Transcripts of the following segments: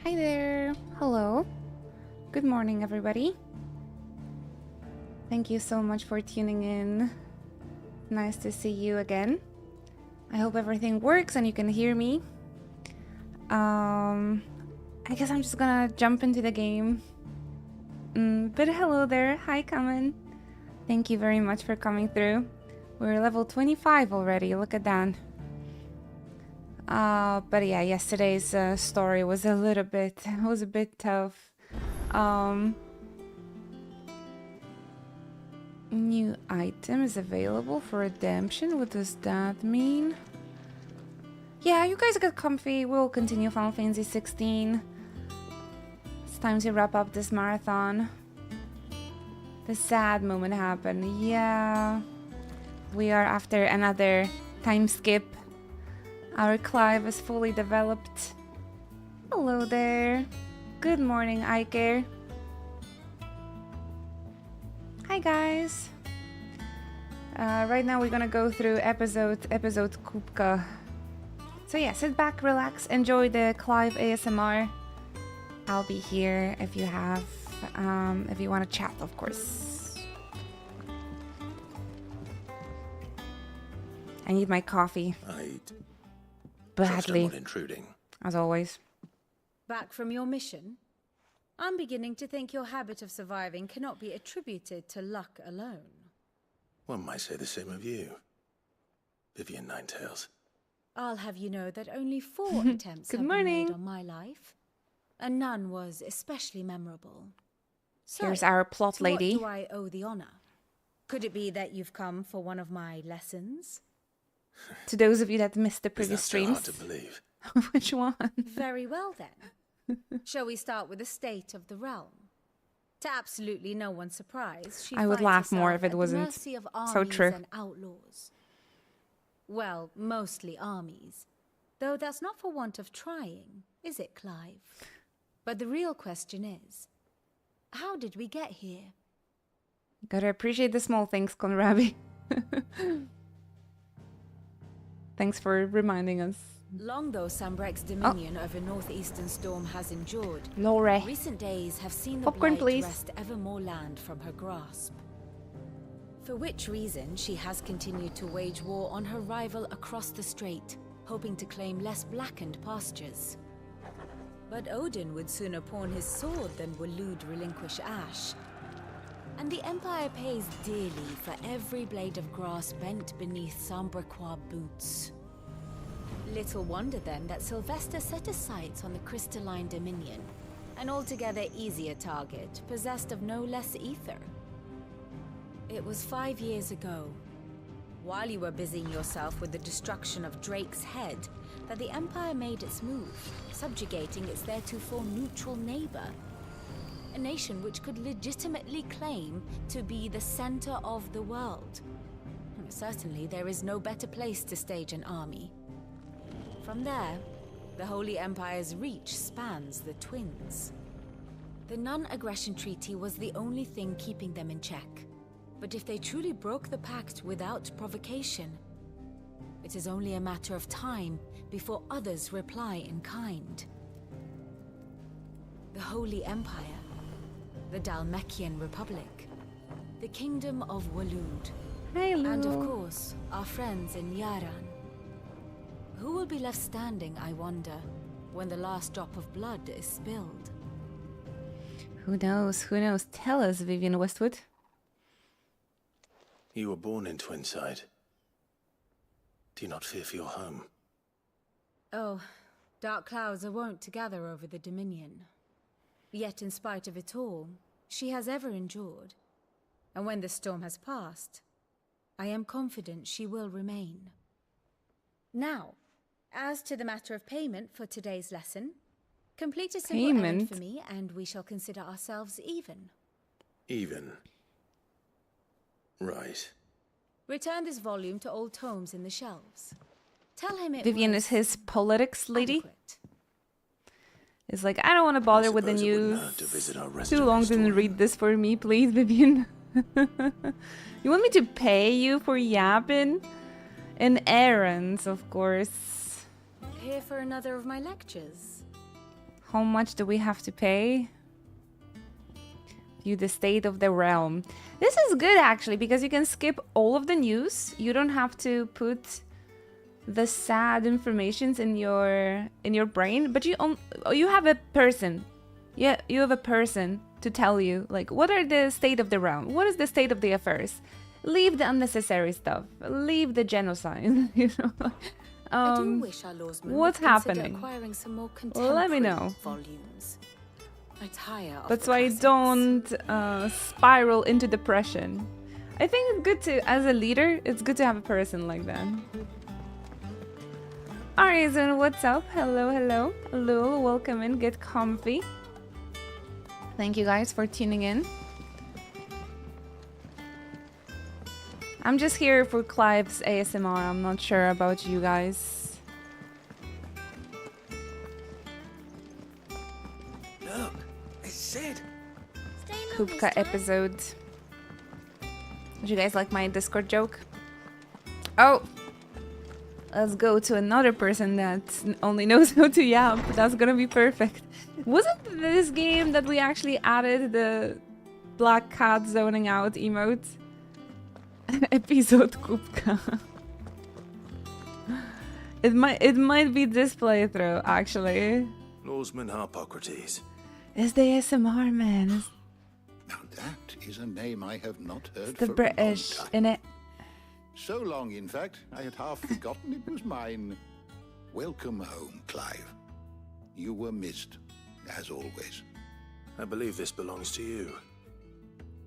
Hi there. Hello. Good morning, everybody. Thank you so much for tuning in. Nice to see you again. I hope everything works and you can hear me. I guess I'm just gonna jump into the game. But hello there. Hi, Kamen. Thank you very much for coming through. We're level 25 already. Look at that. But yeah, yesterday's story was a bit tough. New item is available for redemption. What does that mean? Yeah, you guys get comfy. We'll continue Final Fantasy 16. It's time to wrap up this marathon. The sad moment happened. Yeah. We are after another time skip. Our Clive is fully developed. Hello there. Good morning, Iker. Hi guys. Right now we're gonna go through episode Kupka. So yeah, sit back, relax, enjoy the Clive ASMR. I'll be here if you have, if you want to chat, of course. I need my coffee. Badly. Intruding. As always. Back from your mission? I'm beginning to think your habit of surviving cannot be attributed to luck alone. One might say the same of you, Vivian Ninetails. I'll have you know that only 4 attempts Good have morning. been made on my life, and none was especially memorable. So, Here's our plot lady. What do I owe the honor? Could it be that you've come for one of my lessons? To those of you that missed the Is that previous so streams. hard to believe? Which one? Very well then. Shall we start with the state of the realm? To absolutely no one's surprise, she I would finds laugh more herself if it at the wasn't mercy of so armies true. and outlaws. Well, mostly armies. Though that's not for want of trying, is it, Clive? But the real question is, how did we get here? Gotta appreciate the small things, Conrabi. Thanks for reminding us. Long though Sambrek's dominion over northeastern Storm has endured, Lore. recent days have seen the Popcorn, blight please. wrest ever more land from her grasp. For which reason she has continued to wage war on her rival across the strait, hoping to claim less blackened pastures. But Odin would sooner pawn his sword than Waloed relinquish Ash. And the Empire pays dearly for every blade of grass bent beneath Sambrequois boots. Little wonder then that Sylvester set his sights on the crystalline dominion, an altogether easier target, possessed of no less ether. It was 5 years ago, while you were busying yourself with the destruction of Drake's head, that the Empire made its move, subjugating its theretofore neutral neighbor. A nation which could legitimately claim to be the center of the world. Certainly there is no better place to stage an army. From there, the Holy Empire's reach spans the Twins. The non-aggression treaty was the only thing keeping them in check. But if they truly broke the pact without provocation, it is only a matter of time before others reply in kind. The Holy Empire, the Dalmekian Republic, the Kingdom of Waloed, and of course, our friends in Yaran. Who will be left standing, I wonder, when the last drop of blood is spilled? Who knows? Who knows? Tell us, Vivian Westwood. You were born in Twinside. Do you not fear for your home? Oh, dark clouds are wont to gather over the Dominion. Yet in spite of it all, she has ever endured. And when the storm has passed, I am confident she will remain. Now, as to the matter of payment for today's lesson, complete a simple errand for me and we shall consider ourselves even. Even? Right. Return this volume to old tomes in the shelves. Tell him it Vivian was is his politics lady. adequate. It's like, I don't want to bother with the suppose it wouldn't news. hurt to visit our Too restoration long, didn't store. read this for me, please, Vivian. You want me to pay you for yapping? And errands, of course. Here for another of my lectures. How much do we have to pay? View the state of the realm. This is good actually because you can skip all of the news. You don't have to put the sad informations in your brain, but you have a person. Yeah, you have a person to tell you like what are the state of the realm? What is the state of the affairs? Leave the unnecessary stuff. Leave the genocide. You know. I do wish our lawsmen What's would consider happening? acquiring some more Let me know. contemporary volumes. I tire of But the so I classics. don't spiral into depression. I think it's good to, as a leader, it's good to have a person like that. Arisen, what's up? Hello, hello. Lul, welcome in. Get comfy. Thank you guys for tuning in. I'm just here for Clive's ASMR. I'm not sure about you guys. Look, it's Sid. Kupka episode. Did you guys like my Discord joke? Oh! Let's go to another person that only knows how to yap. That's gonna be perfect. Wasn't this game that we actually added the black cat zoning out emote? Episode Kupka. It might be this playthrough actually. Lawsman Harpocrates. It's the ASMR man. Now that is a name I have not heard It's the for British a long time. in it. So long, in fact, I had half forgotten it was mine. Welcome home, Clive. You were missed, as always. I believe this belongs to you.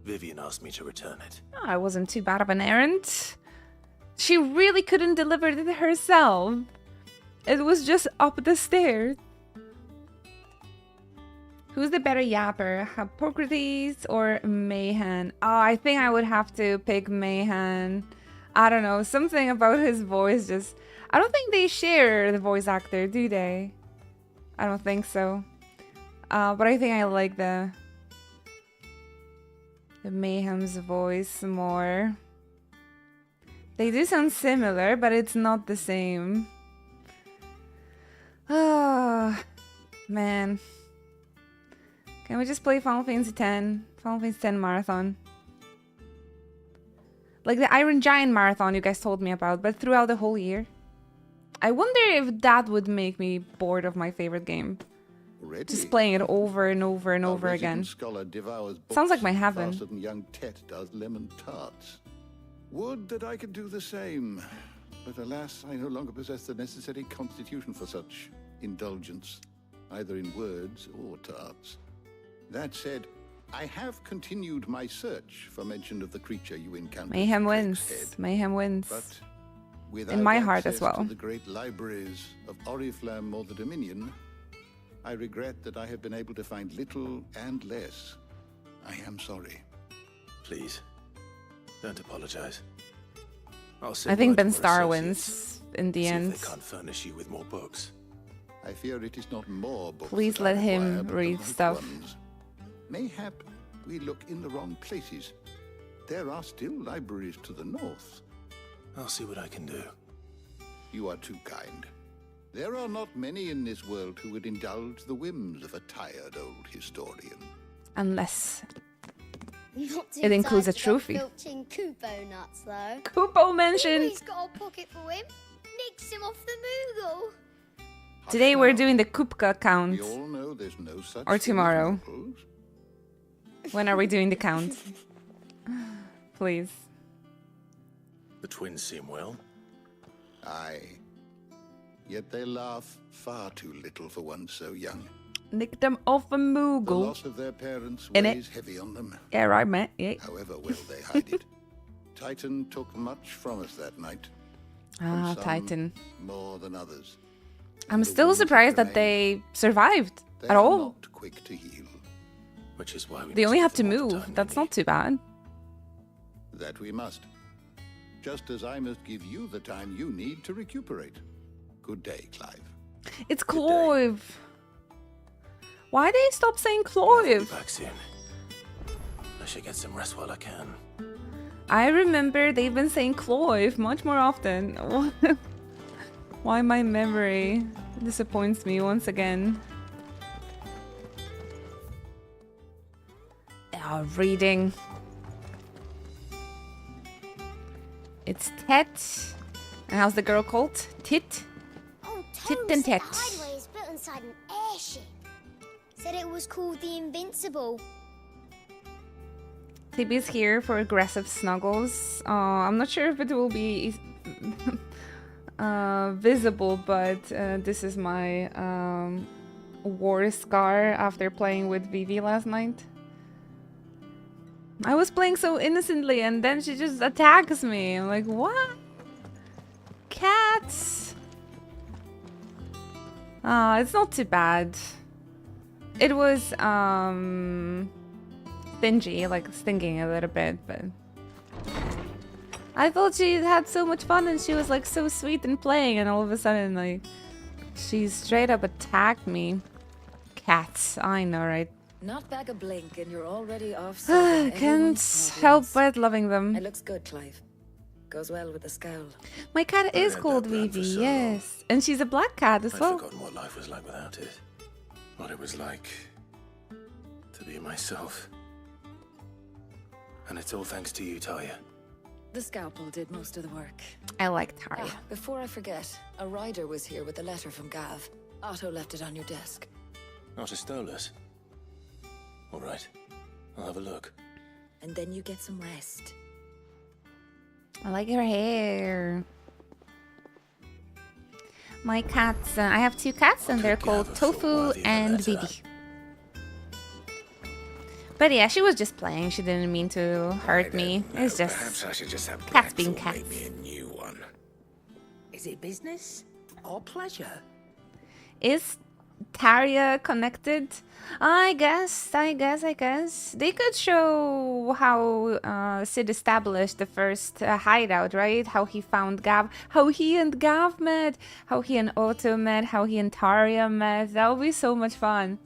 Vivian asked me to return it. Oh, I wasn't too bad of an errand. She really couldn't deliver it herself. It was just up the stairs. Who's the better yapper, Hippocrates or Mayhan? Oh, I think I would have to pick Mayhan. I don't know, something about his voice just... I don't think they share the voice actor, do they? I don't think so. But I think I like the Mayhem's voice more. They do sound similar, but it's not the same. Oh, man. Can we just play Final Fantasy X? Final Fantasy X Marathon. Like the Iron Giant Marathon you guys told me about, but throughout the whole year. I wonder if that would make me bored of my favorite game. Ready? Just playing it over and over and over again. Scholar devours books Sounds like my heaven. faster than young Tet does lemon tarts. Would that I could do the same. But alas, I no longer possess the necessary constitution for such indulgence, either in words or tarts. That said, I have continued my search for mention of the creature you encountered. Mayhem at wins. Drake's Head. Mayhem wins. But without In my heart access as well. to the great libraries of Oriflamme or the Dominion, I regret that I have been able to find little and less. I am sorry. Please, don't apologize. I'll I send think word to Ben our Starr associates, wins in the see end. if they can't furnish you with more books. I fear it is not more books. Please that let I him require, but the read right stuff. ones. Mayhap we look in the wrong places. There are still libraries to the north. I'll see what I can do. You are too kind. There are not many in this world who would indulge the whims of a tired old historian. Unless Not too It includes a tired to go trophy. filching Kupo nuts, though. Kupo mentioned. He's got a pocket for him. Nicks him off the Moogle. Today we're doing the Kupka count. We all know there's no such Or thing as tomorrow. mortals. When are we doing the count? Please. The twins seem well. Aye. Yet they laugh far too little for one so young. Nick them off a The Moogle. loss of their parents In it. weighs heavy on them, Yeah, right, mate. Yeah. however well they hide it. Titan took much from us that night. Ah, Some Titan. more than others. I'm The still wounds surprised that remain. they survived They at are all. not quick to heal. Which is why we They must only give have to them all the move. time they That's not need. too bad. That we must. Just as I must give you the time you need to recuperate. Good day, Clive. It's Good day. Clive. Why they stop saying I'll be Clive? back soon. I should get some rest while I can. I remember they've been saying Clive much more often. Why my memory disappoints me once again. Oh, reading. It's Tet. And how's the girl called? Tit? Oh, Tit Tom and said Tet. the hideaway is built inside an airship. Said it was called the Invincible. Tibby's here for aggressive snuggles. I'm not sure if it will be visible, but this is my war scar after playing with Vivi last night. I was playing so innocently and then she just attacks me. I'm like, what? Cats! It's not too bad. It was stingy, like stinking a little bit, but I thought she had so much fun and she was like so sweet and playing, and all of a sudden like she straight up attacked me. Cats, I know, right? Not back a blink and you're already off. Can't help but loving them. It looks good, Clive. Goes well with the scowl. My cat is had called that brand for Vivi, so yes, and she's a black cat as I'd well. forgotten what life was like without it. What it was like to be myself. And it's all thanks to you, Talia. The scalpel did most of the work. I like Taria. Before I forget, a rider was here with a letter from Gav. Otto left it on your desk. Not a stolus. All right, I'll have a look. And then you get some rest. I like her hair. My cats, I have two cats and they're called Tofu and Vivi. But yeah, she was just playing. She didn't mean to hurt me. It's Perhaps just I should just have cats being Blackthorn cats. make me a new one. Is it business or pleasure? Is Taria connected? I guess. They could show how Sid established the first hideout, right? How he found Gav, how he and Gav met, how he and Otto met, how he and Taria met. That would be so much fun.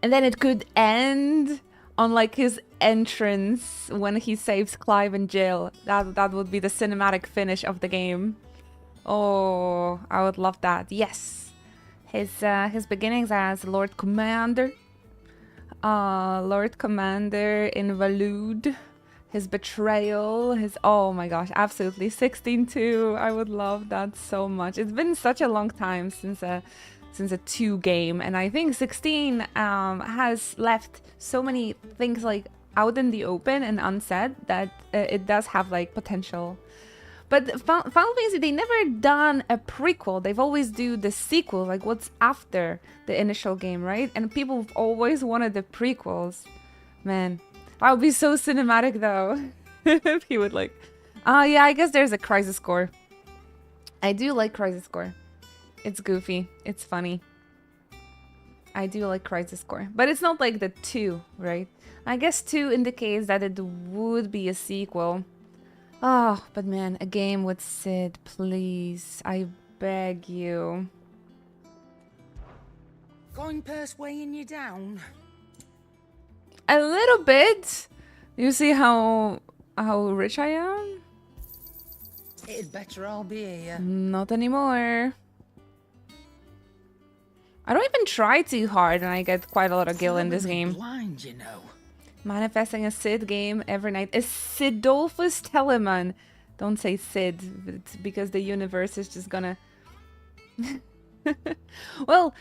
And then it could end on like his entrance when he saves Clive in jail. That would be the cinematic finish of the game. Oh, I would love that. Yes. His beginnings as Lord Commander. Lord Commander in Valud. His betrayal, oh my gosh, absolutely. 16 too. I would love that so much. It's been such a long time since a 2 game, and I think 16 has left so many things like out in the open and unsaid that it does have like potential. But Final Fantasy, they never done a prequel. They've always do the sequel, like what's after the initial game, right? And people have always wanted the prequels. Man, that would be so cinematic though. If he would like, yeah, I guess there's a Crisis Core. I do like Crisis Core. It's goofy. It's funny. I do like Crisis Core. But it's not like the 2, right? I guess 2 indicates that it would be a sequel. Oh, but man, a game with Sid, please. I beg you. Going purse weighing you down? A little bit. You see how rich I am? It'd better all be here. Not anymore. I don't even try too hard and I get quite a lot of gil in this game. Blind, you know. Manifesting a Sid game every night. A Sidolphus Telemann. Don't say Sid, it's because the universe is just gonna... Well,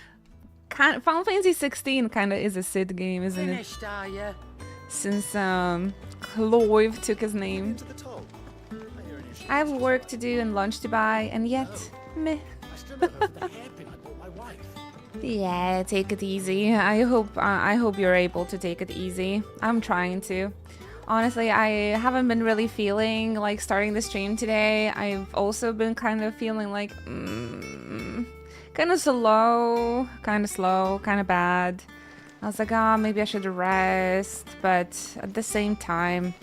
Final Fantasy 16 kind of is a Sid game, isn't it? Finished, are you? Since Clive took his name. I have work to do and lunch to buy, and yet, meh. Yeah, take it easy. I hope you're able to take it easy. I'm trying to. Honestly, I haven't been really feeling like starting the stream today. I've also been kind of feeling like kind of slow, kind of bad. I was like, maybe I should rest, but at the same time,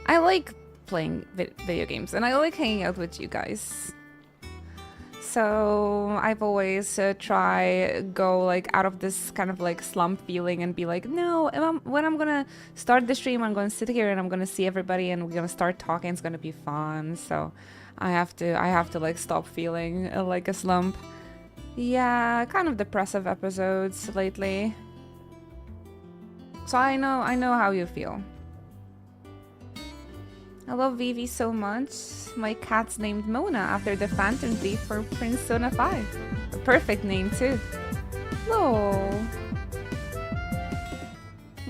I like playing video games and I like hanging out with you guys. So I've always go like out of this kind of like slump feeling and be like, no, when I'm gonna start the stream, I'm gonna sit here and I'm gonna see everybody and we're gonna start talking. It's gonna be fun. So I have to like stop feeling like a slump. Yeah, kind of depressive episodes lately. So I know how you feel. I love Vivi so much. My cat's named Mona after the Phantom Thief for Persona 5. A perfect name too. Oh.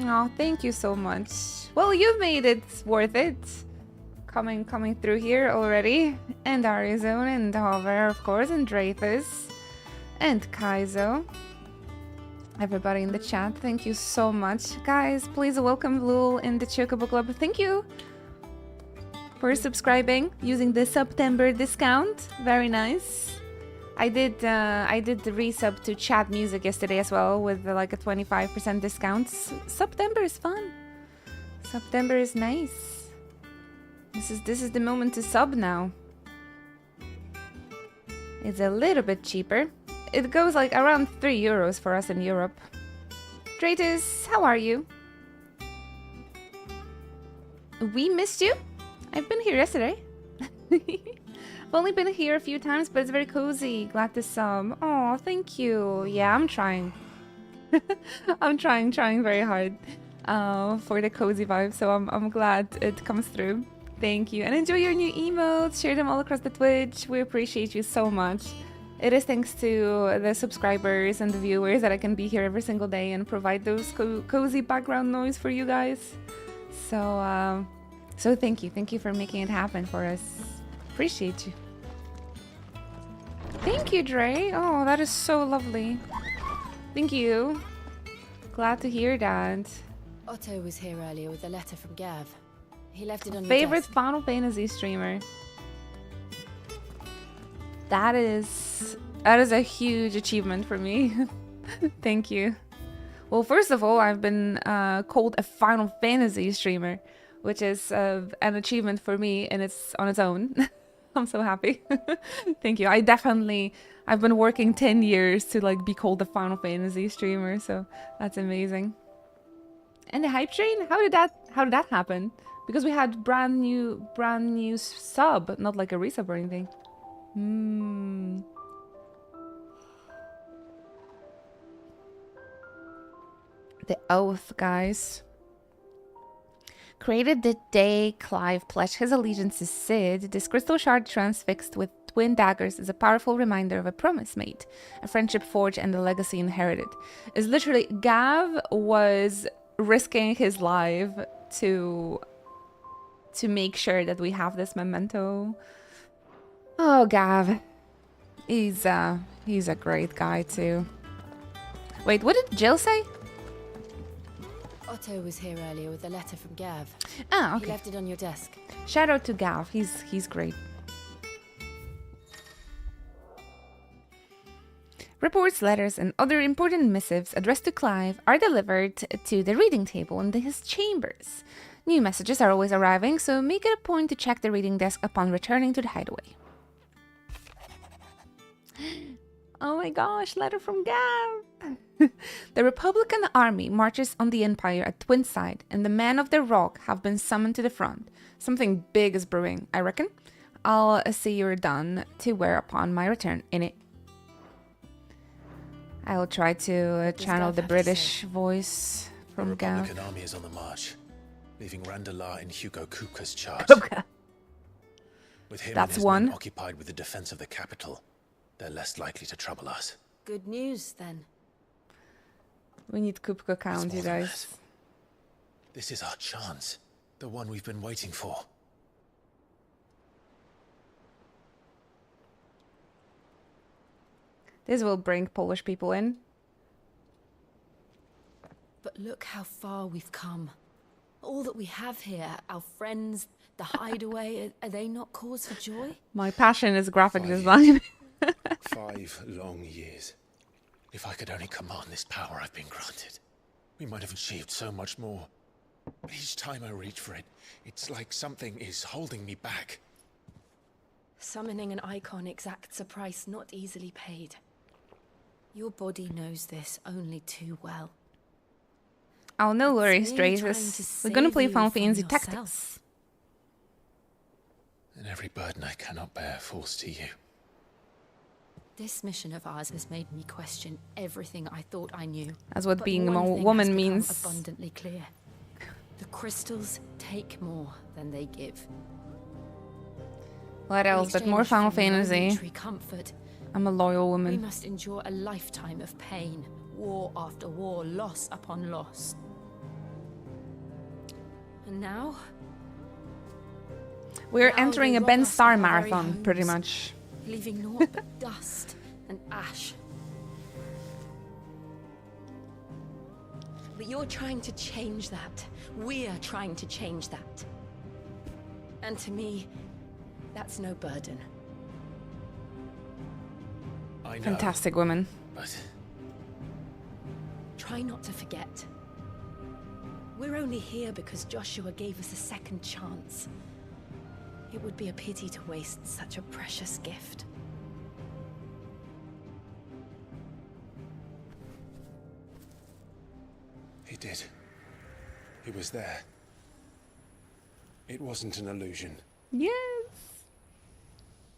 Oh, thank you so much. Well, you've made it worth it. Coming through here already. And Arizona and Hover, of course, and Dreyfus. And Kaizo. Everybody in the chat, thank you so much. Guys, please welcome Lul in the Chocobo Club. Thank you for subscribing using the September discount. Very nice. I did the resub to chat music yesterday as well with like a 25% discount. September is fun. September is nice. This is the moment to sub now. It's a little bit cheaper. It goes like around €3 for us in Europe. Dratus, how are you? We missed you. I've been here yesterday. I've only been here a few times, but it's very cozy. Glad to sub. Oh, thank you. Yeah, I'm trying. I'm trying very hard for the cozy vibe. So I'm glad it comes through. Thank you, and enjoy your new emotes. Share them all across the Twitch. We appreciate you so much. It is thanks to the subscribers and the viewers that I can be here every single day and provide those cozy background noise for you guys. So, so thank you. Thank you for making it happen for us. Appreciate you. Thank you, Dre. Oh, that is so lovely. Thank you. Glad to hear that. Otto was here earlier with a letter from Gav. He left it on your Favorite desk. Final Fantasy streamer. That is a huge achievement for me. Thank you. Well, first of all, I've been called a Final Fantasy streamer, which is an achievement for me, and it's on its own. I'm so happy. Thank you. I've been working 10 years to like be called a Final Fantasy streamer, so that's amazing. And the hype train, how did that happen? Because we had brand new sub, not like a resub or anything. The Oath, guys. Created the day Clive pledged his allegiance to Cid, this crystal shard transfixed with twin daggers is a powerful reminder of a promise made, a friendship forged, and a legacy inherited. It's literally, Gav was risking his life to make sure that we have this memento. Oh, Gav. He's a great guy too. Wait, what did Jill say? Otto was here earlier with a letter from Gav. Ah, okay. He left it on your desk. Shout out to Gav. He's great. Reports, letters, and other important missives addressed to Clive are delivered to the reading table in his chambers. New messages are always arriving, so make it a point to check the reading desk upon returning to the hideaway. Oh my gosh, letter from Gav! The Republican army marches on the Empire at Twinside, and the men of the Rock have been summoned to the front. Something big is brewing, I reckon. I'll see you're done to wear upon my return in it. I'll try to channel the British voice from The Gav. Republican army is on the march, leaving Randalar in Hugo Kupka's charge. Kupka. With him That's and his one. men occupied with the defense of the capital, they're less likely to trouble us. Good news, then. We need Kupka It's count, you more than guys. that. This is our chance, the one we've been waiting for. This will bring Polish people in. But look how far we've come. All that we have here, our friends, the hideaway, are they not cause for joy? My passion is graphic 5 design. 5 long years. If I could only command this power I've been granted, we might have achieved so much more. But each time I reach for it, it's like something is holding me back. Summoning an icon exacts a price not easily paid. Your body knows this only too well. Oh, no It's worries, me Drace. trying to We're gonna save play you Final from Fantasy yourself. Tactics. And every burden I cannot bear falls to you. This mission of ours has made me question everything I thought I knew. That's what But being a one thing woman has become means. abundantly clear. The crystals take more than they give. What In else but more exchange Final for Fantasy? momentary comfort, I'm a loyal we woman. must endure a lifetime of pain, war after war, loss upon loss. And now? We're Now entering they a rob Ben us of Starr our very marathon, pretty homes, much. leaving naught but dust and ash. But you're trying to change that. We're trying to change that. And to me, that's no burden. I know, Fantastic woman. but Try not to forget. We're only here because Joshua gave us a second chance. It would be a pity to waste such a precious gift. he did. He was there. It wasn't an illusion. Yes.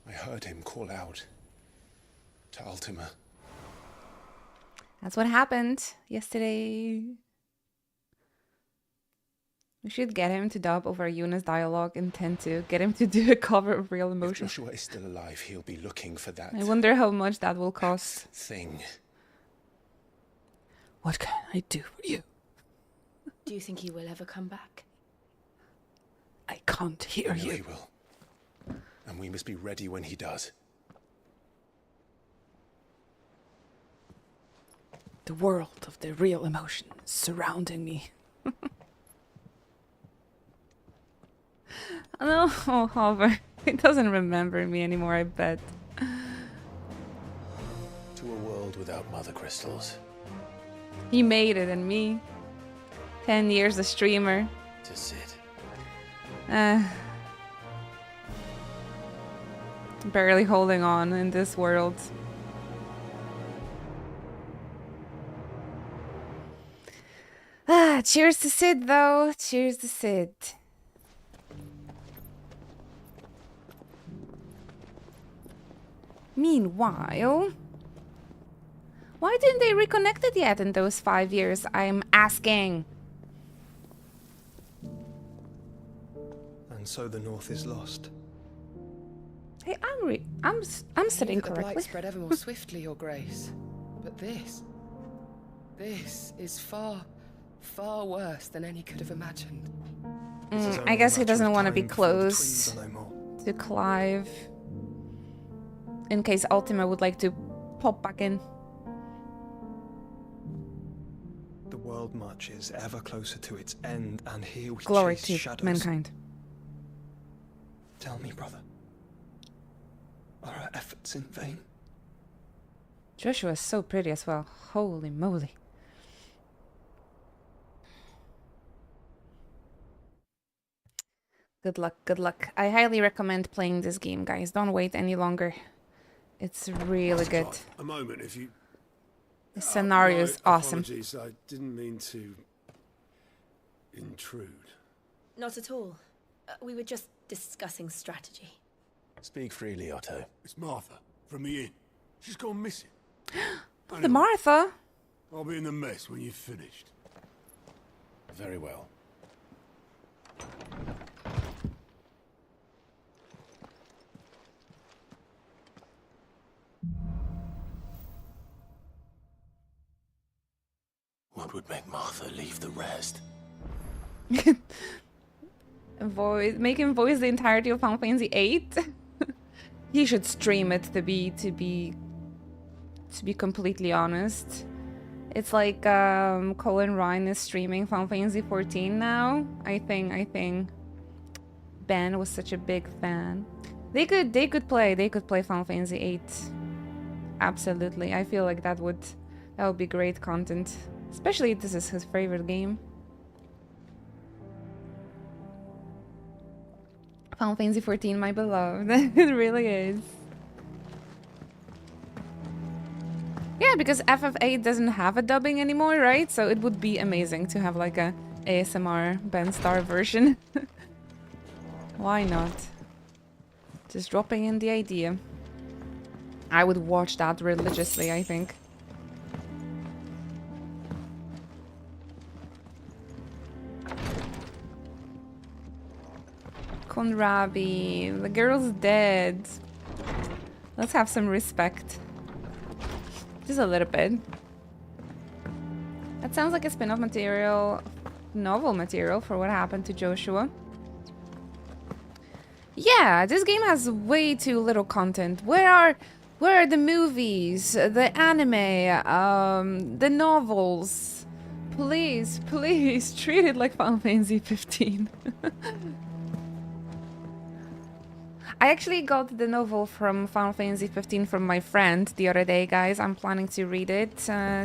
I heard him call out to Ultima. That's what happened yesterday. We should get him to dub over Yuna's dialogue and tend to get him to do a cover of Real If Emotion. Joshua is still alive, he'll be looking for that I wonder how much that will cost. thing. What can I do for you? Do you think he will ever come back? I can't hear I know you. he will. And we must be ready when he does. The world of the real emotion is surrounding me. No, oh, Hover. He doesn't remember me anymore, I bet. To a world without mother crystals. He made it, and me. 10 years a streamer. To sit. Barely holding on in this world. Cheers to Sid, though. Cheers to Sid. Meanwhile, why didn't they reconnect it yet in those 5 years? I'm asking. And so the North is lost. Hey, I'm sitting Knew that the correctly. blight spread ever more swiftly, Your Grace. But this is far, far worse than any could have imagined. It is I only a guess he matter doesn't of want to be time before the close twins are no more. to Clive. In case Ultima would like to pop back in. The world marches ever closer to its end, and here we Glory chase to shadows. mankind. Tell me, brother, are our efforts in vain? Joshua is so pretty as well. Holy moly. Good luck, good luck. I highly recommend playing this game, guys. Don't wait any longer. It's really good. A moment, if you... The scenario is my awesome. Apologies, I didn't mean to intrude. Not at all. We were just discussing strategy. Speak freely, Otto. It's Martha, from the inn. She's gone missing. The Martha. I'll be in the mess when you've finished. Very well. What would make Martha leave the rest? Make him voice the entirety of Final Fantasy VIII. He should stream it to be completely honest. It's like Colin Ryan is streaming Final Fantasy 14 now. I think Ben was such a big fan. They could play Final Fantasy 8. Absolutely. I feel like that would be great content. Especially if this is his favorite game. Final Fantasy 14, my beloved. It really is. Yeah, because FF8 doesn't have a dubbing anymore, right? So it would be amazing to have like a ASMR Ben Starr version. Why not? Just dropping in the idea. I would watch that religiously, I think. Konrabi, the girl's dead. Let's have some respect. Just a little bit. That sounds like a spin-off material, novel material for what happened to Joshua. Yeah, this game has way too little content. Where are the movies, the anime, the novels? Please, please, treat it like Final Fantasy 15. I actually got the novel from Final Fantasy 15 from my friend the other day, guys. I'm planning to read it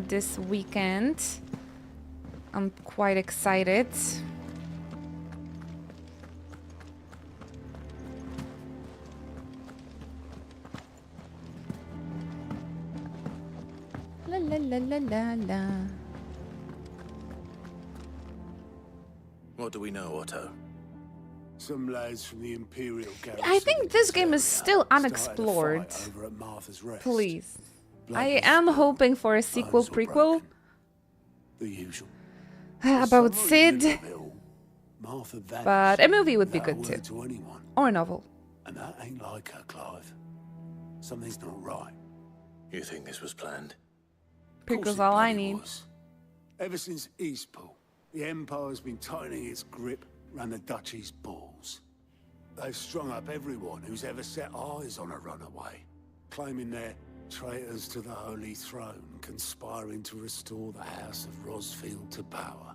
this weekend. I'm quite excited. La la la la la la. What do we know, Otto? Some lads from the Imperial garrison. I think this game is still started a unexplored. fight over at Martha's Rest. Please. Blood I was am spilled, hoping for a sequel, bones were prequel. broken. The usual. About Somewhere in the Sid, middle, Martha vanished but a movie would be without a good word too. to anyone. Or a novel. And that ain't like her, Clive. Something's not right. You think this was planned? Course Prequel's it all I bloody need. was. Ever since Eastpool, the Empire's been tightening its grip around the Duchy's balls. They've strung up everyone who's ever set eyes on a runaway, claiming they're traitors to the Holy Throne, conspiring to restore the House of Rosfield to power.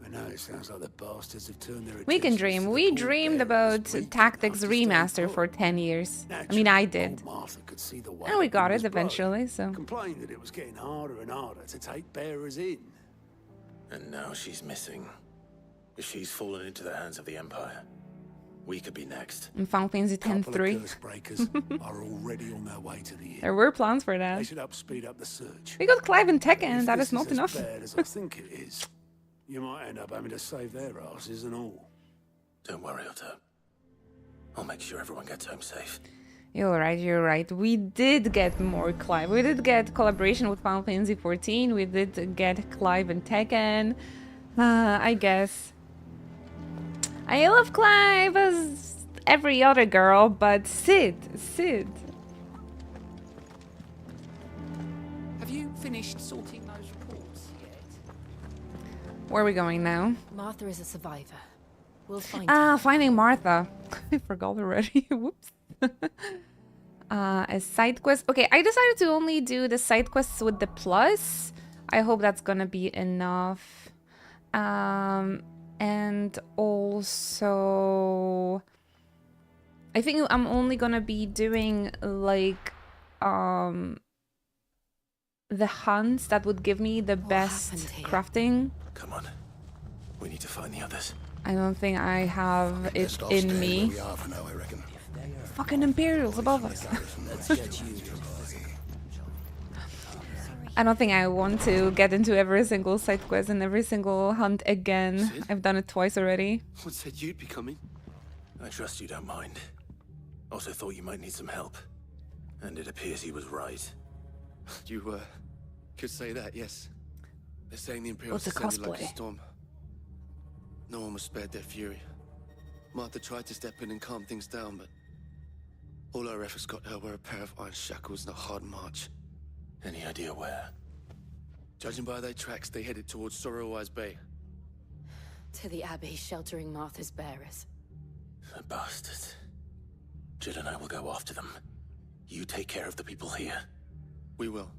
I know it sounds like the bastards have turned their We can attentions dream. to the We poor dreamed bearers about weak Tactics enough to stay Remaster put. for 10 years. I Naturally, mean, I old did. Martha could see the way And we the got wind it was blowing, eventually, so. complained that it was getting harder and harder to take bearers in. And now she's missing. If she's fallen into the hands of the Empire, we could be next. In Final Fantasy Couple of 10-3. curse breakers are already on their way to the inn. There were plans for They that. should speed up the search. We got Clive and If Tekken, that this is not as enough. bad as I think it is, you might end up having to save their asses and all. Don't worry, Otto. I'll make sure everyone gets home safe. You're right, you're right. We did get more Clive. We did get collaboration with Final Fantasy 14. We did get Clive and Tekken. I guess. I love Clive as every other girl, but Sid. Have you finished sorting those reports yet? Where are we going now? Martha is a survivor. We'll find her. Finding Martha. I forgot already. Whoops. A side quest. Okay, I decided to only do the side quests with the plus. I hope that's gonna be enough. And also, I think I'm only gonna be doing like the hunts that would give me the best happened here? crafting. Come on. We need to find the others. I don't think I have it Best off in staying me. where we are for now, I reckon. Fucking Imperials above us. Let's get you. I don't think I want to get into every single side quest and every single hunt again. Sid? I've done it twice already. What said you'd be coming? I trust you don't mind. Also thought you might need some help. And it appears he was right. You, could say that, yes. They're saying the Imperials What's a descended like a cosplay? storm. No one was spared their fury. Martha tried to step in and calm things down, but all her efforts got her were a pair of iron shackles and a hard march. Any idea where? Judging by their tracks, they headed towards Sorrowwise Bay. To the Abbey sheltering Martha's bearers. The bastards. Jill and I will go after them. You take care of the people here. We will.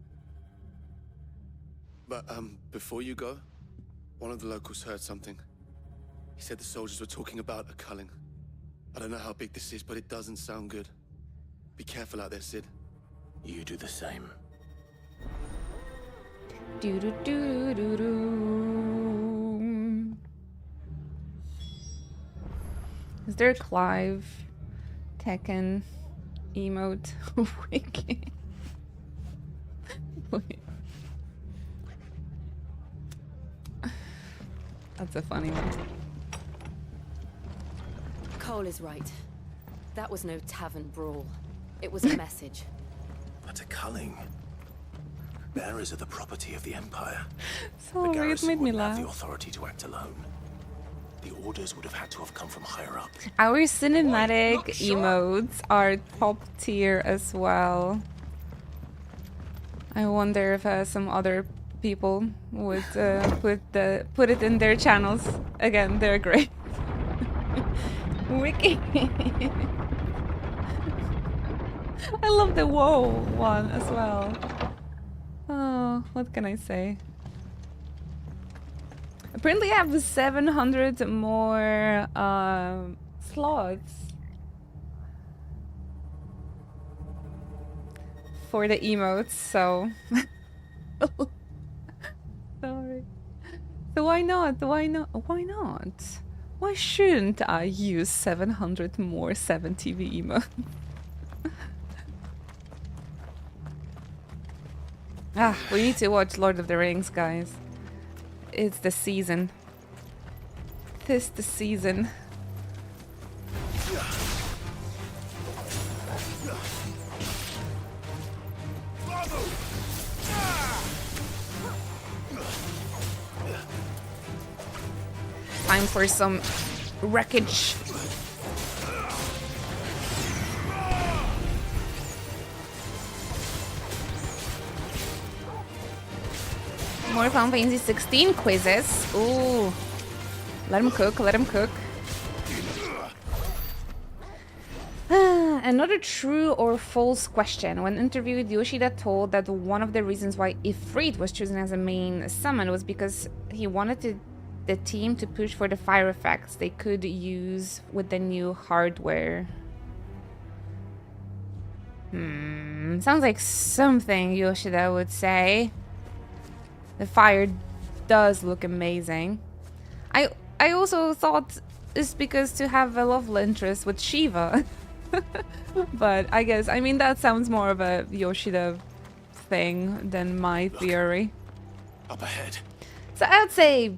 But, before you go, one of the locals heard something. He said the soldiers were talking about a culling. I don't know how big this is, but it doesn't sound good. Be careful out there, Sid. You do the same. Do do do do do. Is there a Clive, Tekken, emote, wiki? Wait. That's a funny one. Cole is right. That was no tavern brawl. It was a message. But a culling. Bearers are the property of the Empire. So it made me wouldn't have laugh. the authority to act alone. The orders would have had to have come from higher up. Our cinematic emotes are top tier as well. I wonder if some other people would put it in their channels. Again, they're great. Wiki. I love the whoa one as well. Oh, what can I say? Apparently I have 700 more slots for the emotes, so sorry. So why not? Why not? Why not? Why shouldn't I use 700 more 7TV emotes? Ah, we need to watch Lord of the Rings, guys. It's the season. 'Tis the season. Time for some wreckage. More Final Fantasy 16 quizzes. Ooh. Let him cook, let him cook. Another true or false question. When interviewed, Yoshida told that one of the reasons why Ifrit was chosen as a main summon was because he wanted the team to push for the fire effects they could use with the new hardware. Sounds like something Yoshida would say. The fire does look amazing. I also thought it's because to have a love interest with Shiva. But I guess, I mean, that sounds more of a Yoshida thing than my theory. Up ahead. So I'd say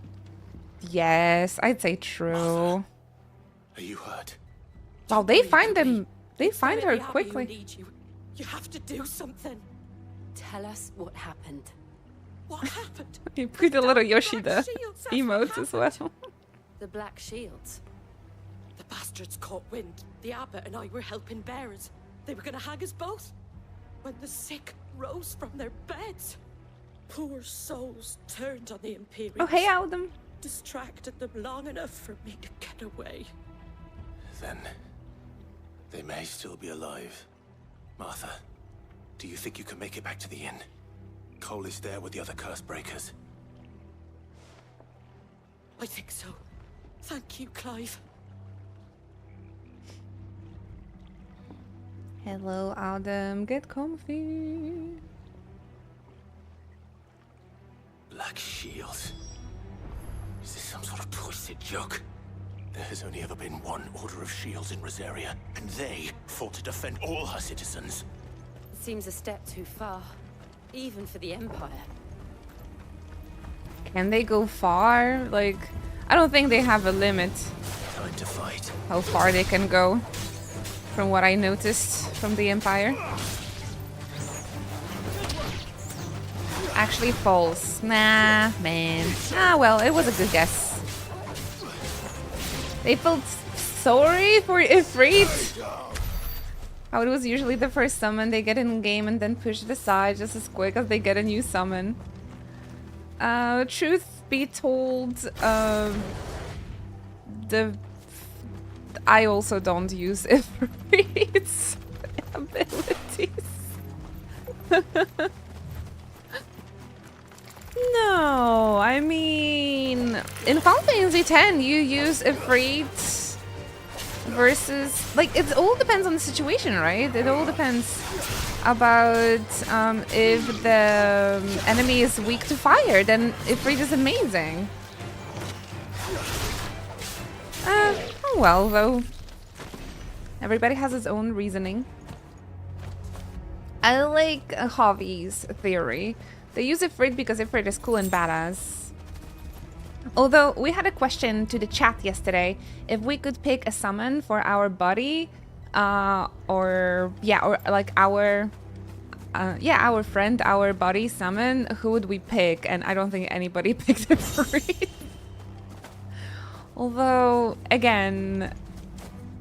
yes, I'd say true. Martha, are you hurt? Well, they find her quickly. You have to do something. Tell us what happened. What happened? You put a little Yoshida emotes as well. The Black Shields. The bastards caught wind. The abbot and I were helping bearers. They were gonna hang us both. When the sick rose from their beds, poor souls turned on the Imperials. Oh, hey, Adam. Distracted them long enough for me to get away. Then they may still be alive. Martha, do you think you can make it back to the inn? Cole is there with the other curse breakers. I think so. Thank you, Clive. Hello, Adam. Get comfy. Black Shields? Is this some sort of twisted joke? There has only ever been one Order of Shields in Rosaria, and they fought to defend all her citizens. It seems a step too far, even for the Empire. Can they go far? Like, I don't think they have a limit. Time to fight. How far they can go, from what I noticed from the Empire. Actually false. Nah, man. Ah, well, it was a good guess. They felt sorry for Ifrit. How it was usually the first summon they get in game and then push it aside just as quick as they get a new summon. Truth be told, I also don't use Ifrit's abilities. No, I mean, in Final Fantasy X, you use Ifrit versus, like, it all depends on the situation, right? It all depends about if the enemy is weak to fire, then Ifrit is amazing. Oh well, though. Everybody has his own reasoning. I like Javi's theory. They use Ifrit because Ifrit is cool and badass. Although, we had a question to the chat yesterday if we could pick a summon for our buddy, or like our yeah, our friend, our buddy summon, who would we pick? And I don't think anybody picked Ifrit. Although, again,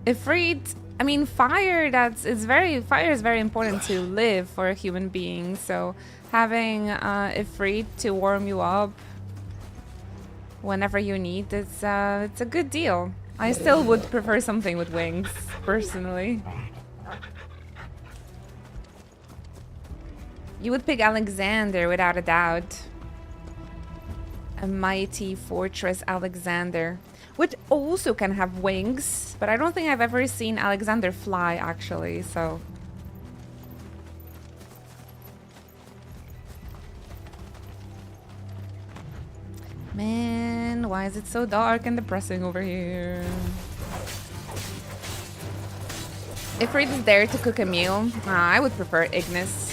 Ifrit, I mean, fire is very important to live for a human being. So having Ifrit to warm you up whenever you need, it's a good deal. I still would prefer something with wings, personally. You would pick Alexander without a doubt. A mighty fortress Alexander, which also can have wings, but I don't think I've ever seen Alexander fly, actually, so... Man, why is it so dark and depressing over here? Ifrit is there to cook a meal. I would prefer Ignis.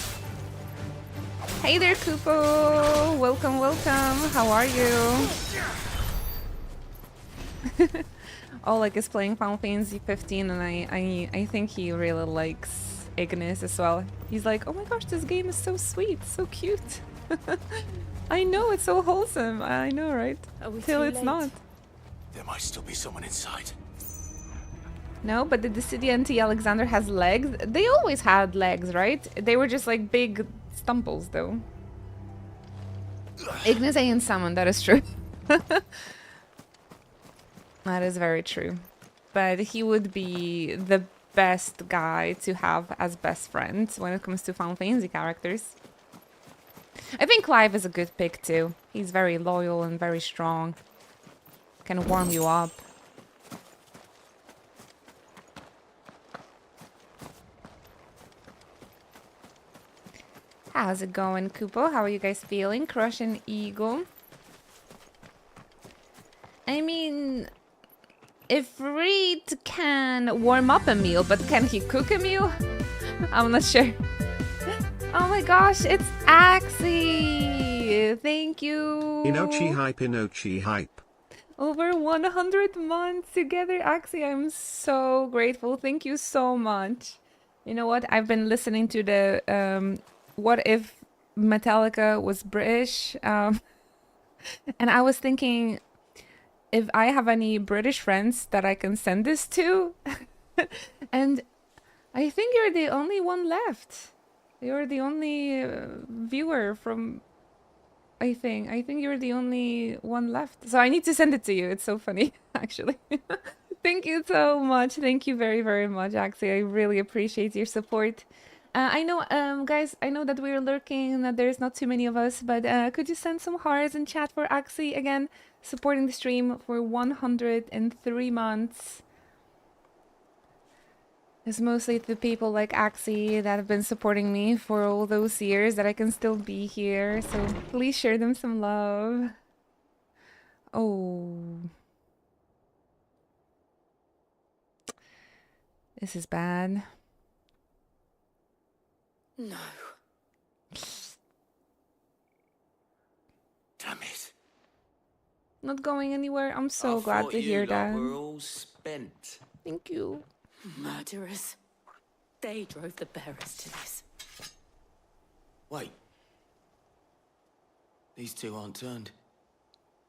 Hey there, Kupo! Welcome, welcome. How are you? Oleg is playing Final Fantasy 15, and I think he really likes Ignis as well. He's like, oh my gosh, this game is so sweet, so cute. I know, it's so wholesome. I know, right? Till it's not. There might still be someone inside. No, but the Dissidian Alexander has legs. They always had legs, right? They were just like big stumples, though. Ignis ain't summon, that is true. That is very true. But he would be the best guy to have as best friend when it comes to Final Fantasy characters. I think Clive is a good pick too. He's very loyal and very strong. Can warm you up. How's it going, Kupo? How are you guys feeling? Crush and Eagle. I mean, Ifrit can warm up a meal, but can he cook a meal? I'm not sure. Oh my gosh, it's Axie! Thank you! Inochi hype, Inochi hype. Over 100 months together, Axie. I'm so grateful. Thank you so much. You know what? I've been listening to the What If Metallica Was British? And I was thinking, if I have any British friends that I can send this to. And I think you're the only one left. You're the only viewer from... I think you're the only one left. So I need to send it to you. It's so funny, actually. Thank you so much. Thank you very, very much, Axie. I really appreciate your support. I know, guys, I know that we're lurking, that there's not too many of us, but could you send some hearts in chat for Axie again, supporting the stream for 103 months. It's mostly the people like Axie that have been supporting me for all those years that I can still be here, so please share them some love. Oh. This is bad. No. Damn it. Not going anywhere. I'm so glad to hear that. We're all spent. Thank you. Murderers. They drove the bearers to this. Wait. These two aren't turned.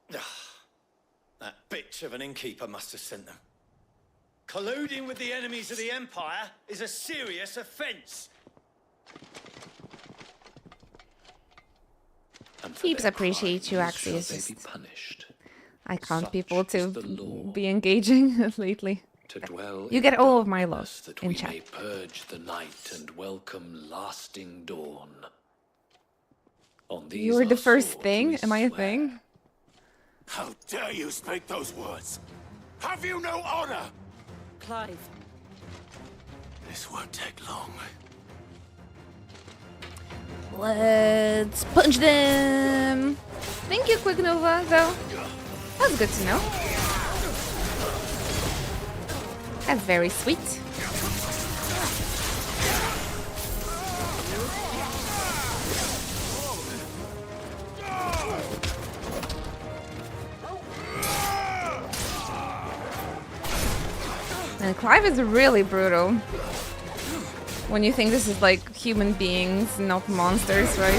That bitch of an innkeeper must have sent them. Colluding with the enemies of the Empire is a serious offense. Peeps appreciate you, Axie. It's just I can't people to be engaging lately. You get all of my love in chat. May purge the night and welcome lasting dawn. On these You're the first thing? Am I a thing? How dare you speak those words? Have you no honor? Clive. This won't take long. Let's punch them! Thank you, Quick Nova, though. That was good to know. That's very sweet. And Clive is really brutal. When you think this is like human beings, not monsters, right?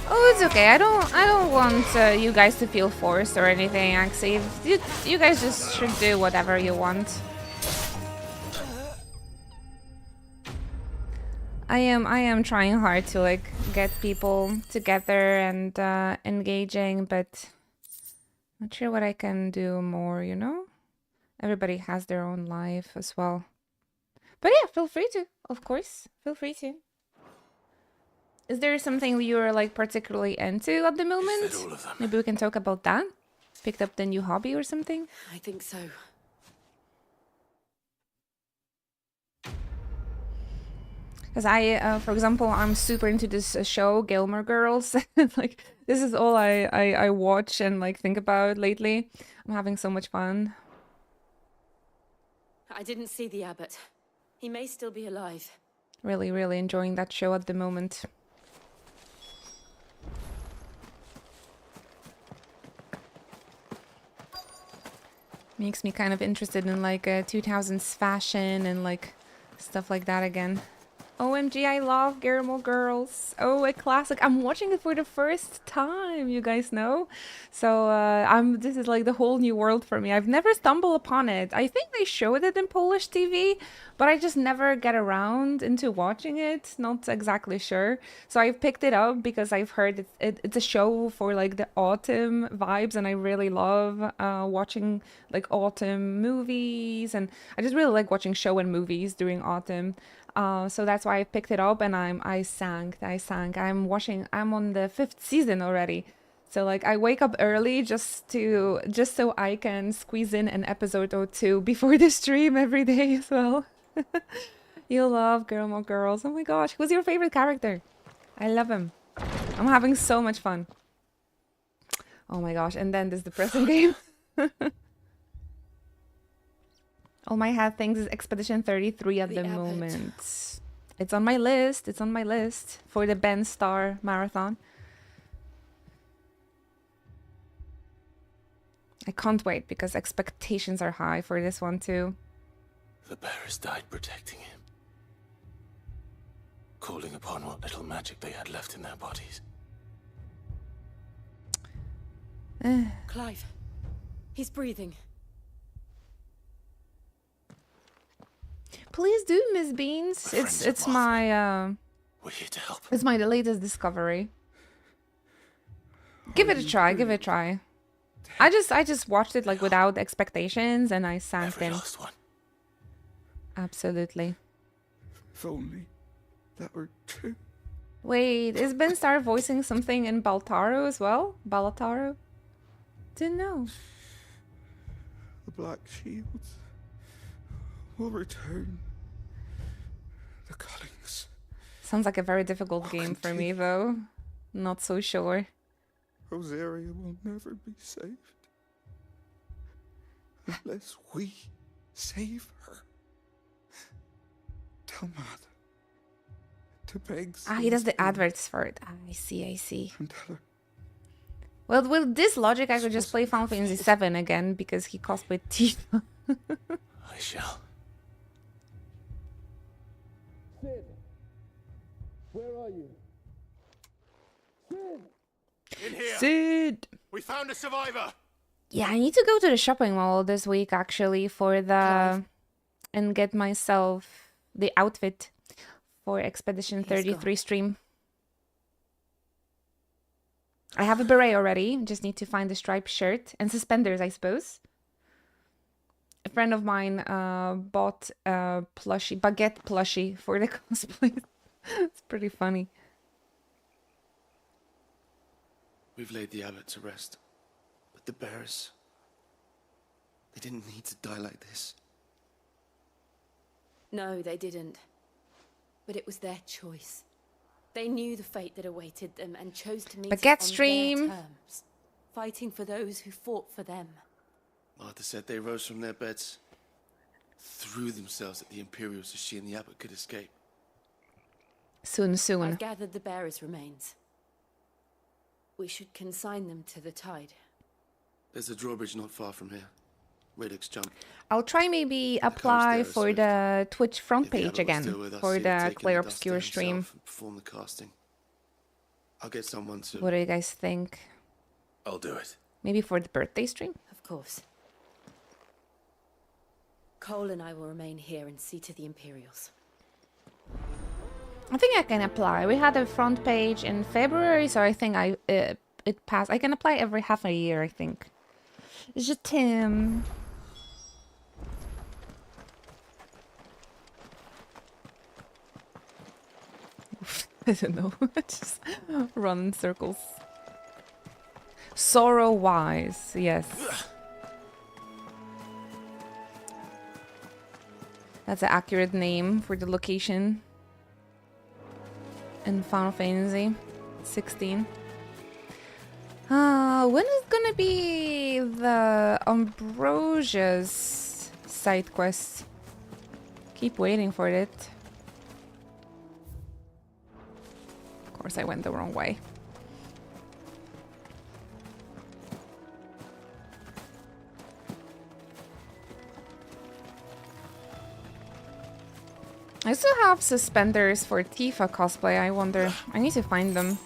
Oh, it's okay. I don't want you guys to feel forced or anything. Actually, you guys just should do whatever you want. I am trying hard to like get people together and engaging, but not sure what I can do more. You know, everybody has their own life as well. But yeah, feel free to. Of course, feel free to. Is there something you're like particularly into at the moment? Maybe we can talk about that. Picked up the new hobby or something? I think so. Because I, for example, I'm super into this show, Gilmore Girls. Like, this is all I watch and like think about lately. I'm having so much fun. I didn't see the abbot. He may still be alive. Really, really enjoying that show at the moment. Makes me kind of interested in like 2000s fashion and like stuff like that again. OMG, I love Gilmore Girls. Oh, a classic. I'm watching it for the first time, you guys know. So this is like the whole new world for me. I've never stumbled upon it. I think they showed it in Polish TV, but I just never get around into watching it. Not exactly sure. So I've picked it up because I've heard it's a show for like the autumn vibes, and I really love watching like autumn movies, and I just really like watching show and movies during autumn. So that's why I picked it up, and I sang. I'm on the 5th season already. So like I wake up early just so I can squeeze in an episode or two before the stream every day as well. You love Gilmore Girls. Oh my gosh, who's your favorite character? I love him. I'm having so much fun. Oh my gosh, and then this depressing game. All my head things is Expedition 33 at the moment. It's on my list. It's on my list for the Ben Star Marathon. I can't wait because expectations are high for this one too. The bearers died protecting him, calling upon what little magic they had left in their bodies. Clive, he's breathing. Please do, Miss Beans. It's my We're here to help. It's my latest discovery. Give it a try. Give it a try. I just watched it like without expectations, and I sank in. Last one. Absolutely. If only that were true. Wait, is Ben Star voicing something in Baltaro as well? Balataro? Didn't know. The Black Shields will return. The Cullings. Sounds like a very difficult game for me, though. Not so sure. Rosaria will never be saved unless we save her. Tell Matt to beg. He does the adverts for it. I see. And tell her. Well, with this logic, I could just play Final Fantasy VII again because he cosplayed Tifa. I shall. Sid, where are you? Sid! In here. Sid! We found a survivor. Yeah, I need to go to the shopping mall this week actually for and get myself the outfit for Expedition 33 stream. I have a beret already, just need to find a striped shirt and suspenders, I suppose. A friend of mine bought a baguette plushie for the cosplay. It's pretty funny. We've laid the abbot to rest. But the bearers, they didn't need to die like this. No, they didn't. But it was their choice. They knew the fate that awaited them and chose to meet Baguette it on stream. their terms, fighting for those who fought for them. Martha said they rose from their beds, threw themselves at the Imperials so she and the abbot could escape. Soon. I've gathered the bearers' remains. We should consign them to the tide. There's a drawbridge not far from here. Radix jump. I'll try maybe apply for the Twitch front If the page Abbot was again still with us, for he'd the have taken Clear the dust Obscure to stream. himself and perform the casting. I'll get someone to... What do you guys think? I'll do it. Maybe for the birthday stream? Of course. Cole and I will remain here and see to the Imperials. I think I can apply. We had a front page in February, so I think it passed. I can apply every half a year, I think. Je t'aime. I don't know. Just run in circles. Sorrow wise, yes. That's an accurate name for the location in Final Fantasy 16. When is gonna be the Ambrosia's side quest? Keep waiting for it. Of course, I went the wrong way. I still have suspenders for Tifa cosplay. I wonder. I need to find them.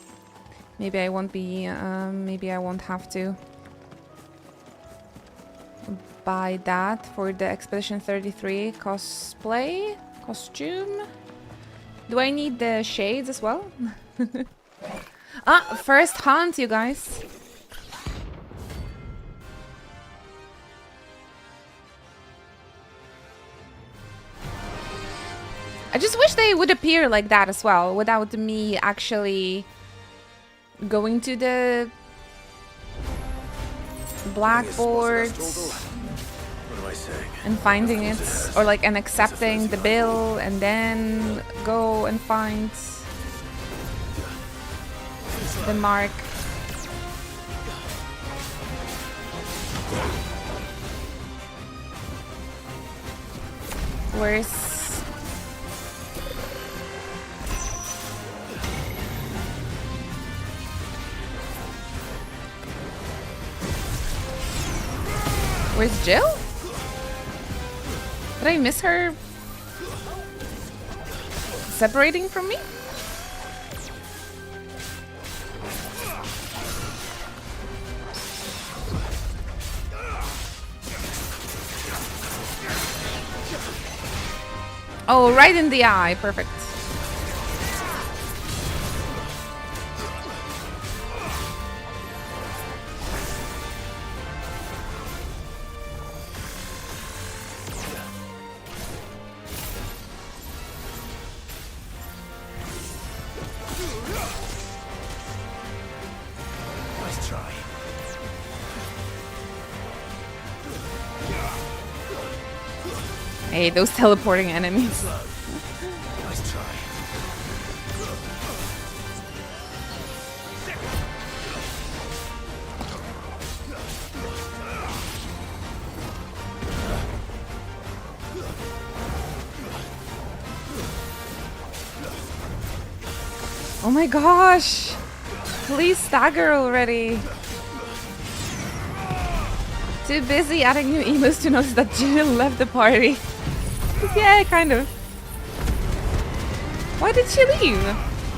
Maybe I won't be. Maybe I won't have to buy that for the Expedition 33 cosplay costume. Do I need the shades as well? First hunt, you guys. I just wish they would appear like that as well, without me actually going to the blackboard and finding it, or like and accepting the bill and then go and find the mark. Where's Where's Jill? Did I miss her separating from me? Oh, right in the eye. Perfect. Hey, those teleporting enemies. Nice try. Oh my gosh! Please stagger already. Too busy adding new emos to notice that Jill left the party. Yeah, kind of. Why did she leave?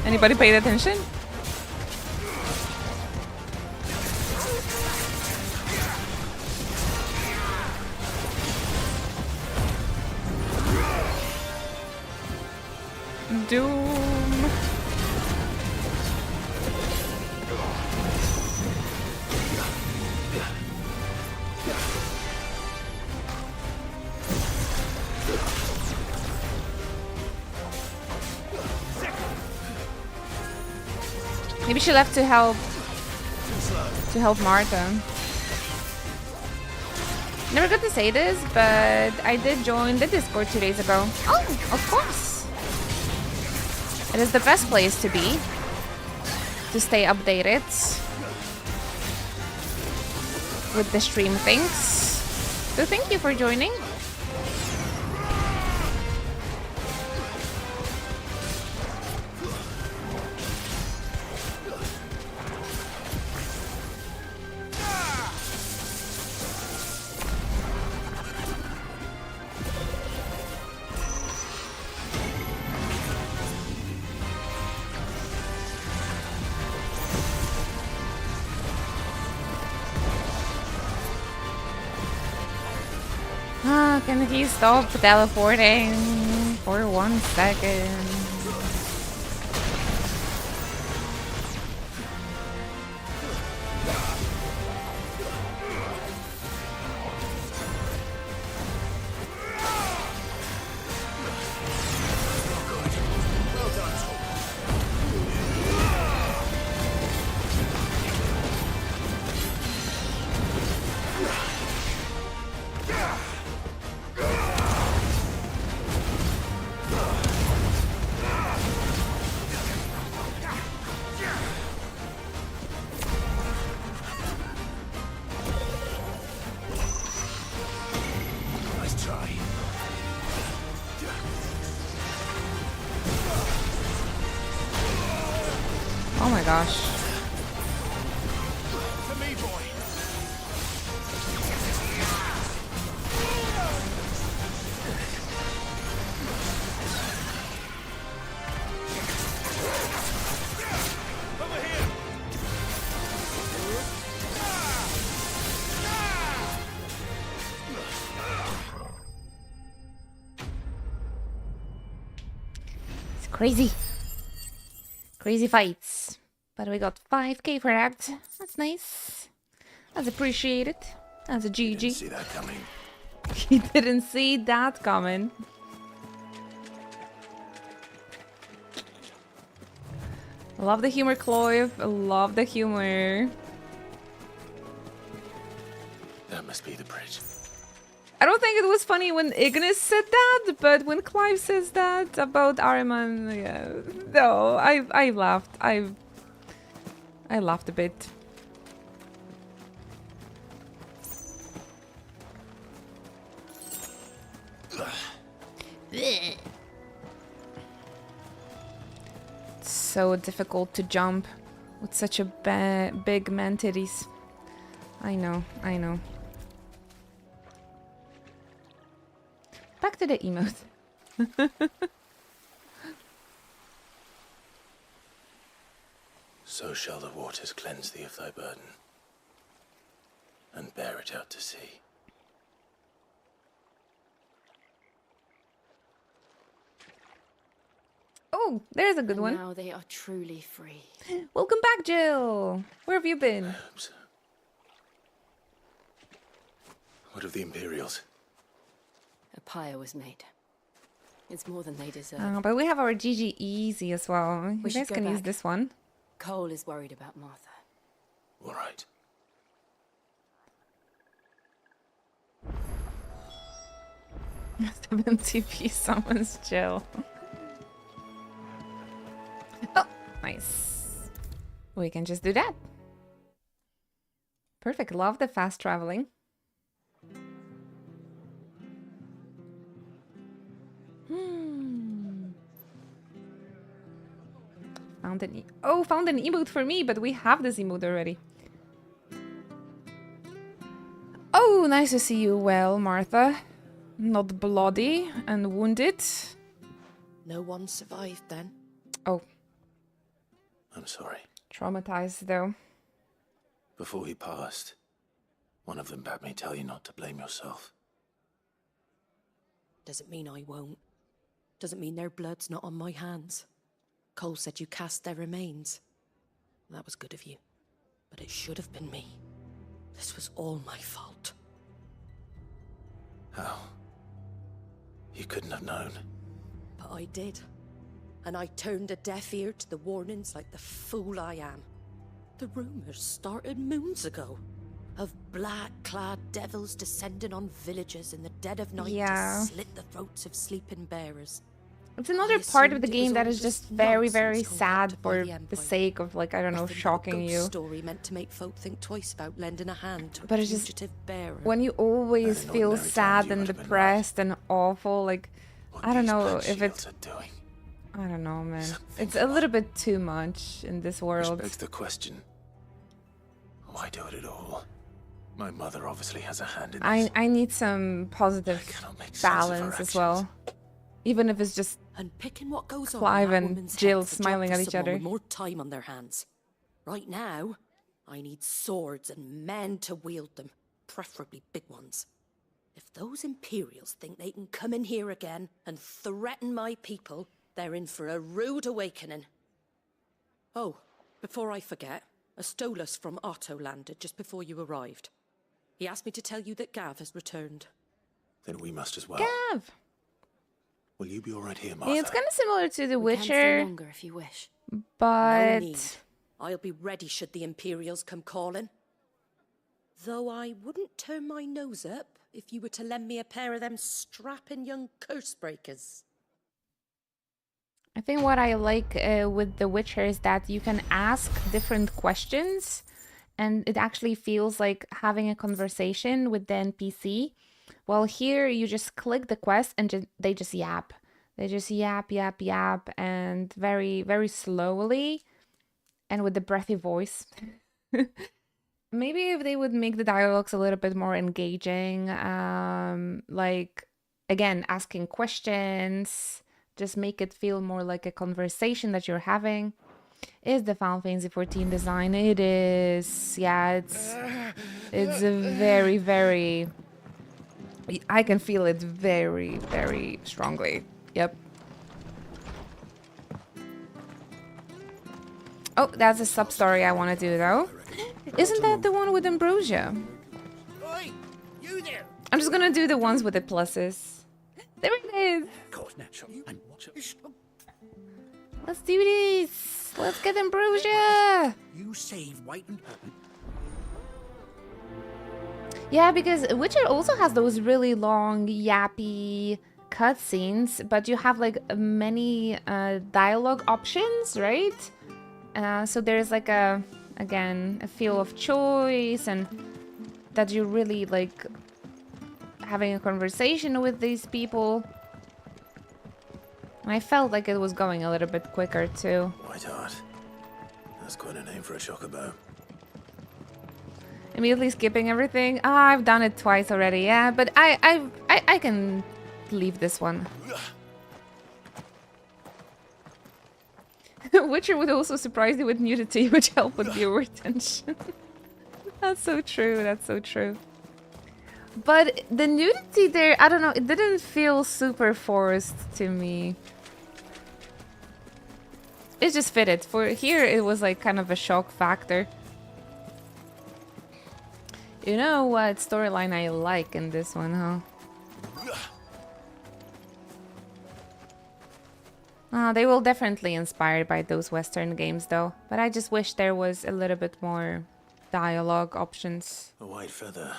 Anybody paid attention? Doom. Maybe she left to help Martha. Never got to say this, but I did join the Discord 2 days ago. Oh, of course. It is the best place to be to stay updated with the stream things. So thank you for joining. can he stop teleporting for 1 second? Oh my gosh. It's crazy. Crazy fights. But we got 5k for that. That's nice. That's appreciated. That's a GG. Didn't see that coming. He didn't see that coming. Love the humor, Cloyve. Love the humor. That must be the bridge. I don't think it was funny when Ignis said that, but when Clive says that about Ahriman, yeah. No, I laughed. I laughed a bit. It's so difficult to jump with such a big man titties. I know, I know. Back to the emote. So shall the waters cleanse thee of thy burden, and bear it out to sea. Oh, there's a good one. Now they are truly free. Welcome back, Jill. Where have you been? What of the Imperials? A pyre was made. It's more than they deserve. But we have our GG Easy as well. You guys can use this one. Cole is worried about Martha. All right. MTP summons Jill. Oh, nice. We can just do that. Perfect. Love the fast traveling. Found an found an emote for me, but we have this emote already. Oh, nice to see you well, Martha. Not bloody and wounded. No one survived then? Oh. I'm sorry. Traumatized, though. Before he passed, one of them bade me tell you not to blame yourself. Doesn't mean I won't. Doesn't mean their blood's not on my hands. Cole said you cast their remains. That was good of you. But it should have been me. This was all my fault. How? You couldn't have known. But I did. And I turned a deaf ear to the warnings like the fool I am. The rumors started moons ago. Of black-clad devils descending on villages in the dead of night to slit the throats of sleeping bearers. It's another part of the game that is just very, very sad for the sake of, like, I don't know, shocking you. Story meant to make folk think twice about lending a hand to a But it's just fugitive bearer. when you always feel sad and depressed and awful, like, I don't know if it's... I don't know, man. It's a little bit too much in this world. Which begs the question, why do it at all? My mother obviously has a hand in this. I need some positive balance as well. Even if it's just and picking what goes Clive on and Jill smiling at each other. With more time on their hands. Right now, I need swords and men to wield them, preferably big ones. If those Imperials think they can come in here again and threaten my people, they're in for a rude awakening. Oh, before I forget, a Stolas from Otto landed just before you arrived. He asked me to tell you that Gav has returned. Then we must as well. Gav! Will you be all right here, Martha? It's kind of similar to The We can stay Witcher, longer if you wish. but... No need. I'll be ready should the Imperials come calling. Though I wouldn't turn my nose up if you were to lend me a pair of them strapping young curse breakers. I think what I like with The Witcher is that you can ask different questions and it actually feels like having a conversation with the NPC. While here you just click the quest and they just yap. They just yap, yap, yap, and very, very slowly and with the breathy voice. Maybe if they would make the dialogues a little bit more engaging, like, again, asking questions, just make it feel more like a conversation that you're having. Is the Final Fantasy XIV design? It is. Yeah, it's a very, very... I can feel it very, very strongly. Yep. Oh, that's a sub-story I want to do, though. Isn't that the one with Ambrosia? Oi, you there. I'm just gonna do the ones with the pluses. There it is. Of course, naturally. And watch it. Let's do this. Let's get Ambrosia. You save White and Purple. Yeah, because Witcher also has those really long, yappy cutscenes, but you have like many dialogue options, right? So there's like again, a feel of choice and that you really like having a conversation with these people. I felt like it was going a little bit quicker too. Whiteheart. That's quite a name for a chocobo. Immediately skipping everything. Ah, I've done it twice already. Yeah, but I can leave this one. Witcher would also surprise you with nudity, which help with viewer retention. That's so true. That's so true. But the nudity there, I don't know, it didn't feel super forced to me. It just fitted. For here, it was like kind of a shock factor. You know what storyline I like in this one, huh? They will definitely inspired by those Western games, though. But I just wish there was a little bit more dialogue options. A white feather.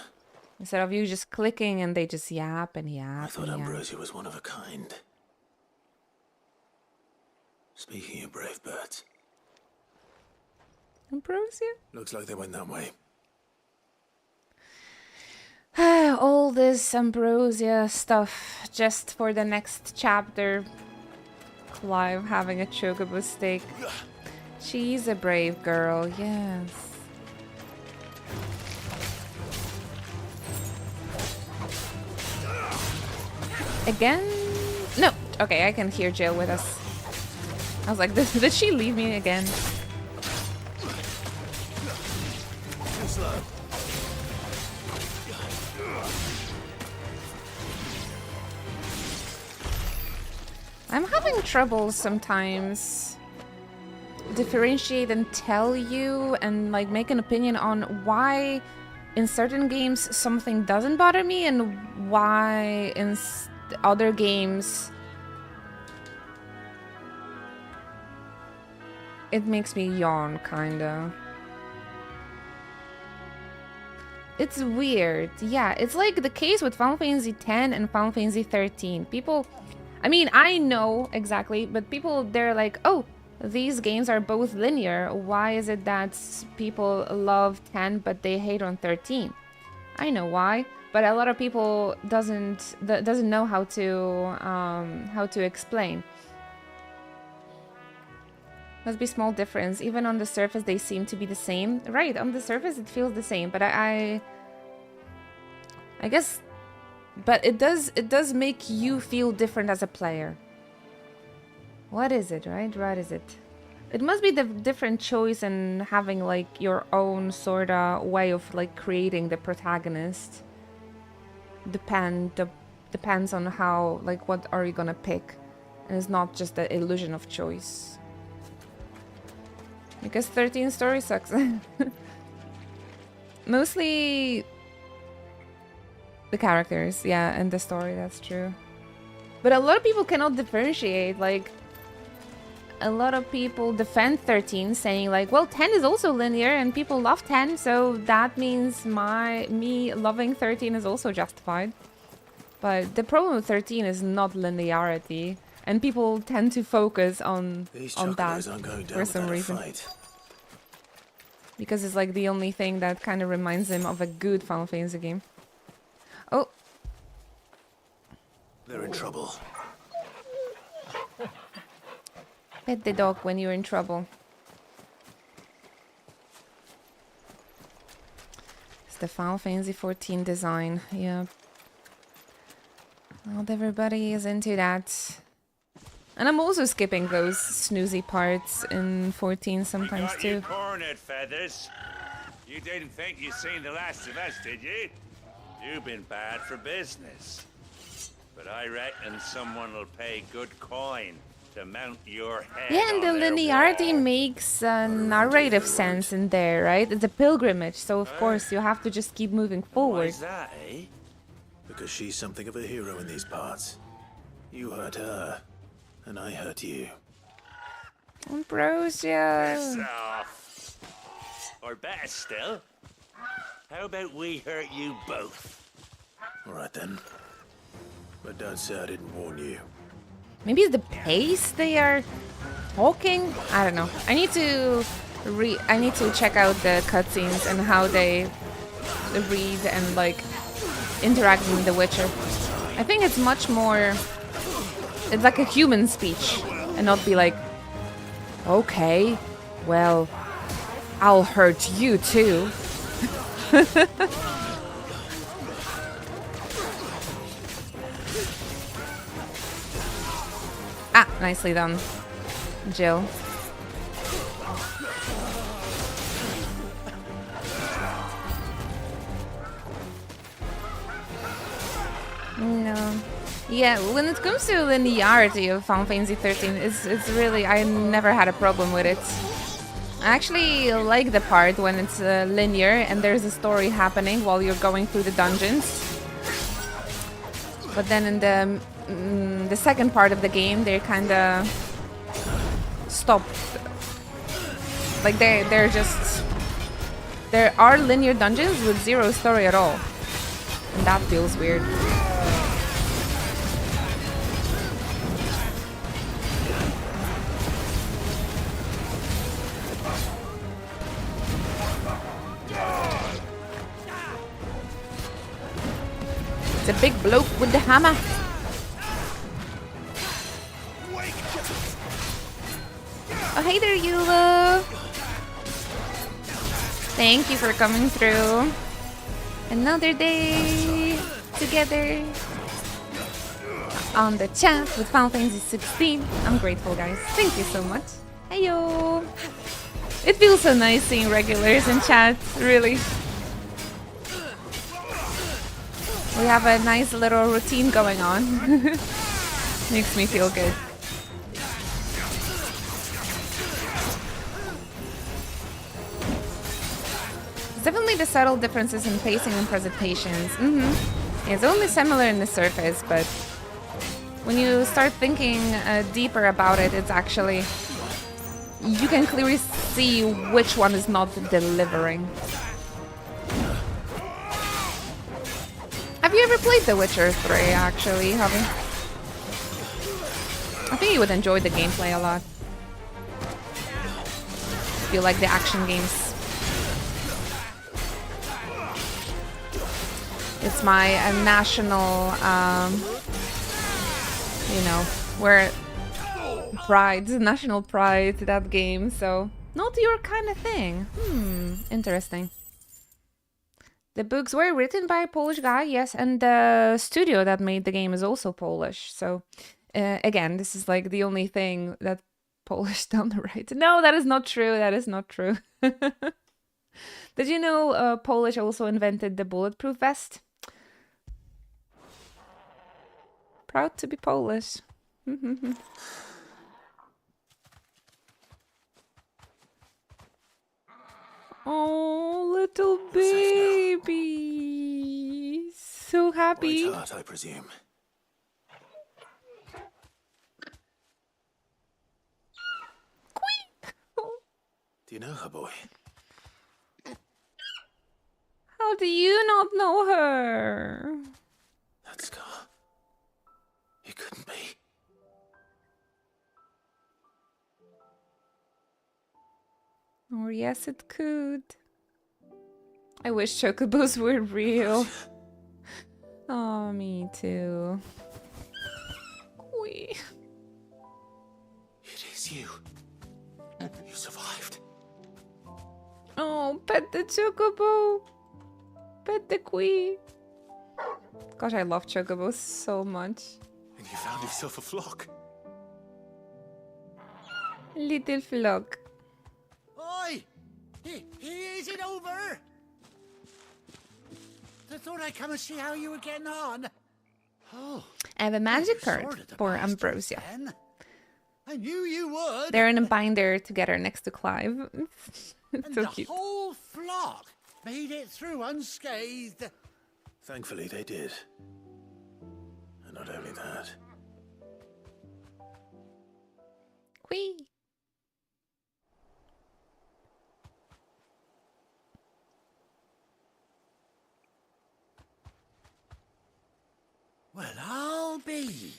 Instead of you just clicking and they just yap and yap. I thought and yap. Ambrosia was one of a kind. Speaking of brave birds. Ambrosia? Looks like they went that way. All this Ambrosia stuff just for the next chapter. Clive having a chocobo steak. She's a brave girl, yes. Again? No. Okay, I can hear Jill with us. I was like, did she leave me again? Too slow. I'm having trouble sometimes differentiate and tell you and like make an opinion on why in certain games something doesn't bother me and why in other games it makes me yawn, kinda. It's weird. Yeah, it's like the case with Final Fantasy X and Final Fantasy XIII. People... I mean, I know exactly, but people, they're like, oh, these games are both linear. Why is it that people love 10 but they hate on 13? I know why, but a lot of people doesn't know how to explain. Must be small difference. Even on the surface, they seem to be the same. Right, on the surface, it feels the same, but I guess. But it does make you feel different as a player. What is it, right? What is it? It must be the different choice and having like your own sorta way of like creating the protagonist. depends on how, like, what are you gonna pick, and it's not just the illusion of choice. Because 13 story sucks. Mostly the characters, yeah, and the story, that's true. But a lot of people cannot differentiate, like, a lot of people defend 13, saying like, well, 10 is also linear and people love 10, so that means me loving 13 is also justified. But the problem with 13 is not linearity, and people tend to focus on that for some reason. Because it's like the only thing that kind of reminds them of a good Final Fantasy game. Oh. They're in trouble. Pet the dog when you're in trouble. It's the Final Fantasy 14 design, yeah. Not everybody is into that. And I'm also skipping those snoozy parts in 14 sometimes too. Cornered, Feathers. You didn't think you'd seen the last of us, did you? You've been bad for business. But I reckon someone will pay good coin to mount your head. Yeah, and the linearity makes narrative sense in there, right? It's a pilgrimage, so of course you have to just keep moving forward. Why is that, eh? Because she's something of a hero in these parts. You hurt her, and I hurt you. Ambrosia. Piss off. Or better still, how about we hurt you both? All right then. But don't say I didn't warn you. Maybe it's the pace they are talking? I don't know. I need to check out the cutscenes and how they read and like interact with The Witcher. I think it's much more, it's like a human speech and not be like, okay, well, I'll hurt you too. Ah, nicely done, Jill. No. Yeah, when it comes to linearity of Final Fantasy 13, it's really, I never had a problem with it. I actually like the part when it's linear and there's a story happening while you're going through the dungeons. But then in the second part of the game, they kind of stopped. Like they're just, there are linear dungeons with zero story at all, and that feels weird. It's a big bloke with the hammer. Oh, hey there, Eula. Thank you for coming through. Another day together on the chat with Final Fantasy 16. I'm grateful, guys. Thank you so much. Heyo. It feels so nice seeing regulars in chat, really. We have a nice little routine going on. Makes me feel good. It's definitely the subtle differences in pacing and presentations. It's only similar in the surface, but when you start thinking deeper about it, it's actually, you can clearly see which one is not delivering. Have you ever played The Witcher 3, actually, Javi? I think you would enjoy the gameplay a lot. If you like the action games. It's my national, you know, where pride, national pride, that game, so not your kind of thing. Interesting. The books were written by a Polish guy, yes, and the studio that made the game is also Polish. So, again, this is like the only thing that Polish done right. No, that is not true. That is not true. Did you know Polish also invented the bulletproof vest? Proud to be Polish. Oh, little baby. So happy. White heart, I presume. Do you know her, boy? How do you not know her? That scar. It couldn't be. Or yes, it could. I wish chocobos were real. Oh, me too. It is you. You survived. Oh, pet the chocobo. Pet the queen. Gosh, I love chocobos so much. And you found yourself a flock. Little flock. Oi! Is it over? I thought I'd come and see how you were getting on. Oh, I have a magic card sorted the for bastards Ambrosia. then. I knew you would. They're in a binder together next to Clive. It's And so the cute. whole flock made it through unscathed. Thankfully, they did. And not only that. Quee. Well, I'll be.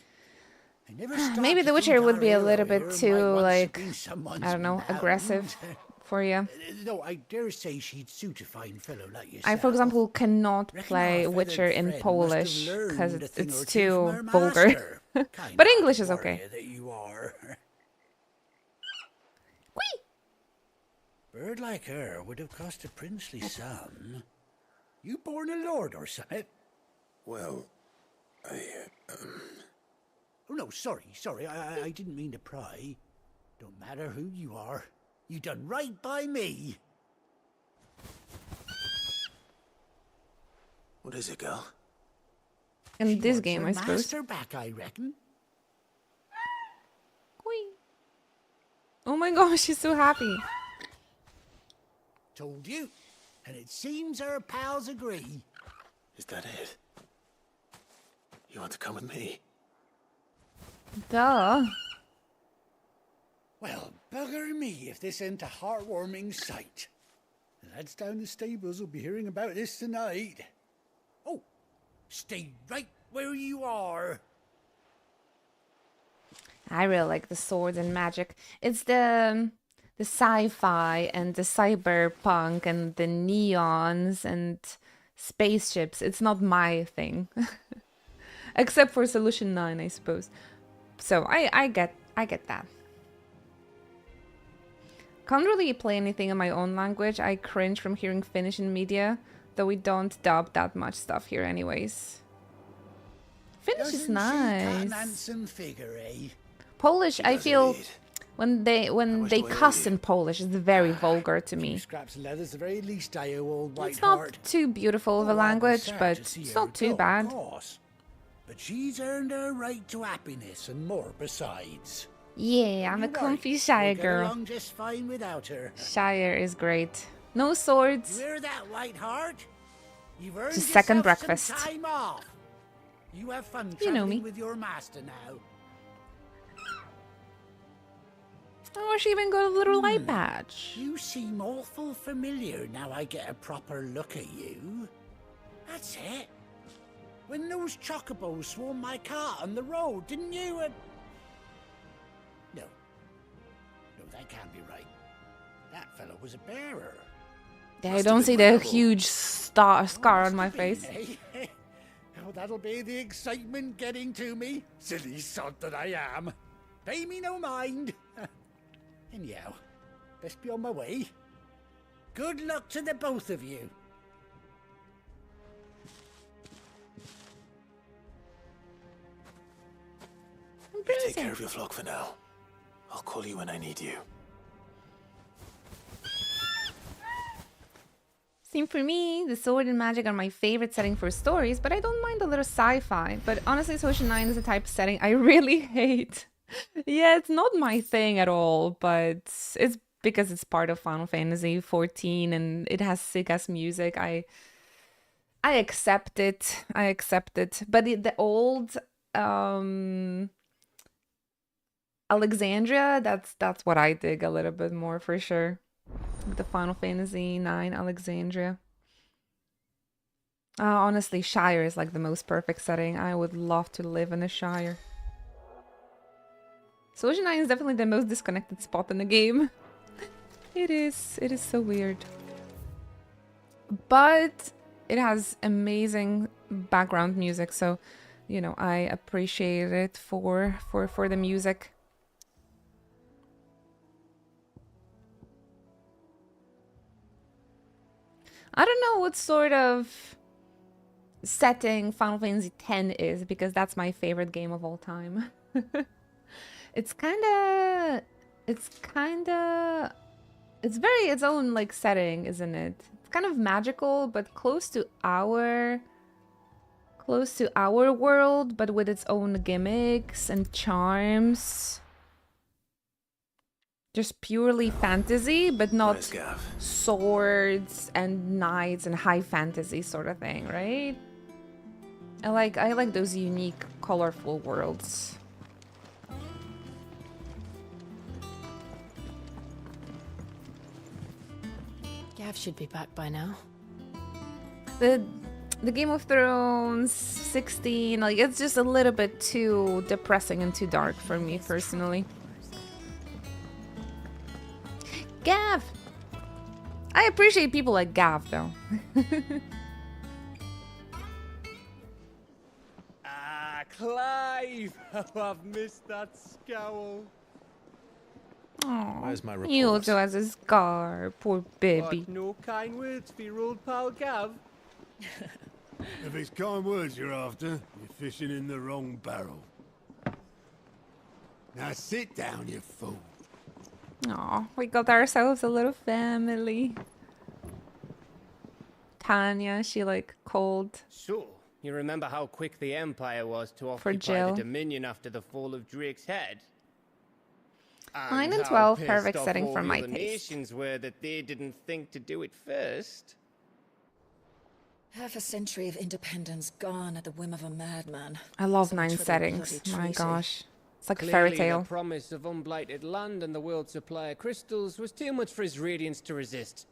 I never Maybe stopped The to Witcher think would our be a hero little bit here too, might once have like, been someone's I don't know, mountain. aggressive for you. No, I dare say she'd suit a fine fellow like yourself. I, for example, cannot Reckon play our Witcher feathered in friend Polish must have because learned a thing it's or two too from her vulgar. master. Kind But of English is warrior okay. that you are. Whee! Bird like her would have cost a princely sum. You born a lord or something? Well, Oh no, sorry. I didn't mean to pry. Don't matter who you are. You done right by me. what is it, girl? In She this wants game, her I suppose. master back, I reckon. Whee! Oh my gosh, she's so happy. Told you. And it seems her pals agree. Is that it? You want to come with me? Duh. Well, bugger me if this ain't a heartwarming sight. The lads down the stables will be hearing about this tonight. Oh, stay right where you are. I really like the swords and magic. It's the sci-fi and the cyberpunk and the neons and spaceships. It's not my thing. Except for Solution 9, I suppose. So I get that. Can't really play anything in my own language. I cringe from hearing Finnish in media, though we don't dub that much stuff here anyways. Finnish is Doesn't she cut an nice. handsome figure, eh? Polish, I feel indeed. when they do I cuss owe you? in Polish, it's very vulgar to me. Scraps of leather's the very least I owe old It's not Whiteheart. too beautiful of a Oh, I'll be language, sad but to see it's her not too go, bad. of course. But she's earned her right to happiness and more besides. Yeah, I'm a You're comfy right, Shire we'll get girl. along just fine without her. Shire is great. No You swords. hear that, Whiteheart? You've earned Just second yourself breakfast. some time off. You have fun You know traveling me. with your master now. Oh, she even got a little eye patch. You seem awful familiar now I get a proper look at you. That's it. When those chocobos swarmed my cart on the road, didn't you? No. No, that can't be right. That fellow was a bearer. Yeah, I don't see the huge scar on my face. Eh? Oh, that'll be the excitement getting to me. Silly sod that I am. Pay me no mind. Anyhow, best be on my way. Good luck to the both of you. You take care of your flock for now. I'll call you when I need you. Same for me. The sword and magic are my favorite setting for stories, but I don't mind a little sci-fi. But honestly, Social 9 is a type of setting I really hate. Yeah, it's not my thing at all, but it's because it's part of Final Fantasy 14 and it has sick-ass music. I accept it. I accept it. But the old Alexandria, that's what I dig a little bit more for sure. The Final Fantasy 9 Alexandria. Honestly, Shire is like the most perfect setting. I would love to live in a Shire. Social 9 is definitely the most disconnected spot in the game. It is so weird. But it has amazing background music, so you know, I appreciate it for the music. I don't know what sort of setting Final Fantasy X is, because that's my favorite game of all time. It's very its own like setting, isn't it? It's kind of magical, but close to our world, but with its own gimmicks and charms. Just purely fantasy, but not swords and knights and high fantasy sort of thing, right? I like those unique, colorful worlds. Gav should be back by now. The Game of Thrones 16, like, it's just a little bit too depressing and too dark for me personally. Gav! I appreciate people like Gav, though. Clive! Oh, I've missed that scowl. Aww, Where's my report? he also has a scar, poor baby. What, no kind words for your old pal Gav? If it's kind words you're after, you're fishing in the wrong barrel. Now sit down, you fool. Aw, we got ourselves a little family. Tanya, she like called. So, you remember how quick the Empire was to For occupy Jill. the Dominion after the fall of Drake's Head? 9 and how 12, pissed perfect off setting all for the my other taste. nations were that they didn't think to do it first. Half a century of independence gone at the whim of a madman. I love So 9 much for their settings. bloody My treaty. gosh. It's like a Clearly, fairy tale. the promise of unblighted land and the world's supply of crystals was too much for his radiance to resist.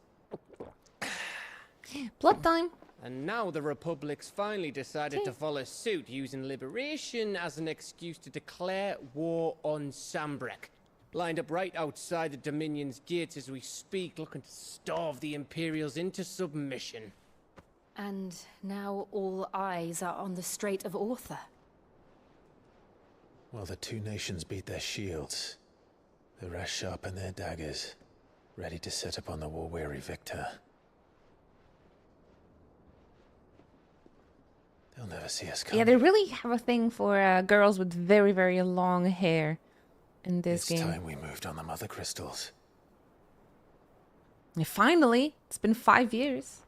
Blood time. And now the Republic's finally decided to follow suit, using liberation as an excuse to declare war on Sambrek. Lined up right outside the Dominion's gates as we speak, looking to starve the Imperials into submission. And now all eyes are on the Strait of Author. While the two nations beat their shields, the rest sharpen their daggers, ready to set upon the war-weary victor. They'll never see us coming. Yeah, they really have a thing for girls with very, very long hair in this game. It's time we moved on the Mother Crystals. Yeah, finally, it's been 5 years.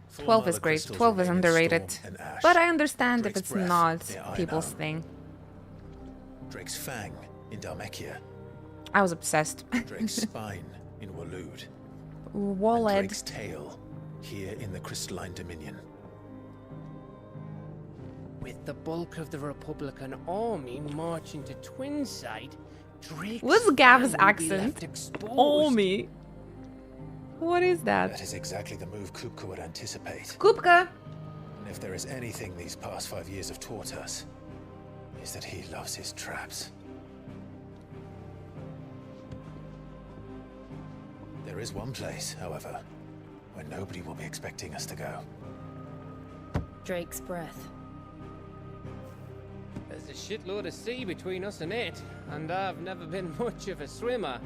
Full 12 is Mother great. Crystals 12 is remain in underrated. Storm and Ash. But I understand Drake's if it's breath, not the Iron people's Arm. thing. Drake's Fang in Dhalmekia. I was obsessed. Drake's Spine in Waloed. Walled. And Drake's Tail here in the Crystalline Dominion. With the bulk of the Republican army marching to Twinside, Drake's What's Gav's Fang will be accent? left exposed. Oh me. What is that? That is exactly the move Kupka would anticipate. Kupka! And if there is anything these past 5 years have taught us, is that he loves his traps. There is one place, however, where nobody will be expecting us to go. Drake's breath. There's a shitload of sea between us and it, and I've never been much of a swimmer.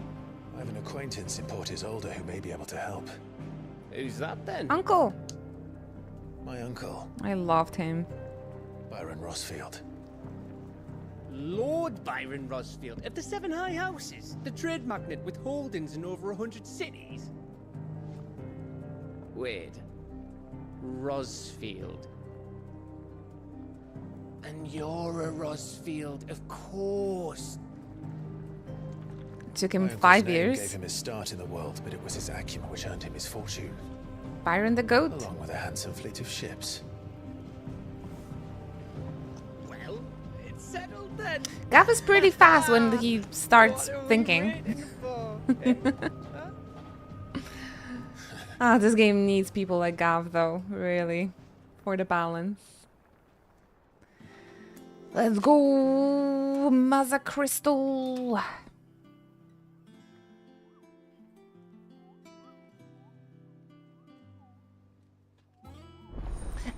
I have an acquaintance in Port Isolde who may be able to help. Who's that then? Uncle! My uncle, I loved him. Byron Rossfield. Lord Byron Rosfield of the Seven High Houses, the trade magnate with holdings in over 100 cities. Wait. Rosfield. And you're a Rosfield, of course. Took him My uncle's 5 name years. gave him his start in the world, but it was his acumen which earned him his fortune. Byron the Goat. Along with a handsome fleet of ships. Well, it's settled then. Gav is pretty fast when he starts thinking. Ah, this game needs people like Gav, though, really, for the balance. Let's go, Maza Crystal.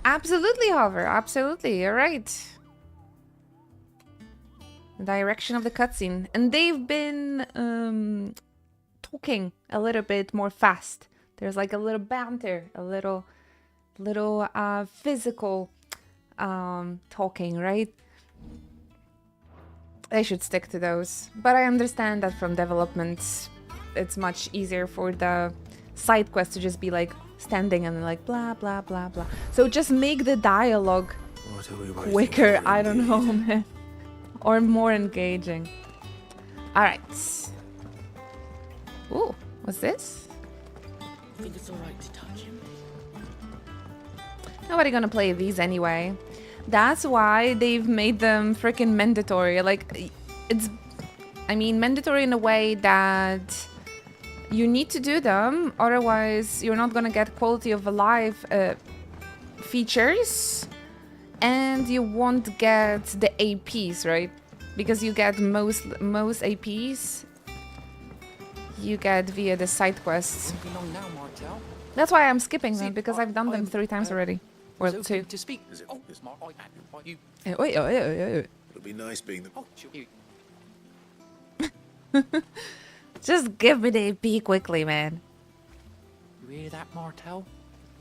Absolutely, Hover. Absolutely, you're right. The direction of the cutscene, and they've been talking a little bit more fast. There's like a little banter, a little physical talking, right? They should stick to those. But I understand that from development, it's much easier for the side quest to just be like standing and like blah blah blah blah. So just make the dialogue quicker. I don't know, man, or more engaging. All right. Ooh, what's this? I think it's alright to touch him. Nobody gonna play these anyway. That's why they've made them freaking mandatory. Like, it's, I mean, mandatory in a way that you need to do them, otherwise you're not gonna get quality of life features, and you won't get the APs, right? Because you get most APs you get via the side quests. That's why I'm skipping them, because I've done them 3 times already. Or 2. To speak. Oh, you. It'll be nice being the. Just give me the AP quickly, man. You hear that, Martel?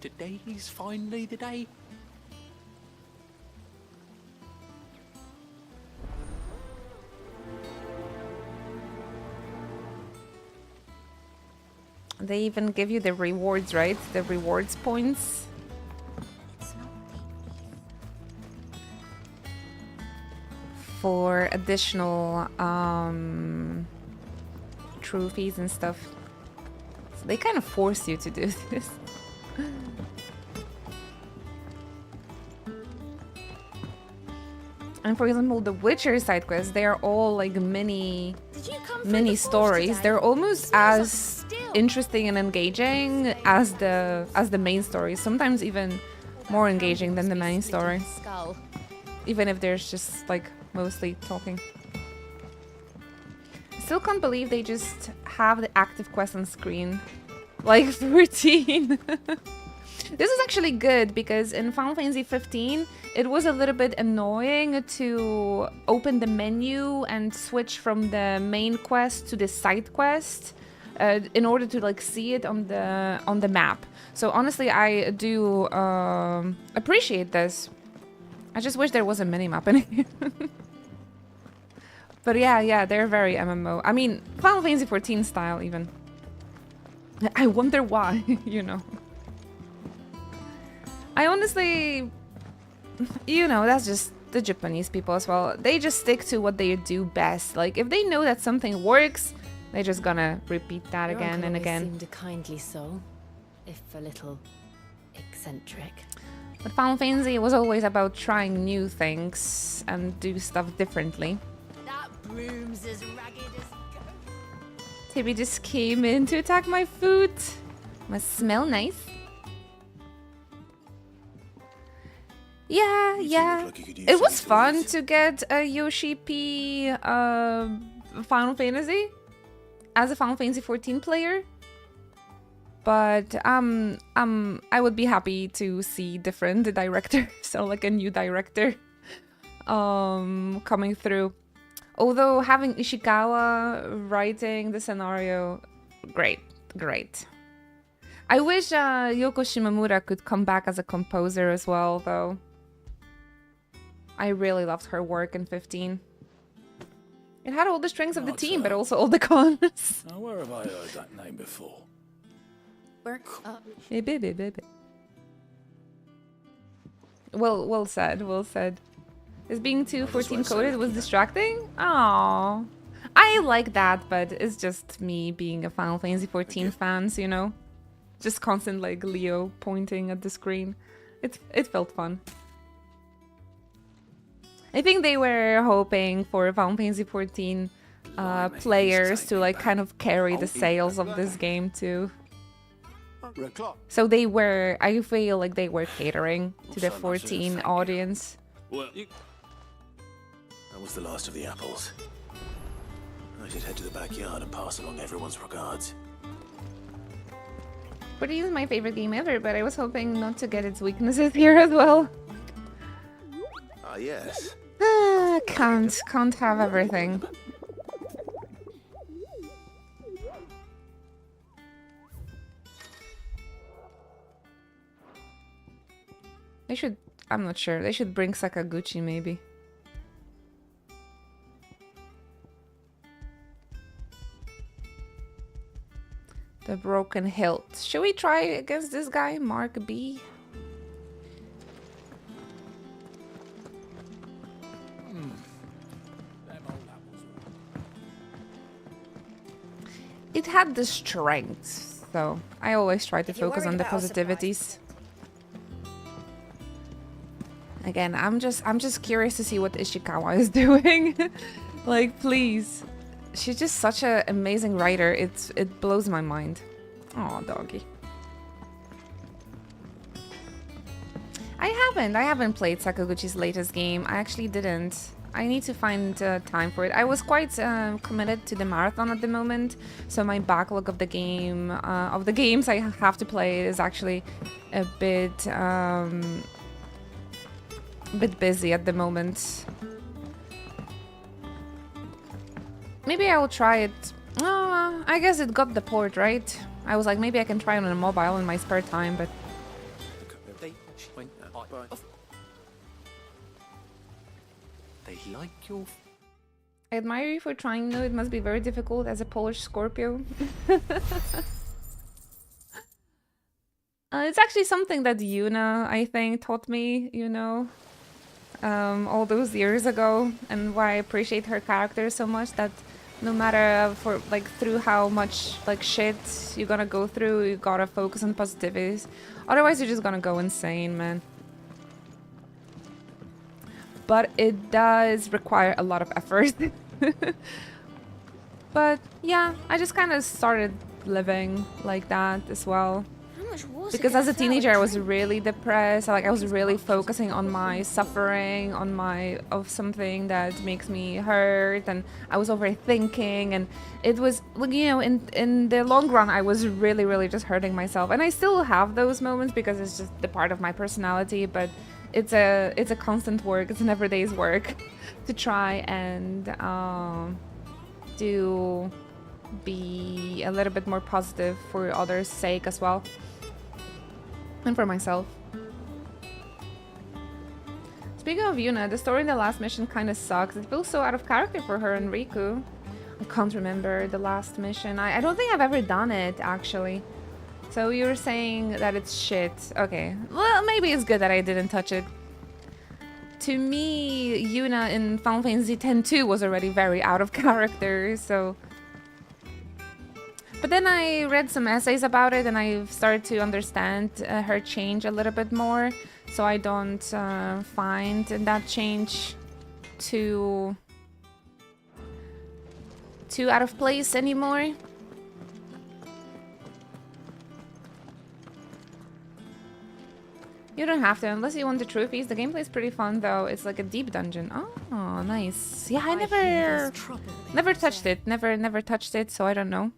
Today's finally the day. They even give you the rewards, right? The rewards points. For additional trophies and stuff. So they kind of force you to do this. And for example, the Witcher side quests, they are all like mini stories. They're almost as interesting and engaging as the main story. Sometimes even more engaging than the main story. Even if there's just like mostly talking. Still can't believe they just have the active quest on screen. Like 13. This is actually good because in Final Fantasy 15 it was a little bit annoying to open the menu and switch from the main quest to the side quest in order to like see it on the map. So honestly, I do appreciate this. I just wish there was a minimap in here. But yeah, they're very MMO. I mean, Final Fantasy 14 style even. I wonder why, you know. I honestly, you know, that's just the Japanese people as well. They just stick to what they do best. Like, if they know that something works, they're just gonna repeat that Your again uncle and always again. seemed a kindly soul, if a little eccentric. But Final Fantasy was always about trying new things and do stuff differently. That broom's as ragged as Tibby just came in to attack my food. Must smell nice. Yeah. It was fun to get a Yoshi P Final Fantasy as a Final Fantasy 14 player. But I would be happy to see different directors, so like a new director coming through. Although having Ishikawa writing the scenario, great. I wish Yoko Shimomura could come back as a composer as well, though. I really loved her work in 15. It had all the strengths of the team, but also all the cons. Now, where have I heard that name before? Hey, baby. Well said, well said. Is being too 14 coded was distracting? Aww. I like that, but it's just me being a Final Fantasy 14 fan, so, you know? Just constant, like, Leo pointing at the screen. It felt fun. I think they were hoping for Final Fantasy 14 players to, like, kind of carry the sales of this game, too. So they were, I feel like they were catering to the 14 audience. Well, that was the last of the apples. I should head to the backyard and pass along everyone's regards. 14 is my favorite game ever, but I was hoping not to get its weaknesses here as well. Ah, yes. Can't have everything. They should, I'm not sure, they should bring Sakaguchi maybe. The Broken Hilt. Should we try against this guy, Mark B? It had the strength, so I always try to focus on the positivities. Again, I'm just curious to see what Ishikawa is doing. Like, please. She's just such an amazing writer. It blows my mind. Oh, doggy. I haven't played Sakaguchi's latest game. I actually didn't. I need to find time for it. I was quite committed to the marathon at the moment, so my backlog of the game of the games I have to play is actually a bit busy at the moment. Maybe I will try it. I guess it got the port, right? I was like, maybe I can try it on a mobile in my spare time, but... They like your... I admire you for trying. No, it must be very difficult as a Polish Scorpio. It's actually something that Yuna, I think, taught me, you know, all those years ago, and why I appreciate her character so much, that no matter through how much shit you're gonna go through, you gotta focus on positivities. Otherwise you're just gonna go insane, man. But it does require a lot of effort. But yeah, I just kind of started living like that as well. Because as a teenager I was really depressed, like I was really focusing on my suffering, of something that makes me hurt, and I was overthinking, and it was, you know, in the long run I was really just hurting myself. And I still have those moments because it's just the part of my personality, but it's a constant work, it's an everyday's work to try and to be a little bit more positive for others' sake as well. And for myself. Speaking of Yuna, the story in the last mission kind of sucks. It feels so out of character for her and Riku. I can't remember the last mission. I don't think I've ever done it, actually. So you're saying that it's shit. Okay. Well, maybe it's good that I didn't touch it. To me, Yuna in Final Fantasy X-2 was already very out of character, so... But then I read some essays about it, and I started to understand her change a little bit more, so I don't find that change too out of place anymore. You don't have to, unless you want the trophies. The gameplay is pretty fun, though. It's like a deep dungeon. Oh, nice. Yeah, I never touched it. Never touched it, so I don't know.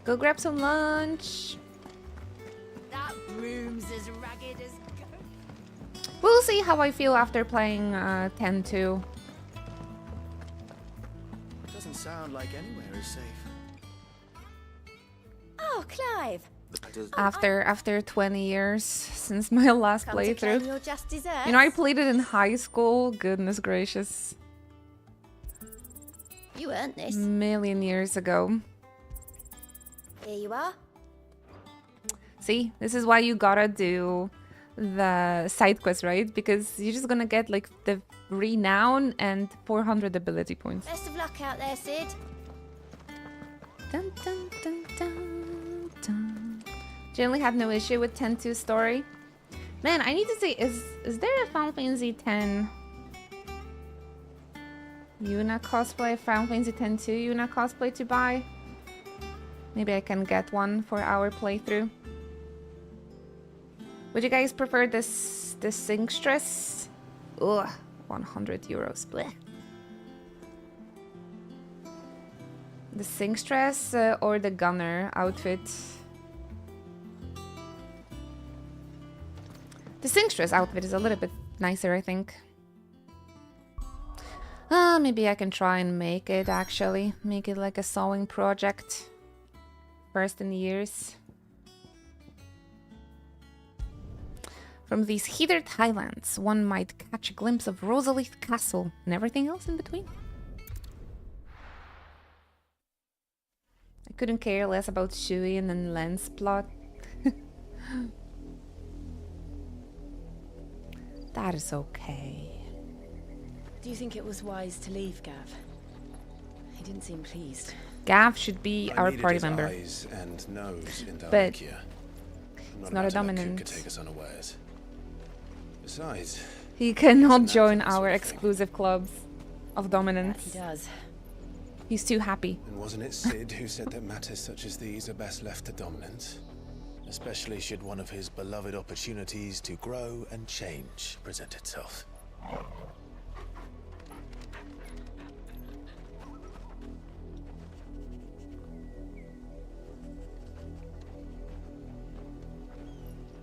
Go grab some lunch. That room's as ragged as goat. We'll see how I feel after playing 10-2. Doesn't sound like anywhere is safe. Oh, Clive. After 20 years since my last Come to claim playthrough. your just desserts. You know, I played it in high school. Goodness gracious. You earned this. Million years ago. Here you are. See, this is why you gotta do the side quest, right? Because you're just gonna get like the renown and 400 ability points. Best of luck out there, Sid. Dun, dun, dun, dun, dun. Generally had no issue with 10-2 story. Man, I need to say, is there a Final Fantasy X Yuna cosplay, Final Fantasy X-2 Yuna cosplay to buy? Maybe I can get one for our playthrough. Would you guys prefer this Singstress? Ugh, 100 euros. Blech. The Singstress or the Gunner outfit? The Singstress outfit is a little bit nicer, I think. Maybe I can try and make it, actually. Make it like a sewing project. First in years. From these heated highlands, one might catch a glimpse of Rosalith Castle and everything else in between. I couldn't care less about Shui and then Len's plot. That is okay. Do you think it was wise to leave, Gav? He didn't seem pleased. Gav should be our party his member. Eyes and nose in But Dalmatia. it's not a dominant. Could take us unawares. Besides, He cannot join our exclusive clubs of dominance. He does. He's too happy. and wasn't it Sid who said that matters such as these are best left to dominance? Especially should one of his beloved opportunities to grow and change present itself.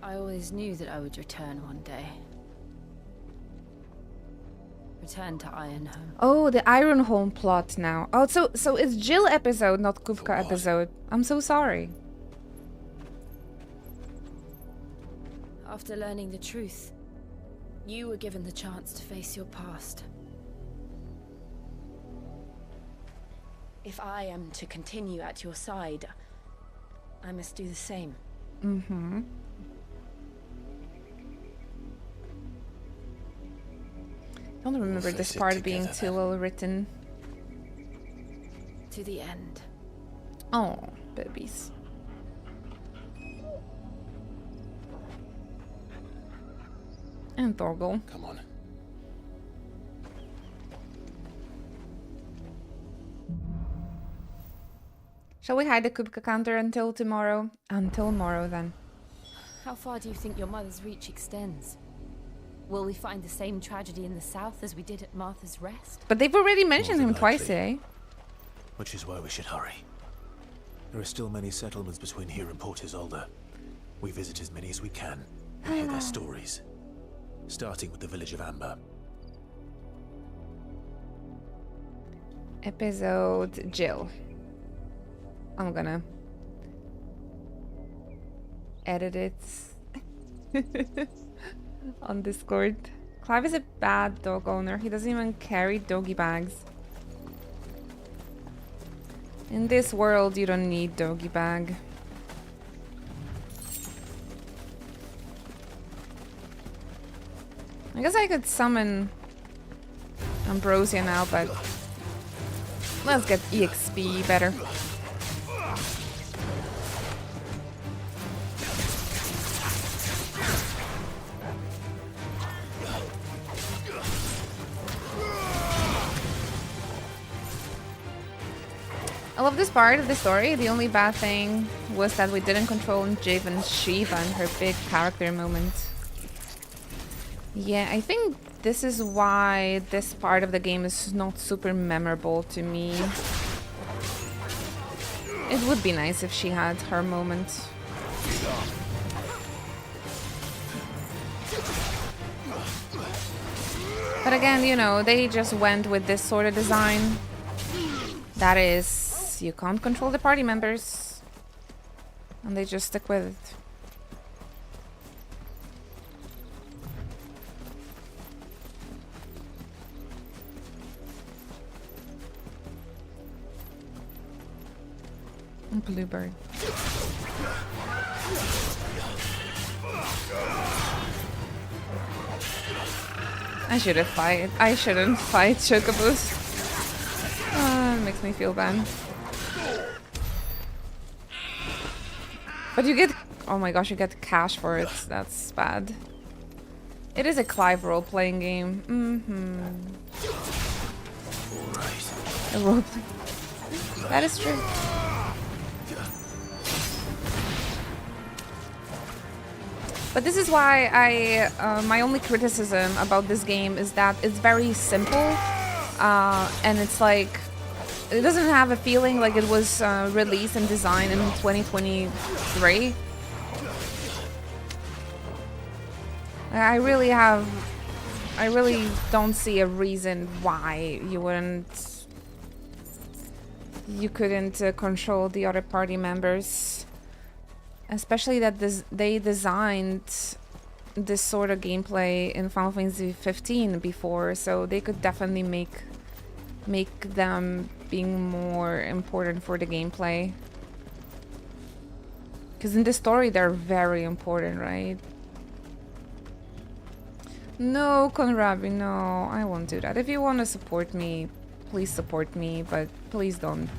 I always knew that I would return one day. Return to Ironhome. Oh, the Ironhome plot now. Oh, so it's Jill episode, not Kupka episode. I'm so sorry. After learning the truth, you were given the chance to face your past. If I am to continue at your side, I must do the same. Mm-hmm. I don't remember this part being too well written. To the end. Oh, babies. And Thorgal. Come on. Shall we hide the Kupka counter until tomorrow? Until tomorrow, then. How far do you think your mother's reach extends? Will we find the same tragedy in the south as we did at Martha's Rest? But they've already mentioned him twice, eh? Which is why we should hurry. There are still many settlements between here and Port Isolde. We visit as many as we can and hear their stories. Starting with the village of Amber. Episode Jill. I'm gonna edit it on Discord. Clive is a bad dog owner. He doesn't even carry doggy bags. In this world, you don't need doggy bag. I guess I could summon Ambrosia now, but let's get EXP better. I love this part of the story. The only bad thing was that we didn't control Javen's Shiva and her big character moment. Yeah, I think this is why this part of the game is not super memorable to me. It would be nice if she had her moment. But again, you know, they just went with this sort of design. That is, you can't control the party members. And they just stick with it. Bluebird. I shouldn't fight chocobos. It makes me feel bad. But you get, oh my gosh, you get cash for it. That's bad. It is a Clive role-playing game. A role-play. That is true. But this is why my only criticism about this game is that it's very simple, and it's like, it doesn't have a feeling like it was released and designed in 2023. I really don't see a reason why you couldn't control the other party members. Especially that they designed this sort of gameplay in Final Fantasy 15 before, so they could definitely make them being more important for the gameplay. Because in the story they're very important, right? No, Konrabi, no, I won't do that. If you want to support me, please support me, but please don't.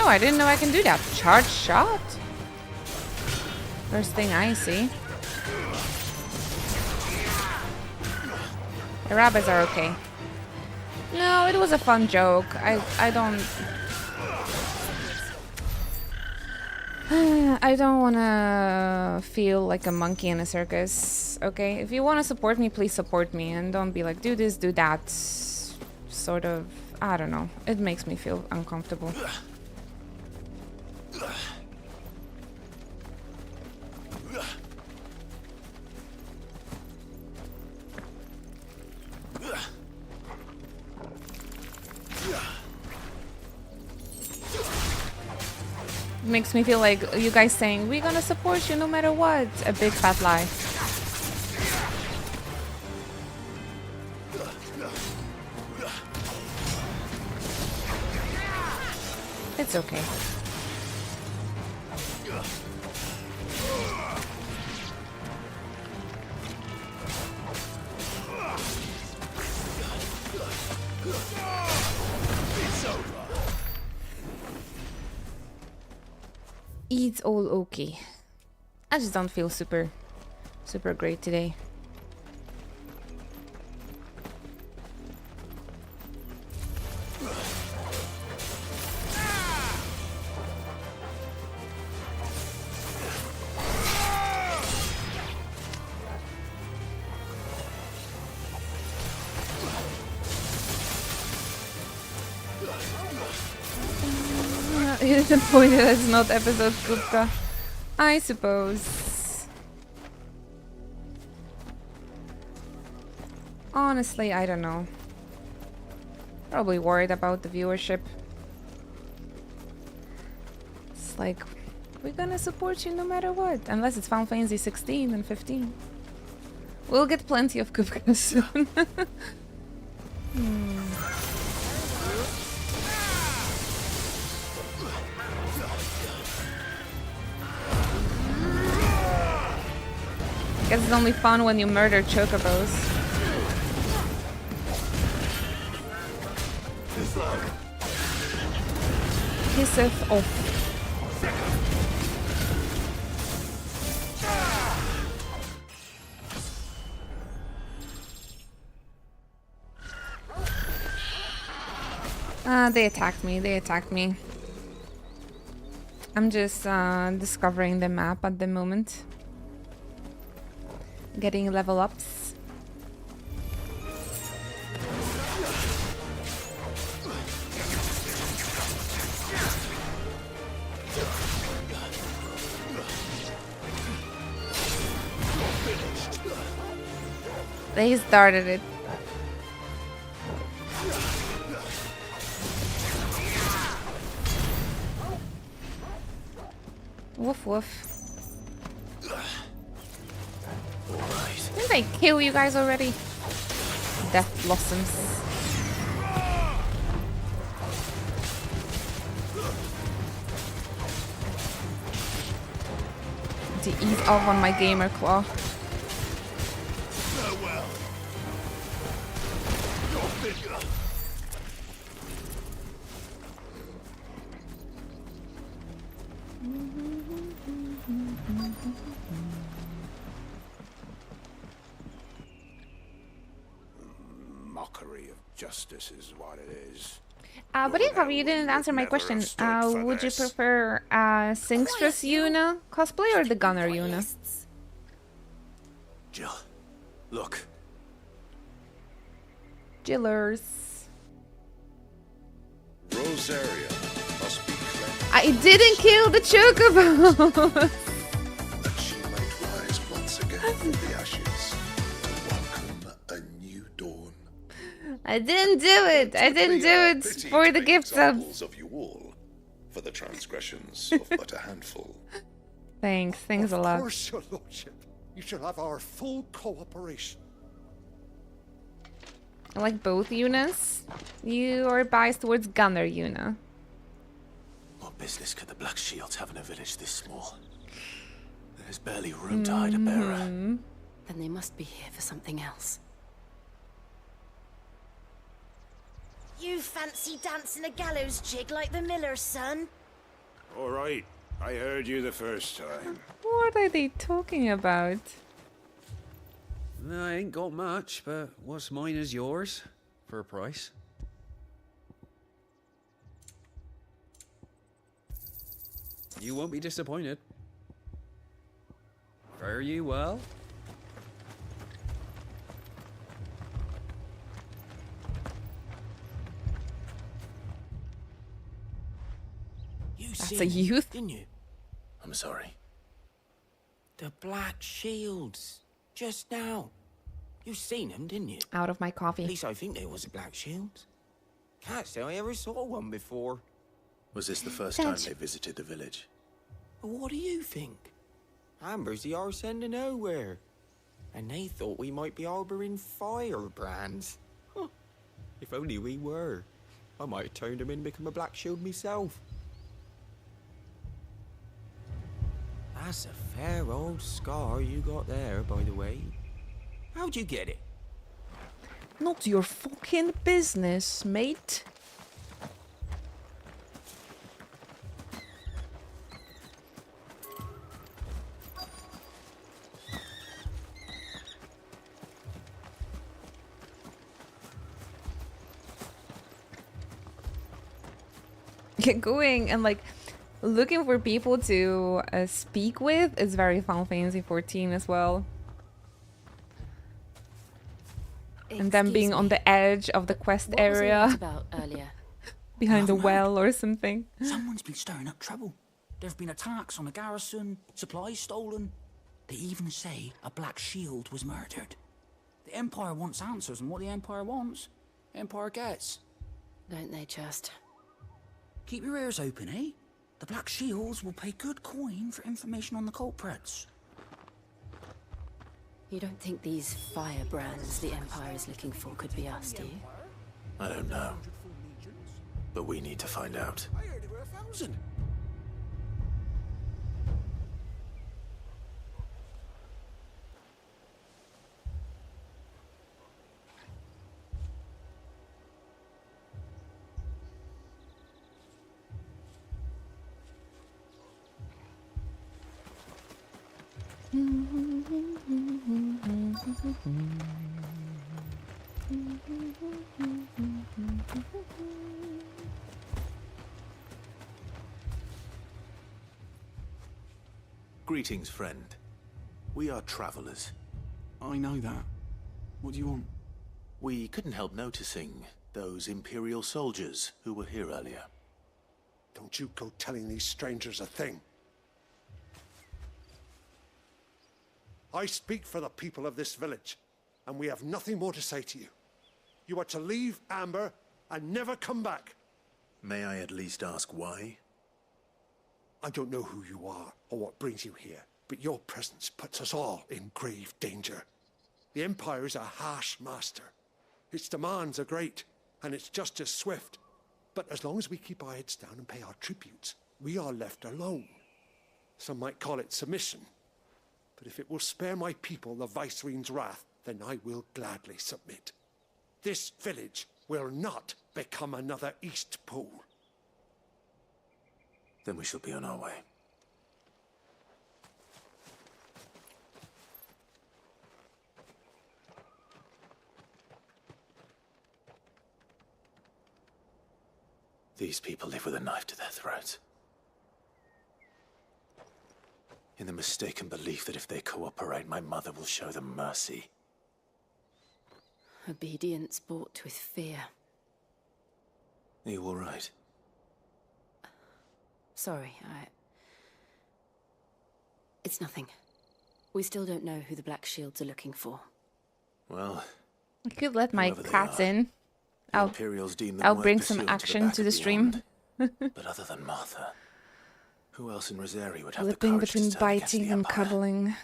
Oh, I didn't know I can do that. Charge shot? First thing I see. The rabbits are okay. No, it was a fun joke. I don't... I don't wanna feel like a monkey in a circus, okay? If you wanna support me, please support me. And don't be like, do this, do that. Sort of... I don't know. It makes me feel uncomfortable. Makes me feel like you guys saying, we're gonna support you no matter what. A big fat lie. It's okay. It's all okay. I just don't feel super great today. Disappointed it's not episode Kupka. I suppose. Honestly, I don't know. Probably worried about the viewership. It's like, we're gonna support you no matter what. Unless it's Final Fantasy 16 and 15. We'll get plenty of Kupka soon. Guess it's only fun when you murder chocobos. Pisseth off. They attacked me. They attacked me. I'm just discovering the map at the moment. Getting level ups. They started it. Woof woof. Didn't I kill you guys already? Death blossoms. To ease off on my gamer claw. Mockery of justice is what it is. But yeah, you didn't answer my question. Would you prefer Singstress Yuna cosplay or the Gunner Yuna? Jill, look. Jillers. Rosaria must be cleansed. I didn't kill the chocobo. That she might rise once again from the ashes and welcome a new dawn. I didn't do it. I didn't do it for the gift subs. Of you all, for the transgressions of but a handful. Thanks. Thanks a lot. Of course, your lordship. You shall have our full cooperation. I like both Yunas. You are biased towards Gunner Yuna. What business could the Black Shields have in a village this small? There's barely room to hide a bearer. Then they must be here for something else. You fancy dancing a gallows jig like the miller's son? All right, I heard you the first time. What are they talking about? I ain't got much, but what's mine is yours, for a price. You won't be disappointed. Fare you well. That's a youth? Didn't you? I'm sorry. The Black Shields. Just now. You seen them, didn't you? Out of my coffee. At least I think there was a Black Shields. Can't say I ever saw one before. Was this the first time they visited the village? What do you think? Amber's the arse end of nowhere. And they thought we might be harboring firebrands. Huh. If only we were. I might have turned them in and become a Black Shield myself. That's a fair old scar you got there, by the way. How'd you get it? Not your fucking business, mate. Get going and like looking for people to speak with is very Final Fantasy 14 as well. And then being on the edge of the quest area. About earlier? Behind a well or something. Someone's been stirring up trouble. There have been attacks on the garrison, supplies stolen. They even say a Black Shield was murdered. The Empire wants answers, and what the Empire wants, Empire gets. Don't they just? Keep your ears open, eh? The Black Shields will pay good coin for information on the culprits. You don't think these firebrands the Empire is looking for could be us, do you? I don't know. But we need to find out. I heard there were 1,000. Greetings, friend. We are travelers. I know that. What do you want? We couldn't help noticing those Imperial soldiers who were here earlier. Don't you go telling these strangers a thing. I speak for the people of this village, and we have nothing more to say to you. You are to leave Amber and never come back. May I at least ask why? I don't know who you are or what brings you here, but your presence puts us all in grave danger. The Empire is a harsh master. Its demands are great, and its justice swift. But as long as we keep our heads down and pay our tributes, we are left alone. Some might call it submission. But if it will spare my people the Viceroy's wrath, then I will gladly submit. This village will not become another Eastpool. Then we shall be on our way. These people live with a knife to their throats. In the mistaken belief that if they cooperate, my mother will show them mercy. Obedience bought with fear. Are you all right? Sorry, It's nothing. We still don't know who the Black Shields are looking for. Well, I could let my whoever they cats are, in. the I'll, Imperials deem them I'll worth bring some pursuing action back to the and stream. beyond. But other than Martha, who else in Rosari would have Flipping the courage between to stand against biting the and Empire? cuddling.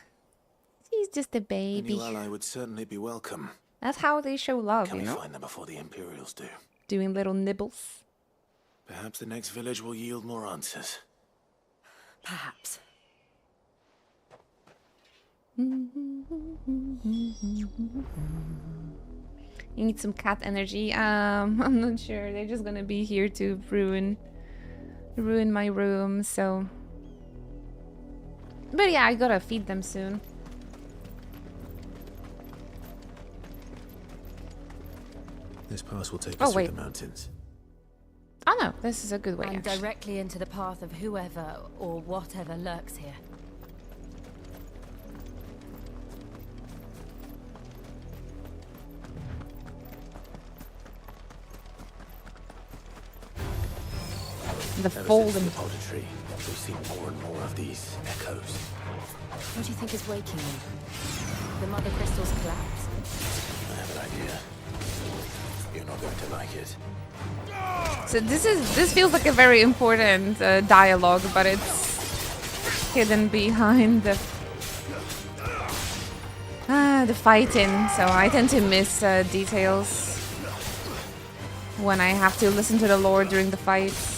He's just a A baby. new ally would certainly be welcome. That's how they show love, Can you we know? find them before the Imperials do? Doing little nibbles. Perhaps the next village will yield more answers. Perhaps. You need some cat energy. I'm not sure. They're just gonna be here to ruin my room, so. But yeah, I gotta feed them soon. This pass will take Oh, us through wait. the mountains. Oh no, this is a good way. And actually. directly into the path of whoever or whatever lurks here. The Ever fold since and the Potter Tree, we've seen more and more of these echoes. What do you think is waking them? The mother crystal's collapse? I have an idea. You're not going to like it. so this feels like a very important dialogue, but it's hidden behind the fighting. So I tend to miss details when I have to listen to the lore during the fights.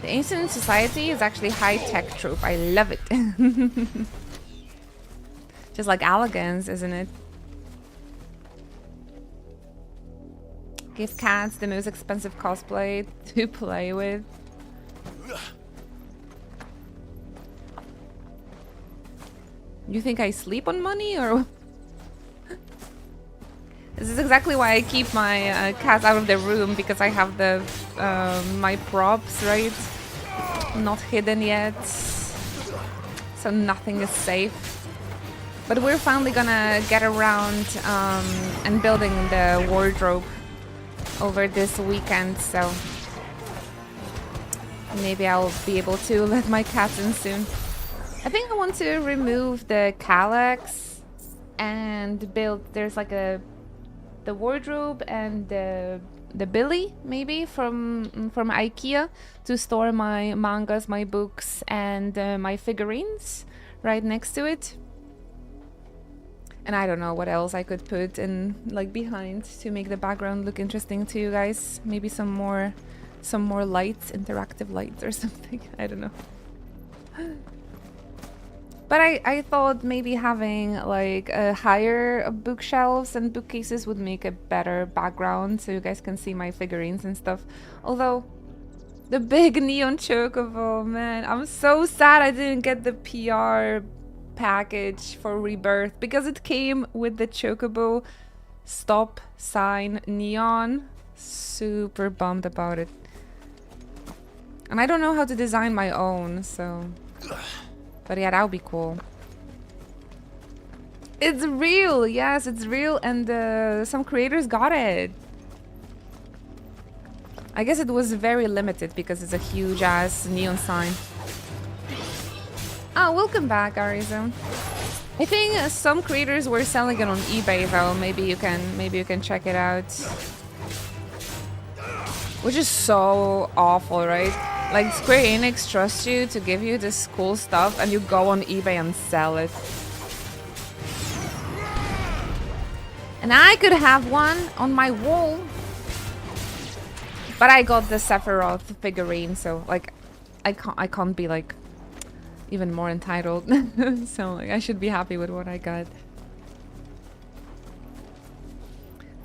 The Ancient Society is actually high-tech trope. I love it. Just like elegance, isn't it? Give cats the most expensive cosplay to play with. You think I sleep on money, or? This is exactly why I keep my cats out of the room, because I have the my props, right? Not hidden yet, so nothing is safe. But we're finally gonna get around and building the wardrobe over this weekend, so maybe I'll be able to let my cats in soon. I think I want to remove the calyx and build. There's like the wardrobe and the billy maybe from IKEA to store my mangas, my books, and my figurines right next to it. And I don't know what else I could put in like behind to make the background look interesting to you guys. Maybe some more lights, interactive lights or something. I don't know. But I thought maybe having like higher bookshelves and bookcases would make a better background so you guys can see my figurines and stuff. Although The big neon chocobo, man. I'm so sad I didn't get the PR package for Rebirth because it came with the chocobo stop sign neon. Super bummed about it. And I don't know how to design my own, so... But yeah, that would be cool. It's real! Yes, it's real, and some creators got it. I guess it was very limited because it's a huge ass neon sign. Oh, welcome back, Arizona. I think some creators were selling it on eBay though. Maybe you can check it out. Which is so awful, right? Like Square Enix trusts you to give you this cool stuff and you go on eBay and sell it. And I could have one on my wall. But I got the Sephiroth figurine, so like I can't be like even more entitled. So like, I should be happy with what I got.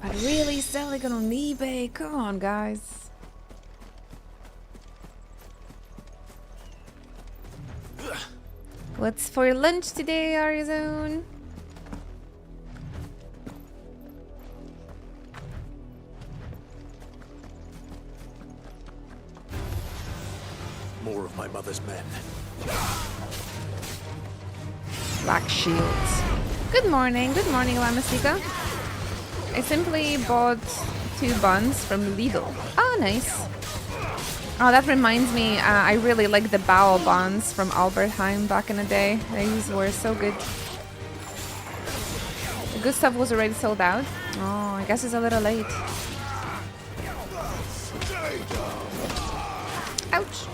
But really selling it on eBay? Come on, guys. What's for lunch today, Arizona? More of my mother's men. Black shields. Good morning, Lamasika. I simply bought 2 buns from Lidl. Oh, nice. Oh, that reminds me, I really like the Bao buns from Albertheim back in the day. These were so good. The good stuff was already sold out. Oh, I guess it's a little late. Ouch.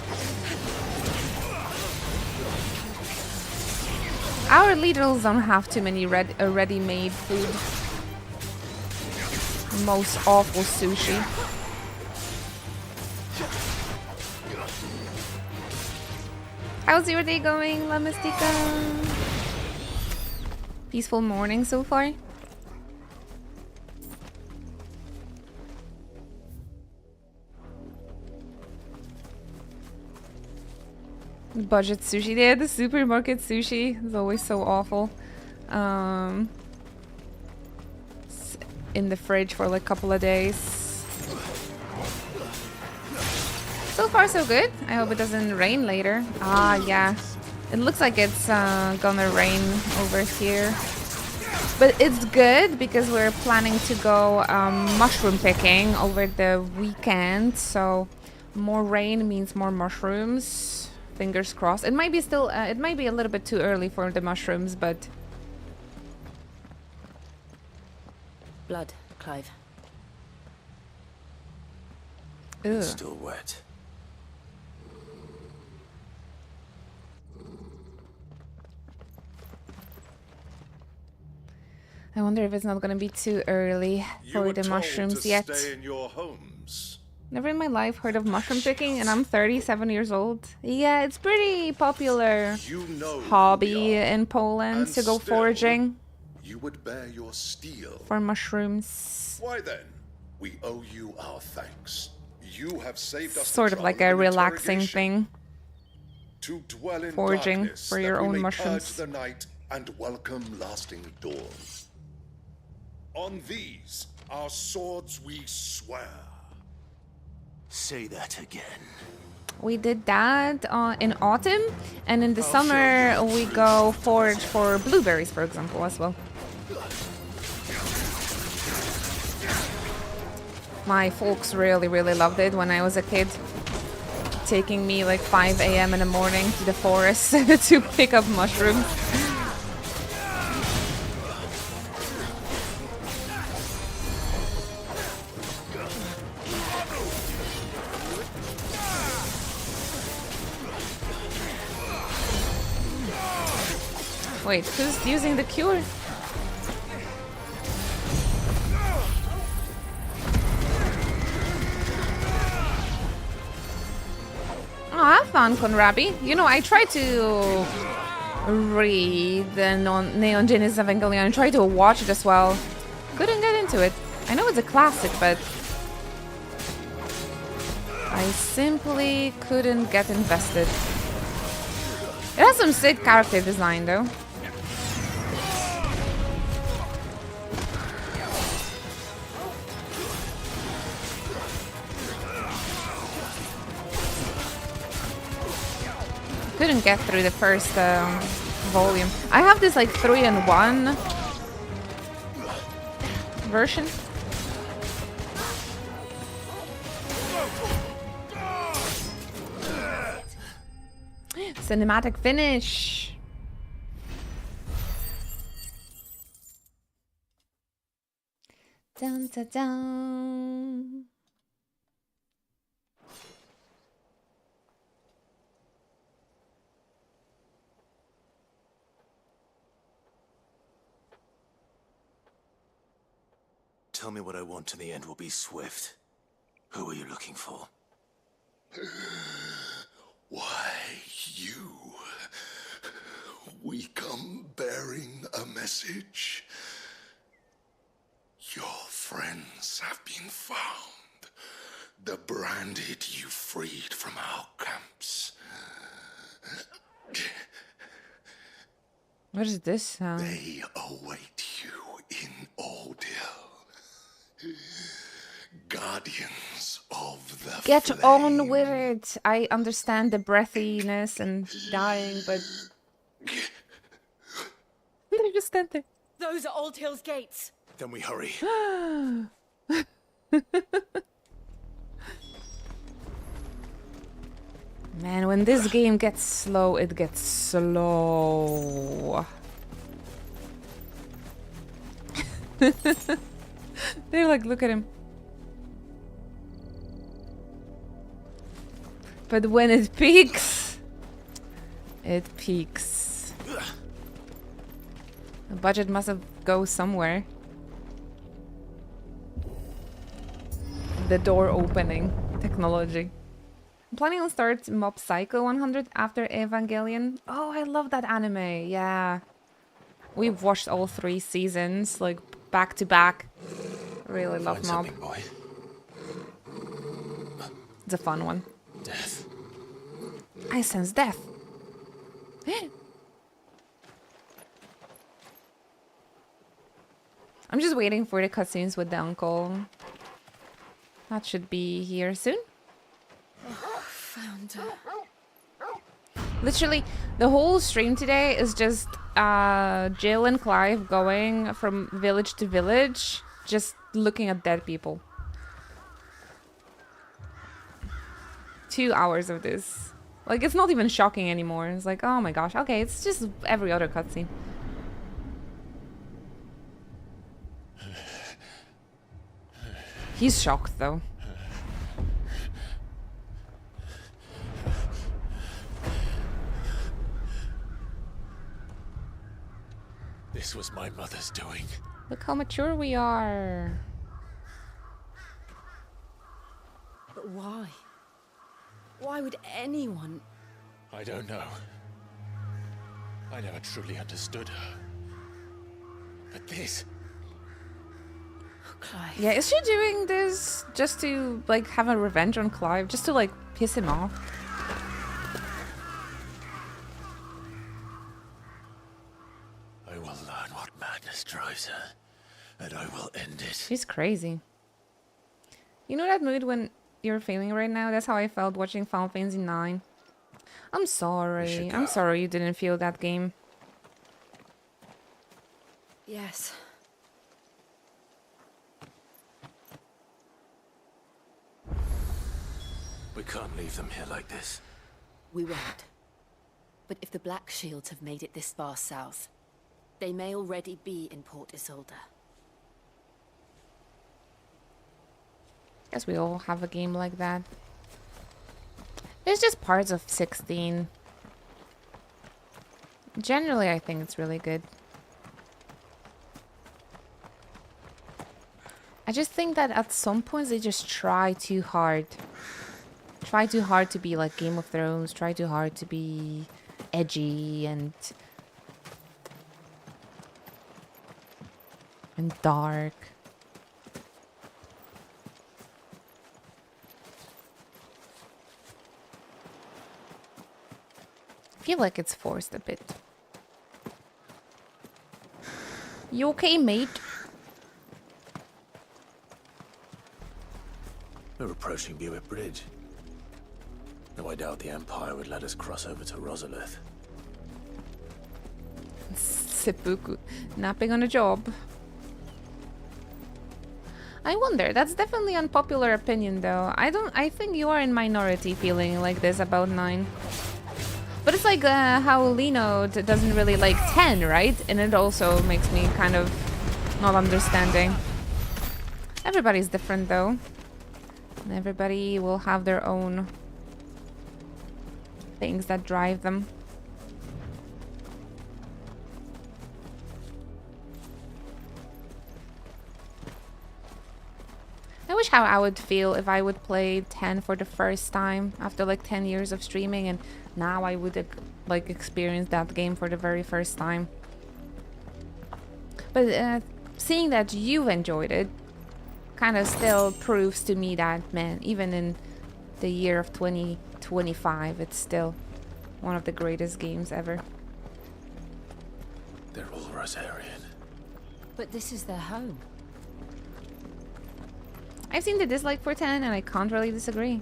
Our Lidls don't have too many ready-made food. Most awful sushi. How's your day going, La Mystica? Peaceful morning so far? Budget sushi. Yeah, the supermarket sushi is always so awful. It's in the fridge for like a couple of days. So far so good. I hope it doesn't rain later. Ah, yeah. It looks like it's gonna rain over here. But it's good because we're planning to go mushroom picking over the weekend. So more rain means more mushrooms. Fingers crossed. It might be still, it might be a little bit too early for the mushrooms, but... Blood, Clive. Ew. It's still wet. I wonder if it's not gonna be too early for the mushrooms yet. Stay in your homes. Never in my life heard of mushroom picking, and I'm 37 years old. Yeah, it's pretty popular hobby in Poland to go foraging You would bear your steel. for mushrooms. Why then? We owe you our thanks. You have saved us Sort of like a relaxing thing. To dwell in Foraging darkness, for that your we own may mushrooms. purge the night and welcome lasting dawn. On these, our swords we swear. Say that again. We did that in autumn, and in the summer we go forage for blueberries, for example, as well. My folks really, really loved it when I was a kid. Taking me like 5 a.m. in the morning to the forest to pick up mushrooms. Wait, who's using the cure? Oh, have fun, Konrabi. You know, I tried to read the Neon Genesis Evangelion and try to watch it as well. Couldn't get into it. I know it's a classic, but I simply couldn't get invested. It has some sick character design though. Couldn't get through the first volume. I have this like 3-in-1 version. Cinematic finish. Dun, dun, dun. Tell me what I want and the end will be swift. Who are you looking for? Why, you. We come bearing a message. Your friends have been found. The branded you freed from our camps. What is this sound? They await you in Ordeal. Guardians of the Get flame. on with it. I understand the breathiness and dying, but they just stand there. Those are Old Hill's gates. Then we hurry. Man, when this game gets slow, it gets slow. They're like, look at him. But when it peaks, it peaks. The budget must have go somewhere. The door opening technology. I'm planning on start Mob Psycho 100 after Evangelion. Oh, I love that anime. Yeah. We've watched all 3 seasons, like back to back. Really love Mob. Boy. It's a fun one. Death. I sense death. I'm just waiting for the cutscenes with the uncle. That should be here soon. Found her. Literally, the whole stream today is just Jill and Clive going from village to village, just looking at dead people. 2 hours of this. Like, it's not even shocking anymore. It's like, oh my gosh, okay, it's just every other cutscene. He's shocked, though. This was my mother's doing. Look how mature we are. But why? Why would anyone... I don't know. I never truly understood her. But this... Clive. Yeah, is she doing this just to, like, have a revenge on Clive? Just to, like, piss him off? I will learn what madness drives her, and I will end it. She's crazy. You know that mood when you're feeling right now? That's how I felt watching Final Fantasy IX. I'm sorry. I'm sorry you didn't feel that game. Yes. We can't leave them here like this. We won't. But if the Black Shields have made it this far south, they may already be in Port Isolde. Guess we all have a game like that. There's just parts of 16. Generally, I think it's really good. I just think that at some points they just try too hard. Try too hard to be like Game of Thrones. Try too hard to be edgy and dark. feel like it's forced a bit. You okay, mate? We're approaching Buick Bridge. Though I doubt the Empire would let us cross over to Rosalith. Seppuku. Napping on a job. I wonder, that's definitely unpopular opinion though. I think you are in minority feeling like this about 9. But it's like how Lino doesn't really like 10, right? And it also makes me kind of not understanding. Everybody's different though. And everybody will have their own things that drive them. I wish how I would feel if I would play 10 for the first time after like 10 years of streaming, and now I would like experience that game for the very first time. But seeing that you've enjoyed it kind of still proves to me that, man, even in the year of 2025, it's still one of the greatest games ever. They're all Rosarian. But this is their home. I've seen the dislike for 10 and I can't really disagree.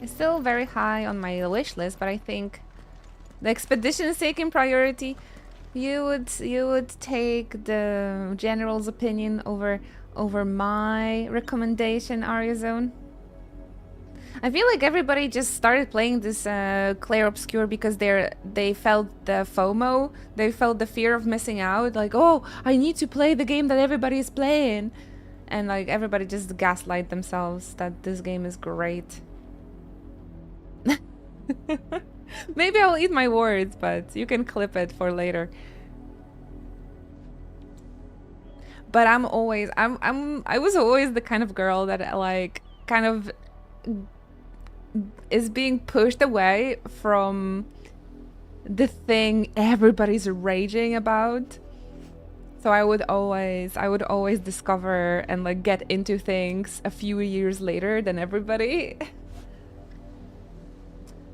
It's still very high on my wish list, but I think the expedition is taking priority. You would take the general's opinion over my recommendation, Arizona. I feel like everybody just started playing this Clair Obscure because they felt the FOMO, they felt the fear of missing out. Like, oh, I need to play the game that everybody is playing, and like everybody just gaslight themselves that this game is great. Maybe I'll eat my words, but you can clip it for later. But I was always the kind of girl that like kind of is being pushed away from the thing everybody's raging about. So I would always discover and like get into things a few years later than everybody.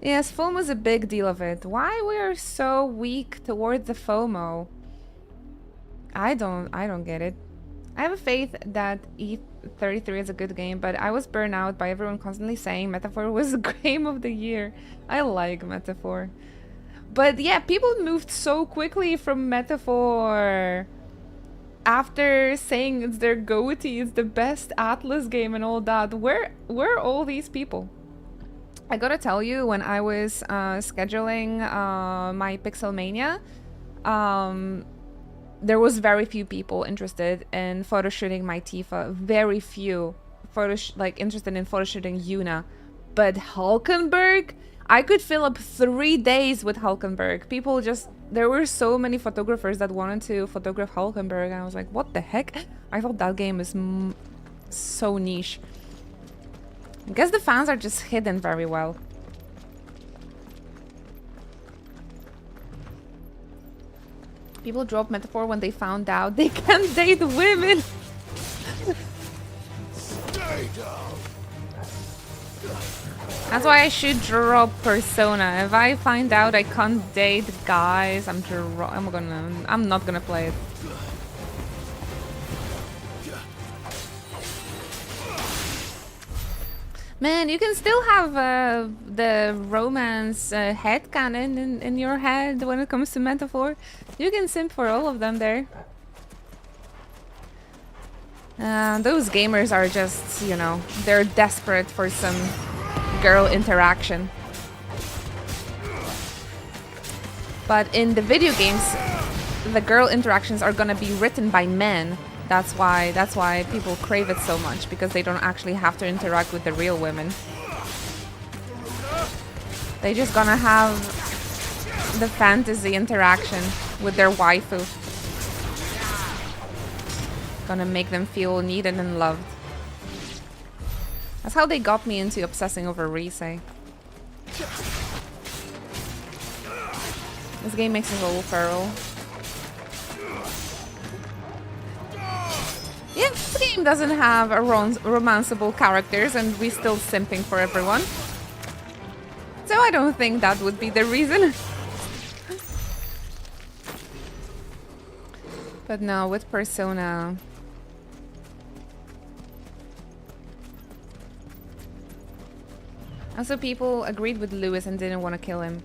Yes, FOMO is a big deal of it. Why we are so weak towards the FOMO? I don't get it. I have a faith that E33 is a good game, but I was burned out by everyone constantly saying Metaphor was the game of the year. I like Metaphor. But yeah, people moved so quickly from Metaphor after saying it's their go-to, it's the best Atlas game and all that. Where are all these people? I gotta tell you, when I was scheduling my Pixelmania, there was very few people interested in photo shooting my Tifa. Very few interested in photo shooting Yuna. But Hulkenberg, I could fill up 3 days with Hulkenberg. People just, there were so many photographers that wanted to photograph Hulkenberg, and I was like, what the heck? I thought that game is so niche. I guess the fans are just hidden very well. People drop Metaphor when they found out they can't date women. That's why I should drop Persona. If I find out I can't date guys, I'm not gonna play it. Man, you can still have the romance headcanon in your head when it comes to Metaphor. You can simp for all of them there. Those gamers are just, you know, they're desperate for some girl interaction. But in the video games, the girl interactions are gonna be written by men. That's why people crave it so much, because they don't actually have to interact with the real women. They just gonna have the fantasy interaction with their waifu. Gonna make them feel needed and loved. That's how they got me into obsessing over Rise. This game makes us all feral. Yeah, this game doesn't have a romanceable characters, and we still simping for everyone. So I don't think that would be the reason. But no, with Persona... Also, people agreed with Lewis and didn't want to kill him.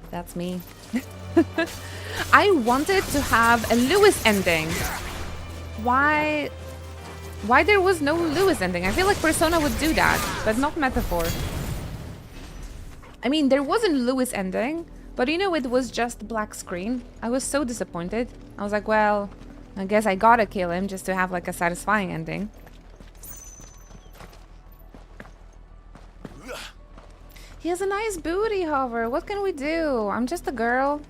That's me. I wanted to have a Lewis ending. Why there was no Lewis ending? I feel like Persona would do that, but not Metaphor. I mean, there wasn't Lewis ending, but you know, it was just black screen. I was so disappointed. I was like, well, I guess I gotta kill him just to have like a satisfying ending. He has a nice booty, Hover. What can we do? I'm just a girl.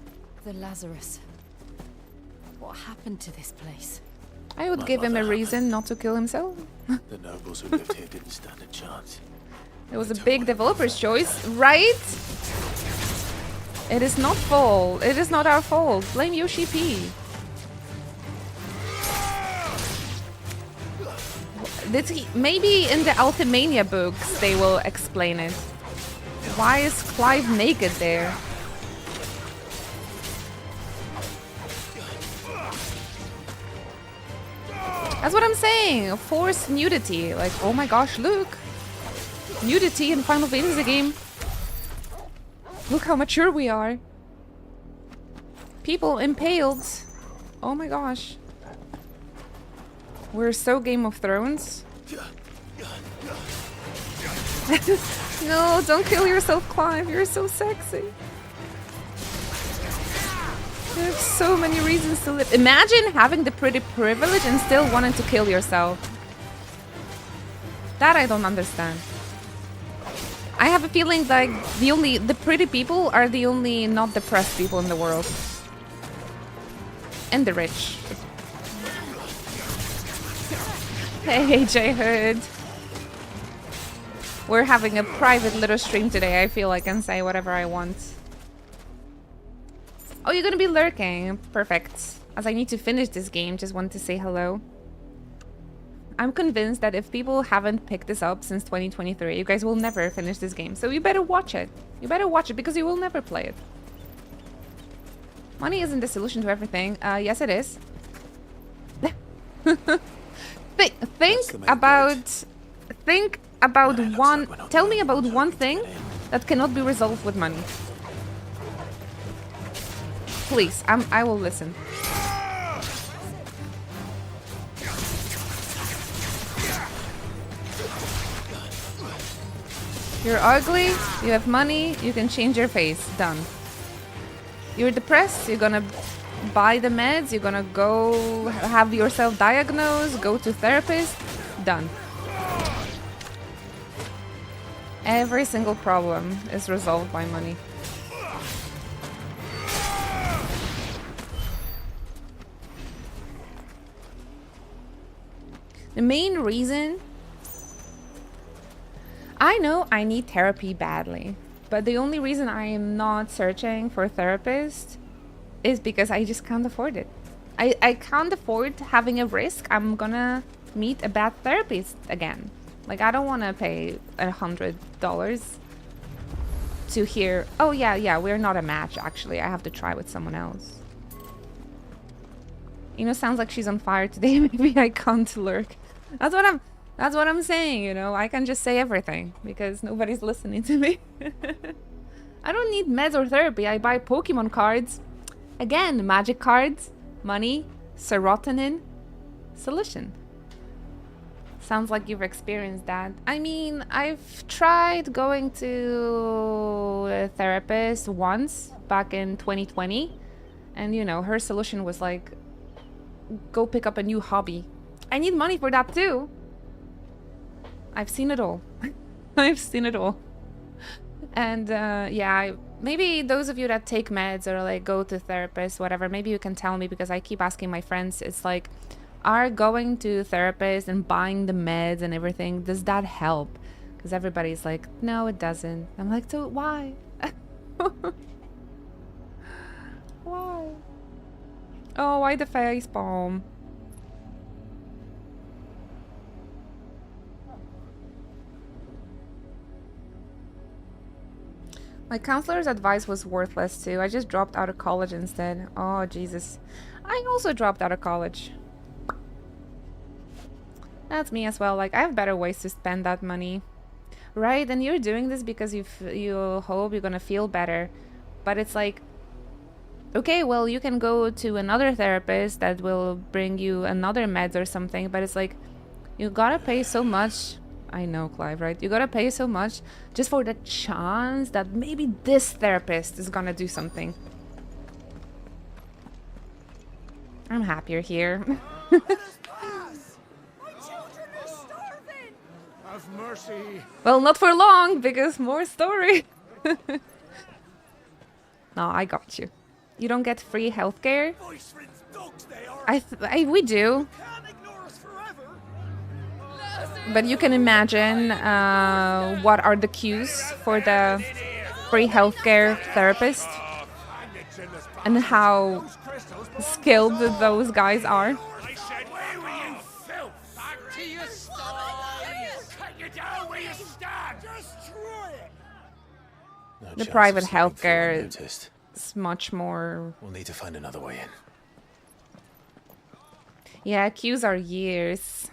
The Lazarus. What happened to this place? I would give him a reason not to kill himself. The nobles who lived here didn't stand a chance. It was a big developer's choice, right? It is not fault. It is not our fault. Blame Yoshi P. Maybe in the Alchemania books they will explain it. Why is Clive naked there? That's what I'm saying. Forced nudity. Like, oh my gosh, look. Nudity in Final Fantasy game. Look how mature we are. People impaled. Oh my gosh. We're so Game of Thrones. No, don't kill yourself, Clive. You're so sexy. You have so many reasons to live. Imagine having the pretty privilege and still wanting to kill yourself. That I don't understand. I have a feeling like the pretty people are the only not depressed people in the world. And the rich. Hey, AJ Hood. We're having a private little stream today. I feel I can say whatever I want. Oh, you're gonna be lurking. Perfect. As I need to finish this game, just want to say hello. I'm convinced that if people haven't picked this up since 2023, you guys will never finish this game. So you better watch it. You better watch it because you will never play it. Money isn't the solution to everything. Yes, it is. Think about one. Tell me about one thing that cannot be resolved with money. Please, I will listen. You're ugly, you have money, you can change your face. Done. You're depressed, you're gonna buy the meds, you're gonna go have yourself diagnosed, go to therapist. Done. Every single problem is resolved by money. The main reason... I know I need therapy badly, but the only reason I am not searching for a therapist is because I just can't afford it. I can't afford having a risk I'm gonna meet a bad therapist again. Like, I don't want to pay $100 to hear, oh yeah, we're not a match, actually. I have to try with someone else. You know, sounds like she's on fire today. Maybe I can't lurk. That's what I'm saying, you know. I can just say everything because nobody's listening to me. I don't need meds or therapy. I buy Pokemon cards. Again, magic cards, money, serotonin, solution. Sounds like you've experienced that. I mean, I've tried going to a therapist once back in 2020. And, you know, her solution was like, go pick up a new hobby. I need money for that too. I've seen it all. I've seen it all. And yeah, maybe those of you that take meds or like go to therapists, whatever, maybe you can tell me because I keep asking my friends. It's like, are going to therapists and buying the meds and everything, does that help? Because everybody's like, no, it doesn't. I'm like, so why? Why? Oh, why the face palm? My counselor's advice was worthless too. I just dropped out of college instead. Oh, Jesus. I also dropped out of college. That's me as well. Like, I have better ways to spend that money. Right? And you're doing this because you hope you're gonna feel better. But it's like, okay, well, you can go to another therapist that will bring you another meds or something. But it's like, you gotta pay so much. I know, Clive, right? You gotta pay so much just for the chance that maybe this therapist is gonna do something. I'm happier here. Have mercy. Well, not for long, because more story. No, I got you. You don't get free healthcare? We do. But you can imagine what are the queues for the free healthcare therapist and how skilled those guys are. The private healthcare is much more... We'll need to find another way in. Yeah, queues are years.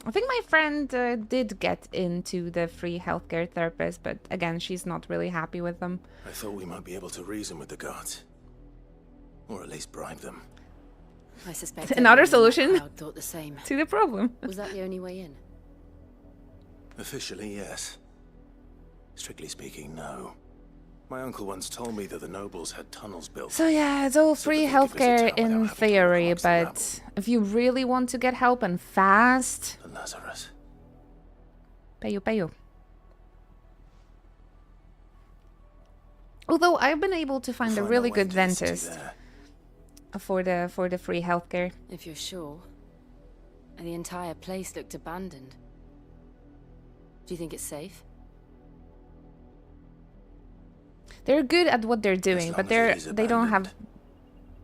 I think my friend did get into the free healthcare therapist, but again, she's not really happy with them. I thought we might be able to reason with the guards. Or at least bribe them. I suspect another solution thought the same. to the problem. Was that the only way in? Officially, yes. Strictly speaking, no. My uncle once told me that the nobles had tunnels built. So yeah, it's all free healthcare in theory, but if you really want to get help and fast... The Lazarus. Payo. Although I've been able to find a really good dentist for the free healthcare. If you're sure. And the entire place looked abandoned. Do you think it's safe? They're good at what they're doing, but they don't have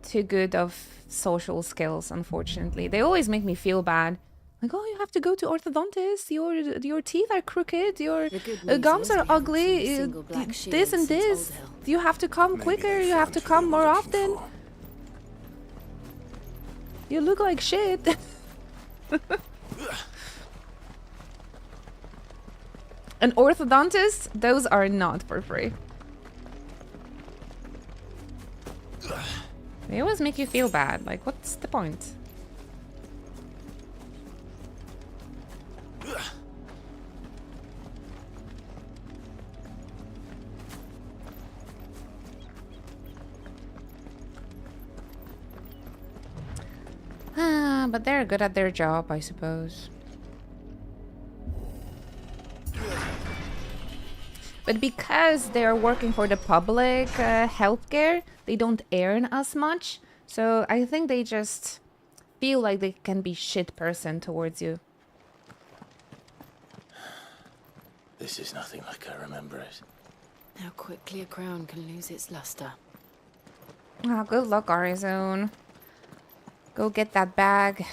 too good of social skills, unfortunately. They always make me feel bad. Like, oh, you have to go to orthodontist. Your teeth are crooked. Your gums are ugly. This and this. You have to come quicker. You have to come more often. You look like shit. An orthodontist, those are not for free. They always make you feel bad. Like, what's the point? But they're good at their job, I suppose. But because they are working for the public healthcare, they don't earn as much. So I think they just feel like they can be shit person towards you. This is nothing like I remember it. How quickly a crown can lose its luster. Oh, good luck, Arizona. Go get that bag.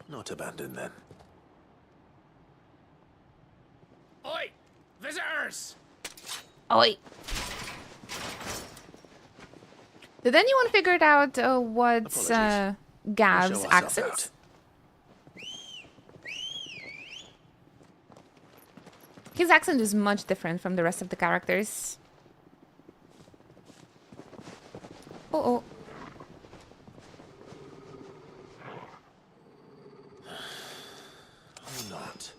Not abandoned then. Oi! Visitors! Oi! Did anyone figure out what's Gav's accent? His accent is much different from the rest of the characters. Uh-oh. Not.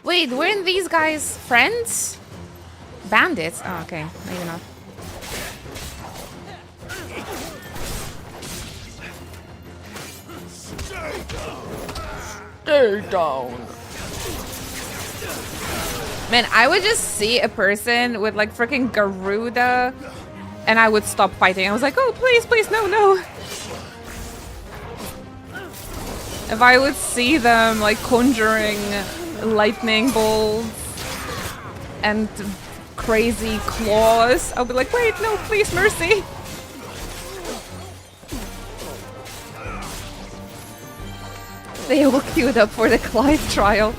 Wait, weren't these guys friends? Bandits? Oh, okay. Maybe not. Stay down. Man, I would just see a person with like freaking Garuda and I would stop fighting. I was like, oh, please, please, no, no. If I would see them like conjuring lightning bolts and crazy claws, I'll be like, wait, no, please, mercy. They all queued up for the Clive trial.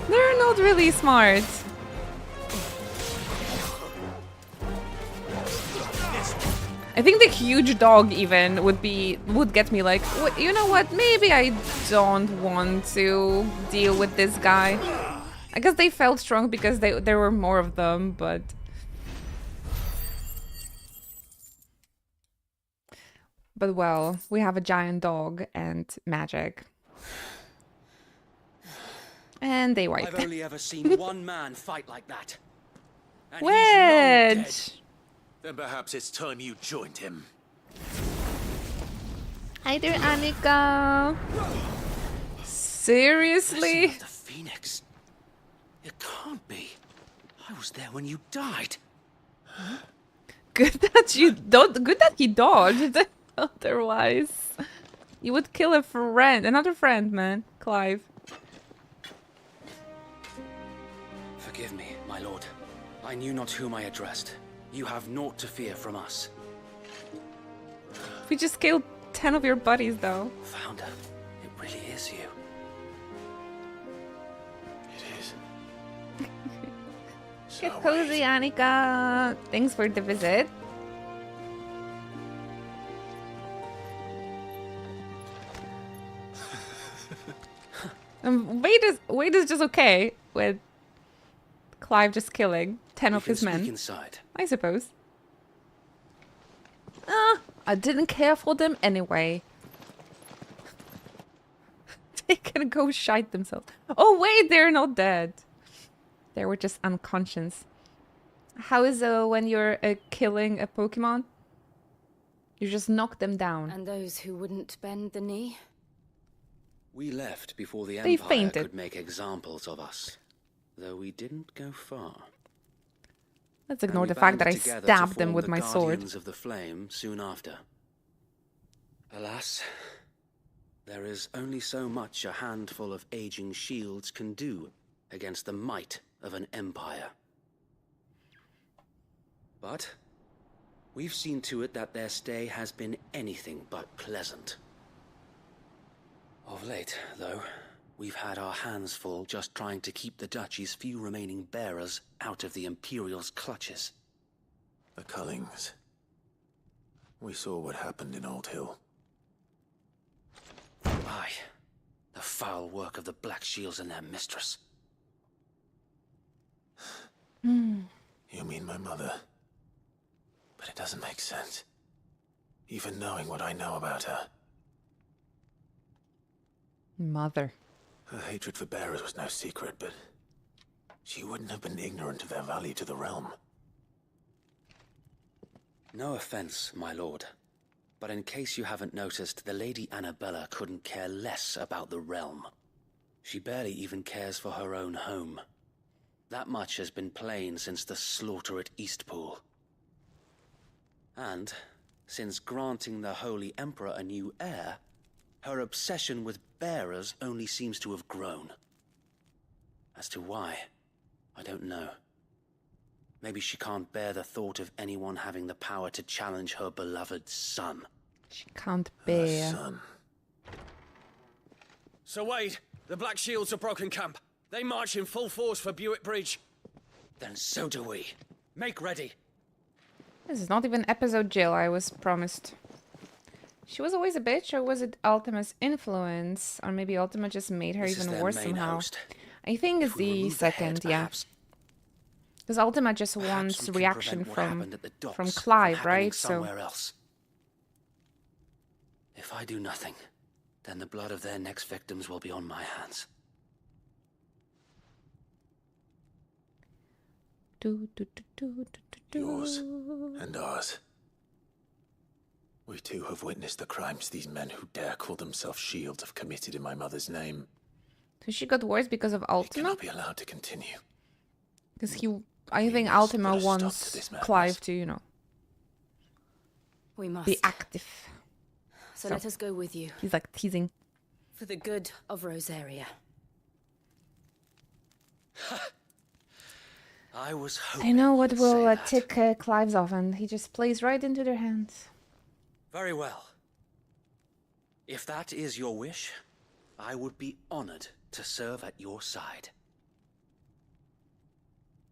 They're not really smart. I think the huge dog even would get me like, you know what, maybe I don't want to deal with this guy. I guess they felt strong because there were more of them, but... But well, we have a giant dog and magic. And they wiped. I've only ever seen one man fight like that. And he's long Wedge! dead. Then perhaps it's time you joined him. Hi there, Annika. Seriously? The Phoenix. It can't be. I was there when you died. Good that you don't. Good that he dodged. Otherwise, you would kill a friend, another friend, man. Clive. Forgive me, my lord. I knew not whom I addressed. You have naught to fear from us. We just killed 10 of your buddies, though. Founder, it really is you. It is. Get cozy, Annika. Thanks for the visit. Wade is just okay with Clive just killing 10 of his men. Inside. I suppose. I didn't care for them anyway. They can go shite themselves. Oh wait, they're not dead. They were just unconscious. How is when you're killing a Pokemon? You just knock them down. And those who wouldn't bend the knee? We left before the They Empire fainted. could make examples of us. Though we didn't go far. Let's And ignore we the fact that I banded together to stabbed them form with the my sword. Guardians of the Flame soon after. Alas, there is only so much a handful of aging shields can do against the might of an empire. But we've seen to it that their stay has been anything but pleasant. Of late, though, we've had our hands full just trying to keep the Duchy's few remaining bearers out of the Imperial's clutches. The Cullings. We saw what happened in Old Hill. Aye, the foul work of the Black Shields and their mistress. You mean my mother? But it doesn't make sense. Even knowing what I know about her. Mother. Her hatred for bearers was no secret, but she wouldn't have been ignorant of their value to the realm. No offense, my lord. But in case you haven't noticed, the Lady Annabella couldn't care less about the realm. She barely even cares for her own home. That much has been plain since the slaughter at Eastpool. And, since granting the Holy Emperor a new heir, her obsession with bearers only seems to have grown. As to why, I don't know. Maybe she can't bear the thought of anyone having the power to challenge her beloved son. She can't bear. Son. Sir Wade, the Black Shields have broken camp. They march in full force for Buick Bridge. Then so do we. Make ready. This is not even episode Jill I was promised. She was always a bitch, or was it Ultima's influence? Or maybe Ultima just made her This is even their worse main somehow. host. I think it's If we the remove the second, head, yeah. perhaps- Because Ultima just perhaps wants we can reaction prevent what from happened at the docks from Clive, happening right? So somewhere else. If I do nothing, then the blood of their next victims will be on my hands. Yours and ours. We too have witnessed the crimes these men who dare call themselves shields have committed in my mother's name. So she got worse because of It Ultima? cannot be allowed to continue. Because I think Ultima wants Clive to, you know, We must. be active. So let us go with you. He's like teasing. For the good of Rosaria. I was I hoping know what you'd will say that. tick Clive's off, and he just plays right into their hands. Very well. If that is your wish, I would be honored to serve at your side.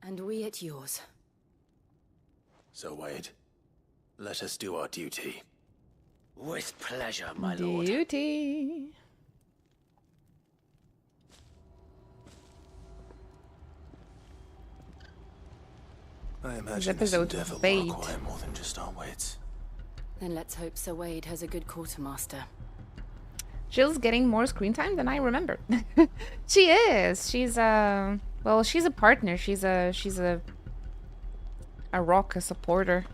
And we at yours. So, Wade, let us do our duty. With pleasure, my lord. Duty. I imagine this episode endeavor fate. will require more than just our wits. Then let's hope Sir Wade has a good quartermaster. Jill's getting more screen time than I remember. She is. She's a well, she's a partner. She's a rock, a supporter.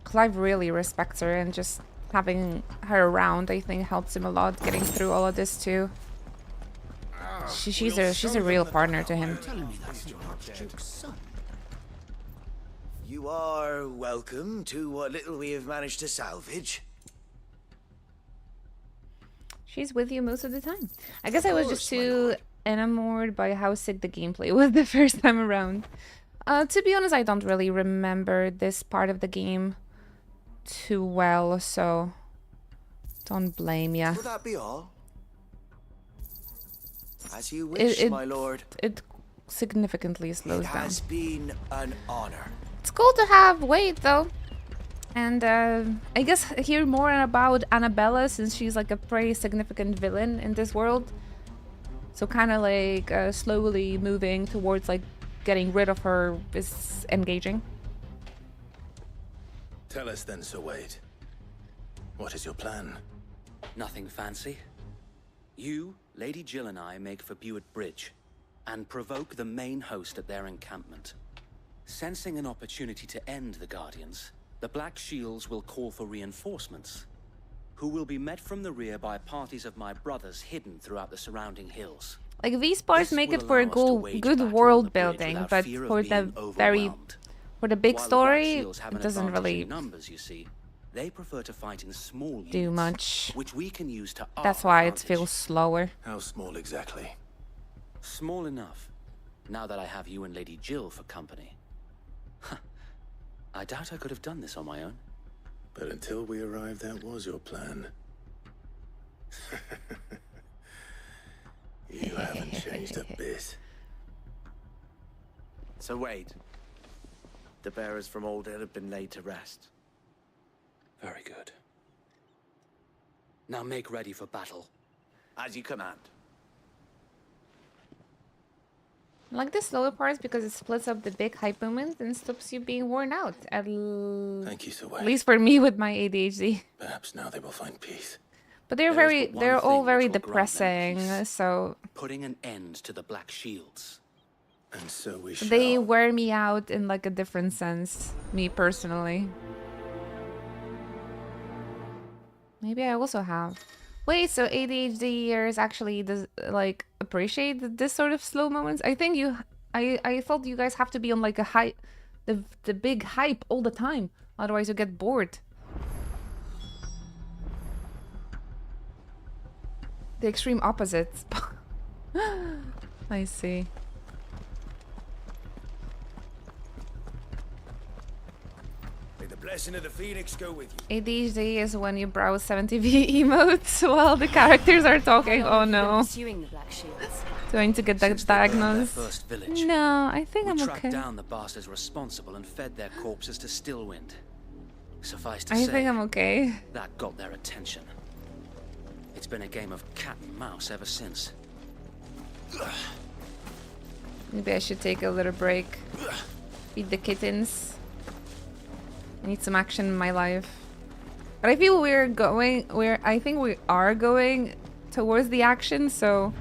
Clive really respects her, and just having her around, I think, helps him a lot getting through all of this too. She's a real partner to him. Telling me that's your Archduke's son. You are welcome to what little we have managed to salvage. She's with you most of the time. I guess I was just too enamored by how sick the gameplay was the first time around. To be honest, I don't really remember this part of the game too well, so don't blame ya. Will that be all? As you wish, my lord. It significantly slows It down. has been an honor. It's cool to have Wade though, and I guess hear more about Annabella, since she's like a pretty significant villain in this world. So kind of like slowly moving towards like getting rid of her is engaging. Tell us then, Sir Wade. What is your plan? Nothing fancy. You, Lady Jill and I make for Buett Bridge and provoke the main host at their encampment. Sensing an opportunity to end the Guardians, the Black Shields will call for reinforcements, who will be met from the rear by parties of my brothers hidden throughout the surrounding hills. Like these parts make it for a good world building, but for the big story, it doesn't really numbers, you see. They prefer to fight in small units, do much. which we can use to our That's why it advantage. feels slower. How small exactly? Small enough, now that I have you and Lady Jill for company. I doubt I could have done this on my own. But until we arrived, that was your plan. You haven't changed a bit. So Wade, the bearers from Old Hill have been laid to rest. Very good. Now make ready for battle. As you command. I like the slower parts because it splits up the big hype moments and stops you being worn out. Thank you, Sir Wade. At least for me with my ADHD. Perhaps now they will find peace. But they're all very depressing, so Putting an end to the Black Shields. And so we shall. they wear me out in like a different sense, me personally. Maybe I also have. Wait, so ADHDers actually does like appreciate this sort of slow moments? I think I thought you guys have to be on like a high, the big hype all the time, otherwise you get bored. The extreme opposites. I see. May the blessing of the Phoenix go with you. ADHD is when you browse 70v emotes while the characters are talking. Oh no. Pursuing the Black Shields. Going to get that diagnosed. First village. No, I think I'm tracked okay. down the bastards responsible and fed their corpses to Stillwind. Suffice to I say, think I'm okay. that got their attention. It's been a game of cat and mouse ever since. Maybe I should take a little break. Feed the kittens. I need some action in my life. But I feel I think we are going towards the action, so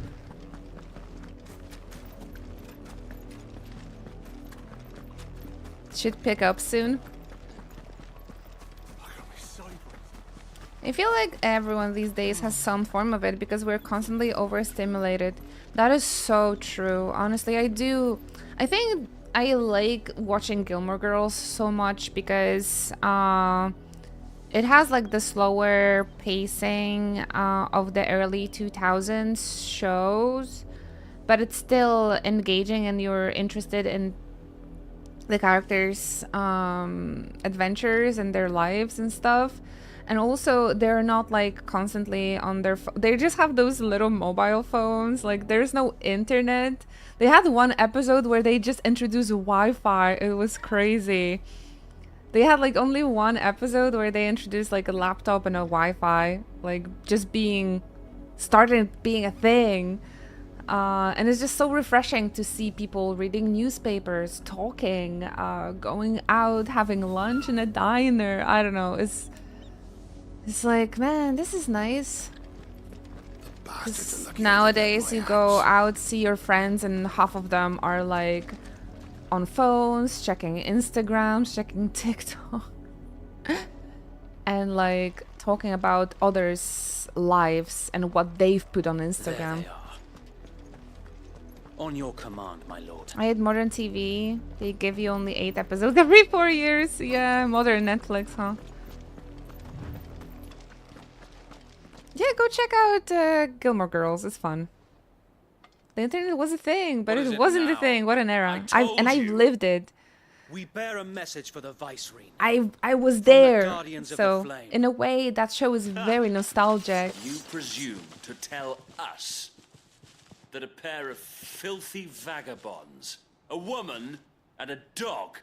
it should pick up soon. I feel like everyone these days has some form of it because we're constantly overstimulated. That is so true. Honestly, I do. I think I like watching Gilmore Girls so much because it has like the slower pacing of the early 2000s shows, but it's still engaging and you're interested in the characters' adventures and their lives and stuff. And also, they're not like constantly on their they just have those little mobile phones. Like, there's no internet. They had one episode where they just introduced Wi-Fi. It was crazy. They had like only one episode where they introduced like a laptop and a Wi-Fi, like just started being a thing. And it's just so refreshing to see people reading newspapers, talking, going out, having lunch in a diner. I don't know. It's like, man, this is nice. Nowadays, you go out, see your friends, and half of them are like on phones, checking Instagrams, checking TikTok, and like talking about others' lives and what they've put on Instagram. There they are. On your command, my lord. I had modern TV. They give you only 8 episodes every 4 years. Yeah, modern Netflix, huh? Yeah, go check out Gilmore Girls. It's fun. The internet was a thing, but it wasn't a thing. What an era. I've lived it. We bear a message for the Viceroy. I was there. So, in a way, that show is very nostalgic. You presume to tell us that a pair of filthy vagabonds, a woman and a dog,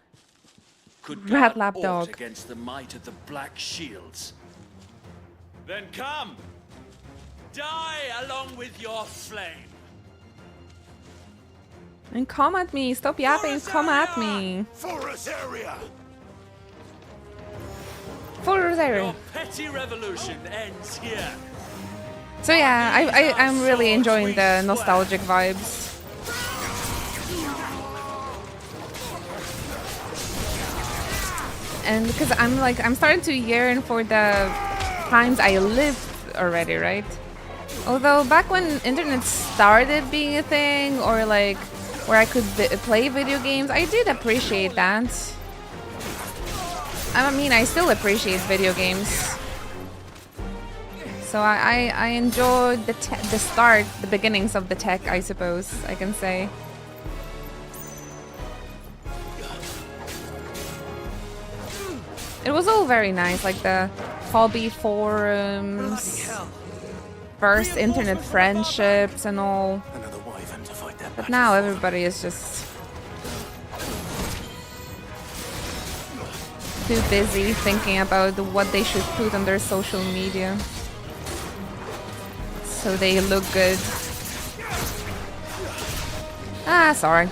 could guard aught against the might of the Black Shields? Then come! Die along with your flame! And come at me. Stop yapping. Come at me. Forest area! Forest area. Your petty revolution ends here. So yeah, I'm really enjoying the nostalgic vibes. And because I'm starting to yearn for the times I lived already, right? Although back when internet started being a thing, or like where I could play video games, I did appreciate that. I mean, I still appreciate video games. So I enjoyed the beginnings of the tech, I suppose I can say. It was all very nice, like the hobby forums, first internet friendships and all. But now everybody is just too busy thinking about what they should put on their social media so they look good. Ah, sorry.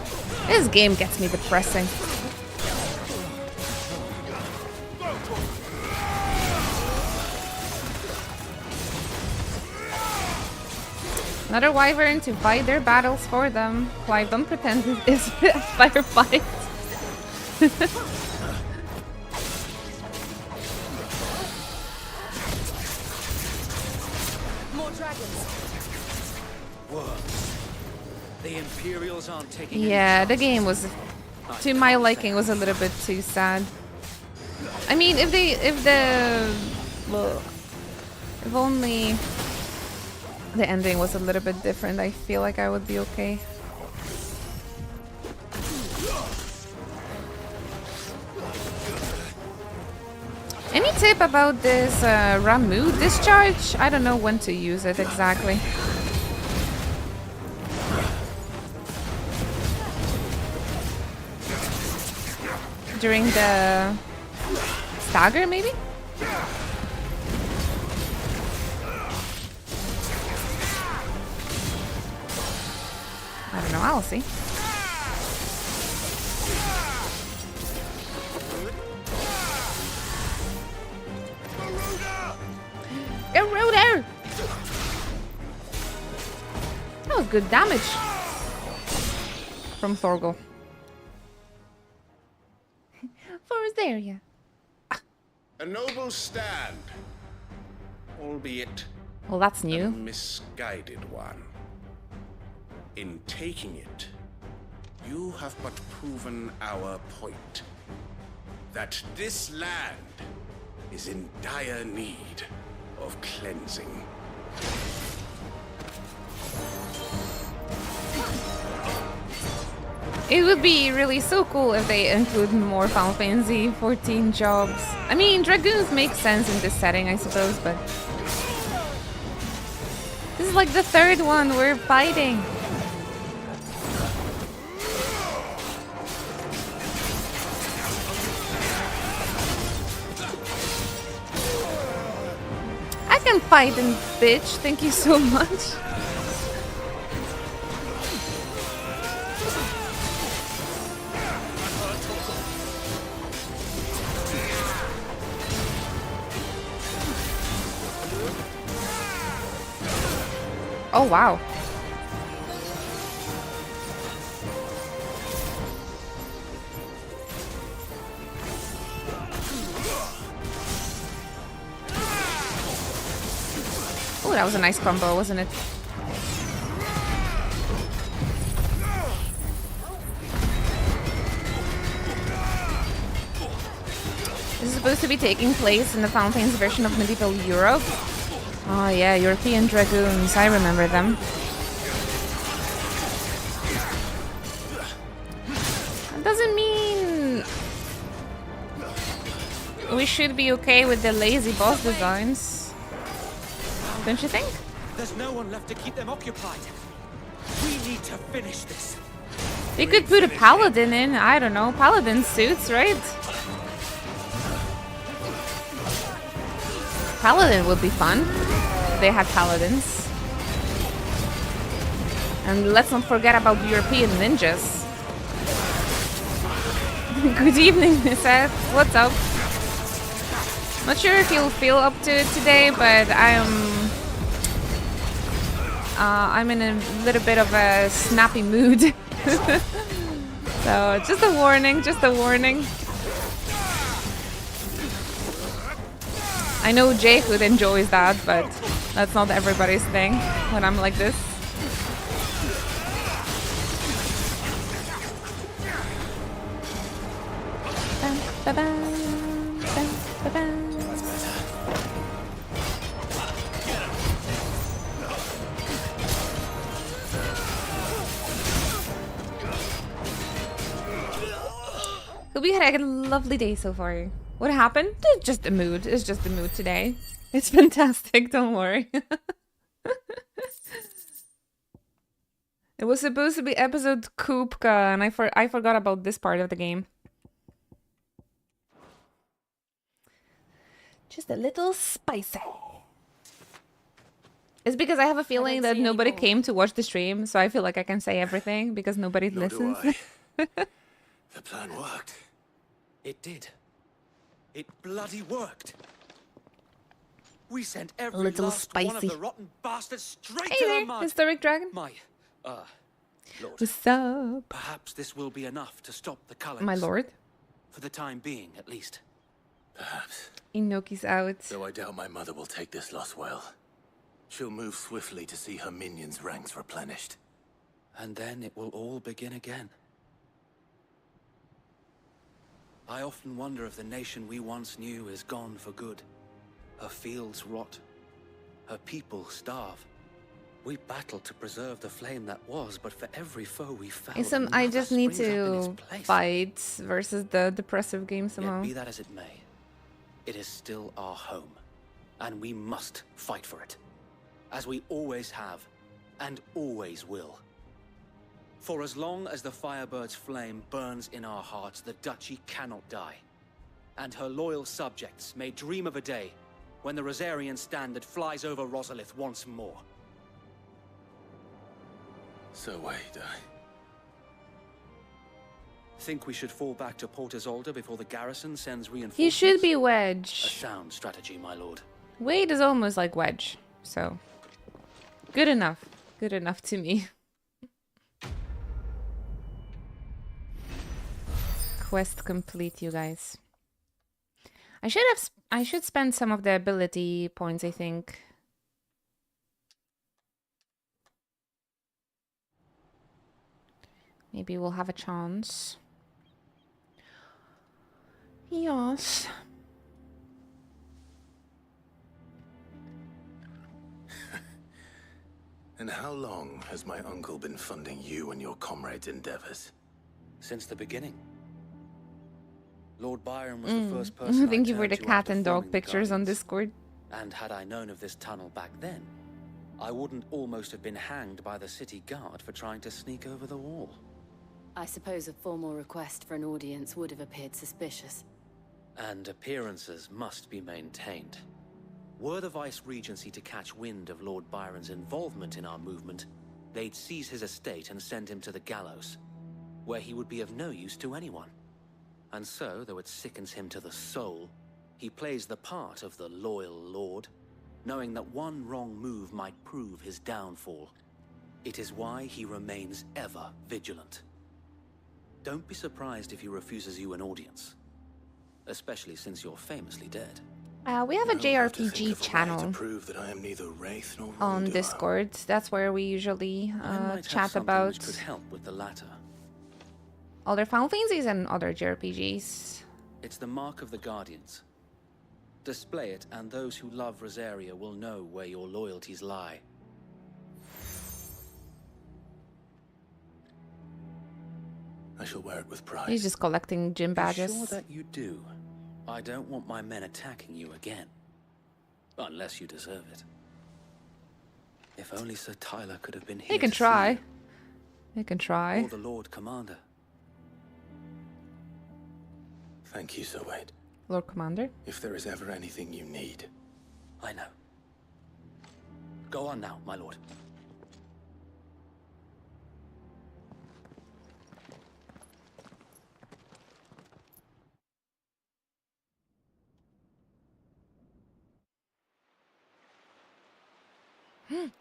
This game gets me depressing. Another wyvern to fight their battles for them. Clive, don't pretend it is a firefight. More dragons. Worms. The Imperials aren't taking. Yeah, the game was, to my liking, was a little bit too sad. I mean, if only the ending was a little bit different, I feel like I would be okay. Any tip about this Ramu discharge? I don't know when to use it exactly. During the stagger, maybe? I don't know, I'll see. Garuda! That was good damage from Thorgal. Forest area. A noble stand. albeit Well, that's a new. misguided one. In taking it, you have but proven our point. That this land is in dire need of cleansing. It would be really so cool if they include more Final Fantasy 14 jobs. I mean, Dragoons make sense in this setting, I suppose, but... This is like the third one we're fighting. I can fight in bitch, thank you so much. Oh, wow. Oh, that was a nice combo, wasn't it? This is supposed to be taking place in the Final Fantasy version of medieval Europe. Oh yeah, European Dragoons, I remember them. That doesn't mean we should be okay with the lazy boss designs. Don't you think? There's no one left to keep them occupied. We need to finish this. They could put a paladin in, I don't know, paladin suits, right? Paladin would be fun. They had paladins. And let's not forget about European ninjas. Good evening, Nissa. What's up? Not sure if you'll feel up to it today, but I'm in a little bit of a snappy mood. So just a warning, just a warning. I know Jayhood enjoys that, but that's not everybody's thing when I'm like this. We had a lovely day so far. What happened? It's just a mood. It's just a mood today. It's fantastic, don't worry. It was supposed to be episode Kupka, and I forgot about this part of the game. Just a little spicy. It's because I have a feeling that nobody came to watch the stream, so I feel like I can say everything because nobody listens. The plan worked. It did. It bloody worked. We sent every Little last spicy. one of the rotten bastards straight Hey to there, the mud. Historic Dragon. My, Lord. What's up? Perhaps this will be enough to stop the Cullens. My lord. For the time being, at least. Perhaps. Inoki's out. Though I doubt my mother will take this loss well. She'll move swiftly to see her minions' ranks replenished. And then it will all begin again. I often wonder if the nation we once knew is gone for good. Her fields rot. Her people starve. We battled to preserve the flame that was, but for every foe we fell, I just need springs up in its to place. fight versus the depressive game somehow. Yet be that as it may, it is still our home, and we must fight for it, as we always have, and always will. For as long as the Firebird's flame burns in our hearts, the Duchy cannot die. And her loyal subjects may dream of a day when the Rosarian standard flies over Rosalith once more. So wait, Think we should fall back to Port Isolde before the garrison sends reinforcements? He should be Wedge. A sound strategy, my lord. Wade is almost like Wedge, so good enough. Good enough to me. Quest complete, you guys. I should spend some of the ability points, I think. Maybe we'll have a chance. Yes. And how long has my uncle been funding you and your comrades' endeavors? Since the beginning. Lord Byron was the first person Thank I you for the turned to cat after and dog forming the pictures on Guardians. Discord. And had I known of this tunnel back then, I wouldn't almost have been hanged by the city guard for trying to sneak over the wall. I suppose a formal request for an audience would have appeared suspicious. And appearances must be maintained. Were the Vice-Regency to catch wind of Lord Byron's involvement in our movement, they'd seize his estate and send him to the gallows, where he would be of no use to anyone. And so, though it sickens him to the soul, he plays the part of the loyal lord, knowing that one wrong move might prove his downfall. It is why he remains ever vigilant. Don't be surprised if he refuses you an audience, especially since you're famously dead. We have a JRPG To channel prove that I am neither wraith nor on wrongdoer. Discord. That's where we usually I might have chat something about which could help with the latter. other Final Fantasies and other JRPGs. It's the mark of the Guardians. Display it, and those who love Rosaria will know where your loyalties lie. I shall wear it with pride. He's just collecting gym badges. Be sure that you do. I don't want my men attacking you again. Unless you deserve it. If only Sir Tyler could have been here. He can to see try. you. He can try. Or the Lord Commander. Thank you, Sir Wade. Lord Commander. If there is ever anything you need. I know. Go on now, my lord.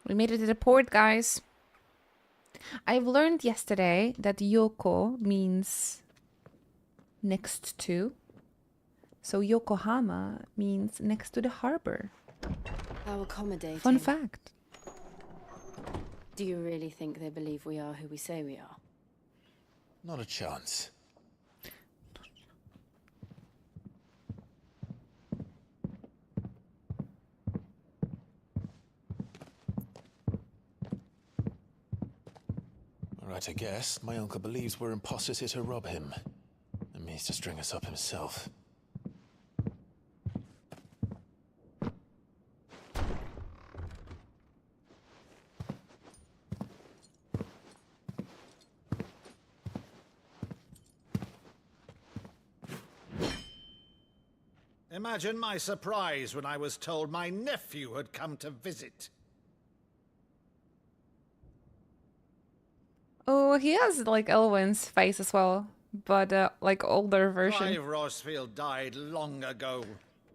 We made it to the port, guys. I've learned yesterday that Yoko means next to. So Yokohama means next to the harbor. How accommodating. Fun fact. Do you really think they believe we are who we say we are? Not a chance. Right, I guess. My uncle believes we're imposters here to rob him. And means to string us up himself. Imagine my surprise when I was told my nephew had come to visit. Oh, he has like Elwyn's face as well, but like older version. Clive Rosfield died long ago.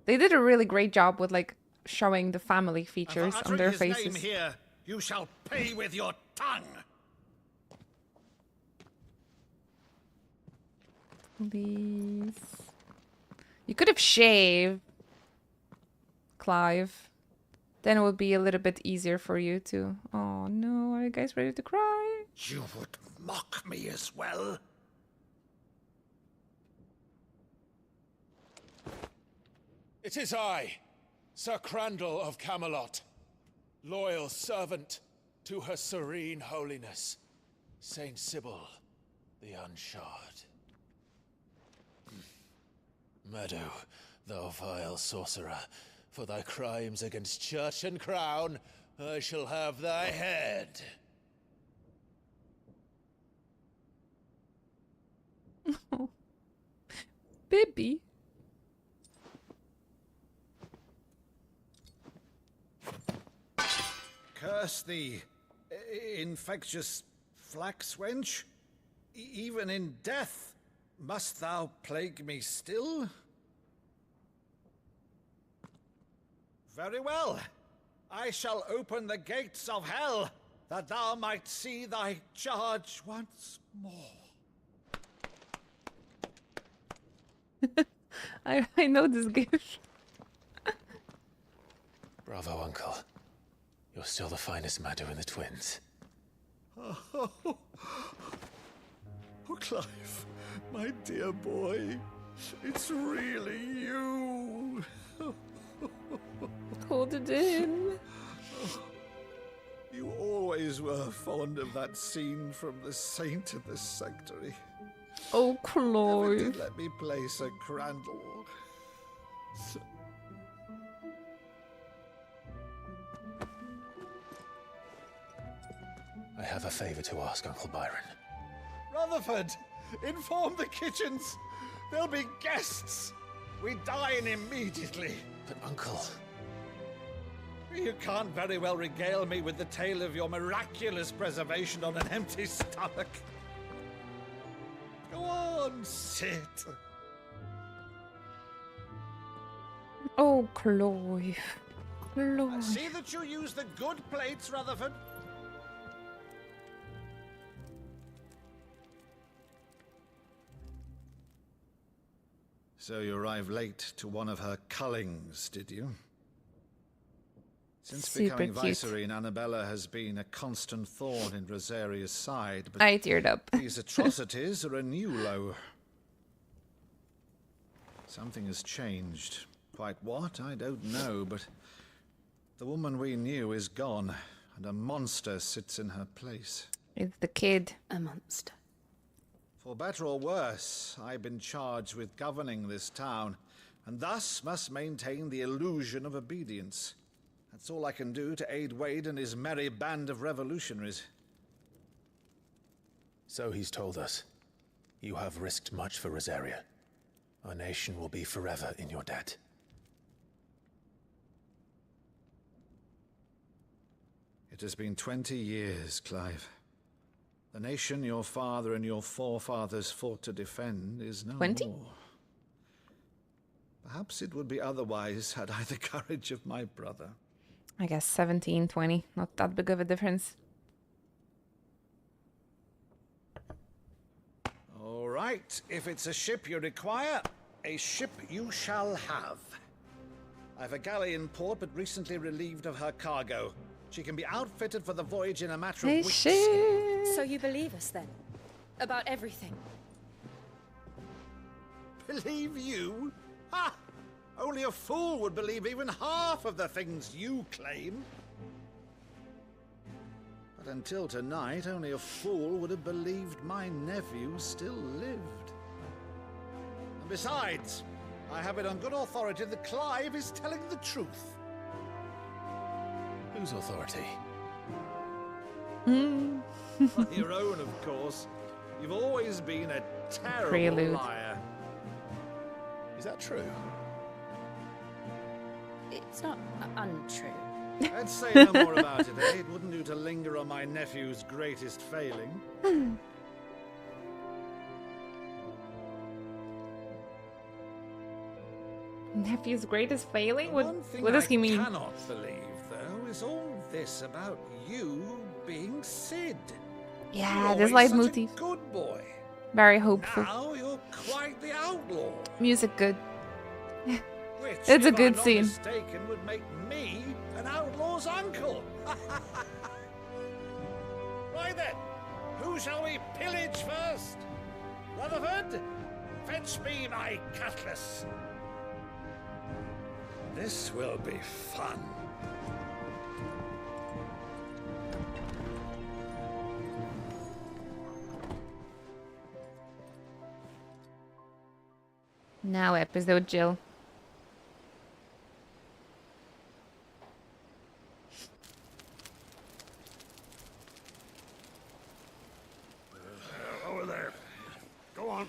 They did a really great job with like showing the family And features for on their uttering his faces. name here, you shall pay with your tongue. Please. You could have shaved, Clive. Then it would be a little bit easier for you to. Oh no, are you guys ready to cry? You would mock me as well? It is I, Sir Crandall of Camelot, loyal servant to her serene holiness, Saint Sybil, the Unshard. Meadow, thou vile sorcerer, for thy crimes against church and crown, I shall have thy head. Baby. Curse thee, infectious flax wench. Even in death, must thou plague me still? Very well. I shall open the gates of hell, that thou might see thy charge once more. I know this gift. Bravo, Uncle. You're still the finest Madu in the twins. Oh, Clive, my dear boy, it's really you. Hold it in. You always were fond of that scene from The Saint in the Sanctuary. Oh, Never Clive. did let me play Sir Crandall. I have a favor to ask, Uncle Byron. Rutherford, inform the kitchens. There'll be guests. We dine immediately. But, Uncle... You can't very well regale me with the tale of your miraculous preservation on an empty stomach. Go on, sit. Oh, Clive. Clive. See that you use the good plates, Rutherford. So you arrived late to one of her cullings, did you? Since Super becoming cute. Vicereine, Annabella has been a constant thorn in Rosaria's side, but I teared up. these atrocities are a new low. Something has changed. Quite what, I don't know, but the woman we knew is gone, and a monster sits in her place. It's the kid. A monster. For better or worse, I've been charged with governing this town, and thus must maintain the illusion of obedience. That's all I can do to aid Wade and his merry band of revolutionaries. So he's told us. You have risked much for Rosaria. Our nation will be forever in your debt. It has been 20 years, Clive. The nation your father and your forefathers fought to defend is no 20? more. Perhaps it would be otherwise had I the courage of my brother. I guess 17, 20. Not that big of a difference. All right, if it's a ship you require, a ship you shall have. I've a galley in port, but recently relieved of her cargo. She can be outfitted for the voyage in a matter of weeks. So you believe us then? About everything? Believe you? Ha! Only a fool would believe even half of the things you claim. But until tonight, only a fool would have believed my nephew still lived. And besides, I have it on good authority that Clive is telling the truth. Whose authority? Your own, of course. You've always been a terrible Prelude. liar. Is that true? It's not untrue. Let's say no more about it, eh? It wouldn't do to linger on my nephew's greatest failing. Nephew's greatest failing? One What thing does he mean? I cannot believe, though, is all this about you being Sid. Yeah, You're this always such leitmotif. a good boy. Very hopeful. Now you're quite the outlaw. Music good. Which, It's a if good I'm not scene. mistaken, would make me an outlaw's uncle. Right then, who shall we pillage first? Rutherford, fetch me my cutlass. This will be fun. Now episode Jill. Over there. Go on.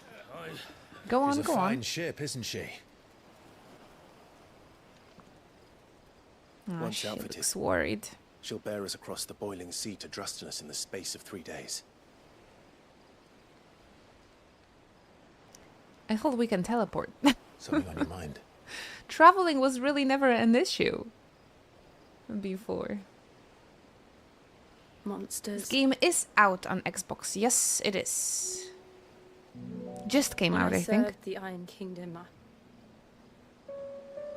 Go on, She's go a on. fine ship, isn't she? Oh, Once she outfitted, looks worried. she'll bear us across the boiling sea to Drustinus in the space of 3 days. I thought we can teleport. Something on your mind? Traveling was really never an issue before. Monsters. This game is out on Xbox. Yes, it is. Just came When out, I think. served the Iron Kingdom,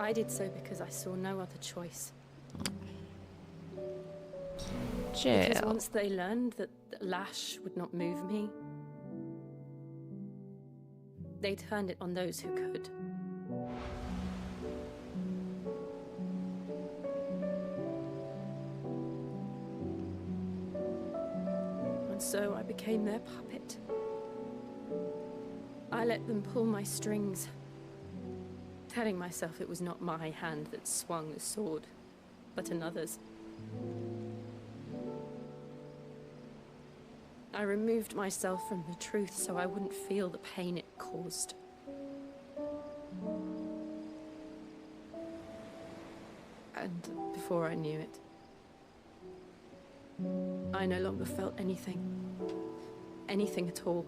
I did so because I saw no other choice. Jill. Because once they learned that Lash would not move me, they turned it on those who could. And so I became their puppet. I let them pull my strings, telling myself it was not my hand that swung the sword, but another's. I removed myself from the truth so I wouldn't feel the pain it caused. And before I knew it, I no longer felt anything. Anything at all.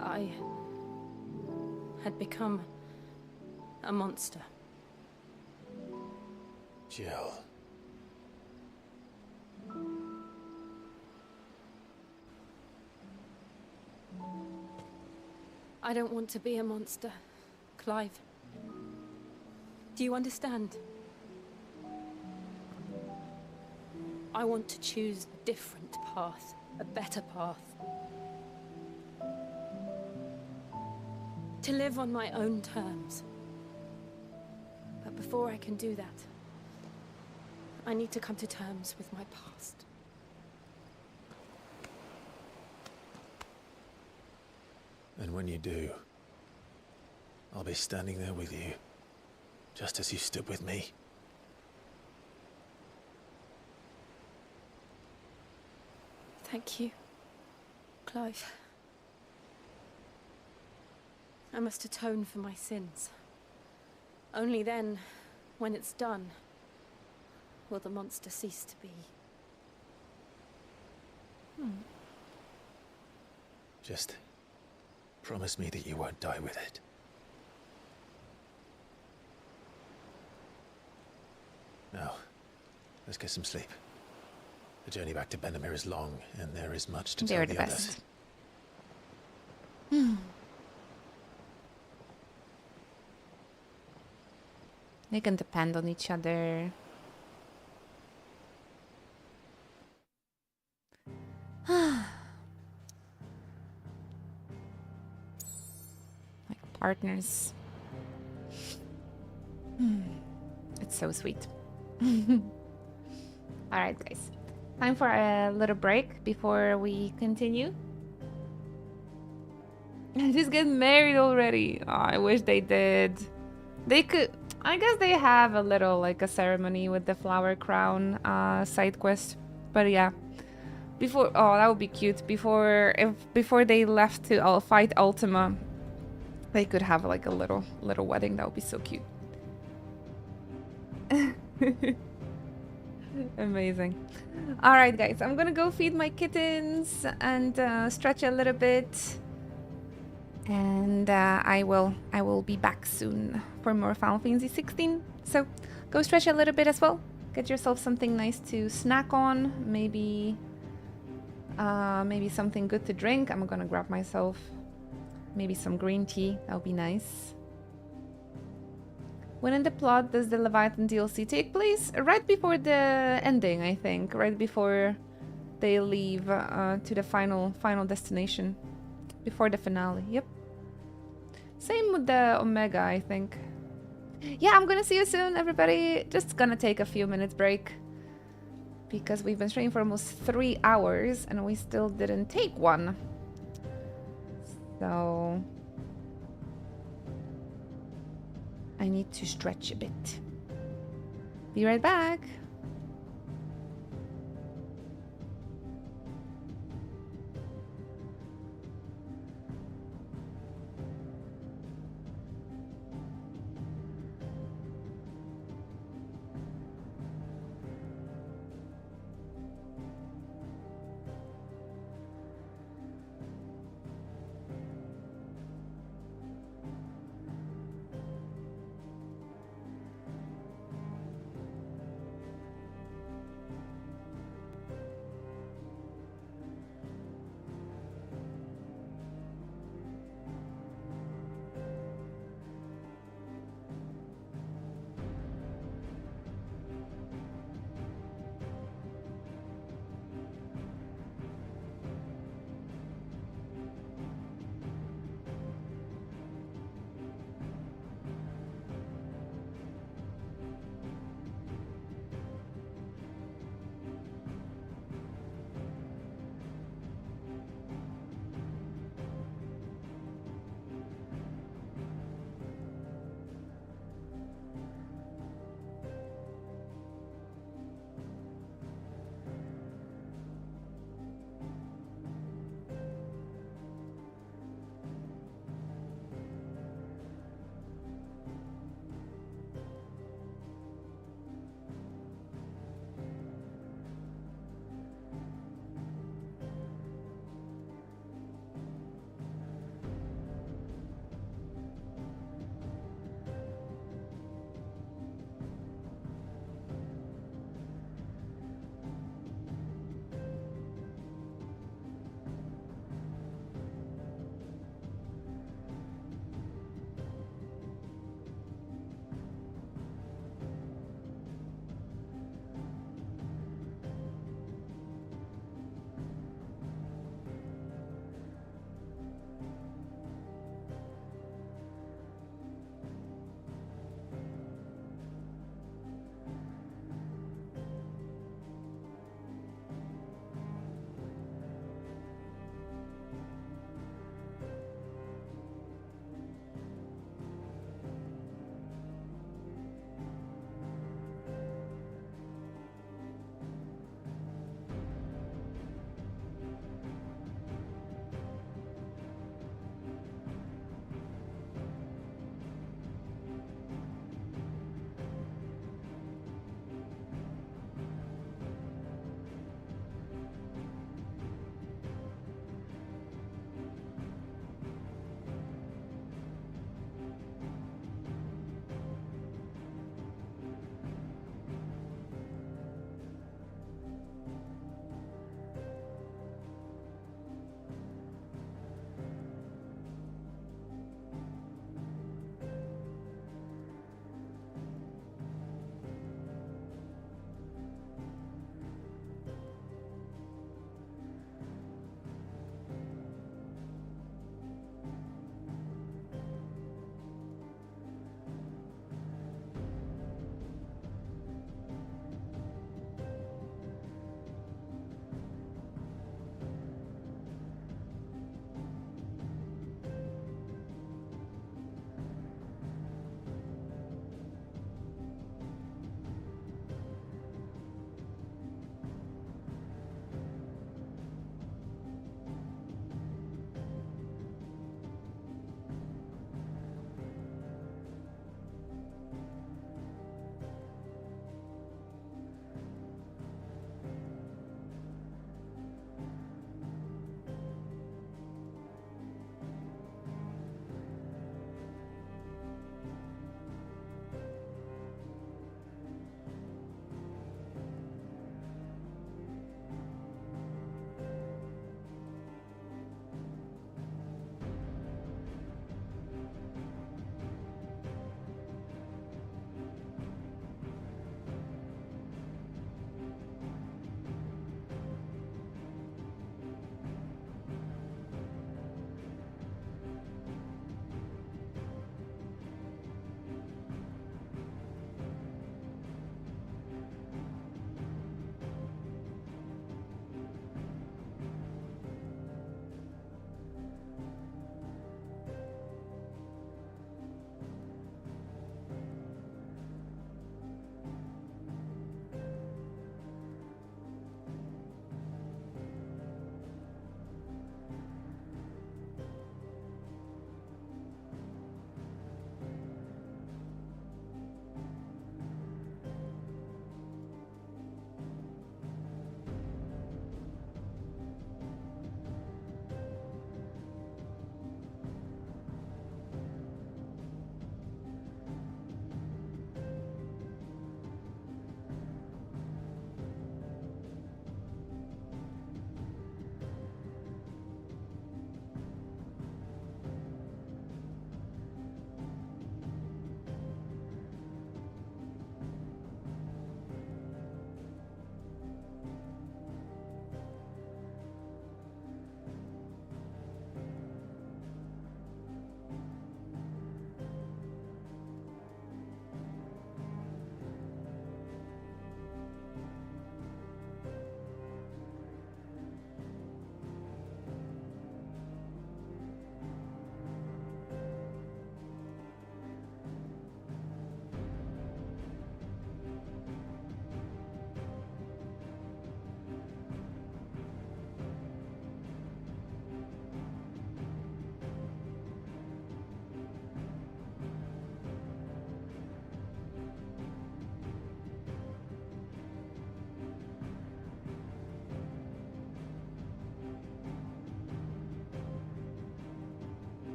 I had become a monster. Jill. I don't want to be a monster, Clive. Do you understand? I want to choose a different path, a better path. To live on my own terms. But before I can do that, I need to come to terms with my past. And when you do, I'll be standing there with you, just as you stood with me. Thank you, Clive. I must atone for my sins. Only then, when it's done, will the monster cease to be. Just promise me that you won't die with it. Now, let's get some sleep. The journey back to Benamir is long, and there is much to tell the others. They can depend on each other. Like partners. It's so sweet. Alright, guys. Time for a little break before we continue. Just get married already. Oh, I wish they did. They could. I guess they have a little, like, a ceremony with the flower crown side quest. But yeah. Before, oh, that would be cute. Before they left to fight Ultima, they could have like a little wedding. That would be so cute. Amazing. All right, guys, I'm gonna go feed my kittens and stretch a little bit, and I will be back soon for more Final Fantasy 16. So go stretch a little bit as well. Get yourself something nice to snack on. Maybe something good to drink. I'm gonna grab myself maybe some green tea. That would be nice. When in the plot does the Leviathan DLC take place? Right before the ending, I think. Right before they leave to the final destination. Before the finale, yep. Same with the Omega, I think. Yeah, I'm gonna see you soon, everybody. Just gonna take a few minutes break. Because we've been streaming for almost 3 hours and we still didn't take one. So I need to stretch a bit. Be right back.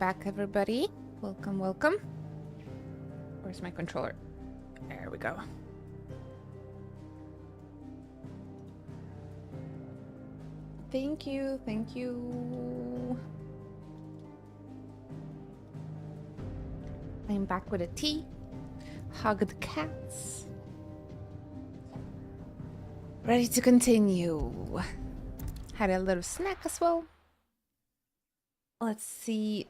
back, everybody. Welcome, welcome. Where's my controller? There we go. Thank you, thank you. I'm back with a tea. Hug the cats. Ready to continue. Had a little snack as well. Let's see.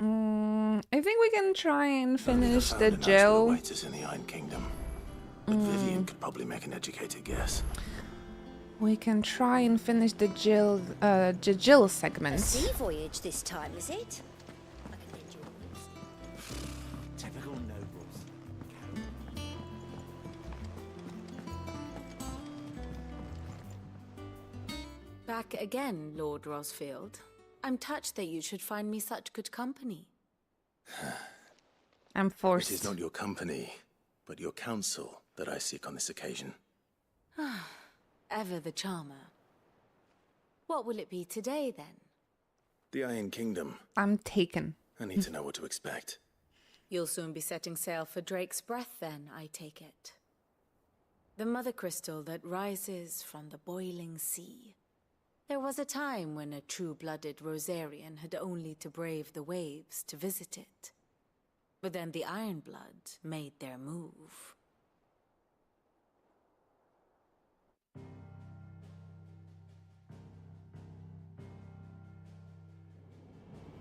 I think we can try and finish the Jill. Waiters in the Iron Kingdom, but Vivian could probably make an educated guess. We can try and finish the Jill segment. A sea voyage this time, is it? I can lend you a Typical nobles. Back again, Lord Rosfield. I'm touched that you should find me such good company. I'm forced. It is not your company, but your counsel that I seek on this occasion. Ever the charmer. What will it be today, then? The Iron Kingdom. I'm taken. I need to know what to expect. You'll soon be setting sail for Drake's Breath, then, I take it. The mother crystal that rises from the boiling sea. There was a time when a true-blooded Rosarian had only to brave the waves to visit it. But then the Ironblood made their move.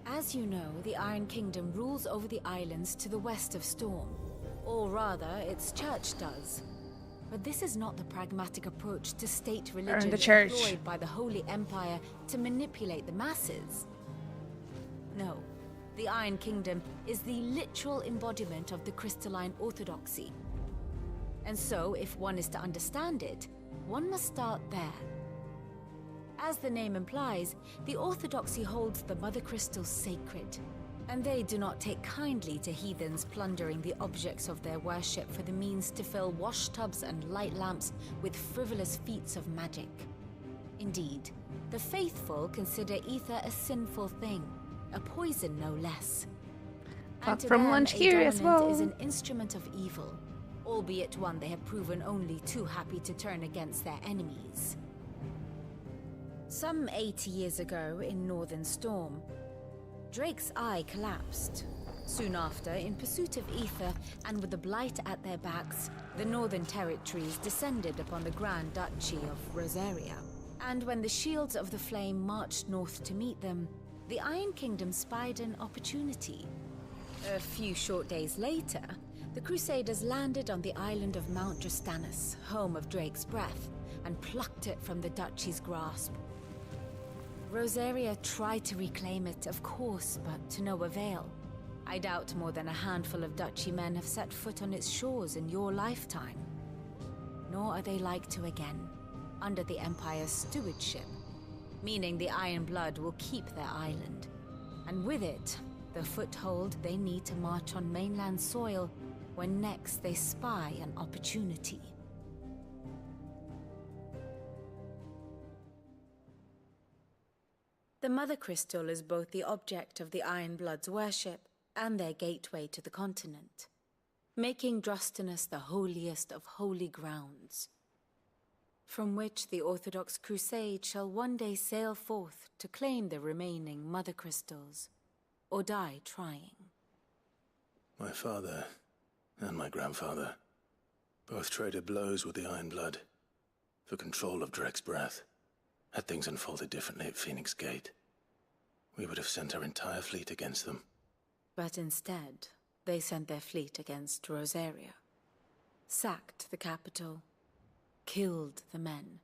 As you know, the Iron Kingdom rules over the islands to the west of Storm. Or rather, its church does. But this is not the pragmatic approach to state religion employed by the Holy Empire to manipulate the masses. No, the Iron Kingdom is the literal embodiment of the crystalline orthodoxy. And so, if one is to understand it, one must start there. As the name implies, the orthodoxy holds the mother crystals sacred, and they do not take kindly to heathens plundering the objects of their worship for the means to fill washtubs and light lamps with frivolous feats of magic. Indeed, the faithful consider ether a sinful thing, a poison no less. Got from lunch here as well. Is an instrument of evil, albeit one they have proven only too happy to turn against their enemies. Some 80 years ago in Northern Storm, Drake's eye collapsed. Soon after, in pursuit of ether and with the blight at their backs, the Northern Territories descended upon the Grand Duchy of Rosaria. And when the Shields of the Flame marched north to meet them, the Iron Kingdom spied an opportunity. A few short days later, the Crusaders landed on the island of Mount Drastanus, home of Drake's Breath, and plucked it from the Duchy's grasp. Rosaria tried to reclaim it, of course, but to no avail. I doubt more than a handful of Duchy men have set foot on its shores in your lifetime. Nor are they like to again, under the Empire's stewardship, meaning the Iron Blood will keep their island, and with it, the foothold they need to march on mainland soil when next they spy an opportunity. The Mother Crystal is both the object of the Iron Blood's worship and their gateway to the continent, making Drastanus the holiest of holy grounds, from which the Orthodox Crusade shall one day sail forth to claim the remaining Mother Crystals, or die trying. My father and my grandfather both traded blows with the Iron Blood for control of Drake's Breath. Had things unfolded differently at Phoenix Gate, we would have sent our entire fleet against them. But instead, they sent their fleet against Rosaria, sacked the capital, killed the men,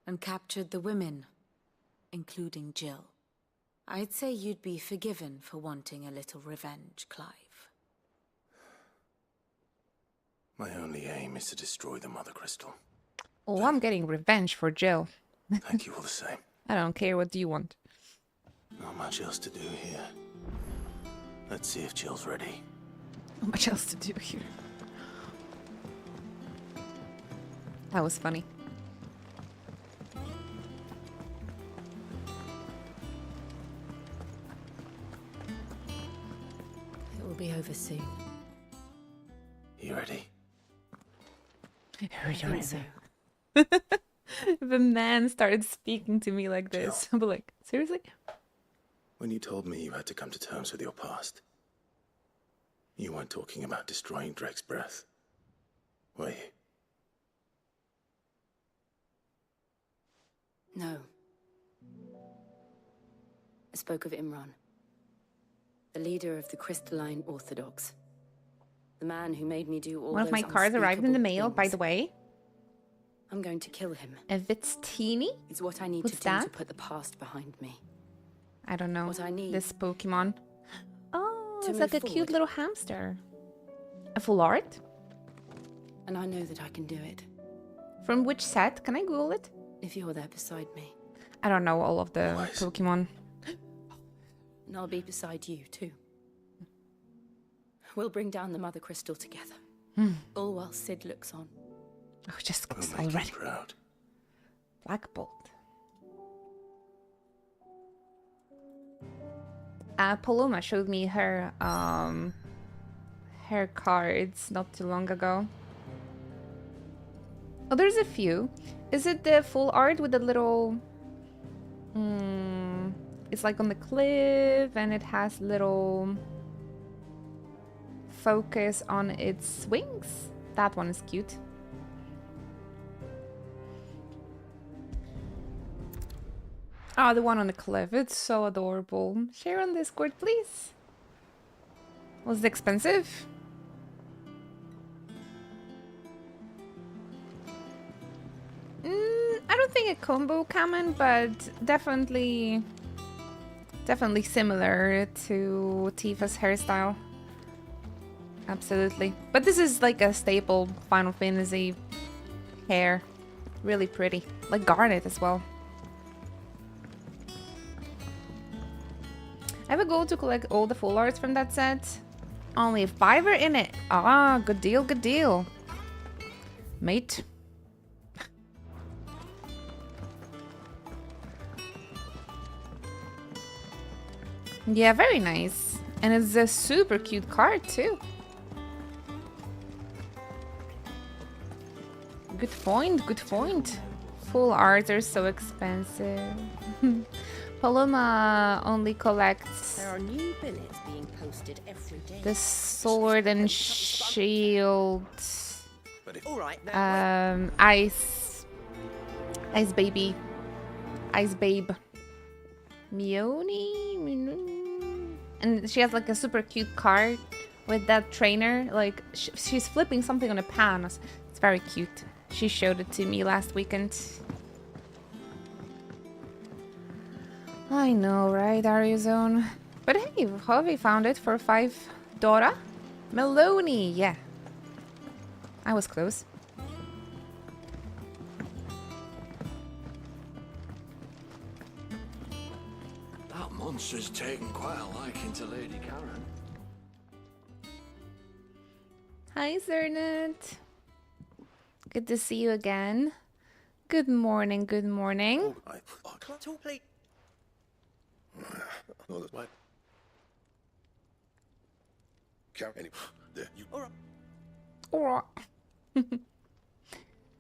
and captured the women, including Jill. I'd say you'd be forgiven for wanting a little revenge, Clive. My only aim is to destroy the Mother Crystal. Oh, I'm getting revenge for Jill. Thank you all the same. I don't care. What do you want? Not much else to do here. Let's see if Jill's ready. Not much else to do here. That was funny. be over soon. You ready? I think so. If a man started speaking to me like this, I'll be like, seriously? When you told me you had to come to terms with your past, you weren't talking about destroying Drake's breath, were you? No. I spoke of Imran, the leader of the Crystalline Orthodox. The man who made me do all One of those my cards arrived in the unspeakable mail, by things. the way. I'm going to kill him. If it's teeny? It's what I need What's to do that? to put the past behind me. I don't know. What I need. This Pokemon. Oh, To it's like a move cute forward. little hamster. A full art? And I know that I can do it. From which set? Can I Google it? If you're there beside me. I don't know all of the Pokemon. And I'll be beside you, too. We'll bring down the Mother Crystal together. All while Sid looks on. Oh, just We'll looks make you already. proud. Black Bolt. Paloma showed me her her cards not too long ago. Oh, there's a few. Is it the full art with the little... it's like on the cliff and it has little focus on its wings? That one is cute. Oh, the one on the cliff. It's so adorable. Share on Discord, please. Was it expensive? I don't think a combo common, but definitely similar to Tifa's hairstyle. Absolutely. But this is like a staple Final Fantasy hair. Really pretty. Like Garnet as well. I have a goal to collect all the full arts from that set. Only 5 are in it. Ah, good deal, good deal. Mate. Yeah, very nice. And it's a super cute card too. Good point, good point. Full arts are so expensive. Paloma only collects There are new billets being posted every day. the sword and shield. All right, now Ice baby. Ice babe. Mione? And she has like a super cute card with that trainer. Like she's flipping something on a pan. It's very cute. She showed it to me last weekend. I know, right, Arizona? But hey, Harvey found it for $5. Meloni, yeah. I was close. That monster's taken quite a liking to Lady Karen. Hi, Zernet. Good to see you again. Good morning, good morning. Can I talk, please? No, that's mine. Anyway, there, you. Oh.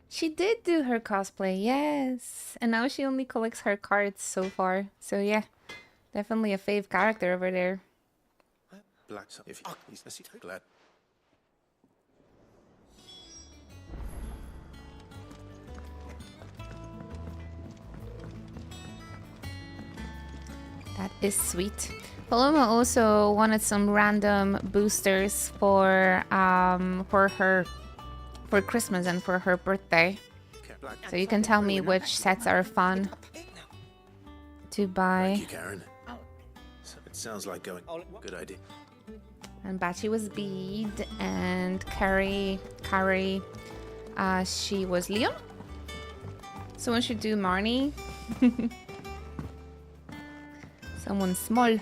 She did do her cosplay, yes. And now she only collects her cards so far. So yeah, definitely a fave character over there. Black, if he's glad. That is sweet. Paloma also wanted some random boosters for Christmas and for her birthday. So you can tell me which sets are fun to buy. Thank you, Karen. It sounds like going. Good idea. And Bachi was Bede, and Carrie, she was Leon. Someone should do Marnie. Someone small.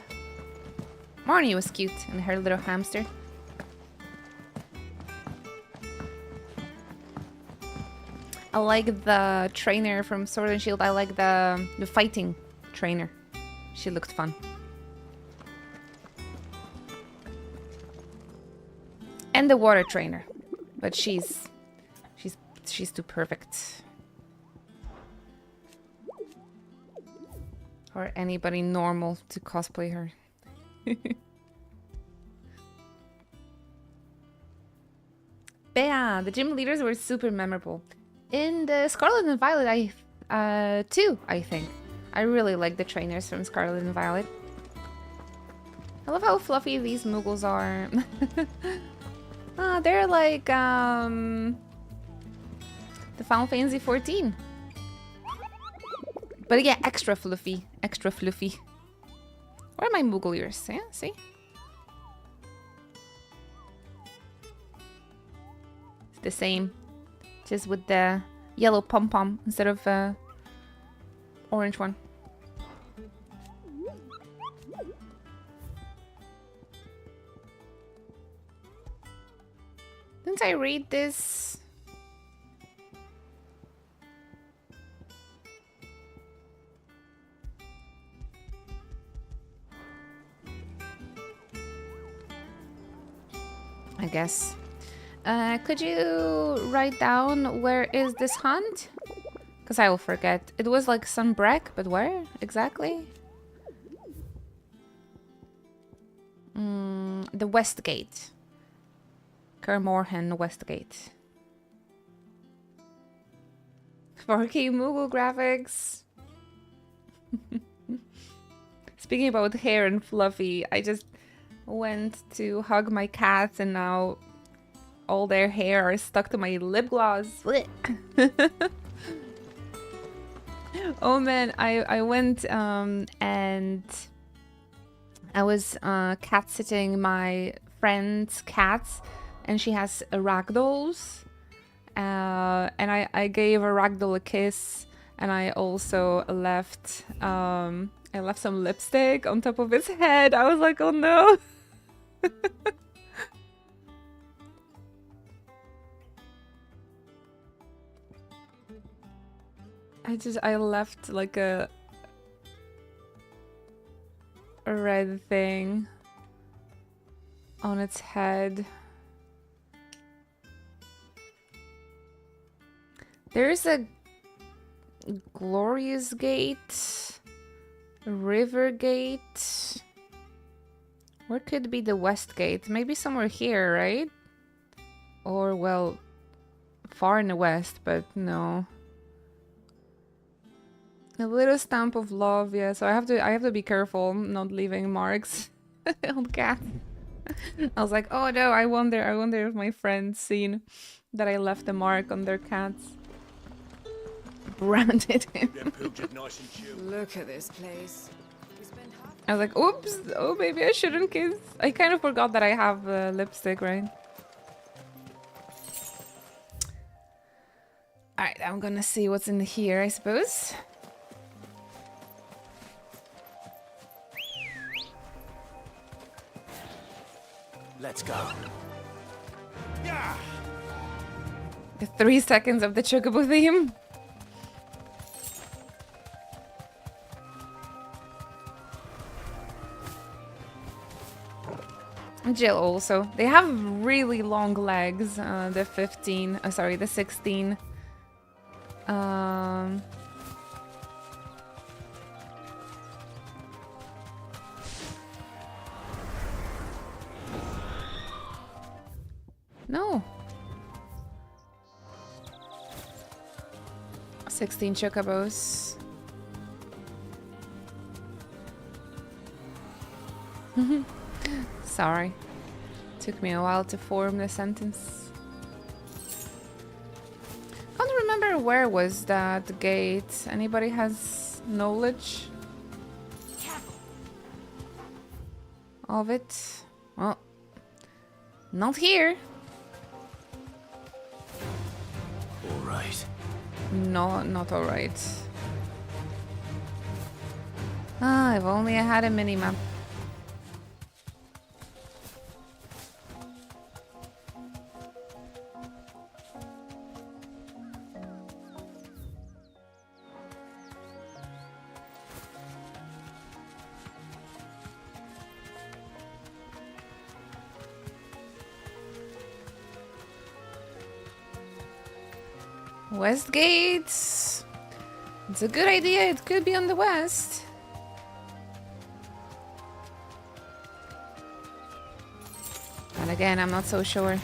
Marnie was cute, and her little hamster. I like the trainer from Sword and Shield. I like the fighting trainer. She looked fun. And the water trainer. But she's too perfect. Or anybody normal to cosplay her. But yeah, the gym leaders were super memorable. In the Scarlet and Violet, too, I think. I really like the trainers from Scarlet and Violet. I love how fluffy these Moogles are. They're like, the Final Fantasy 14. But yeah, extra fluffy. Extra fluffy. Where are my Moogle ears? Yeah, see? It's the same. Just with the yellow pom-pom instead of orange one. Didn't I read this? I guess. Could you write down where is this hunt? Because I will forget. It was like Sunbreak, but where exactly? The Westgate. Kermorhen Westgate. 4K Moogle graphics. Speaking about hair and fluffy, I just went to hug my cats and now all their hair are stuck to my lip gloss. Oh man, I went and I was cat sitting my friend's cats and she has ragdolls and I gave a ragdoll a kiss and I also left some lipstick on top of its head. I was like, oh no. I left like a red thing on its head. There's a Glorious Gate, River Gate. Where could be the West Gate? Maybe somewhere here, right? Or well, far in the west, but no. A little stamp of love, yeah. So I have to be careful not leaving marks on cats. I was like, oh no, I wonder if my friends seen that I left a mark on their cats. Branded him. Look at this place. I was like, oops, oh maybe I shouldn't kiss. I kind of forgot that I have lipstick, right? Alright, I'm gonna see what's in here, I suppose. Let's go. Yeah. The 3 seconds of the Chocobo theme. Jill also. They have really long legs. The 15. Sorry, the 16. No. 16 chocobos. Sorry. Took me a while to form the sentence. Can't remember where was that gate. Anybody has knowledge of it? Well, not here. All right. No, not all right. Ah, if only I had a minimap. Westgate. It's a good idea. It could be on the west. And again, I'm not so sure.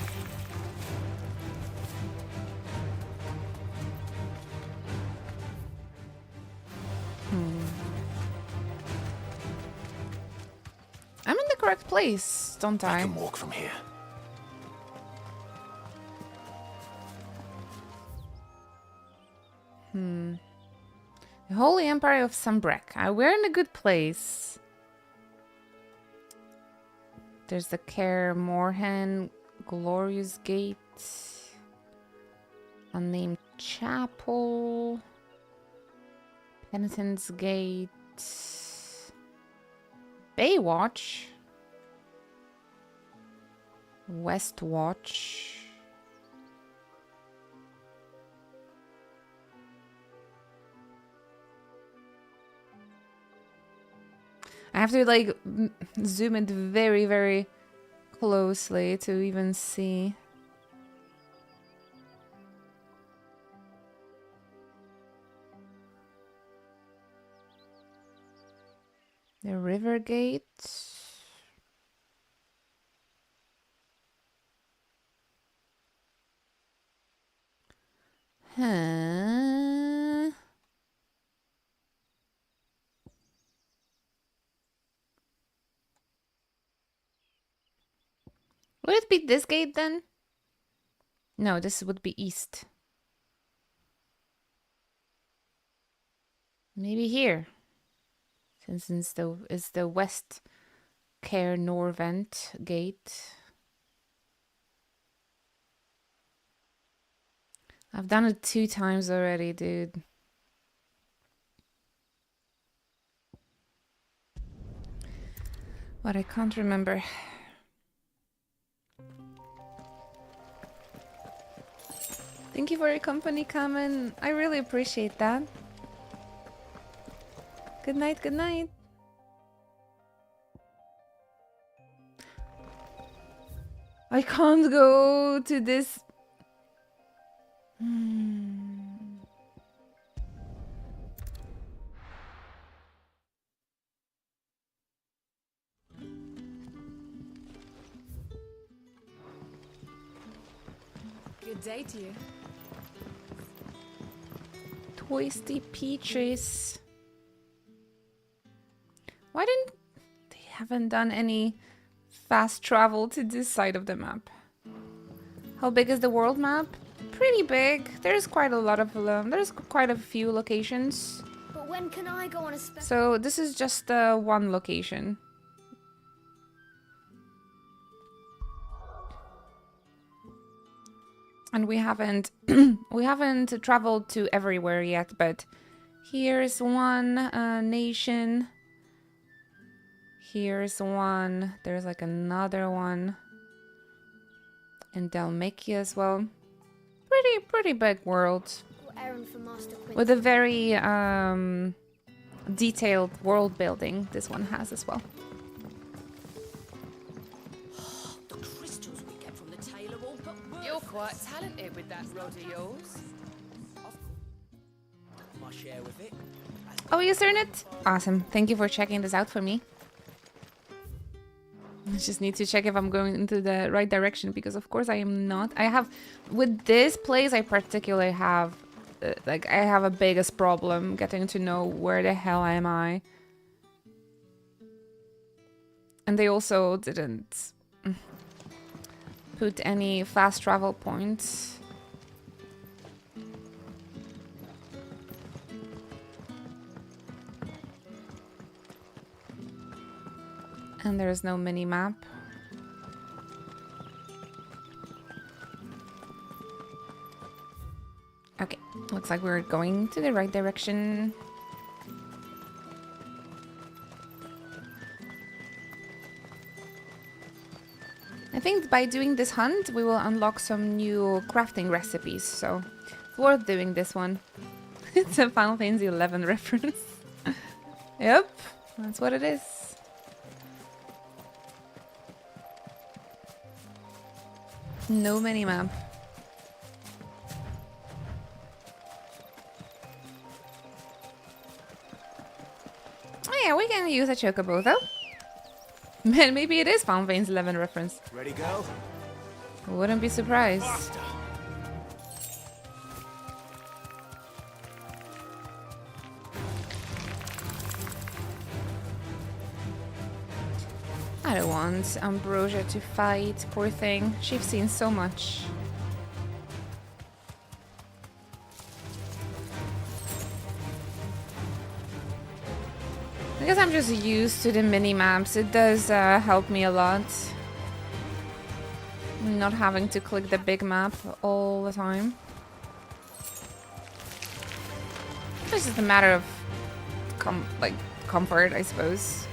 I'm in the correct place, don't I? I can walk from here. The Holy Empire of Sambrek. We're in a good place. There's the Kaer Morhen Glorious Gate. Unnamed Chapel. Penitent's Gate. Baywatch. Westwatch. I have to like zoom it very, very closely to even see. The River Gate. Huh. Would it be this gate then? No, this would be east. Maybe here. Since it's the West Kaer Norvent gate. I've done it 2 times already, dude. But I can't remember. Thank you for your company, Kamen. I really appreciate that. Good night, good night. I can't go to this. Good day to you. Twisty peaches. Why didn't they haven't done any fast travel to this side of the map? How big is the world map? Pretty big. There's quite a lot of there's quite a few locations. But when can I go on a So this is just one location. And we haven't traveled to everywhere yet, but here's one nation. Here's one. There's like another one in Dalmatia as well. Pretty big world. With a very detailed world building this one has as well. The crystals we get from the tailor all but You're quite talented with that rod of yours. My share with it. Oh, you earned it? Awesome. Thank you for checking this out for me. I just need to check if I'm going into the right direction, because of course I am not. I have, with this place, I particularly have, I have a biggest problem getting to know where the hell am I. And they also didn't put any fast travel points. And there's no mini-map. Okay, looks like we're going to the right direction. I think by doing this hunt, we will unlock some new crafting recipes, so it's worth doing this one. It's a Final Fantasy XI reference. Yep, that's what it is. No minimap. Oh yeah, we can use a chocobo though. Man, maybe it is Final Fantasy 11 reference. Ready, go? Wouldn't be surprised. Faster. I don't want Ambrosia to fight, poor thing. She's seen so much. I guess I'm just used to the mini-maps. It does help me a lot. Not having to click the big map all the time. It's just a matter of comfort, I suppose.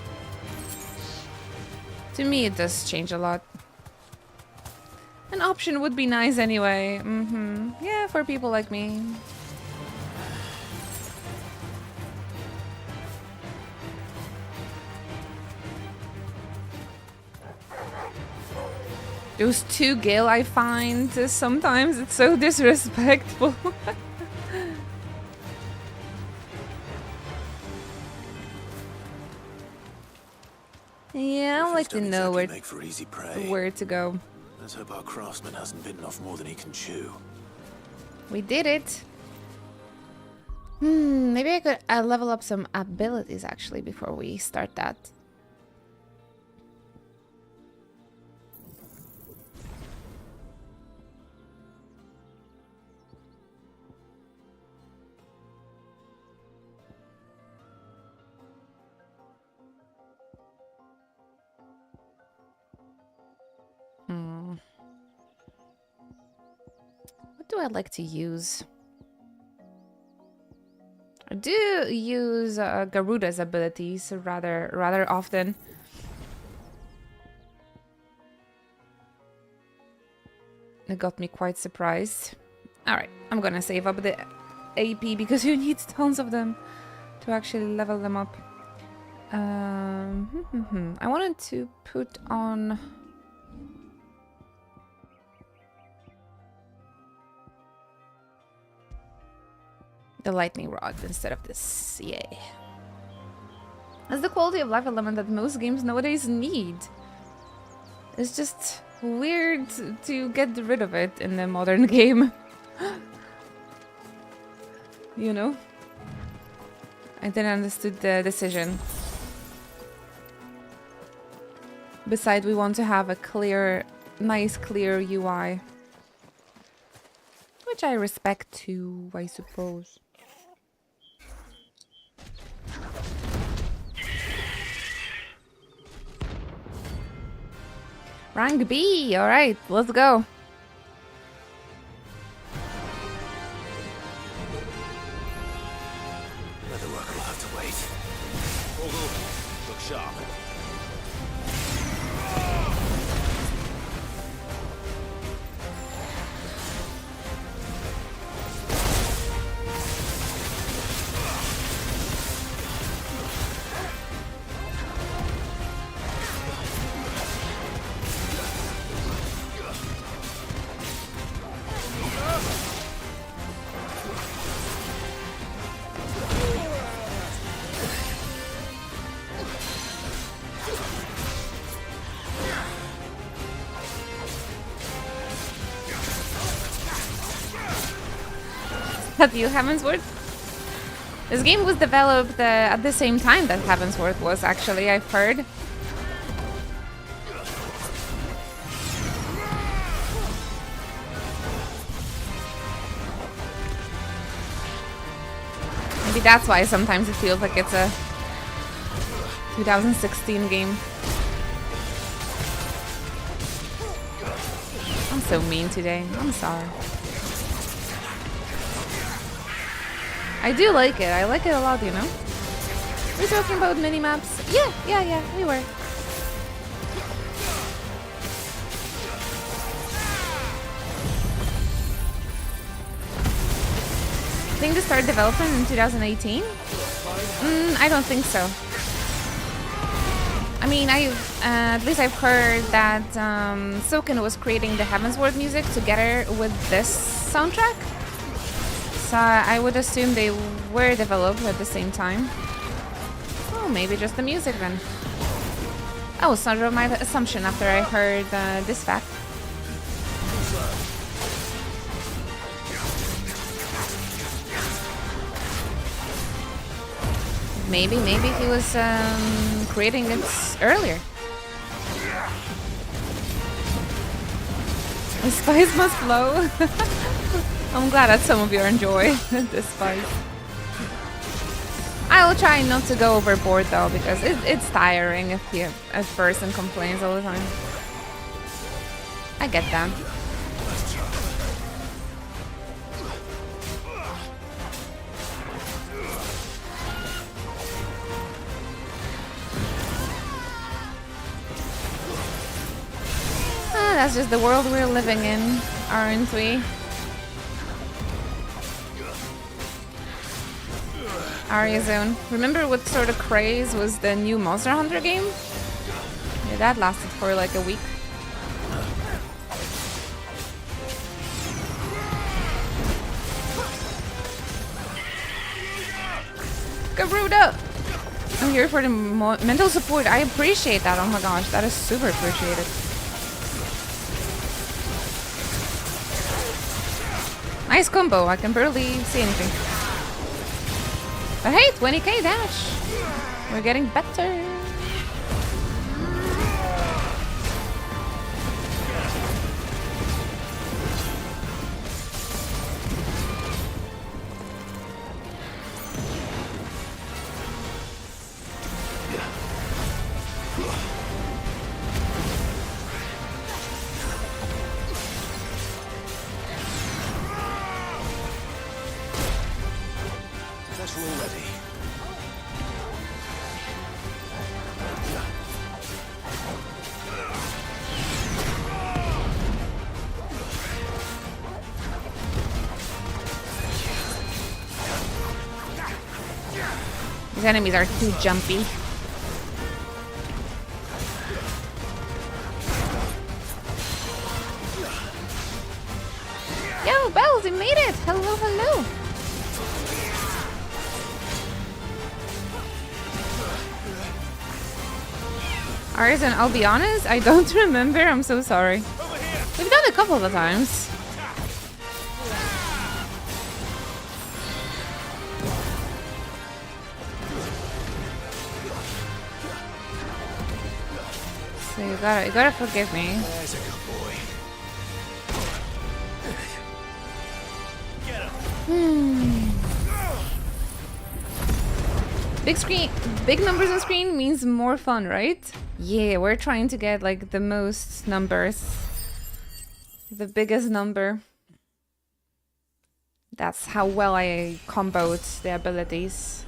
To me, it does change a lot. An option would be nice anyway. Yeah, for people like me. Those 2 Gil I find sometimes it's so disrespectful. Yeah, I'd like to know where to go. Let's hope our craftsman hasn't bitten off more than he can chew. We did it. Maybe I could level up some abilities actually before we start that. What do I like to use? I do use Garuda's abilities rather often. It got me quite surprised. Alright, I'm gonna save up the AP because you need tons of them to actually level them up. I wanted to put on... the lightning rod instead of this, yay. That's the quality of life element that most games nowadays need. It's just weird to get rid of it in the modern game. You know? I didn't understand the decision. Besides, we want to have a clear, nice clear UI. Which I respect too, I suppose. Rank B, alright, let's go. Leatherwork will have to wait. Look sharp. Have you Heavensward? This game was developed at the same time that Heavensward was, actually, I've heard. Maybe that's why sometimes it feels like it's a 2016 game. I'm so mean today. I'm sorry. I do like it. I like it a lot, you know? We're talking about mini-maps. Yeah, we were. I think they started development in 2018? I don't think so. I mean, at least I've heard that Soken was creating the Heavensward music together with this soundtrack. So I would assume they were developed at the same time. Oh, maybe just the music then. Oh, sort of my assumption after I heard this fact. Maybe he was creating it earlier. The spice must flow. I'm glad that some of you enjoy the spice. I'll try not to go overboard though, because it's tiring if a person complains all the time. I get that. That's just the world we're living in, aren't we? Aria Zone. Remember what sort of craze was the new Monster Hunter game? Yeah, that lasted for like a week. Garuda! I'm here for the mental support. I appreciate that. Oh my gosh, that is super appreciated. Nice combo, I can barely see anything. But hey, 20k dash! We're getting better. These enemies are too jumpy. Yo, Bells, you made it! Hello, hello! Arisen, I'll be honest, I don't remember. I'm so sorry. We've done it a couple of times. So you gotta forgive me. There's a good boy. Get him. Big screen, big numbers on screen means more fun, right? Yeah, we're trying to get like the most numbers. The biggest number. That's how well I comboed the abilities.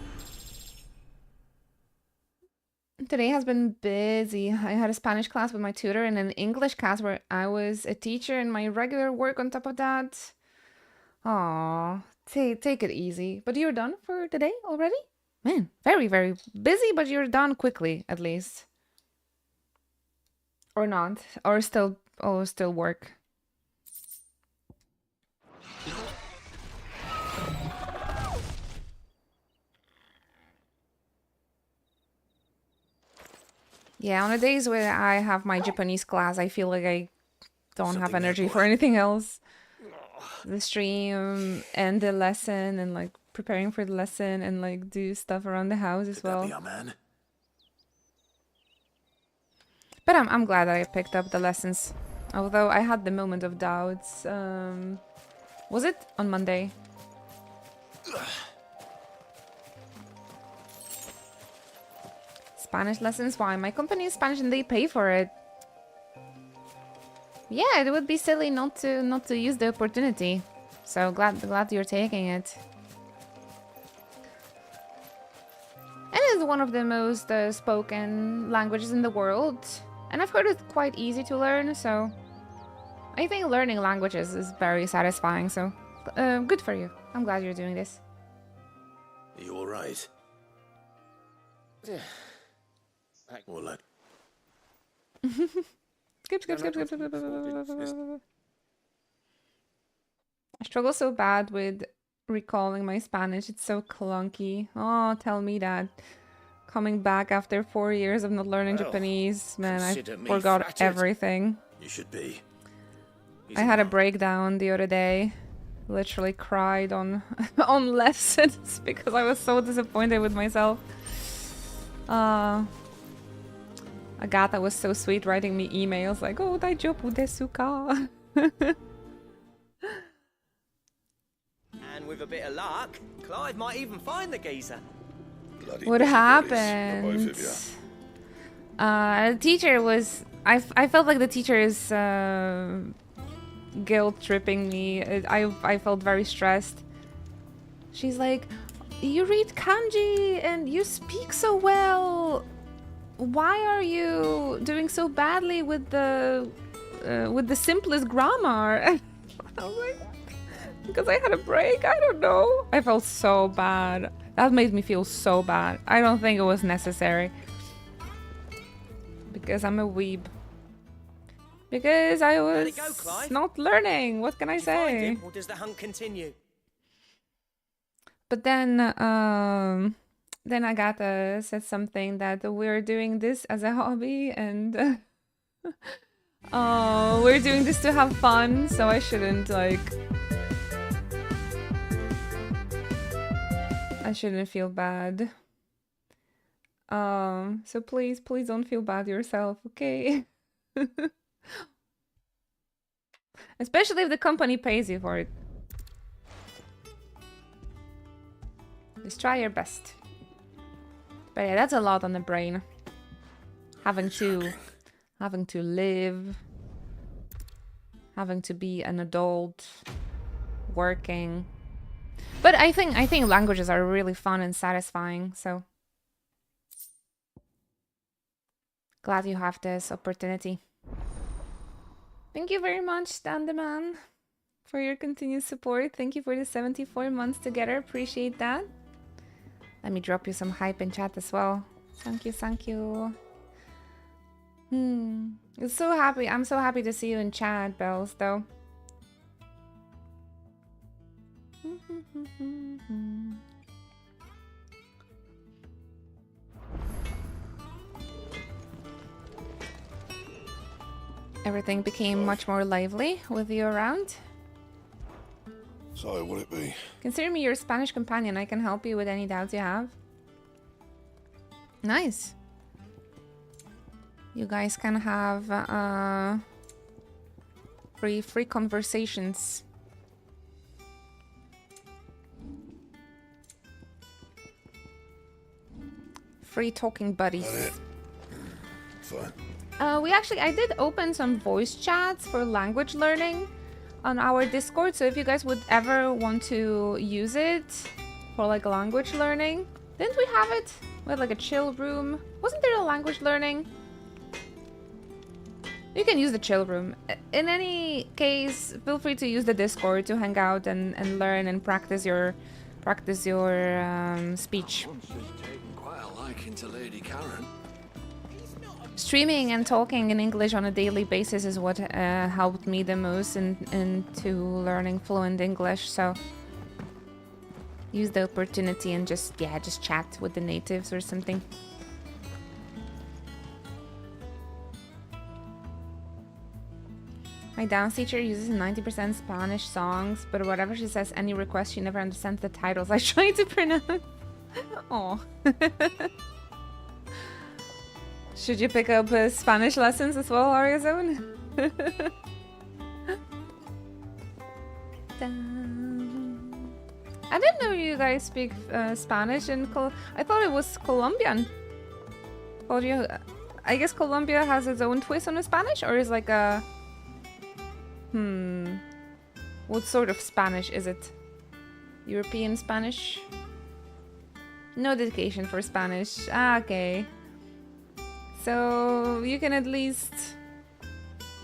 Today has been busy. I had a Spanish class with my tutor and an English class where I was a teacher and my regular work on top of that. Aw, take it easy. But you're done for today already? Man, very, very busy, but you're done quickly, at least. Or not. Or still work. Yeah, on the days where I have my Japanese class, I feel like I don't have energy for anything else. The stream and the lesson and like preparing for the lesson and like do stuff around the house as well. But I'm glad that I picked up the lessons. Although I had the moment of doubts. Was it on Monday? Spanish lessons? Why? My company is Spanish and they pay for it. Yeah, it would be silly not to use the opportunity. So glad you're taking it. And it's one of the most spoken languages in the world. And I've heard it's quite easy to learn, so I think learning languages is very satisfying, so good for you. I'm glad you're doing this. Are you alright? Yeah. Or like... Skip. I struggle so bad with recalling my Spanish. It's so clunky. Oh, tell me that. coming back after 4 years of not learning Japanese. Man, I consider me forgot flattered. everything. You should be. I had a breakdown the other day. Literally cried on on lessons because I was so disappointed with myself. Agatha was so sweet writing me emails like, "Oh, daijoubu desu ka?" And with a bit of luck, Clive might even find the geezer. What happened? The teacher was... I felt like the teacher is guilt-tripping me. I felt very stressed. She's like, "You read kanji and you speak so well. Why are you doing so badly with the simplest grammar?" I was like, because I had a break. I don't know. I felt so bad. That made me feel so bad. I don't think it was necessary. Because I'm a weeb. Because I was not learning. What can I say? Or does the hunt continue? But then Agatha said something that we're doing this as a hobby and we're doing this to have fun, so I shouldn't I shouldn't feel bad. So please don't feel bad yourself, okay? Especially if the company pays you for it. Just try your best. But yeah, that's a lot on the brain. Having to live, having to be an adult, working. But I think languages are really fun and satisfying, so glad you have this opportunity. Thank you very much, Stan the Man, for your continued support. Thank you for the 74 months together. Appreciate that. Let me drop you some hype in chat as well. Thank you, thank you. It's so happy. I'm so happy to see you in chat, Bells, though. Everything became much more lively with you around. So, will it be? Consider me your Spanish companion. I can help you with any doubts you have. Nice. You guys can have free conversations. Free talking buddies. Fine. I did open some voice chats for language learning on our Discord, so if you guys would ever want to use it for like language learning. Didn't we have it? We had like a chill room. Wasn't there a language learning? You can use the chill room. In any case, feel free to use the Discord to hang out and learn and practice your speech. Quite a liking to Lady Karen. Streaming and talking in English on a daily basis is what helped me the most into learning fluent English, so use the opportunity and just chat with the natives or something. My dance teacher uses 90% Spanish songs, but whatever she says, any request, she never understands the titles I try to pronounce. Oh. Should you pick up Spanish lessons as well, Arizona? I didn't know you guys speak Spanish in I thought it was Colombian. I guess Colombia has its own twist on the Spanish, or is like a... What sort of Spanish is it? European Spanish? No dedication for Spanish. Ah, okay. So you can at least...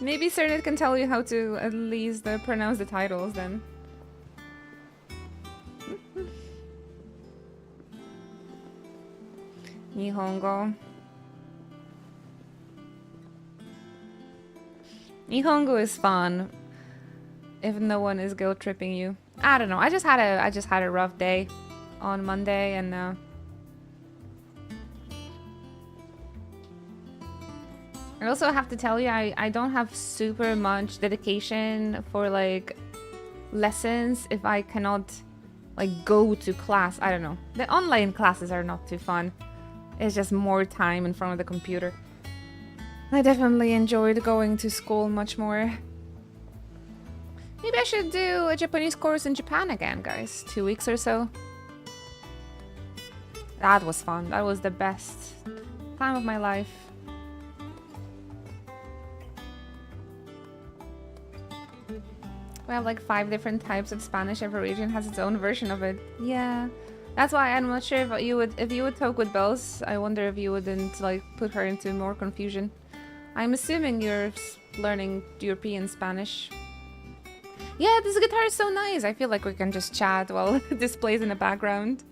Maybe Cernit can tell you how to at least pronounce the titles then. Nihongo. Nihongo is fun if no one is guilt tripping you. I don't know. I just had a rough day on Monday, and I also have to tell you, I don't have super much dedication for like lessons if I cannot like go to class. I don't know. The online classes are not too fun. It's just more time in front of the computer. I definitely enjoyed going to school much more. Maybe I should do a Japanese course in Japan again, guys. 2 weeks or so. That was fun. That was the best time of my life. We have like 5 different types of Spanish. Every region has its own version of it. Yeah. That's why I'm not sure if you would talk with Bells. I wonder if you wouldn't like put her into more confusion. I'm assuming you're learning European Spanish. Yeah, this guitar is so nice. I feel like we can just chat while this plays in the background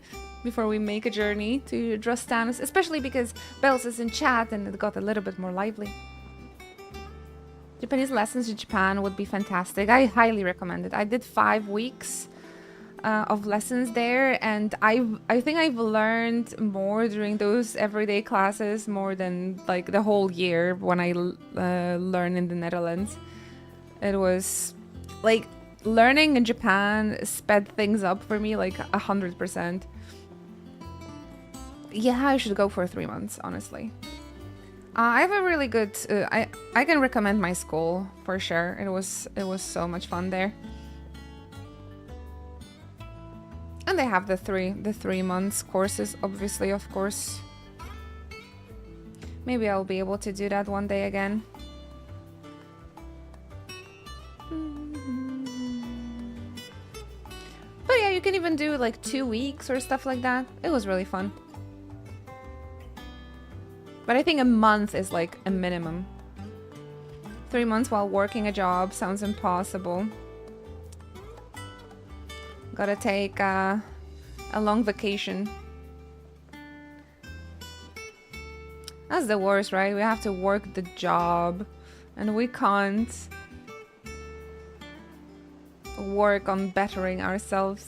before we make a journey to Drostanus, especially because Bells is in chat and it got a little bit more lively. Japanese lessons in Japan would be fantastic. I highly recommend it. I did 5 weeks of lessons there, and I think I've learned more during those everyday classes more than like the whole year when I learned in the Netherlands. It was like learning in Japan sped things up for me like 100%. Yeah, I should go for 3 months, honestly. I have a really good. I can recommend my school for sure. It was so much fun there. And they have the 3 months courses, obviously, of course. Maybe I'll be able to do that one day again. But yeah, you can even do like 2 weeks or stuff like that. It was really fun. But I think a month is like a minimum. 3 months while working a job sounds impossible. Gotta take a long vacation. That's the worst, right? We have to work the job and we can't work on bettering ourselves.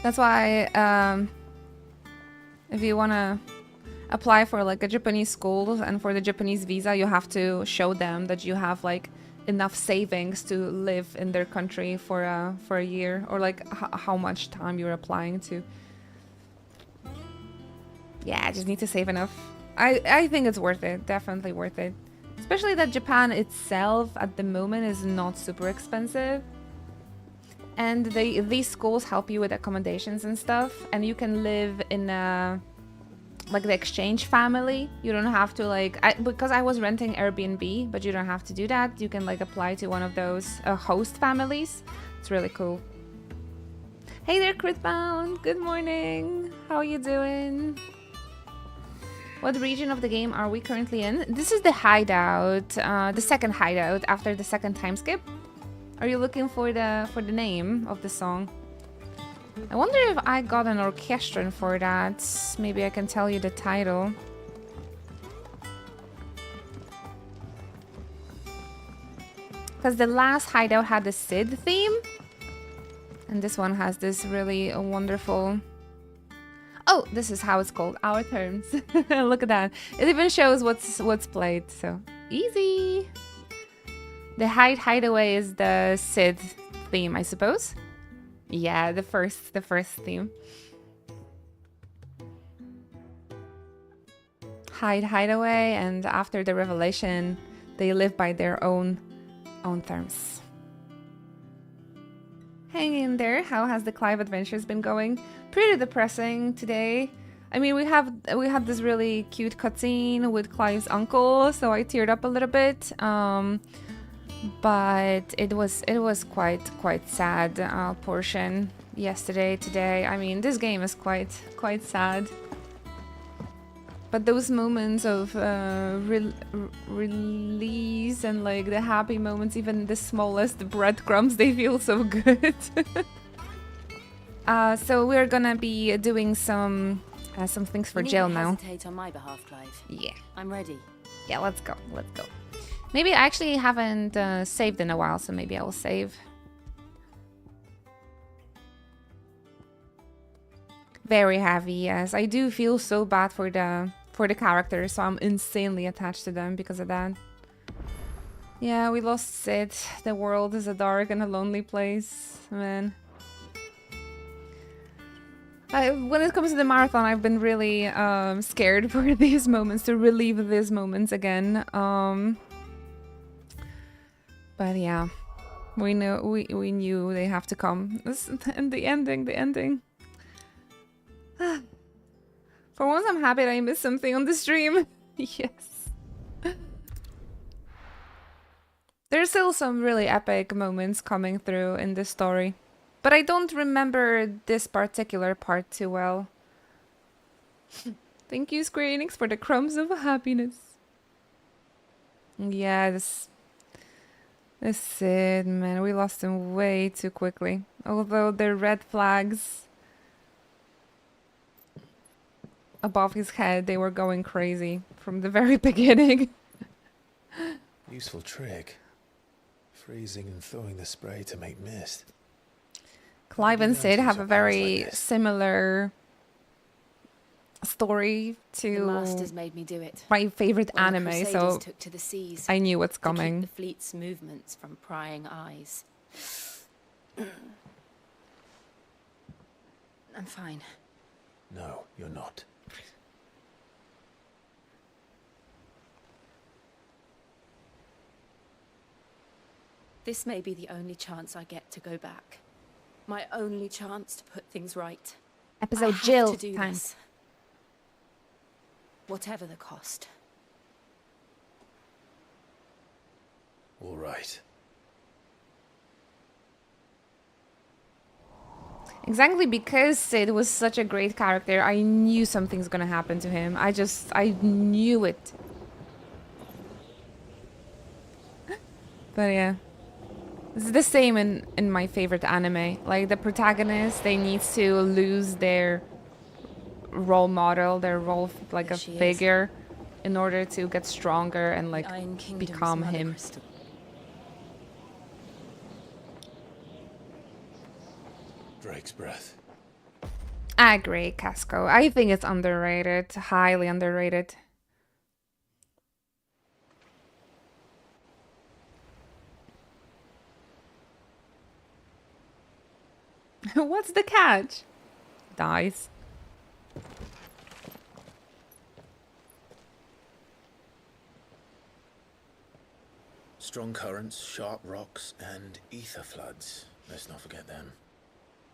That's why if you want to apply for like a Japanese school and for the Japanese visa, you have to show them that you have like enough savings to live in their country for a year, or like how much time you're applying to. Yeah, I just need to save enough. I think it's worth it, definitely worth it. Especially that Japan itself at the moment is not super expensive. And these schools help you with accommodations and stuff, and you can live in like the exchange family. You don't have to like because I was renting Airbnb, but you don't have to do that. You can like apply to one of those host families. It's really cool. Hey there, Critbound. Good morning. How are you doing? What region of the game are we currently in? This is the hideout, the second hideout after the second time skip. Are you looking for the name of the song? I wonder if I got an orchestron for that. Maybe I can tell you the title. Because the last hideout had the Sid theme. And this one has this really wonderful... Oh, this is how it's called. Our Terms. Look at that. It even shows what's played. So, easy. The Hideaway is the Sid theme, I suppose. Yeah, the first theme. Hideaway, and after the revelation, they live by their own terms. Hang in there. How has the Clive adventures been going? Pretty depressing today. I mean, we had this really cute cutscene with Clive's uncle, so I teared up a little bit. But it was quite sad portion yesterday, today. I mean, this game is quite sad. But those moments of release and like the happy moments, even the smallest breadcrumbs, they feel so good. So we're gonna be doing some things for Jill now. Hesitate on my behalf, Clive. Yeah, I'm ready. Yeah, let's go. Maybe I actually haven't saved in a while, so maybe I will save. Very heavy, yes. I do feel so bad for for the characters, so I'm insanely attached to them because of that. Yeah, we lost Sid. The world is a dark and a lonely place, man. When it comes to the marathon, I've been really scared for these moments, to relive these moments again. But yeah, we knew they have to come. And the ending. For once, I'm happy that I missed something on the stream. Yes. There's still some really epic moments coming through in this story. But I don't remember this particular part too well. Thank you, Square Enix, for the crumbs of happiness. Yeah, this Sid, man, we lost him way too quickly. Although the red flags above his head, they were going crazy from the very beginning. Useful trick. Freezing and thawing the spray to make mist. Clive and Sid have a very similar story to The masters made me do it. my favorite When the anime, Crusaders so took to the seas I knew what's to keep coming. the fleet's movements from prying eyes. I'm fine. No, you're not. This may be the only chance I get to go back. My only chance to put things right. I Episode have Jill to do time. this. Whatever the cost. All right. Exactly because Sid was such a great character, I knew something's gonna happen to him. I knew it. But yeah. It's the same in my favorite anime. Like, the protagonist, they need to lose their role model, their role, like a figure, in order to get stronger and, like, become him. Drake's breath. I agree, Casco. I think it's underrated, highly underrated. What's the catch? Dies. Strong currents, sharp rocks, and ether floods. Let's not forget them.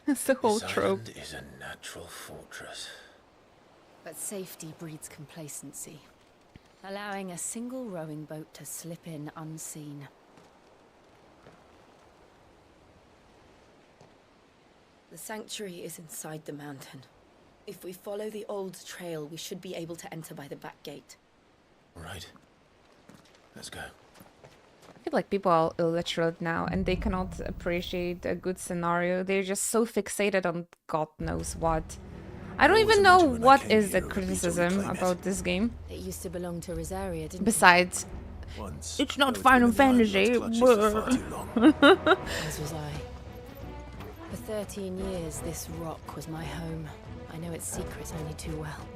That's the whole This trope. island is a natural fortress. But safety breeds complacency, allowing a single rowing boat to slip in unseen. The sanctuary is inside the mountain. If we follow the old trail, we should be able to enter by the back gate. Right. Let's go. I feel like people are illiterate now and they cannot appreciate a good scenario. They're just so fixated on God knows what. I don't even know what is the criticism about this game. It used to belong to Rosaria, didn't Besides, it's not Final Fantasy. As was I. For 13 years, this rock was my home. I know its secret only too well.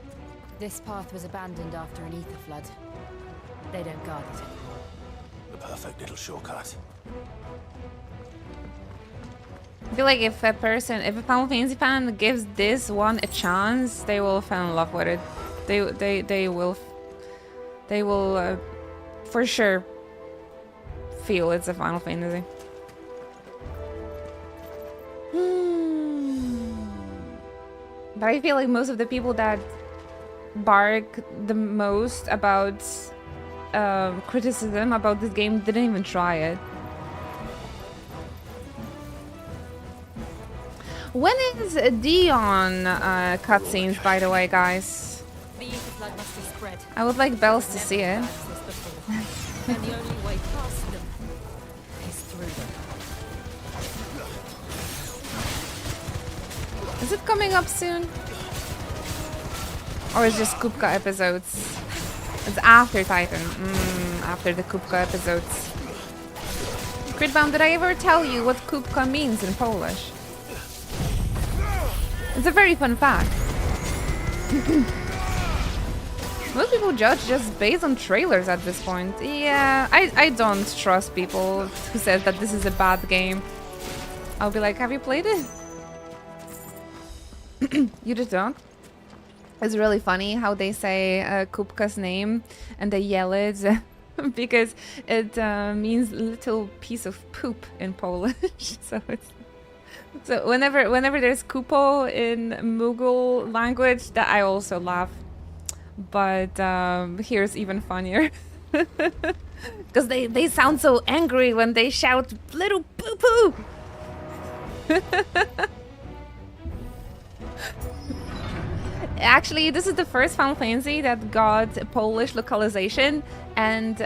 This path was abandoned after an ether flood. They don't guard it anymore. The perfect little shortcut. I feel like if a Final Fantasy fan gives this one a chance, they will fall in love with it. They will for sure feel it's a Final Fantasy. But I feel like most of the people that bark the most about criticism about this game didn't even try it. When is Dion cutscenes, by the way, guys? The ether flood must be spread. I would like Bells to see it. And the only way past them is through them. Is it coming up soon? Or is it just Kupka episodes? It's after Titan. After the Kupka episodes. Critbound, did I ever tell you what Kupka means in Polish? It's a very fun fact. Most people judge just based on trailers at this point. Yeah, I don't trust people who says that this is a bad game. I'll be like, have you played it? You just don't? It's really funny how they say Kupka's name and they yell it because it means little piece of poop in Polish. So whenever there's Kupo in Mughal language, that I also laugh. But here's even funnier. Because they sound so angry when they shout little poo-poo. Actually, this is the first Final Fantasy that got a Polish localization, and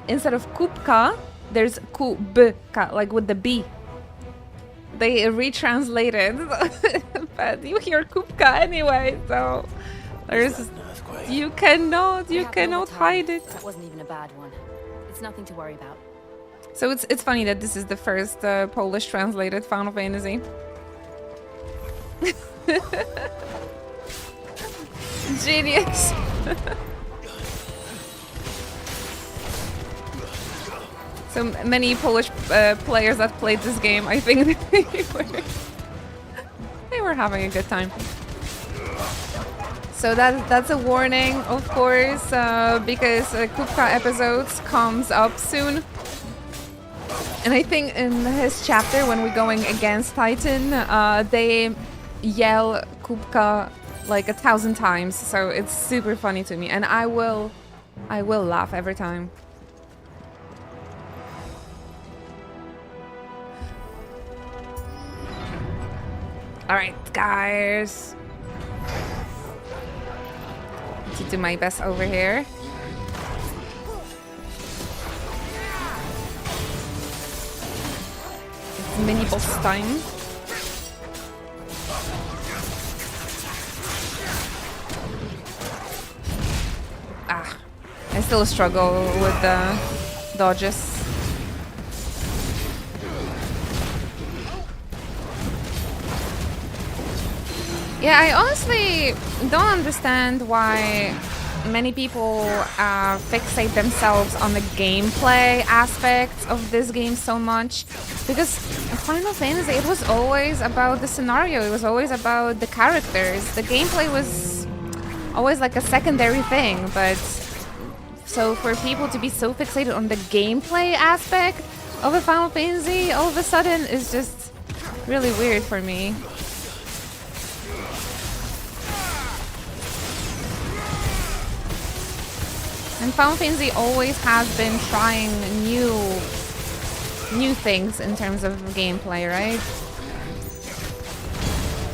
instead of Kupka, there's Kubka, like with the B. They retranslated, but you hear Kupka anyway, so there's you cannot hide it. That wasn't even a bad one. It's nothing to worry about. So it's funny that this is the first Polish translated Final Fantasy. Genius. So many Polish players that played this game, I think they were having a good time. So that's a warning, of course, because Kupka episodes comes up soon. And I think in his chapter, when we're going against Titan, they yell Kupka like 1,000 times, so it's super funny to me, and I will laugh every time. All right, guys. To do my best over here. It's mini boss time. I still struggle with the dodges. Yeah, I honestly don't understand why many people fixate themselves on the gameplay aspects of this game so much. Because Final Fantasy, it was always about the scenario, it was always about the characters. The gameplay was always like a secondary thing, but so for people to be so fixated on the gameplay aspect of a Final Fantasy all of a sudden is just really weird for me. And Final Fantasy always has been trying new things in terms of gameplay, right?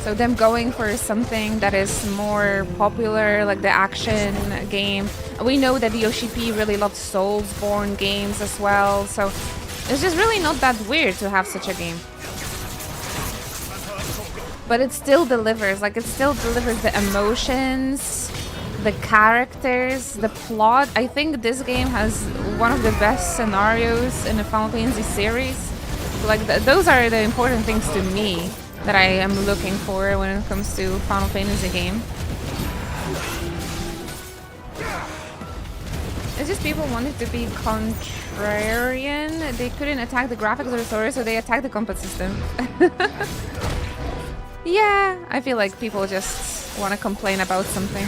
So them going for something that is more popular, like the action game. We know that Yoshi P really loves Soulsborne games as well, so it's just really not that weird to have such a game. But it still delivers, like it still delivers the emotions, the characters, the plot. I think this game has one of the best scenarios in the Final Fantasy series. Like those are the important things to me that I am looking for when it comes to Final Fantasy game. It's just people wanted to be contrarian. They couldn't attack the graphics or the story, so they attacked the combat system. Yeah, I feel like people just want to complain about something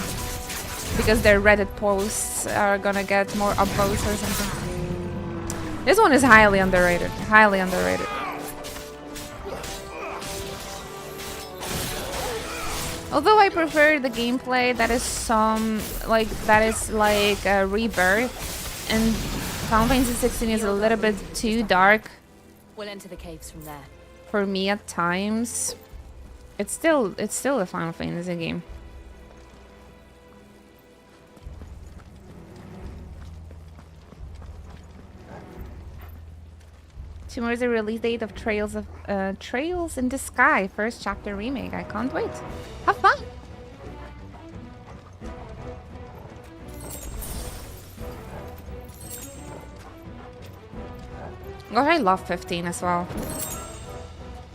because their Reddit posts are gonna get more upvotes or something. This one is highly underrated. Highly underrated. Although I prefer the gameplay that is like a Rebirth, and Final Fantasy 16 is a little bit too dark. We'll enter the caves from there. For me at times. It's still a Final Fantasy game. Tomorrow is the release date of Trails in the Sky, first chapter remake. I can't wait. Have fun. Oh, I love 15 as well.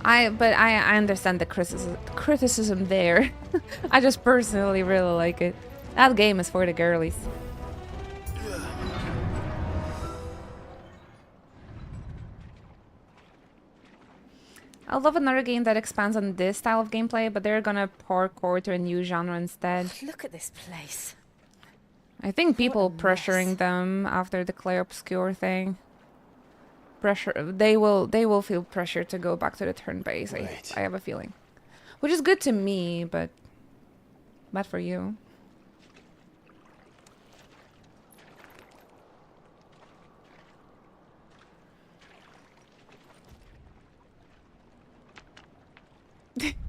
But I understand the criticism there. I just personally really like it. That game is for the girlies. I love another game that expands on this style of gameplay, but they're gonna parkour to a new genre instead. Look at this place. I think people pressuring them after the Clair Obscure thing. They will feel pressure to go back to the turn base. I have a feeling, which is good to me, but bad for you.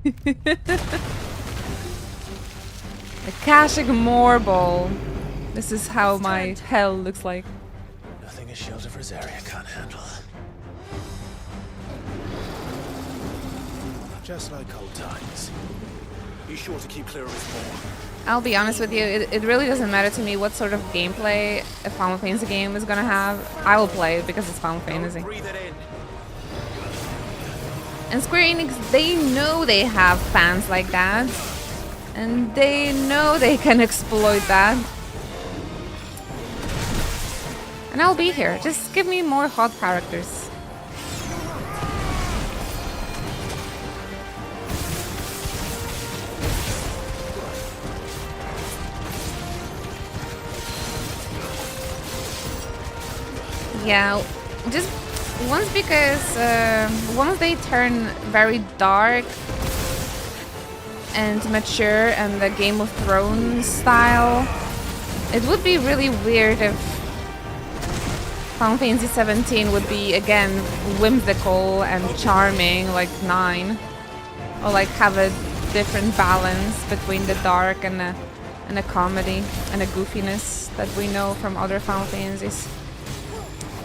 The Kashik Morbol. This is how my hell looks like. Nothing a shield of Rosaria can't handle. Just like old times. Be sure to keep clear of his ball. I'll be honest with you, it really doesn't matter to me what sort of gameplay a Final Fantasy game is gonna have. I will play it because it's Final Fantasy. And Square Enix, they know they have fans like that. And they know they can exploit that. And I'll be here. Just give me more hot characters. Yeah, just once because once they turn very dark and mature and the Game of Thrones style, it would be really weird if Final Fantasy 17 would be again whimsical and charming like 9, or like have a different balance between the dark and a comedy and a goofiness that we know from other Final Fantasies.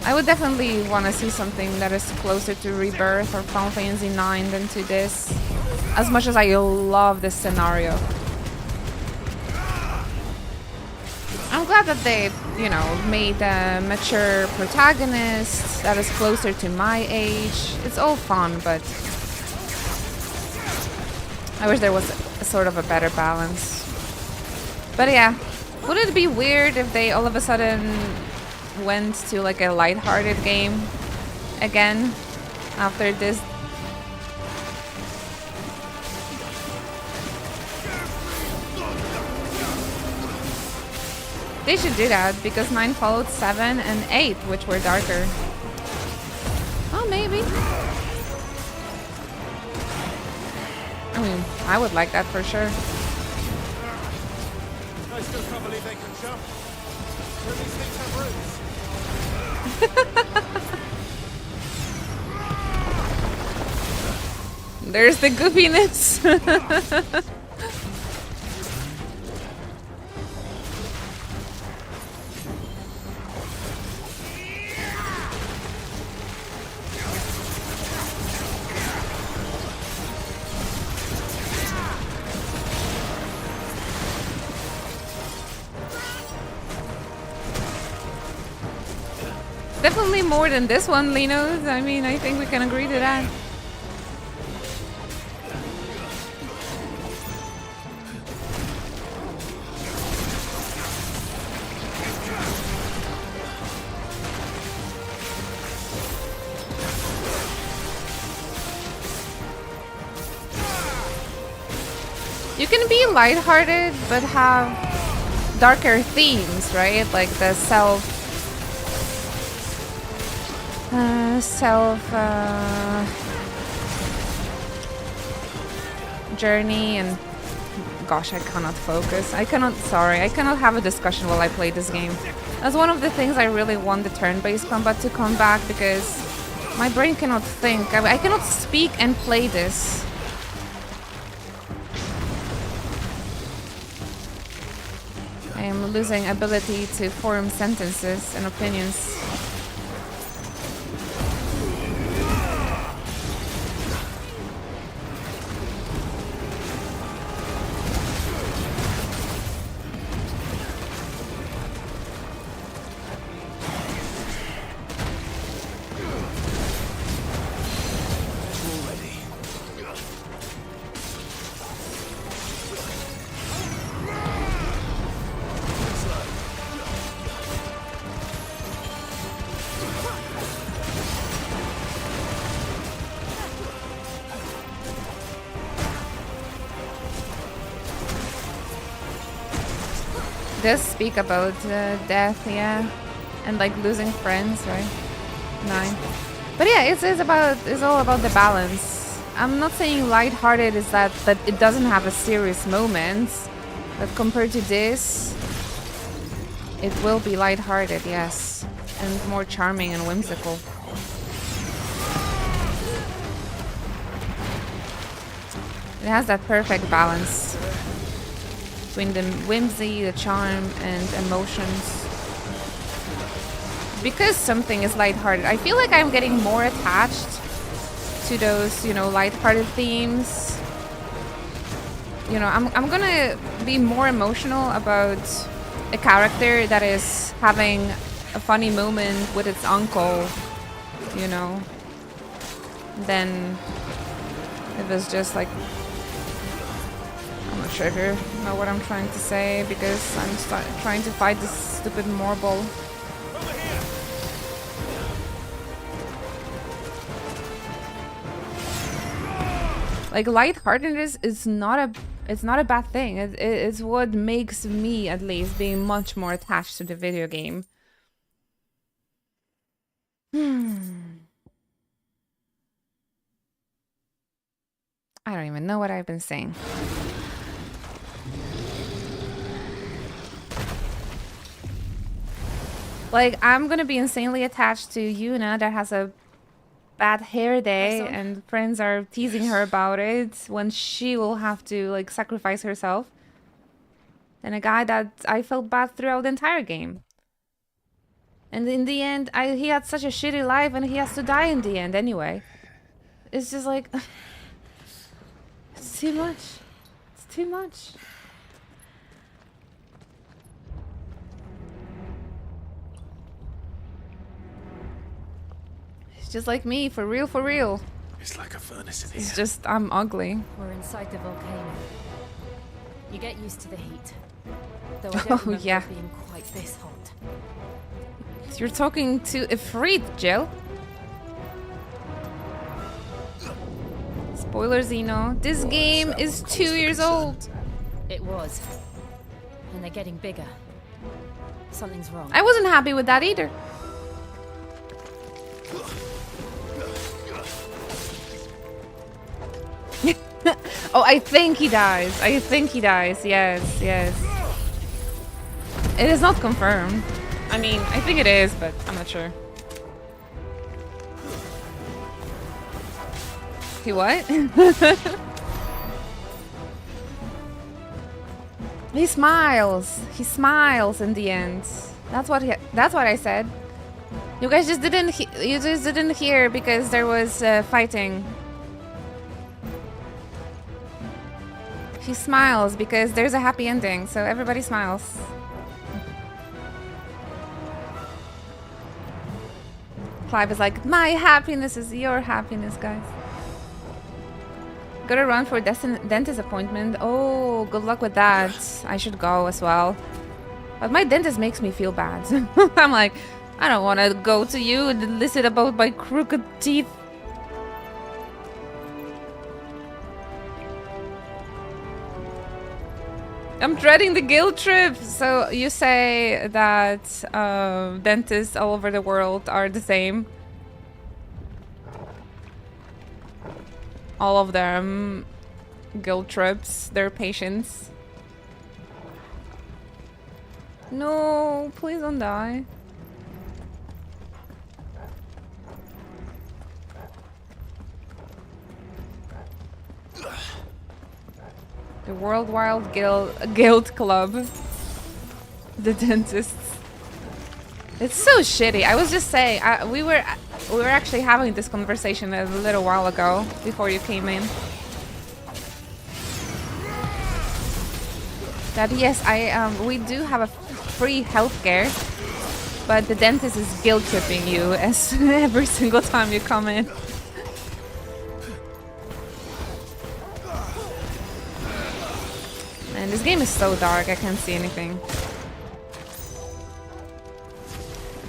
I would definitely want to see something that is closer to Rebirth or Final Fantasy 9 than to this, as much as I love this scenario. I'm glad that they, you know, made a mature protagonist that is closer to my age. It's all fun, but I wish there was a sort of a better balance. But yeah, would it be weird if they all of a sudden went to like a lighthearted game again after this? They should do that because 9 followed 7 and 8, which were darker. Oh, maybe. I mean, I would like that for sure. I still can't believe they can jump. Do these things have roots? There's the goofiness. Definitely more than this one, Linos. I mean, I think we can agree to that. You can be lighthearted, but have darker themes, right? Like the journey, and gosh, I cannot focus. I cannot have a discussion while I play this game. That's one of the things I really want the turn-based combat to come back, because my brain cannot think. I cannot speak and play this. I am losing ability to form sentences and opinions. does speak about death, yeah, and like losing friends, right? 9. But yeah, it's all about the balance. I'm not saying lighthearted is that it doesn't have a serious moments, but compared to this, it will be lighthearted, yes, and more charming and whimsical. It has that perfect balance between the whimsy, the charm, and emotions. Because something is lighthearted, I feel like I'm getting more attached to those, you know, lighthearted themes. You know, I'm gonna be more emotional about a character that is having a funny moment with its uncle, you know, than if it's just like, I'm not sure if you know what I'm trying to say, because I'm trying to fight this stupid marble. Like, lightheartedness is not a bad thing. It's what makes me, at least, being much more attached to the video game. I don't even know what I've been saying. Like, I'm gonna be insanely attached to Yuna that has a bad hair day and friends are teasing her about it when she will have to like sacrifice herself. And a guy that I felt bad throughout the entire game. And in the end, he had such a shitty life and he has to die in the end anyway. It's just like, it's too much. It's too much. Just like me, for real, for real. It's like a furnace in here. It's just, I'm ugly. We're inside the volcano. You get used to the heat. Though I don't remember it being quite this hot. You're talking to Ifrit, Jill. Spoiler, Zeno. This game is 2 years old. It was. And they're getting bigger. Something's wrong. I wasn't happy with that either. Oh, I think he dies. I think he dies. Yes, yes. It is not confirmed. I mean, I think it is, but I'm not sure. He what? He smiles. He smiles in the end. That's what I said. You guys just didn't hear because there was fighting. He smiles because there's a happy ending, so everybody smiles. Clive is like, my happiness is your happiness, guys. Gotta run for a dentist appointment. Oh, good luck with that. I should go as well. But my dentist makes me feel bad. I'm like, I don't want to go to you and listen about my crooked teeth. I'm dreading the guilt trip. So you say that dentists all over the world are the same? All of them guilt trips their patients. No, please don't die. The Worldwide Guild Club. The dentists. It's so shitty. I was just saying, we were actually having this conversation a little while ago before you came in. That yes, we do have a free healthcare, but the dentist is guilt tripping you as every single time you come in. And this game is so dark, I can't see anything.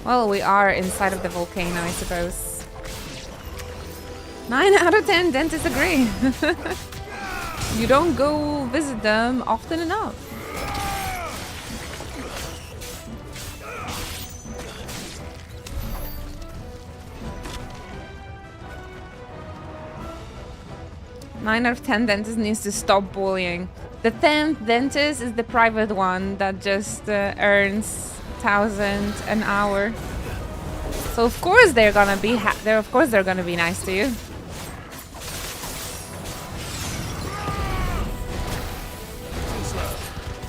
Well, we are inside of the volcano, I suppose. 9 out of 10 dentists agree. You don't go visit them often enough. 9 out of 10 dentists needs to stop bullying. The 10th dentist is the private one that just earns 1,000 an hour. So of course they're gonna be they're gonna be nice to you.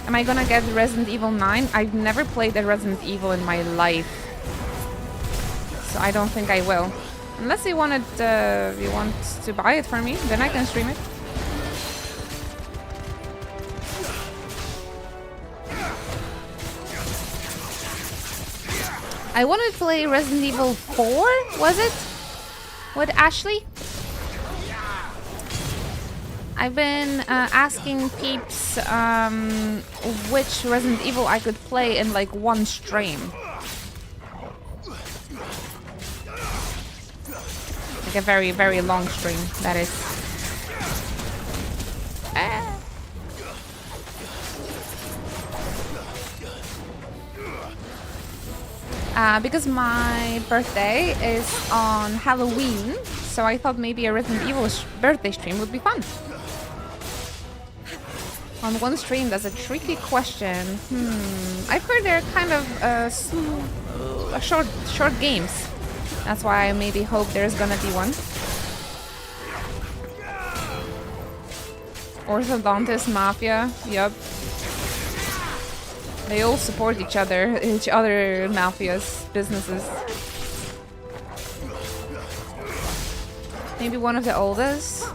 Am I gonna get Resident Evil 9? I've never played a Resident Evil in my life, so I don't think I will. Unless you want to buy it for me, then I can stream it. I wanted to play Resident Evil 4, was it? With Ashley? I've been asking peeps which Resident Evil I could play in like one stream. Like a very, very long stream, that is. Because my birthday is on Halloween, so I thought maybe a Resident Evil birthday stream would be fun. On one stream, that's a tricky question. I've heard they're kind of short games. That's why I maybe hope there's gonna be one. Orthodontist Mafia, yup. They all support each other mafias, businesses. Maybe one of the oldest.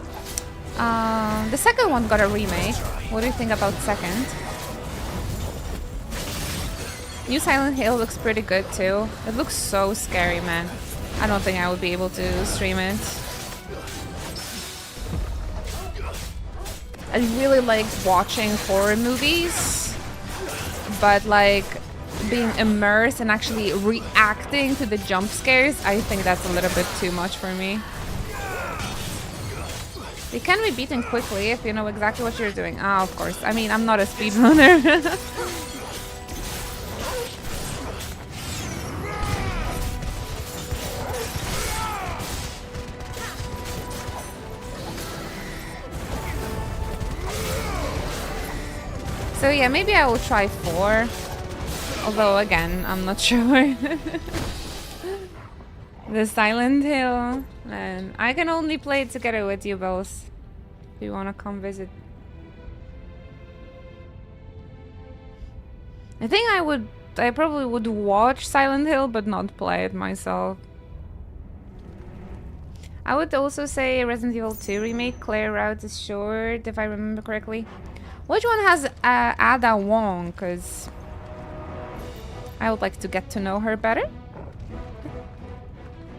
The second one got a remake. What do you think about second? New Silent Hill looks pretty good too. It looks so scary, man. I don't think I would be able to stream it. I really like watching horror movies, but like being immersed and actually reacting to the jump scares, I think that's a little bit too much for me. They can be beaten quickly if you know exactly what you're doing. Ah, of course. I mean, I'm not a speedrunner. So yeah, maybe I will try 4. Although, again, I'm not sure. The Silent Hill. And I can only play it together with you, Bells. If you want to come visit. I think I probably would watch Silent Hill, but not play it myself. I would also say Resident Evil 2 remake. Claire Route is short, if I remember correctly. Which one has Ada Wong? Because I would like to get to know her better.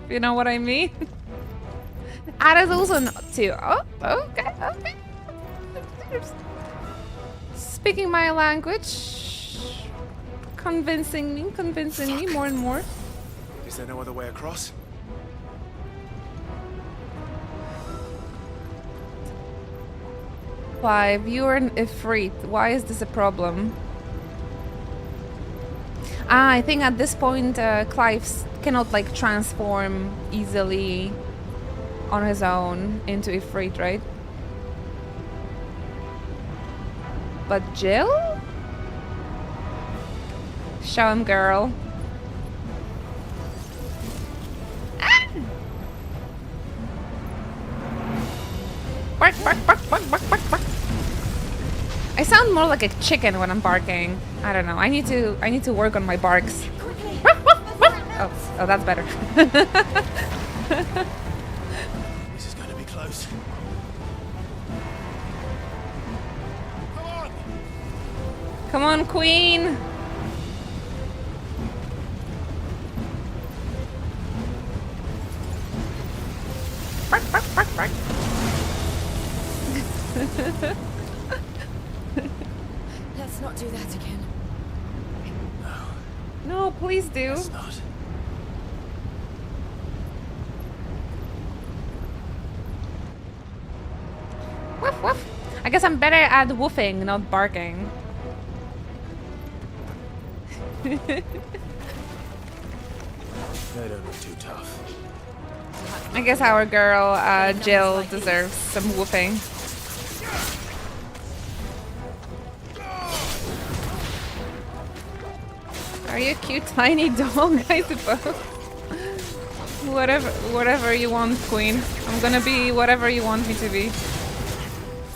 You know what I mean? Ada's also not too. Oh, okay, okay. Speaking my language. Convincing me more and more. Is there no other way across? Clive, you're an Ifrit. Why is this a problem? I think at this point Clive cannot like transform easily on his own into Ifrit, right? But Jill? Show him, girl. Ah! Bark, bark, bark, bark, bark, bark, bark. I sound more like a chicken when I'm barking. I don't know. I need to work on my barks. Oh, that's better. This is going to be close. Come on! Come on, Queen! Bark, bark, bark, bark. Let's not do that again. No, please do. Let's not. Woof, woof. I guess I'm better at woofing, not barking. They don't look too tough. I guess our girl, Jill, deserves some whooping. Are you a cute tiny dog, I suppose? Whatever you want, Queen. I'm gonna be whatever you want me to be.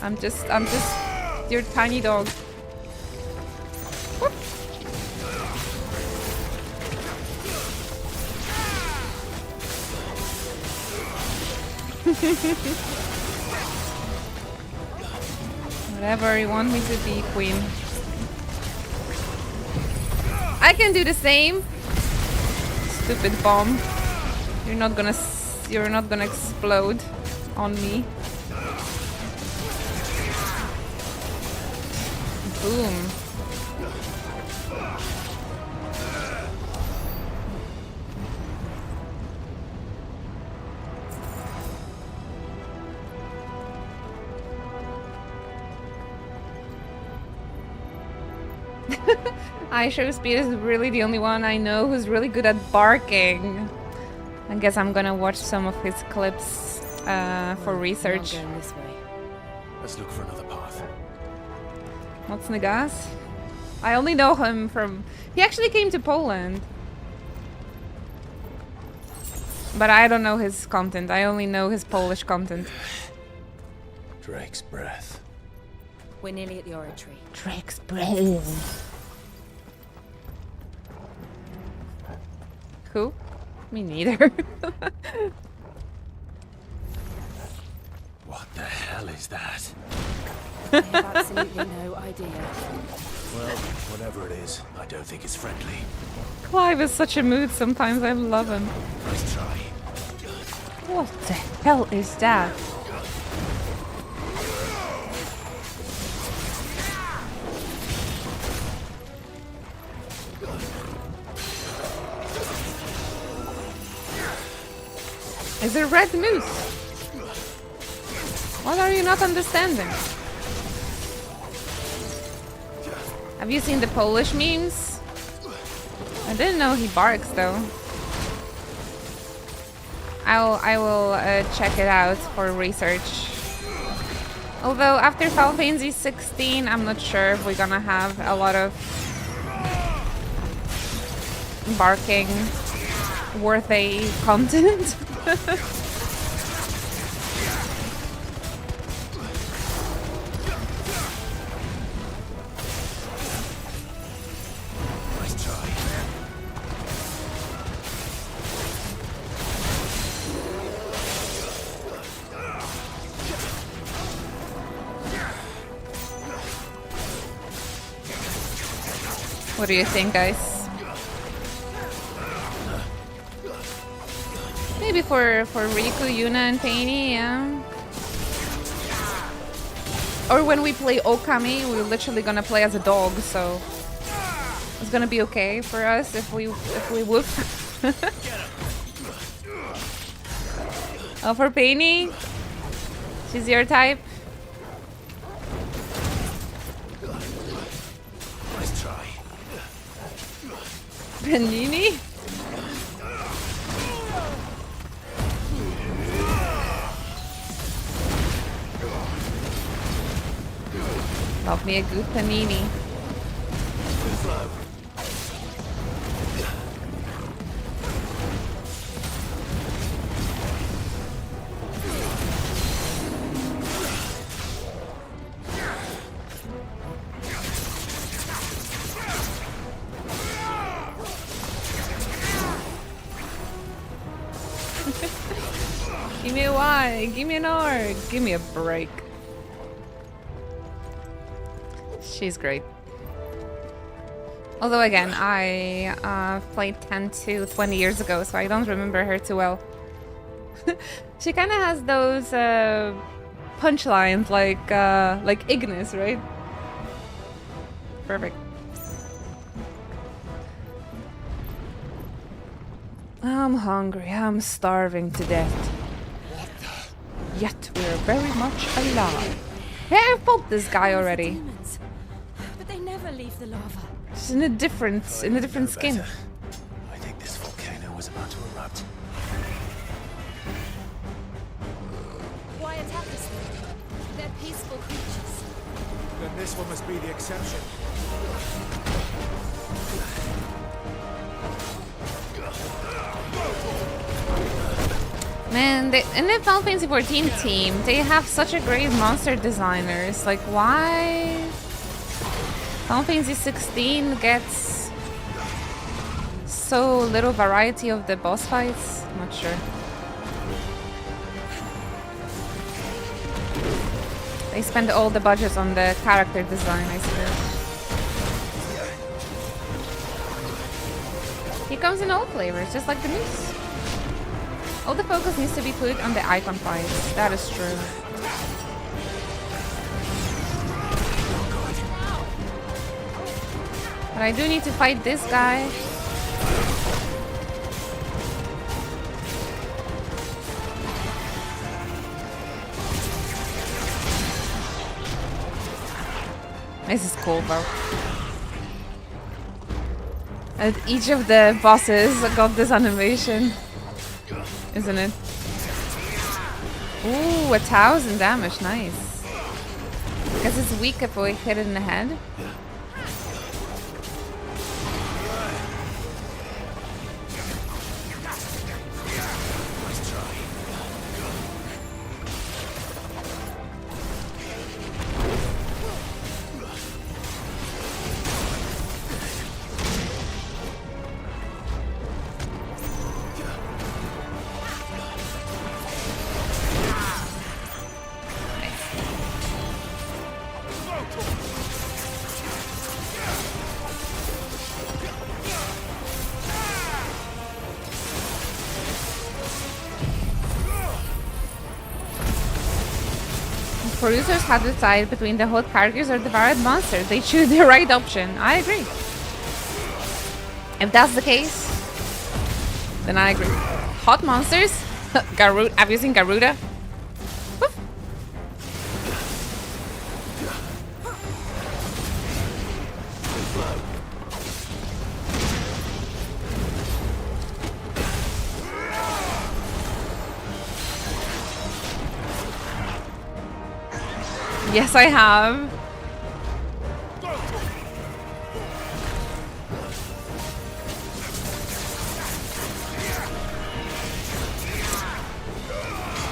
I'm just your tiny dog. Whoop. Whatever you want me to be, Queen. I can do the same. Stupid bomb. You're not gonna explode on me. Boom. Aisho Speed is really the only one I know who's really good at barking. I guess I'm gonna watch some of his clips for research. Let's look for another path. What's Nagas? I only know him from... He actually came to Poland. But I don't know his content. I only know his Polish content. Drake's breath. We're nearly at the oratory. Drake's breath. Who? Me neither. What the hell is that? I have absolutely no idea. Well, whatever it is, I don't think it's friendly. Clive is such a mood sometimes. I love him. Nice try. What the hell is that? Is it red moose? What are you not understanding? Have you seen the Polish memes? I didn't know he barks though. I will check it out for research. Although after Final Fantasy 16, I'm not sure if we're gonna have a lot of barking worthy content. Nice try. What do you think, guys? Maybe for Riku, Yuna, and Paini, yeah. Or when we play Okami, we're literally gonna play as a dog, so it's gonna be okay for us if we whoop. Oh, for Paini, she's your type. Nice try. Panini. Love me a good panini. Give me a Y, give me an R, give me a break. She's great. Although again, I played 10-2 20 years ago, so I don't remember her too well. She kind of has those punchlines like Ignis, right? Perfect. I'm hungry. I'm starving to death. Yet we're very much alive. Hey, I fought this guy already. But they never leave the lava. Just in a different skin. I think this volcano was about to erupt. Then this one must be the exception. Man, in the Final Fantasy 14 team, they have such a great monster designers. Like, why Final Fantasy 16 gets so little variety of the boss fights? I'm not sure. They spend all the budget on the character design, I suppose. He comes in all flavors, just like the moose. All the focus needs to be put on the icon fights. That is true. But I do need to fight this guy. This is cool, bro. And each of the bosses got this animation, isn't it? Ooh, 1000 damage, nice. Guess it's weak if we hit it in the head. Producers had to decide between the hot characters or the varied monsters. They choose the right option. I agree. If that's the case, then I agree. Hot monsters? Garuda. Have you seen Garuda? Woof. Yes, I have.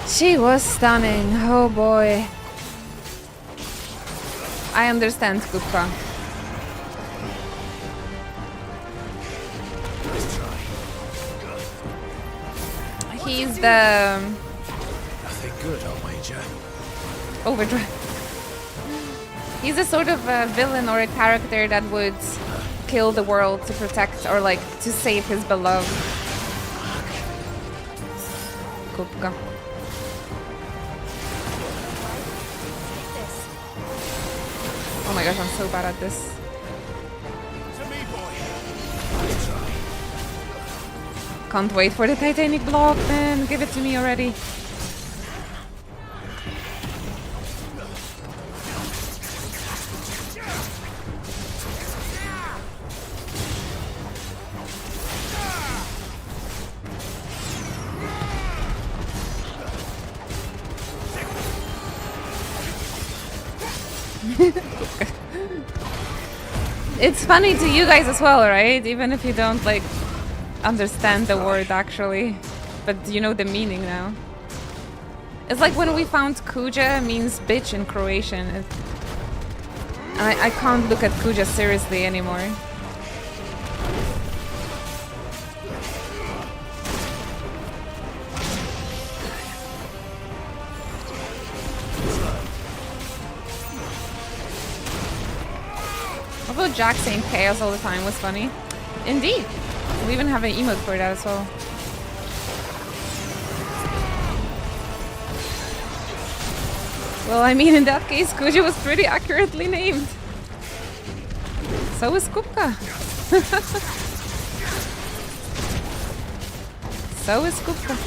She was stunning. Oh boy. I understand Kupka. He's the Nothing good, I'll wager. overdrive. He's a sort of a villain or a character that would kill the world to protect or like to save his beloved. Kupka. Oh my gosh, I'm so bad at this. Can't wait for the Titanic block, man. Give it to me already. It's funny to you guys as well, right? Even if you don't like understand the word actually, but you know the meaning now. It's like when we found Kuja means bitch in Croatian. And I can't look at Kuja seriously anymore. Although Jack saying chaos all the time was funny. Indeed. We even have an emote for that as well. Well, I mean, in that case, Kuja was pretty accurately named. So is Kupka. So is Kupka.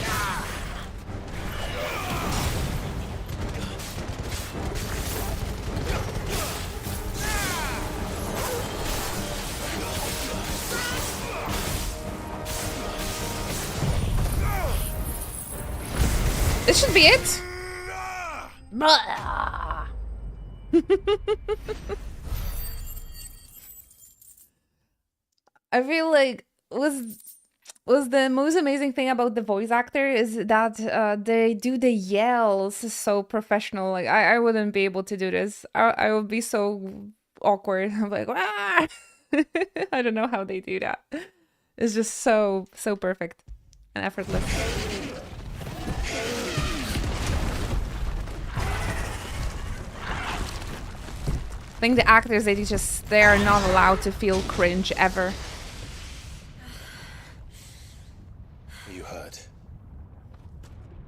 This should be it. I feel like was the most amazing thing about the voice actor is that they do the yells so professional. Like I wouldn't be able to do this. I would be so awkward. I'm like, ah! I don't know how they do that. It's just so perfect and effortless. I think the actors, they are not allowed to feel cringe ever. Are you hurt?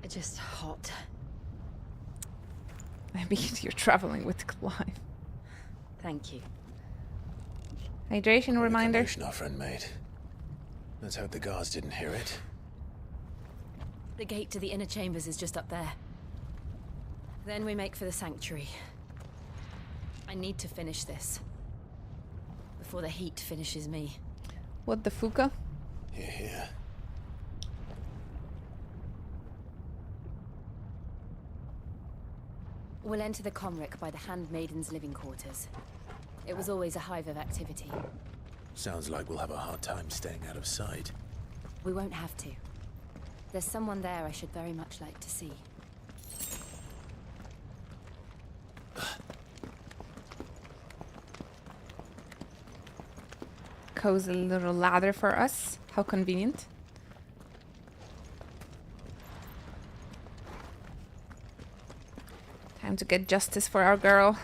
Just hot. I mean, you're traveling with Clive. Thank you. Hydration reminder. Our friend made. Let's hope the guards didn't hear it. The gate to the inner chambers is just up there. Then we make for the sanctuary. I need to finish this before the heat finishes me. What the fuka? Here. We'll enter the Comric by the Handmaiden's living quarters. It was always a hive of activity. Sounds like we'll have a hard time staying out of sight. We won't have to. There's someone there I should very much like to see. Cozy little ladder for us. How convenient. Time to get justice for our girl.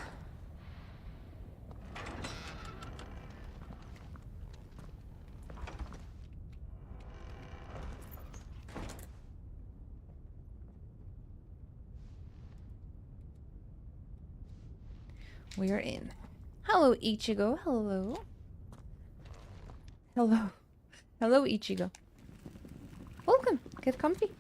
We are in. Hello, Ichigo. Hello. Hello. Hello, Ichigo. Welcome. Get comfy.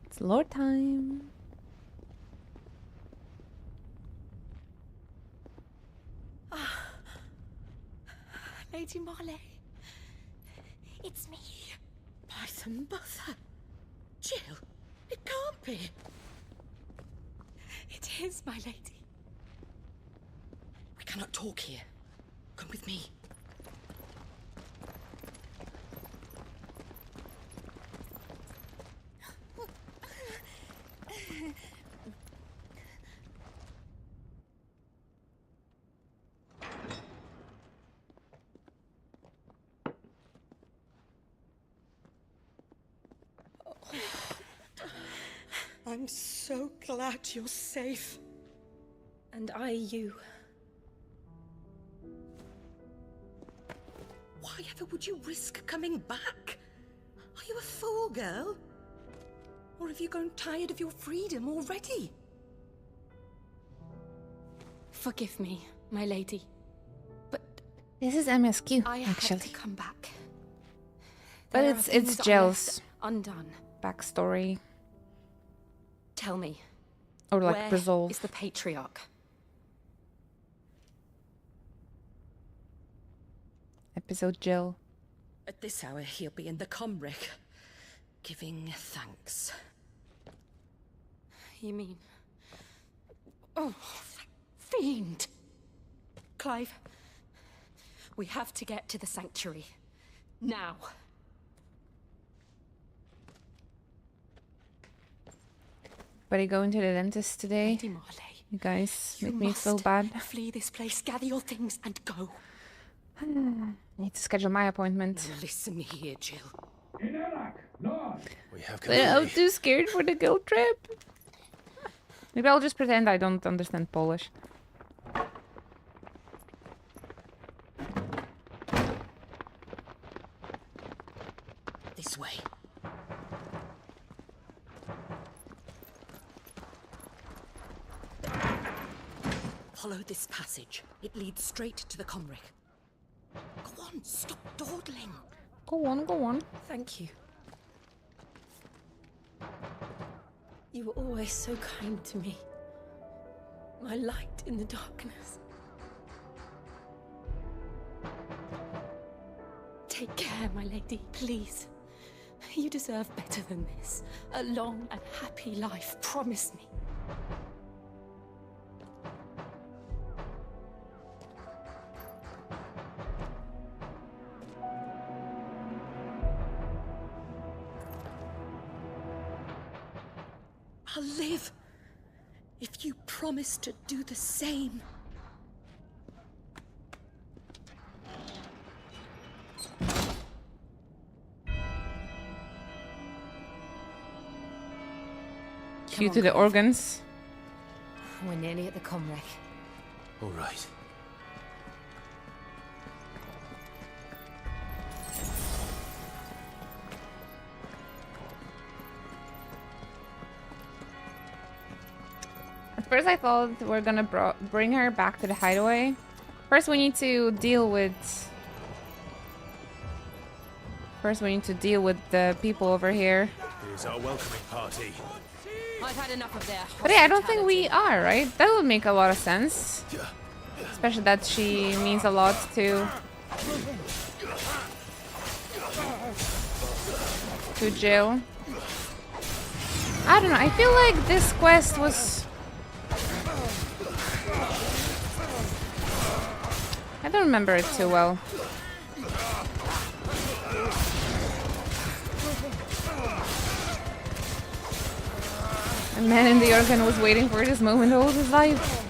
It's Lord time. Lady Marley. It's me. Python Mother. Jill, it can't be. It is, my lady. We cannot talk here. Come with me. I'm so glad you're safe. And I you. Why ever would you risk coming back? Are you a fool, girl? Or have you grown tired of your freedom already? Forgive me, my lady. But this is MSQ, I actually. had to come back. But There are it's things I Jill's left undone. backstory. Tell me. Or like where resolve. is the patriarch? Episode Jill. At this hour, he'll be in the Comric, giving thanks. You mean? Oh, fiend! Clive, we have to get to the sanctuary. Now. But I go into the dentist today. Lady Marley, you guys you make me feel must bad. Flee this place, gather your things, and go. I need to schedule my appointment. Now listen here, Jill. We have But I'm too scared for the guilt trip. Maybe I'll just pretend I don't understand Polish. This way. Follow this passage. It leads straight to the Comric. Go on. on, stop dawdling. Go on, go on. Thank you. You were always so kind to me. My light in the darkness. Take care, my lady, please. You deserve better than this. A long and happy life, promise me. I'll live if you promise to do the same. Cue to the organs. We're nearly at the comwreck. All right. At first I thought we're gonna bring her back to the hideaway. First we need to deal with... the people over here. Here's our welcoming party. I've had enough of their But yeah, I don't think we are, right? That would make a lot of sense. Especially that she means a lot to Jill. I don't know, I feel like this quest was... I don't remember it too well. The man in the organ was waiting for this moment all his life.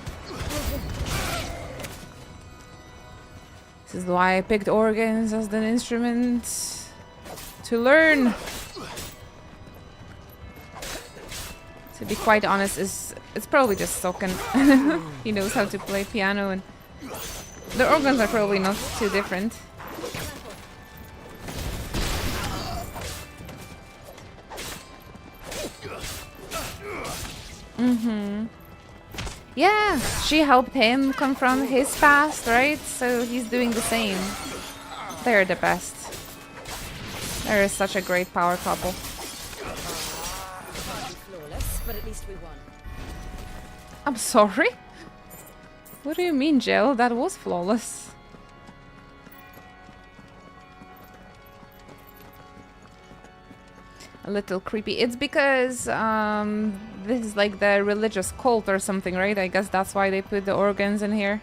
This is why I picked organs as an instrument to learn. To be quite honest, it's probably just Soken. He knows how to play piano, and the organs are probably not too different. Yeah, she helped him confront his past, right? So he's doing the same. They're the best. They're such a great power couple. Flawless, but at least we won. I'm sorry? What do you mean, Jill? That was flawless. A little creepy. It's because this is like the religious cult or something, right? I guess that's why they put the organs in here.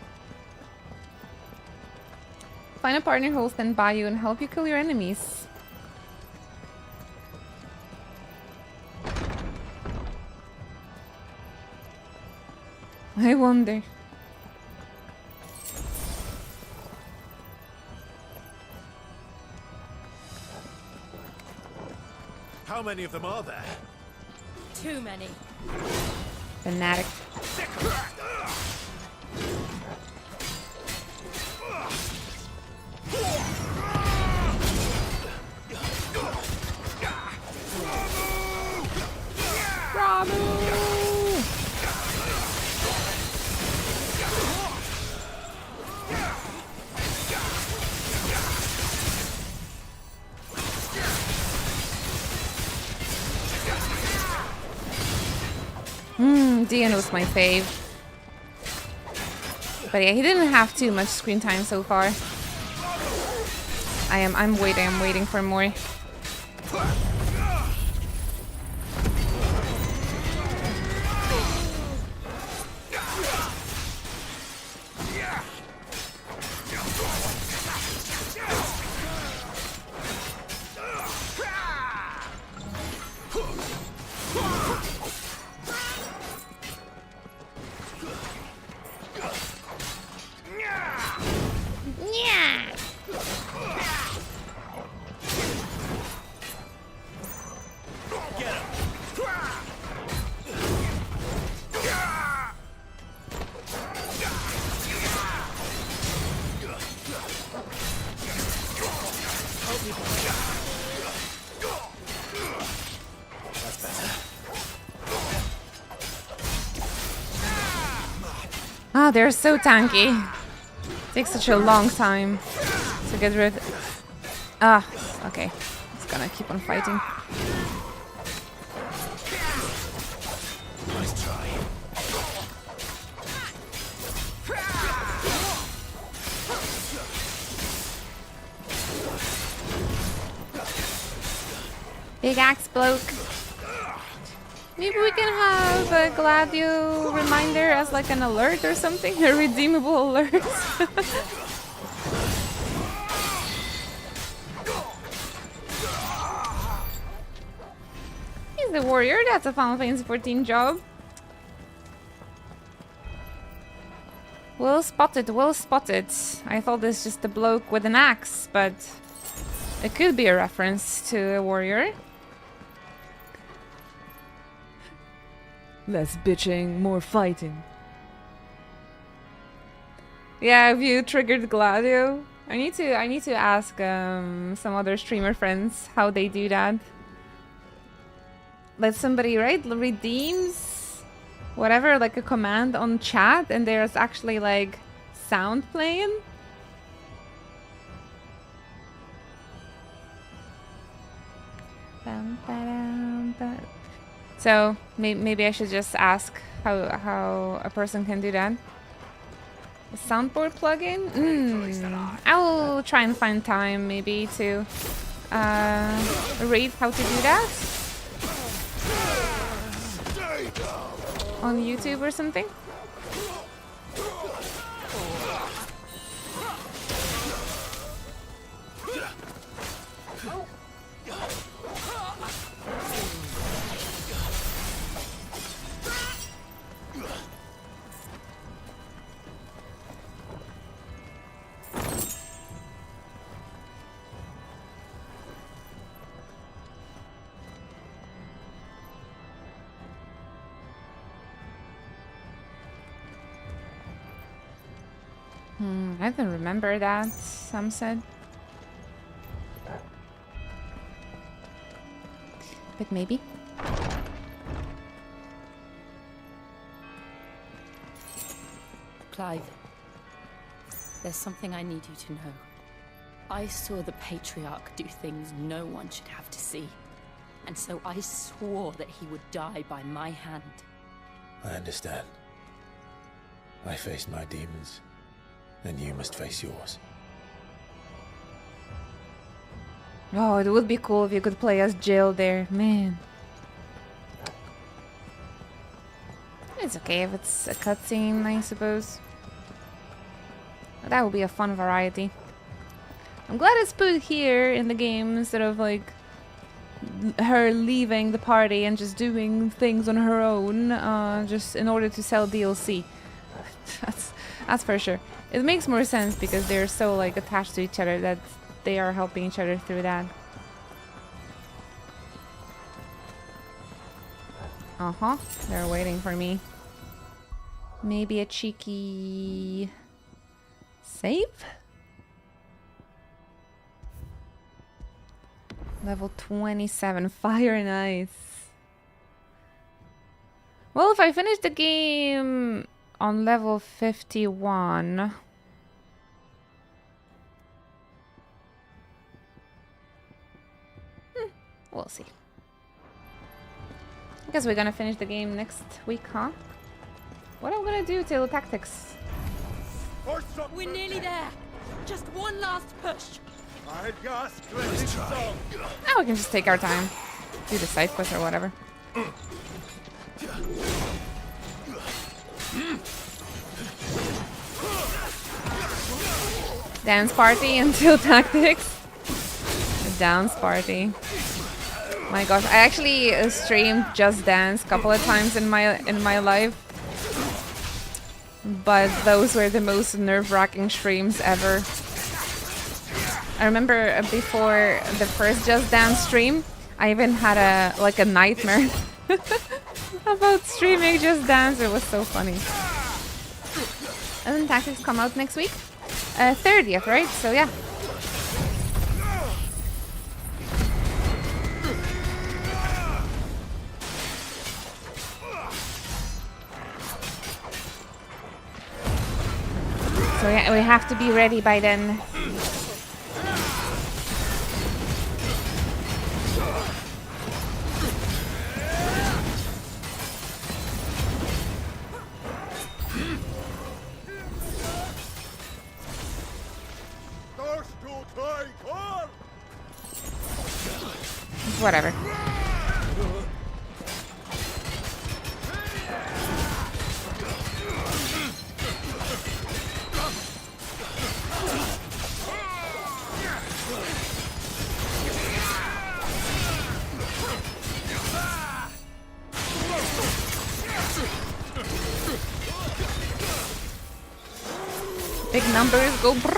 Find a partner who will stand by you and help you kill your enemies. I wonder. How many of them are there? Too many. Fanatic. Bravo! Dian was my fave. But yeah, he didn't have too much screen time so far. I'm waiting for more. Oh, they're so tanky. Takes such a long time to get rid. Ah, okay. It's gonna keep on fighting. Nice try. Big axe bloke. Maybe we can have a Gladio reminder as like an alert or something, a redeemable alert. He's the warrior, that's a Final Fantasy 14 job. Well spotted, well spotted. I thought this was just a bloke with an axe, but it could be a reference to a warrior. Less bitching, more fighting. Yeah, have you triggered Gladio? I need to ask some other streamer friends how they do that. Like somebody, right, redeems whatever, like a command on chat, and there's actually like sound playing. So maybe I should just ask how a person can do that. A soundboard plugin? I will try and find time maybe to read how to do that on YouTube or something. I don't remember that, some said. But maybe. Clive, there's something I need you to know. I saw the Patriarch do things no one should have to see. And so I swore that he would die by my hand. I understand. I faced my demons, and you must face yours. Oh, it would be cool if you could play as Jill there, man. It's okay if it's a cutscene, I suppose. That would be a fun variety. I'm glad it's put here in the game instead of like her leaving the party and just doing things on her own, just in order to sell DLC. That's for sure. It makes more sense because they're so like attached to each other that they are helping each other through that. Uh-huh. They're waiting for me. Maybe a cheeky save? Level 27, Fire and Ice. Well, if I finish the game on level 51... we'll see. I guess we're gonna finish the game next week, huh? What am I gonna do till tactics? We're nearly there. Just one last push. Now we can just take our time. Do the side quest or whatever. Dance party until tactics. A dance party. My gosh, I actually streamed Just Dance a couple of times in my life. But those were the most nerve-wracking streams ever. I remember before the first Just Dance stream, I even had a nightmare about streaming Just Dance. It was so funny. Doesn't Tactics come out next week? 30th, right? So yeah. So yeah, we have to be ready by then. Whatever. Big numbers go brrrr.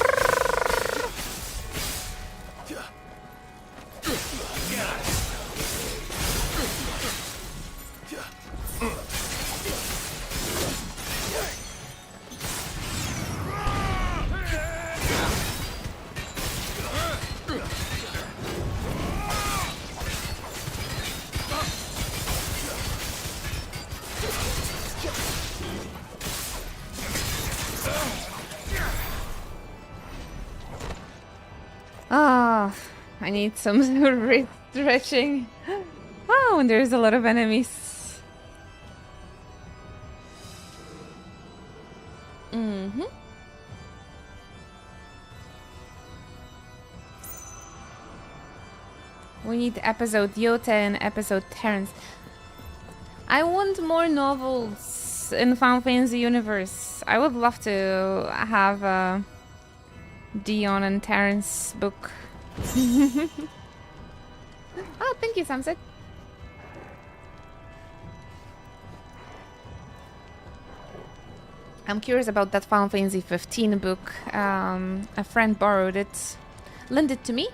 Ah, I need some stretching. Oh, and there's a lot of enemies. Mm-hmm. We need episode Yota and episode Terrence. I want more novels in Final Fantasy universe. I would love to have a Dion and Terrence book. Oh, thank you, Samset. I'm curious about that Final Fantasy 15 book. A friend borrowed it, lent it to me.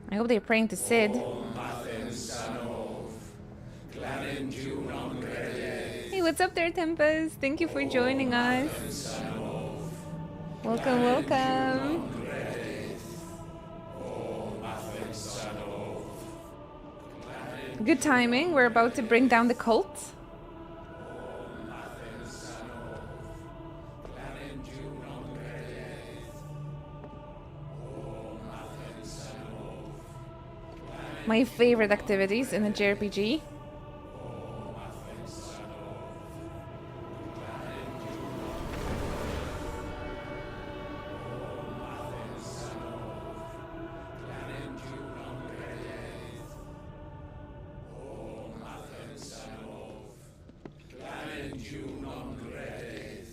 I hope they're praying to Sid. Hey, what's up there, Tempest? Thank you for joining us. Welcome, welcome. Good timing. We're about to bring down the cult. My favorite activities in a JRPG.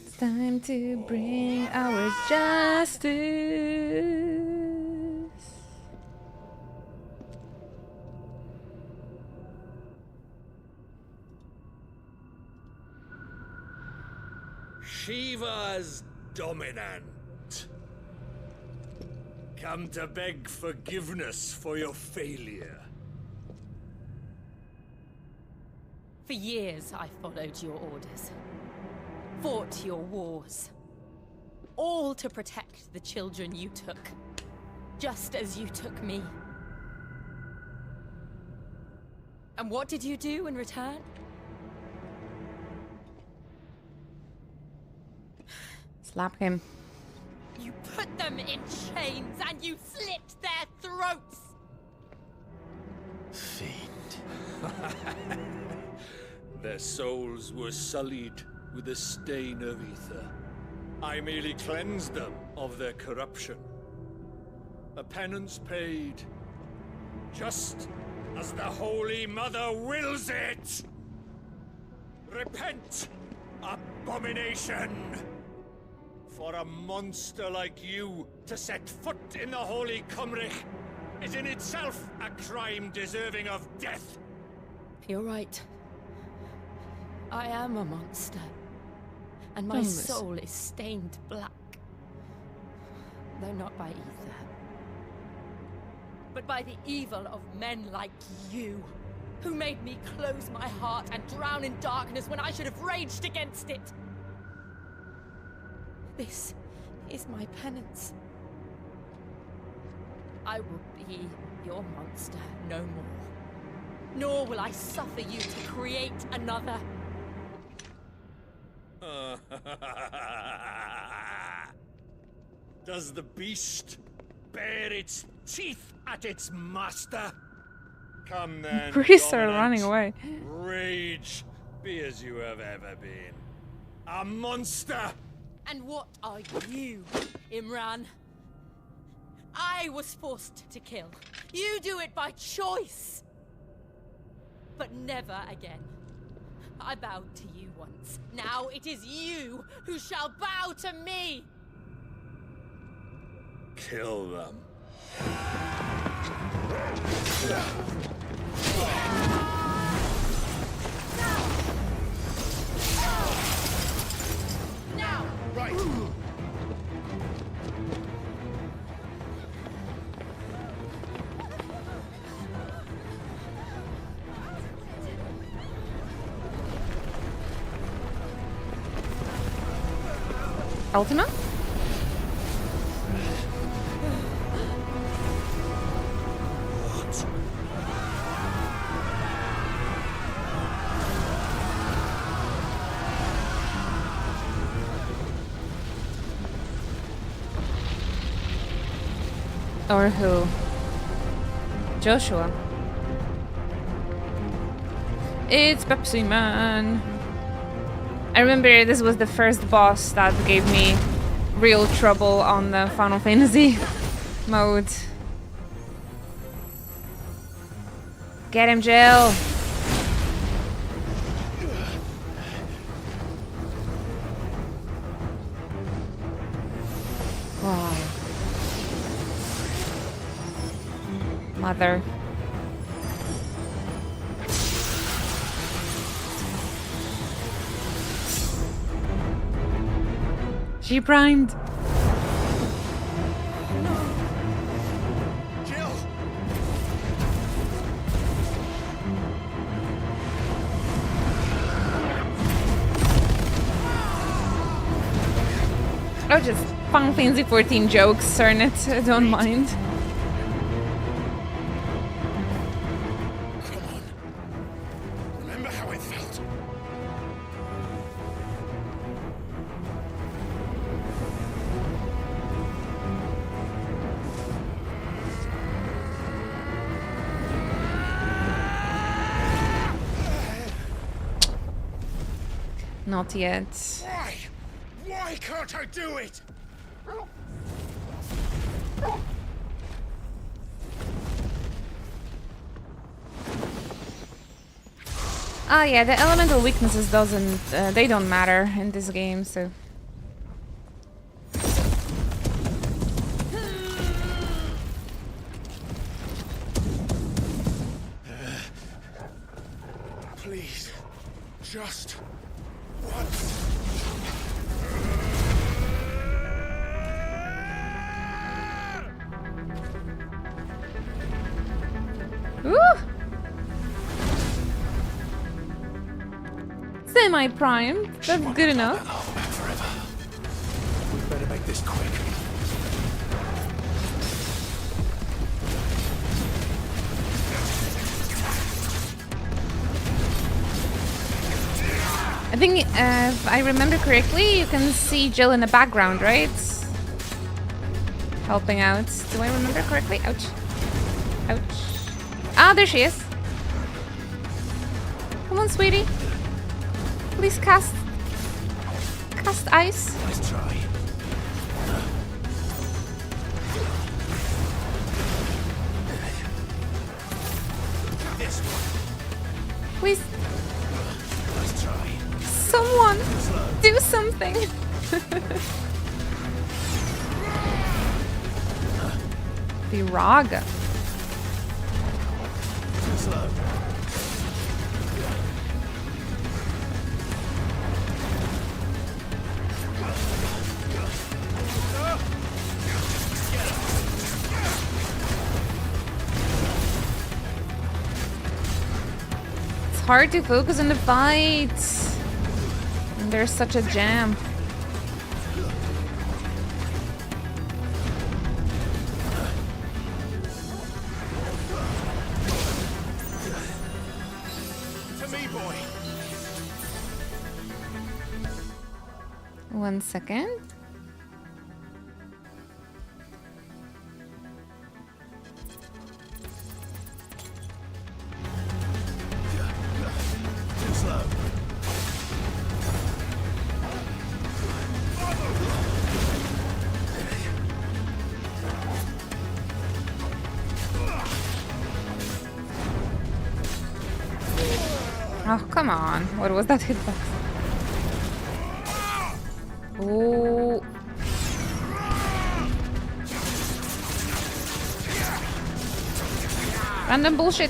It's time to bring our justice. Shiva's dominant. Come to beg forgiveness for your failure. For years, I followed your orders. Fought your wars. All to protect the children you took. Just as you took me. And what did you do in return? Slap him. You put them in chains and you slit their throats! Fiend. Their souls were sullied with the stain of ether. I merely cleansed them of their corruption. A penance paid, just as the Holy Mother wills it! Repent, abomination! For a monster like you to set foot in the Holy Cymric is in itself a crime deserving of death. You're right. I am a monster. And my soul is stained black. Though not by ether. But by the evil of men like you, who made me close my heart and drown in darkness when I should have raged against it. This is my penance. I will be your monster no more. Nor will I suffer you to create another. Does the beast bare its teeth at its master? Come then, Priests are dominant. running away. Rage Be as you have ever been. A monster! And what are you, Imran? I was forced to kill. You do it by choice. But never again. I bowed to you once. Now it is you who shall bow to me! Kill them. Now! Right. Ultima? Or who? Joshua. It's Pepsi Man. I remember this was the first boss that gave me real trouble on the Final Fantasy mode. Get him, Jill! Wow. Mother. She primed. Jill! Oh, just Final Fantasy 14 jokes, Cernet. I don't mind. Come on. Remember how it felt? Not yet. Why? Why can't I do it? Ah, yeah, the elemental weaknesses they don't matter in this game, so. Please, just once. Woo! Semi-primed. That's good enough. We better make this quick. I think if I remember correctly, you can see Jill in the background, right? Helping out. Do I remember correctly? Ouch. Ouch. Ah, there she is. Come on, sweetie. Please cast ice. Nice try. This one. Please. Nice try. Someone do something. Viraga. Slow. It's hard to focus on the fight. And there's such a jam. To me, boy. 1 second. Too slow. come on. What was that hitbox? Ooh. Random bullshit.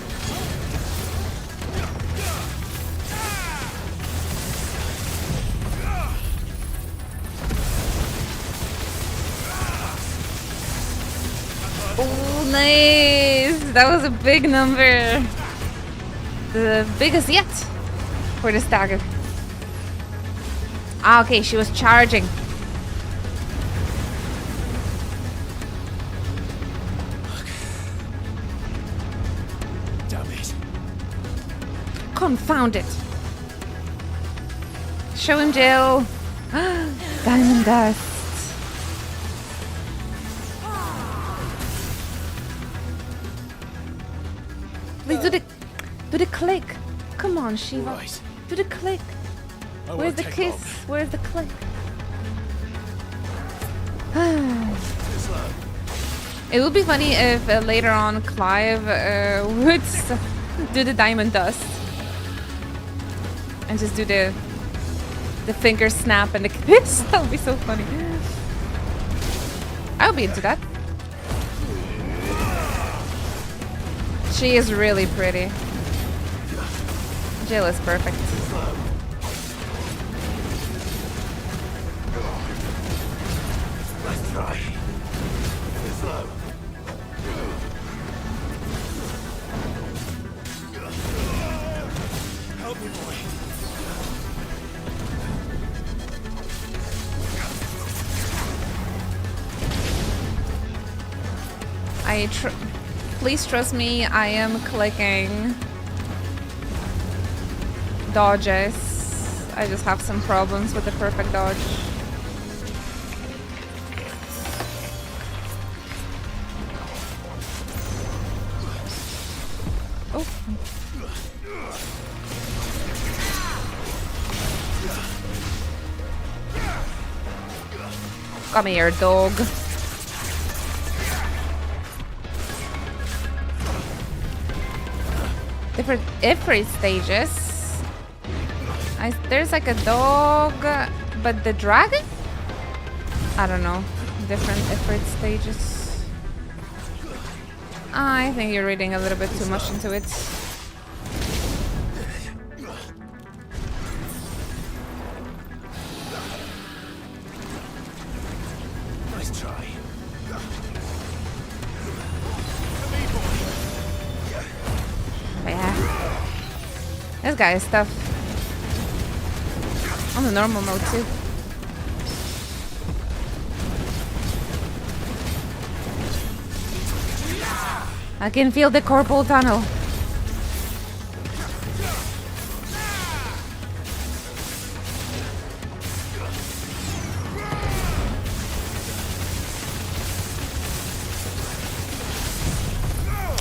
Oh, nice! That was a big number. The biggest yet for this dagger. Ah, okay, she was charging. Damn it. Confound it. Show him, Jill. Diamond dust. Please do the click. Come on, Shiva. Right. Do the click. I Where's won't the take kiss? long. Where's the click? It would be funny if later on Clive would do the diamond dust and just do the finger snap and the kiss. That would be so funny. I would be into that. She is really pretty. Jill is perfect. Let's try. Slow. Help me, boy. Please trust me, I am clicking dodges. I just have some problems with the perfect dodge. Oh. Come here, dog. Different Ifrit stages. There's like a dog, but the dragon? I don't know. Different Ifrit stages. I think you're reading a little bit too much into it. Nice try. Yeah. This guy is tough. On the normal mode too. I can feel the corporal tunnel.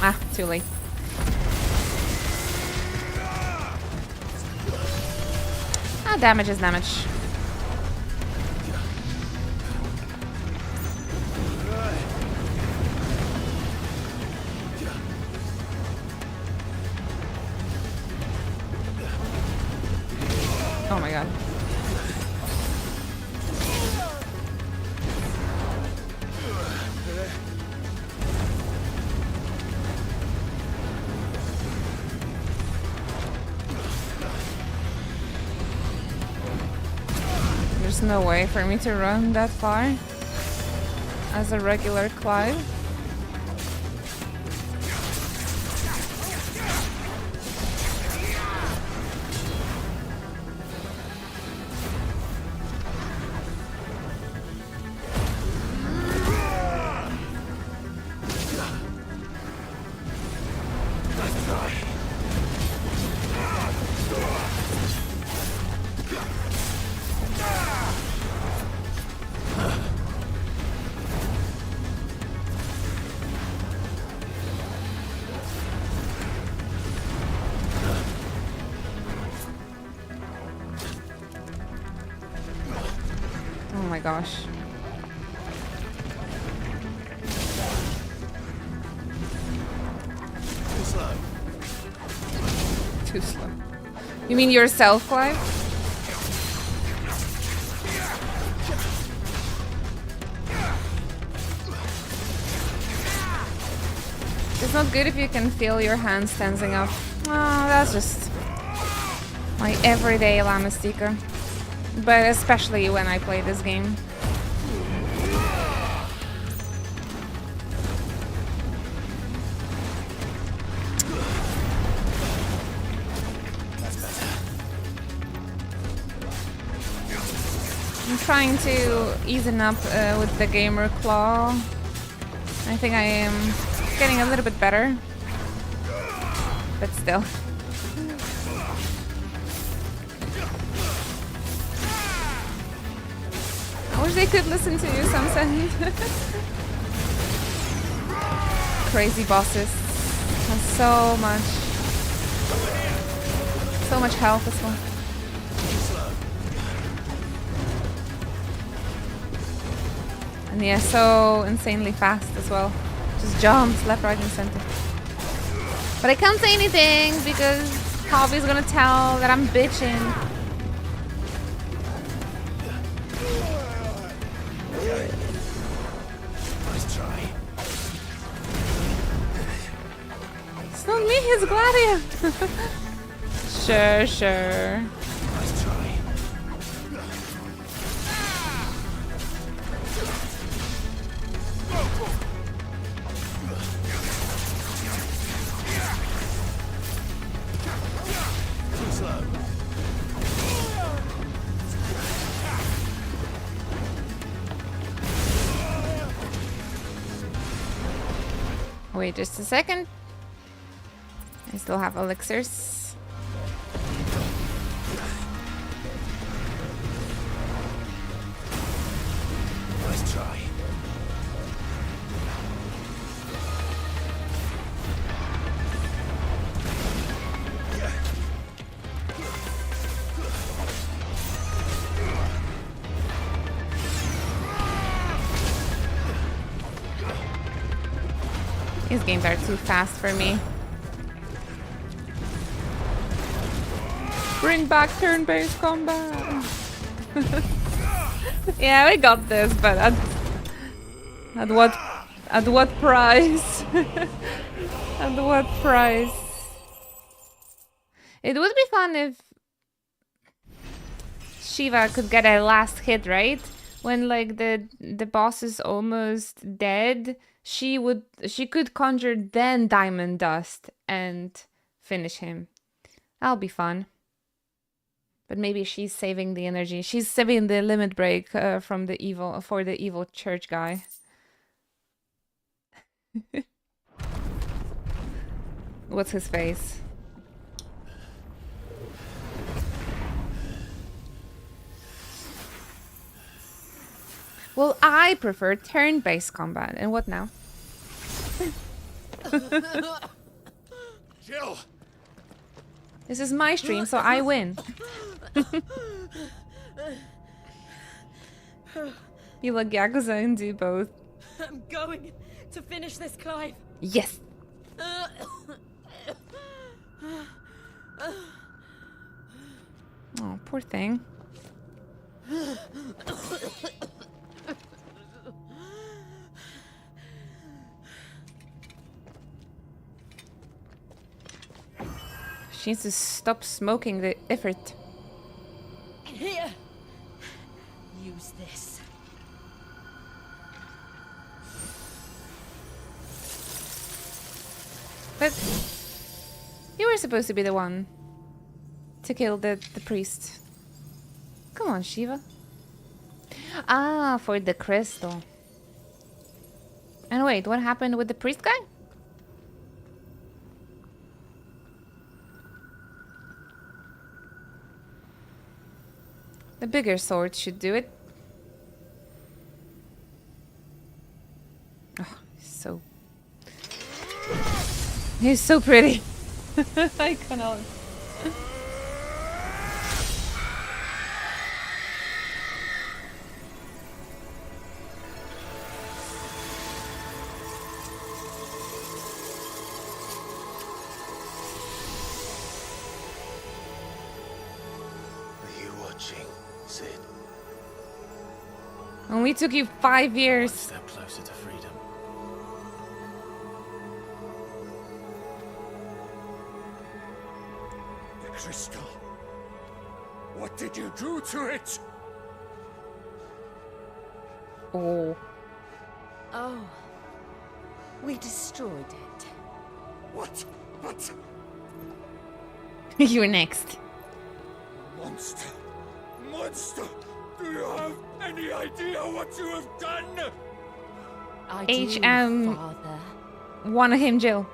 Ah, too late. Ah, damage is damage. Oh my god. There's no way for me to run that far as a regular Clive. Oh my gosh. Too slow. Too slow. You mean yourself, Clive? It's not good if you can feel your hands tensing up. Oh, that's just my everyday Lamestika. But especially when I play this game. I'm trying to easen up with the gamer claw. I think I am getting a little bit better, but still. I wish they could listen to you, Samson. Crazy bosses have so much health as well. And yeah, so insanely fast as well. Just jumps left, right, and center. But I can't say anything because Hobby's gonna tell that I'm bitching. Nice try. It's not me, it's Gladia. Sure. Nice try. Wait just a second. I still have elixirs. Nice try. These games are too fast for me. Bring back turn-based combat. Yeah, we got this, but at what price? At what price? It would be fun if Shiva could get a last hit, right? When like the boss is almost dead, she could conjure then Diamond Dust and finish him. That'll be fun. But maybe she's saving the energy. She's saving the limit break for the evil church guy. What's his face? Well, I prefer turn-based combat. And what now? Jill! This is my stream, so I win. You like Yakuza and do both. I'm going to finish this, Clive. Yes. Oh, poor thing. She needs to stop smoking the effort. Here. Use this. But you were supposed to be the one to kill the priest. Come on, Shiva. Ah, for the crystal. And wait, what happened with the priest guy? The bigger sword should do it. Oh, he's so pretty. I cannot. watching, Sid. Only took you 5 years. One step closer to freedom. The crystal. What did you do to it? Oh. Oh. We destroyed it. What? What? You're next. Monster! Monster! Do you have any idea what you have done? I HM. Father. Want him, Jill.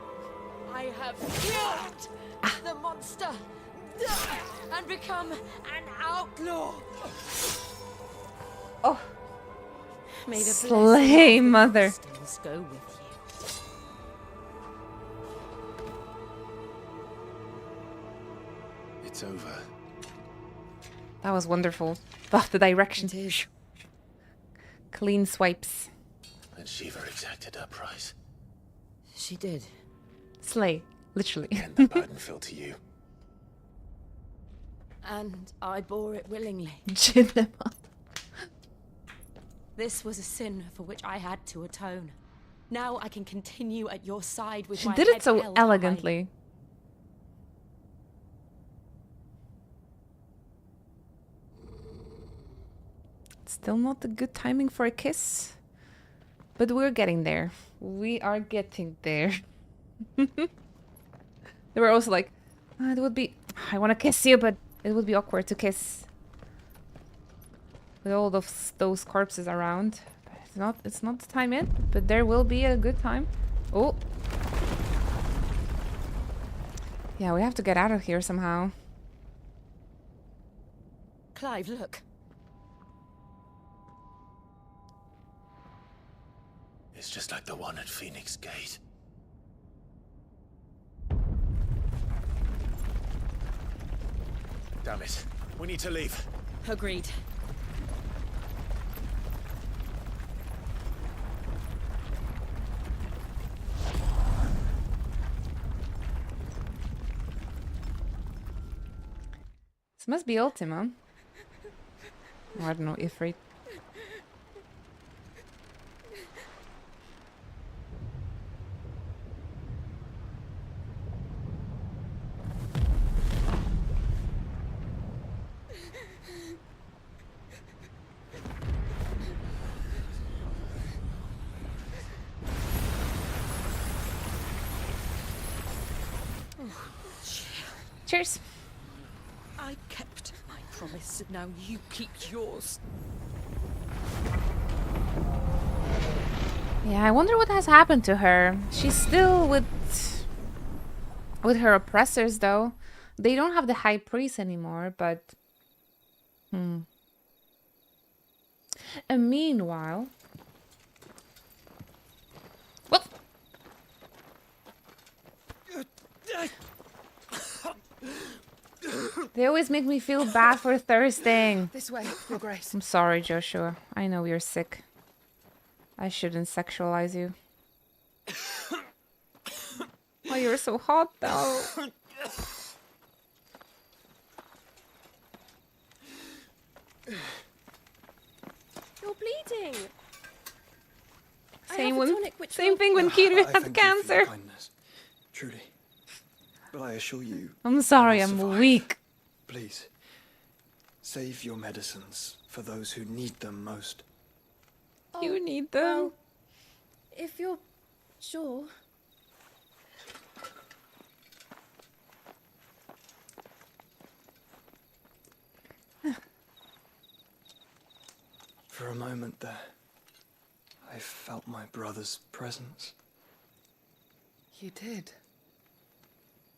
I have killed the monster and become an outlaw. Oh. May the Slay, mother. blessings go with you. It's over. That was wonderful. Oh, the direction. Clean swipes. And Shiva exacted her price. She did. Slay, literally. And the burden fell to you. And I bore it willingly. Chin them up. This was a sin for which I had to atone. Now I can continue at your side with She my did head it so held elegantly. Still not a good timing for a kiss. But we're getting there. We are getting there. They were also like, it would be... I want to kiss you, but it would be awkward to kiss. With all of those corpses around. It's not the time yet, but there will be a good time. Oh. Yeah, we have to get out of here somehow. Clive, look. It's just like the one at Phoenix Gate. Damn it. We need to leave. Agreed. This must be Ultima. Or I don't know, Ifrit. Cheers. I kept my promise, now you keep yours. Yeah, I wonder what has happened to her. She's still with her oppressors, though. They don't have the high priest anymore, but... And meanwhile... What? They always make me feel bad for thirsting. This way, Your Grace. I'm sorry, Joshua. I know you're sick. I shouldn't sexualize you. Oh, you're so hot, though. You're bleeding. Same thing when Kiryu I had thank you for cancer. your kindness, truly. But I assure you, I'm sorry, I will I'm survive. weak. Please, save your medicines for those who need them most. You need them. If you're sure. For a moment there, I felt my brother's presence. You did.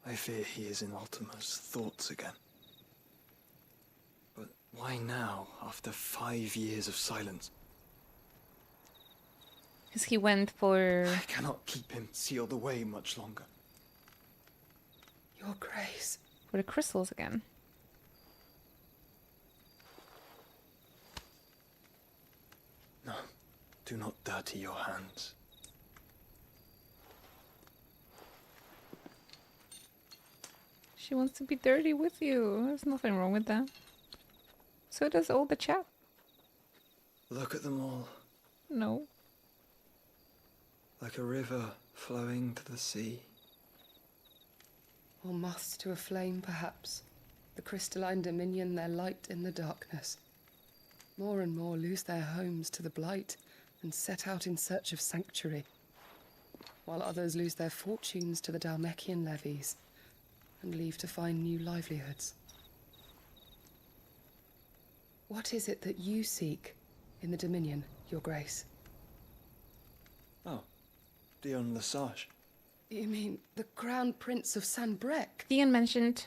I fear he is in Ultima's thoughts again. But why now, after 5 years of silence? Because he went for... I cannot keep him sealed away much longer. Your Grace. For the crystals again. No, do not dirty your hands. She wants to be dirty with you. There's nothing wrong with that. So does all the chat. Look at them all. No. Like a river flowing to the sea. Or moths to a flame, perhaps. The crystalline dominion their light in the darkness. More and more lose their homes to the blight and set out in search of sanctuary, while others lose their fortunes to the Dhalmekian levies and leave to find new livelihoods. What is it that you seek in the Dominion, Your Grace? Oh, Dion Lesage. You mean the Crown Prince of Sanbreque? Dion mentioned.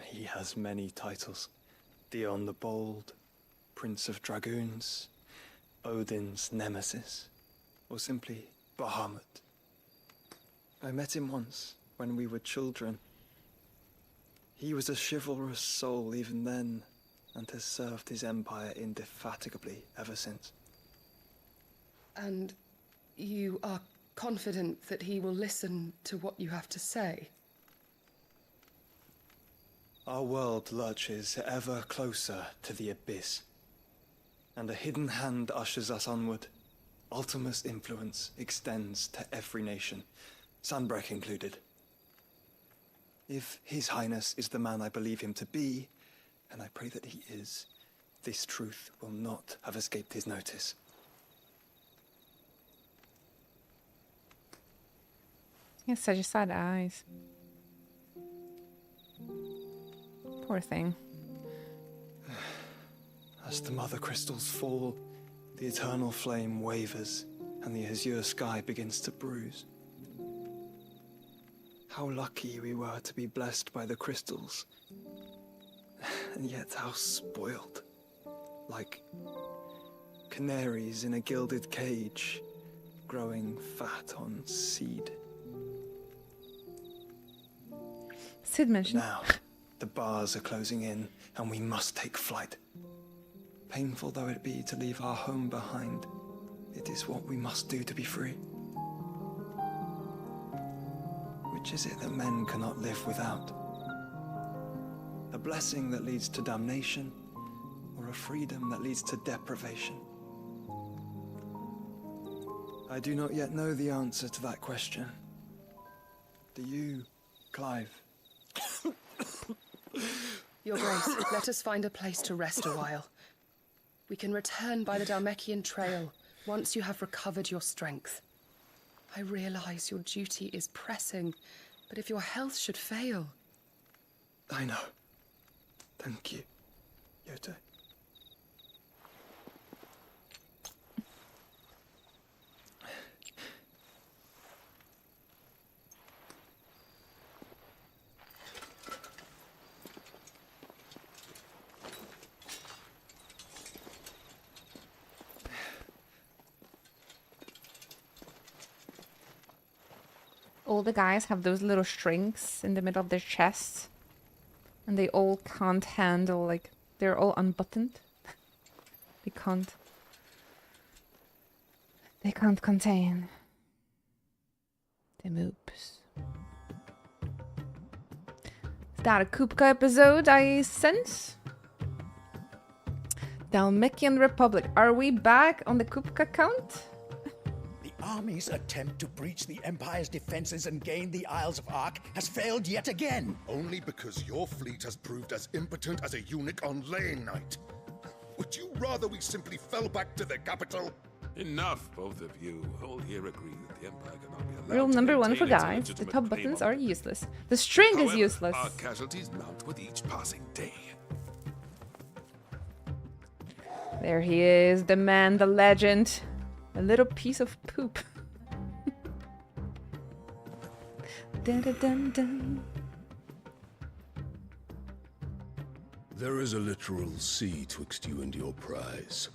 He has many titles. Dion the Bold, Prince of Dragoons, Odin's Nemesis, or simply Bahamut. I met him once, when we were children. He was a chivalrous soul even then, and has served his empire indefatigably ever since. And you are confident that he will listen to what you have to say? Our world lurches ever closer to the abyss, and a hidden hand ushers us onward. Ultima's influence extends to every nation, Sanbreque included. If His Highness is the man I believe him to be, and I pray that he is, this truth will not have escaped his notice. He has such sad eyes. Poor thing. As the mother crystals fall, the eternal flame wavers, and the azure sky begins to bruise. How lucky we were to be blessed by the crystals, and yet how spoiled. Like canaries in a gilded cage, growing fat on seed. Sid mentioned. Now, the bars are closing in, and we must take flight. Painful though it be to leave our home behind, it is what we must do to be free. Which is it that men cannot live without? A blessing that leads to damnation, or a freedom that leads to deprivation? I do not yet know the answer to that question. Do you, Clive? Your Grace, let us find a place to rest a while. We can return by the Dhalmekian trail once you have recovered your strength. I realize your duty is pressing, but if your health should fail... I know. Thank you, Yote. All the guys have those little strings in the middle of their chests. And they all can't handle, like, they're all unbuttoned. They can't contain the moops. Is that a Kupka episode, I sense? Dhalmekian Republic. Are we back on the Kupka count? Army's attempt to breach the Empire's defenses and gain the Isles of Ark has failed yet again. Only because your fleet has proved as impotent as a eunuch on laying night. Would you rather we simply fell back to the capital? Enough, both of you. All here agree that the Empire cannot be allowed Rule to number 1 for maintain its guys. The legitimate top claim buttons on are useless. The string is However, useless. Our casualties mount with each passing day. There he is, the man, the legend. A little piece of poop. Dun, dun, dun, dun. There is a literal sea twixt you and your prize.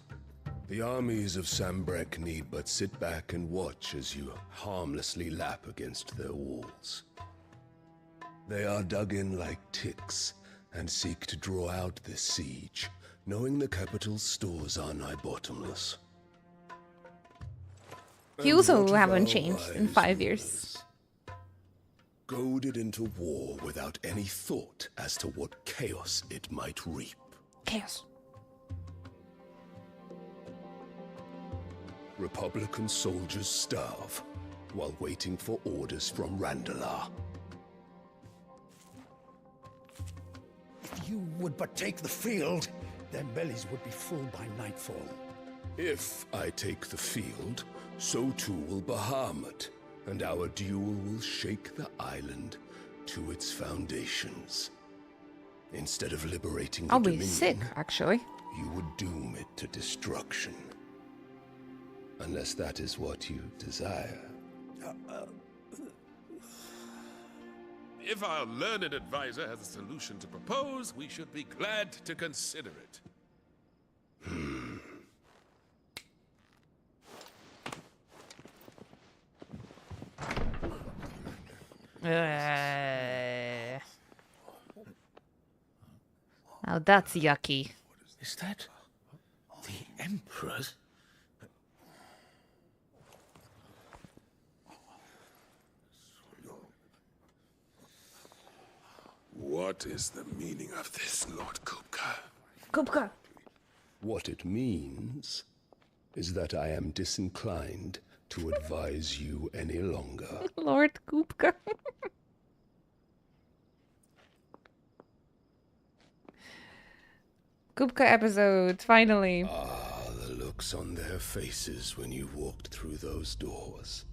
The armies of Sanbreque need but sit back and watch as you harmlessly lap against their walls. They are dug in like ticks and seek to draw out this siege, knowing the capital's stores are nigh bottomless. He also haven't changed in 5 years. Goaded into war without any thought as to what chaos it might reap. Chaos. Republican soldiers starve while waiting for orders from Randalar. If you would but take the field, their bellies would be full by nightfall. If I take the field, so too will Bahamut, and our duel will shake the island to its foundations. Instead of liberating the I'll be Dominion, sick, actually. you would doom it to destruction. Unless that is what you desire. If our learned advisor has a solution to propose, we should be glad to consider it. Now that's yucky. Is that the Emperor's? What is the meaning of this, Lord Kupka? Kupka! What it means is that I am disinclined to advise you any longer. Lord Kupka. Kupka episode, finally. Ah, the looks on their faces when you walked through those doors.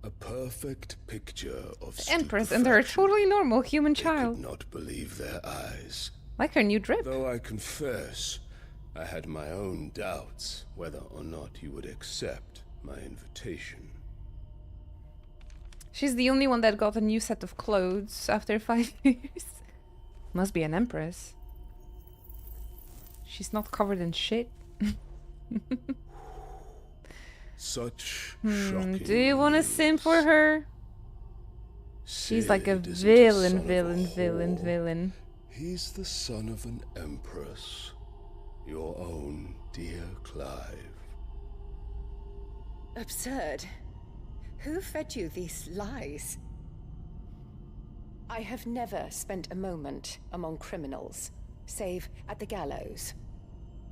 A perfect picture of The Empress and her totally normal human child. Could not believe their eyes. Like her new drip. Though I confess, I had my own doubts whether or not you would accept my invitation. She's the only one that got a new set of clothes after 5 years. Must be an empress. She's not covered in shit. Such shocking. Do you want to sim for her? She's like a villain. He's the son of an empress. Your own dear Clive. Absurd. Who fed you these lies? I have never spent a moment among criminals, save at the gallows.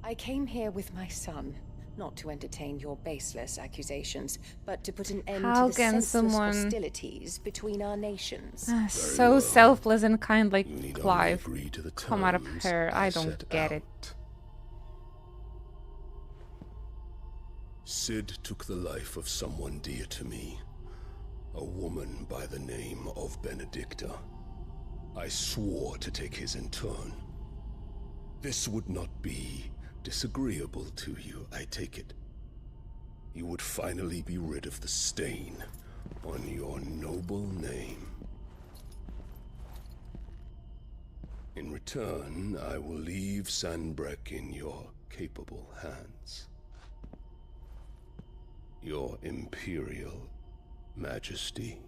I came here with my son, not to entertain your baseless accusations, but to put an end How to the can senseless someone- hostilities between our nations. So selfless and kind like need only Clive. agree to the Come out of terms her. I I don't set get out. it. Sid took the life of someone dear to me. A woman by the name of Benedicta. I swore to take his in turn. This would not be disagreeable to you, I take it. You would finally be rid of the stain on your noble name. In return, I will leave Sanbreque in your capable hands. Your Imperial Majesty.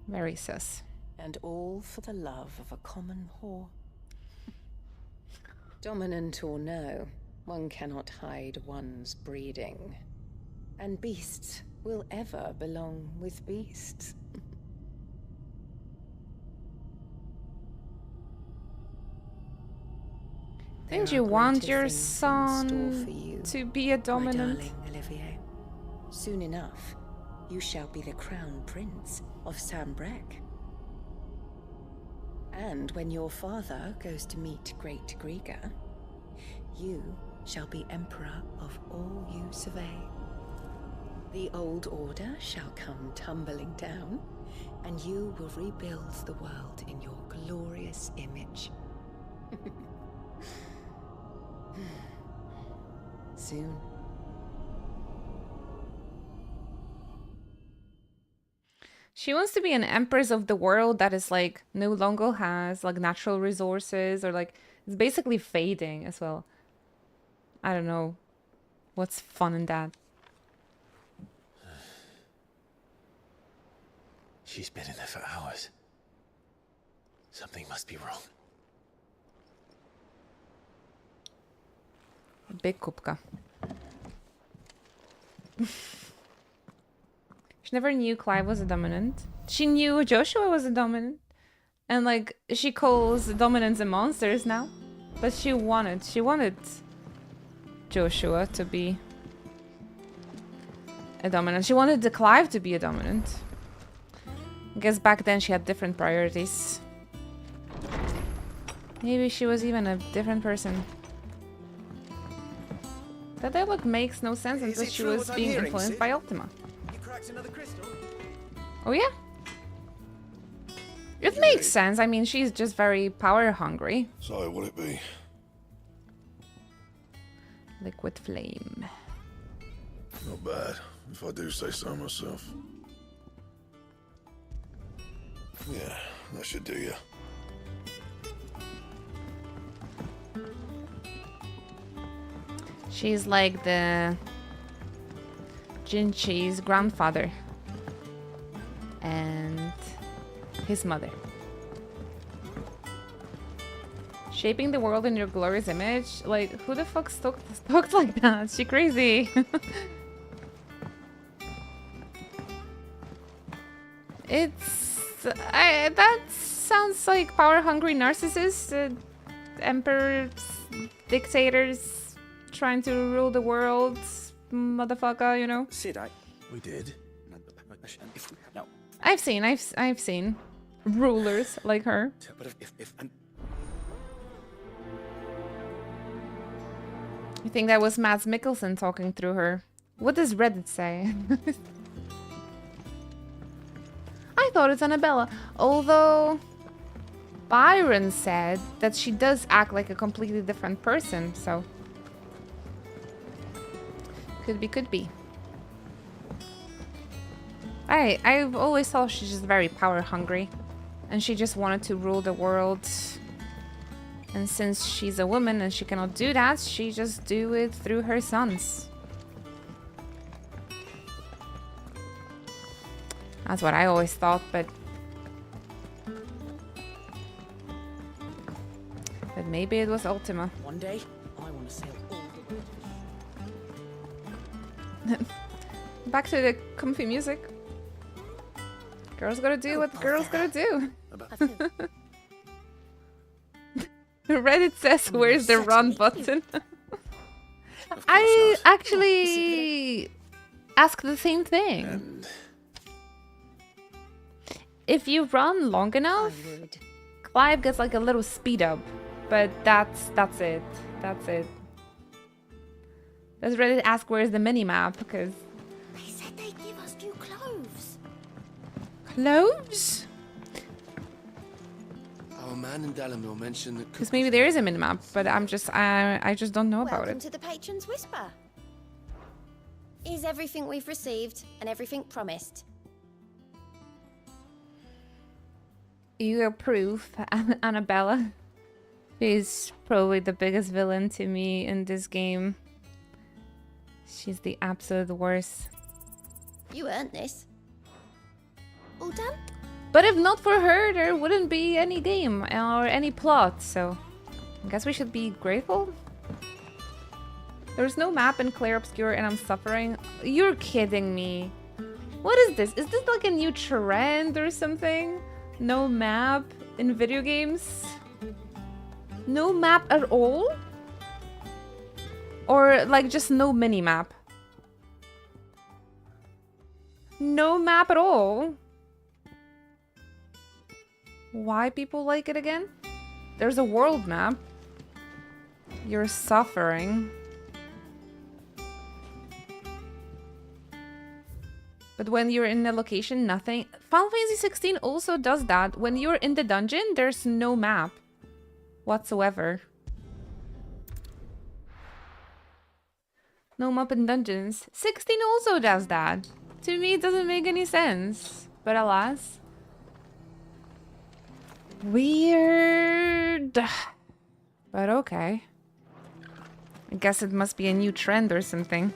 Very sus. And all for the love of a common whore. Dominant or no, one cannot hide one's breeding. And beasts will ever belong with beasts. Didn't There you are want greater your things in store son for you, to be a dominant? My darling Olivier. Soon enough, you shall be the crown prince of Sanbreque. And when your father goes to meet Great Griga, you shall be emperor of all you survey. The old order shall come tumbling down, and you will rebuild the world in your glorious image. Soon. She wants to be an empress of the world that is like no longer has like natural resources, or like it's basically fading as well. I don't know. What's fun in that? She's been in there for hours. Something must be wrong. Big Kupka. She never knew Clive was a dominant. She knew Joshua was a dominant. And like, she calls dominants and monsters now. But she wanted Joshua to be a dominant. She wanted the Clive to be a dominant. I guess back then she had different priorities. Maybe she was even a different person. That dialogue makes no sense until she was being influenced by Ultima. You cracked another crystal? Oh yeah? It makes sense. I mean, she's just very power hungry. So, will it be? Liquid flame. Not bad, if I do say so myself. Yeah, that should do you. She's like the Jinchi's grandfather and his mother. Shaping the world in your glorious image? Like, who the fuck talked like that? She crazy. That sounds like power-hungry narcissists, emperors, dictators, trying to rule the world, motherfucker, you know? Sid, We did. No. I've seen rulers like her. But if I think that was Mads Mikkelsen talking through her. What does Reddit say? I thought it's Annabella. Although Byron said that she does act like a completely different person, so could be. I've always thought she's just very power hungry, and she just wanted to rule the world. And since she's a woman and she cannot do that, she just do it through her sons. That's what I always thought, but maybe it was Ultima. one day, I want to sail all the bridges. Back to the comfy music. Girls gotta do what girls gotta do. Reddit says, where's the run button? I actually asked the same thing. If you run long enough, Clive gets like a little speed up, but that's it. That's it. Does Reddit ask where's the mini map? Because They said they'd give us new clothes. clothes? Our man in Dalamil mentioned that. Because maybe there is a mini map, but I just don't know about Welcome it. to the Patron's Whisper. Is everything we've received and everything promised? You approve, Annabella? She's probably the biggest villain to me in this game. She's the absolute worst. You earned this. All done? But if not for her, there wouldn't be any game or any plot, so I guess we should be grateful. There's no map in Clair Obscure and I'm suffering. You're kidding me. What is this? Is this like a new trend or something? No map in video games? No map at all? Or like just no mini map? No map at all? Why people like it again? There's a world map. You're suffering. But when you're in a location, nothing. Final Fantasy 16 also does that. When you're in the dungeon, there's no map whatsoever. No map in dungeons. 16 also does that. To me, it doesn't make any sense. But alas. Weird. But okay. I guess it must be a new trend or something.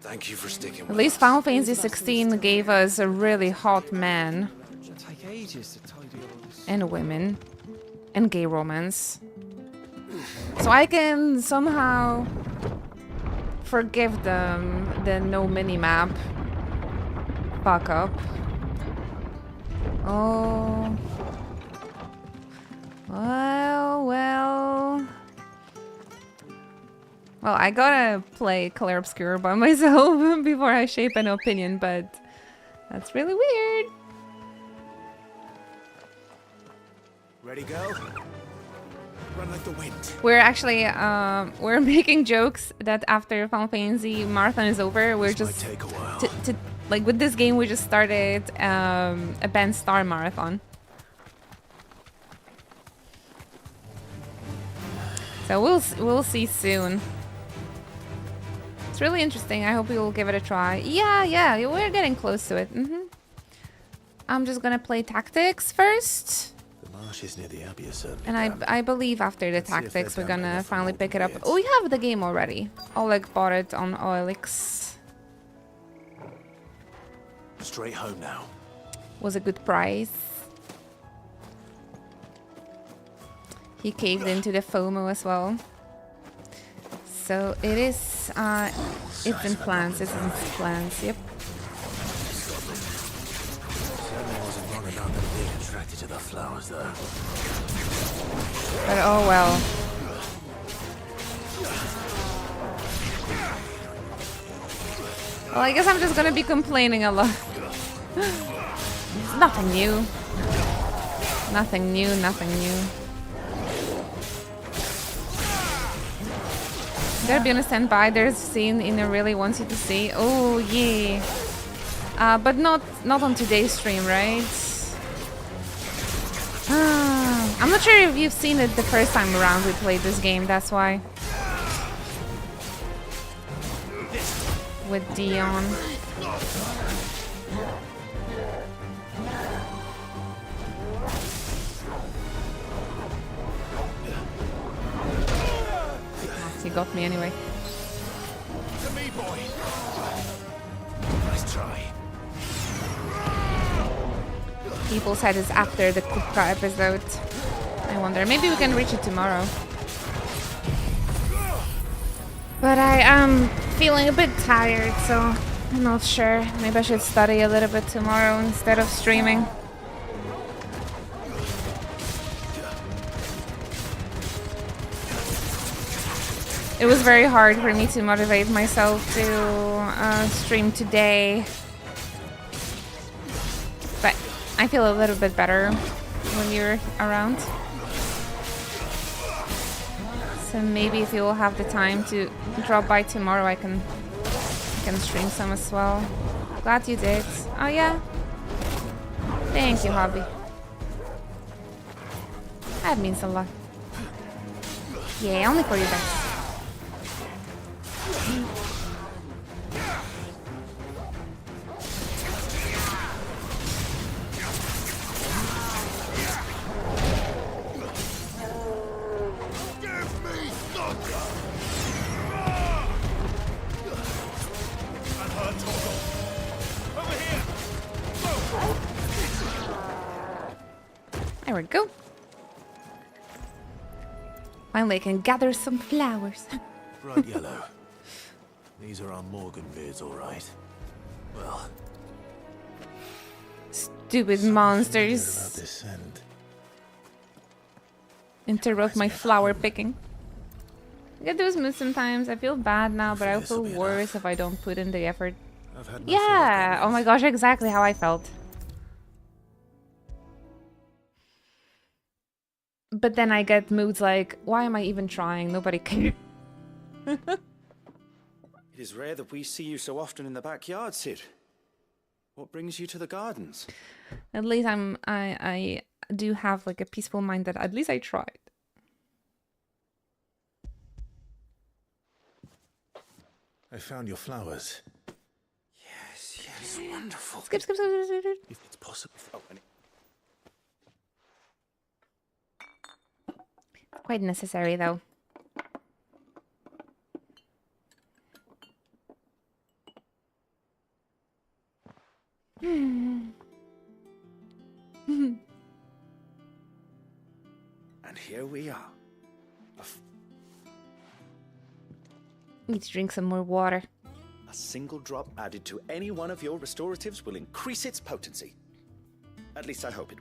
Thank you for sticking with At least Final Fantasy 16 gave us a really hot man. Take ages to tidy all this. And women. And gay romance. So I can somehow forgive them the no mini-map fuck up. Oh. Well. Well, I gotta play Clair Obscur by myself before I shape an opinion, but that's really weird. Ready, go? Run like the wind. We're actually we're making jokes that after Final Fantasy Marathon is over, we're just take a while. to like with this game we just started a Ben Star marathon. So we'll see soon. It's really interesting. I hope we will give it a try. Yeah, we're getting close to it. I'm just gonna play tactics first. The marsh is near the abbey, certainly. And I believe after the tactics we're gonna finally pick it up. Oh, we have the game already. Oleg bought it on OLX. Straight home now. Was a good price. He caved into the FOMO as well. So it is, it's in plans, yep. Certainly wasn't wrong about them being attracted to the flowers, though. But oh well. Well, I guess I'm just gonna be complaining a lot. Nothing new. Nothing new. Gotta be on a standby. There's a scene Ina really wants you to see. Oh yeah. But not on today's stream, right? I'm not sure if you've seen it the first time around we played this game. That's why. With Dion. He got me anyway. To me, boy. Nice try. People said it's after the Kupka episode. I wonder, maybe we can reach it tomorrow. But I am feeling a bit tired, so I'm not sure. Maybe I should study a little bit tomorrow instead of streaming. It was very hard for me to motivate myself to stream today. But I feel a little bit better when you're around. So maybe if you will have the time to drop by tomorrow, I can stream some as well. Glad you did. Oh yeah. Thank you, Hobby. That means a lot. Yeah, only for you guys. There we go. Finally, I can gather some flowers. Bright yellow. These are our Morgan beards, all right. Well. Stupid monsters. About this scent. Interrupt my flower picking. I get those moods sometimes. I feel bad now, but I feel worse if I don't put in the effort. Yeah. Oh my gosh, exactly how I felt. But then I get moods like, why am I even trying? Nobody cares. It is rare that we see you so often in the backyard, Sid. What brings you to the gardens? At least I do have like a peaceful mind that at least I tried. I found your flowers. Yes, wonderful. Skip. If it's possible. Oh, Quite necessary though. And here we are. Need to drink some more water. A single drop added to any one of your restoratives will increase its potency. At least I hope it.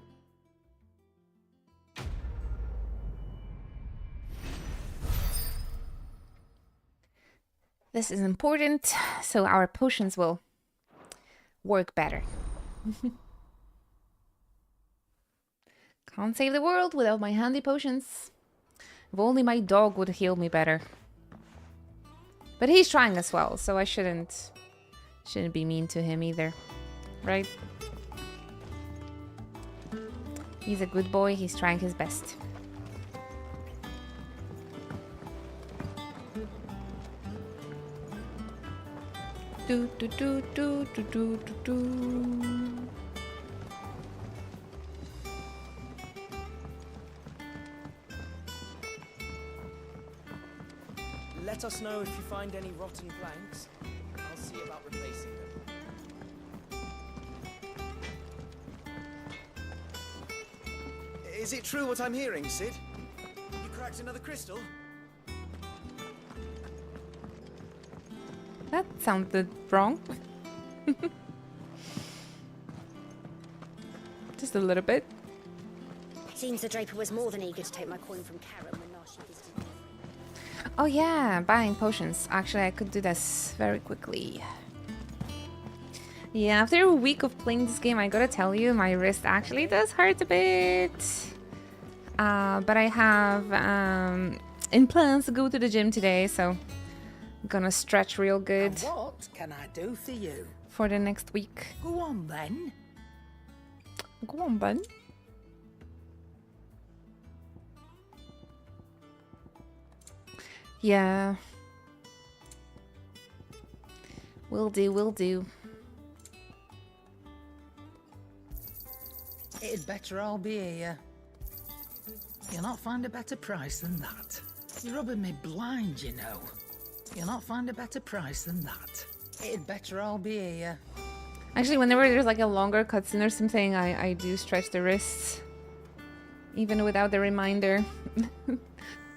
This is important, so our potions will work better. Can't save the world without my handy potions. If only my dog would heal me better. But he's trying as well, so I shouldn't be mean to him either. Right? He's a good boy, he's trying his best. Do do do do do do do do. Let us know if you find any rotten planks. I'll see about replacing them. Is it true what I'm hearing, Sid? You cracked another crystal? That sounded wrong. Just a little bit. Seems the Draper was more than eager to take my coin from Karen when last she visited me. Oh yeah, buying potions. Actually, I could do this very quickly. Yeah, after a week of playing this game, I gotta tell you, my wrist actually does hurt a bit. But I have in plans to go to the gym today, so I'm gonna stretch real good. And what can I do for you? For the next week. Go on then. Go on, bud. Yeah. Will do, will do. It'd better all be here. You'll not find a better price than that. You're rubbing me blind, you know. You'll not find a better price than that. It'd better all be here. Actually, whenever there's like a longer cutscene or something, I do stretch the wrists. Even without the reminder.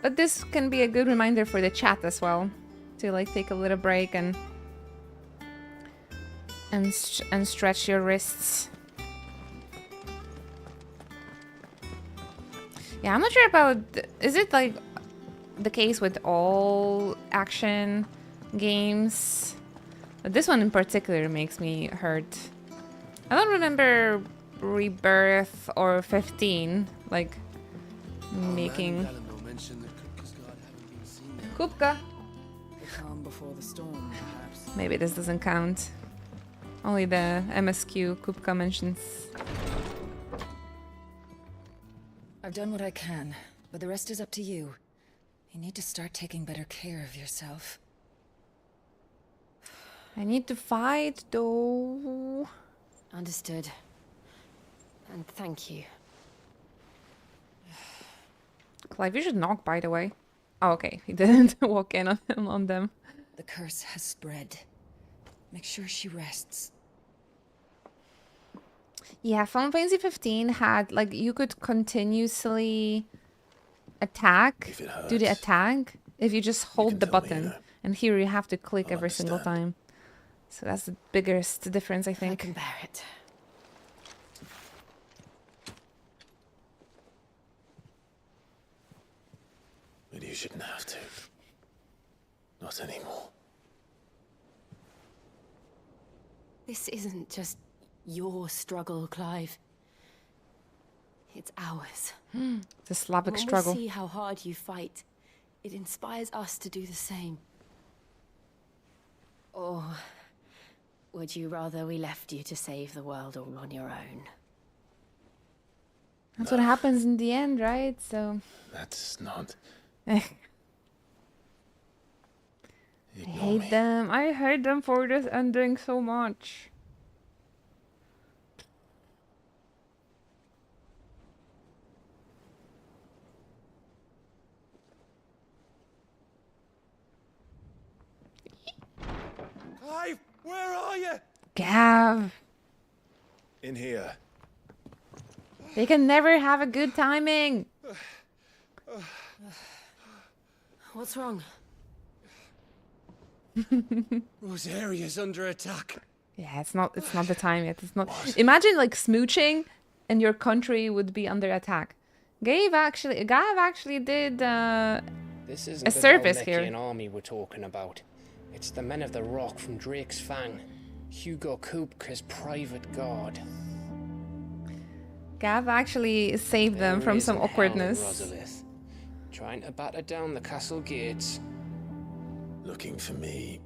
But this can be a good reminder for the chat as well. To like take a little break and stretch your wrists. Yeah, I'm not sure about... Is it like the case with all action games? But this one in particular makes me hurt. I don't remember Rebirth or 15 like making... Kupka. The calm before the storm, perhaps. Maybe this doesn't count. Only the MSQ Kupka mentions. I've done what I can, but the rest is up to you. You need to start taking better care of yourself. I need to fight, though. Understood. And thank you. Clive, you should knock, by the way. Oh, okay. He didn't walk in on them. The curse has spread. Make sure she rests. Yeah, Final Fantasy 15 had, like, you could continuously attack, do the attack, if you just hold the button. And here you have to click every single time. So that's the biggest difference, I think. I can bear it. But you shouldn't have to. Not anymore. This isn't just your struggle, Clive. It's ours. The Slavic when struggle. We see how hard you fight. It inspires us to do the same. Or would you rather we left you to save the world all on your own? That's what happens in the end, right? So... That's not... I hate them. I hate them for this ending so much. Clive, where are you? Gav. In here. They can never have a good timing. What's wrong? Those areas under attack. Yeah, it's not the time yet. It's not. Imagine like smooching and your country would be under attack. Gav actually did This isn't a the service Dalmekian here. army we're talking about. It's the men of the Rock from Drake's Fang. Hugo Kupka's private guard. Gav actually saved them from some awkwardness. Rosalith, trying to batter down the castle gates. Looking for me.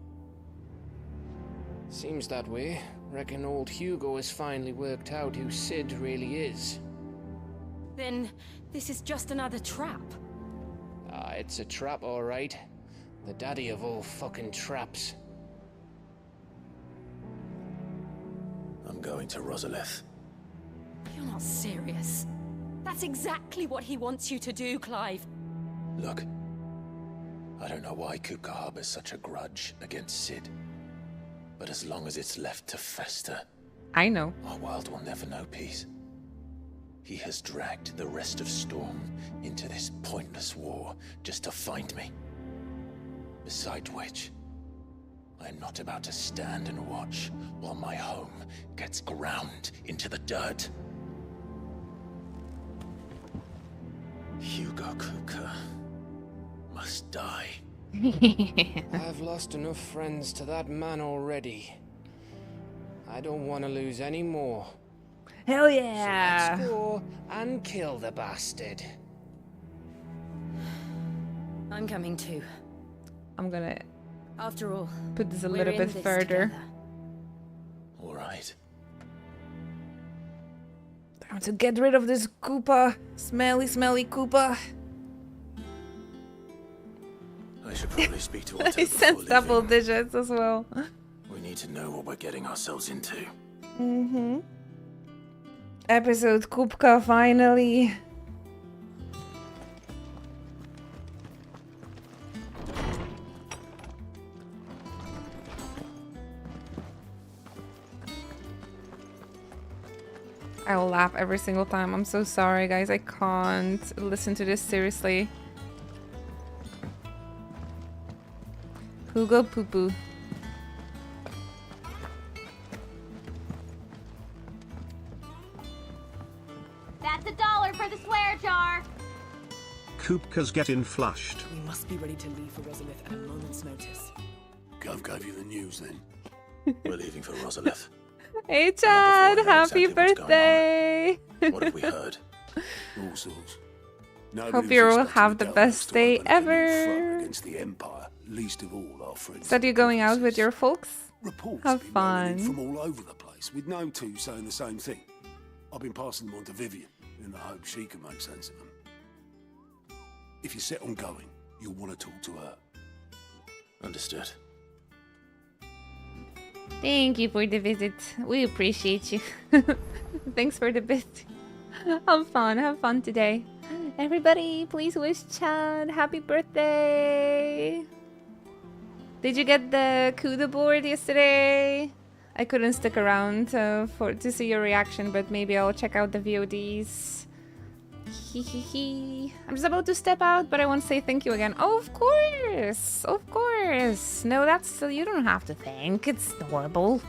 Seems that way. Reckon old Hugo has finally worked out who Sid really is. Then this is just another trap. Ah, it's a trap, all right. The daddy of all fucking traps. I'm going to Rosalith. You're not serious. That's exactly what he wants you to do, Clive. Look, I don't know why Kupka harbors such a grudge against Sid. But as long as it's left to fester, I know. our world will never know peace. He has dragged the rest of Storm into this pointless war just to find me. Besides which, I'm not about to stand and watch while my home gets ground into the dirt. Hugo Kupka must die. I've lost enough friends to that man already. I don't want to lose any more. Hell yeah! So let's go and kill the bastard. I'm coming too. I'm gonna After all, put this a we're little in bit this further. together. All right. Time to get rid of this Koopa. Smelly Koopa. I should probably speak to I Otto sent before double leaving. digits as well. We need to know what we're getting ourselves into. Episode Kupka finally. I will laugh every single time. I'm so sorry, guys. I can't listen to this seriously. Hugo Poo Poo. That's $1 for the swear jar. Kupka's getting flushed. We must be ready to leave for Rosalith at a moment's notice. Gov gave you the news then. We're leaving for Rosalith. Hey Chad, happy exactly what's going birthday! What have we heard? All sorts. Hope you will have the best day ever. Against the Empire, least of all our friends. So you going out with your folks? Reports Have been rolling in fun. from all over the place, with no two saying the same thing. I've been passing them on to Vivian, in the hope she can make sense of them. If you're set on going, you'll want to talk to her. Understood. Thank you for the visit. We appreciate you. Thanks for the bit. Have fun today. Everybody, please wish Chad happy birthday. Did you get the CUDA board yesterday? I couldn't stick around to see your reaction, but maybe I'll check out the VODs. I'm just about to step out, but I want to say thank you again. Oh, of course. No, you don't have to thank. It's adorable.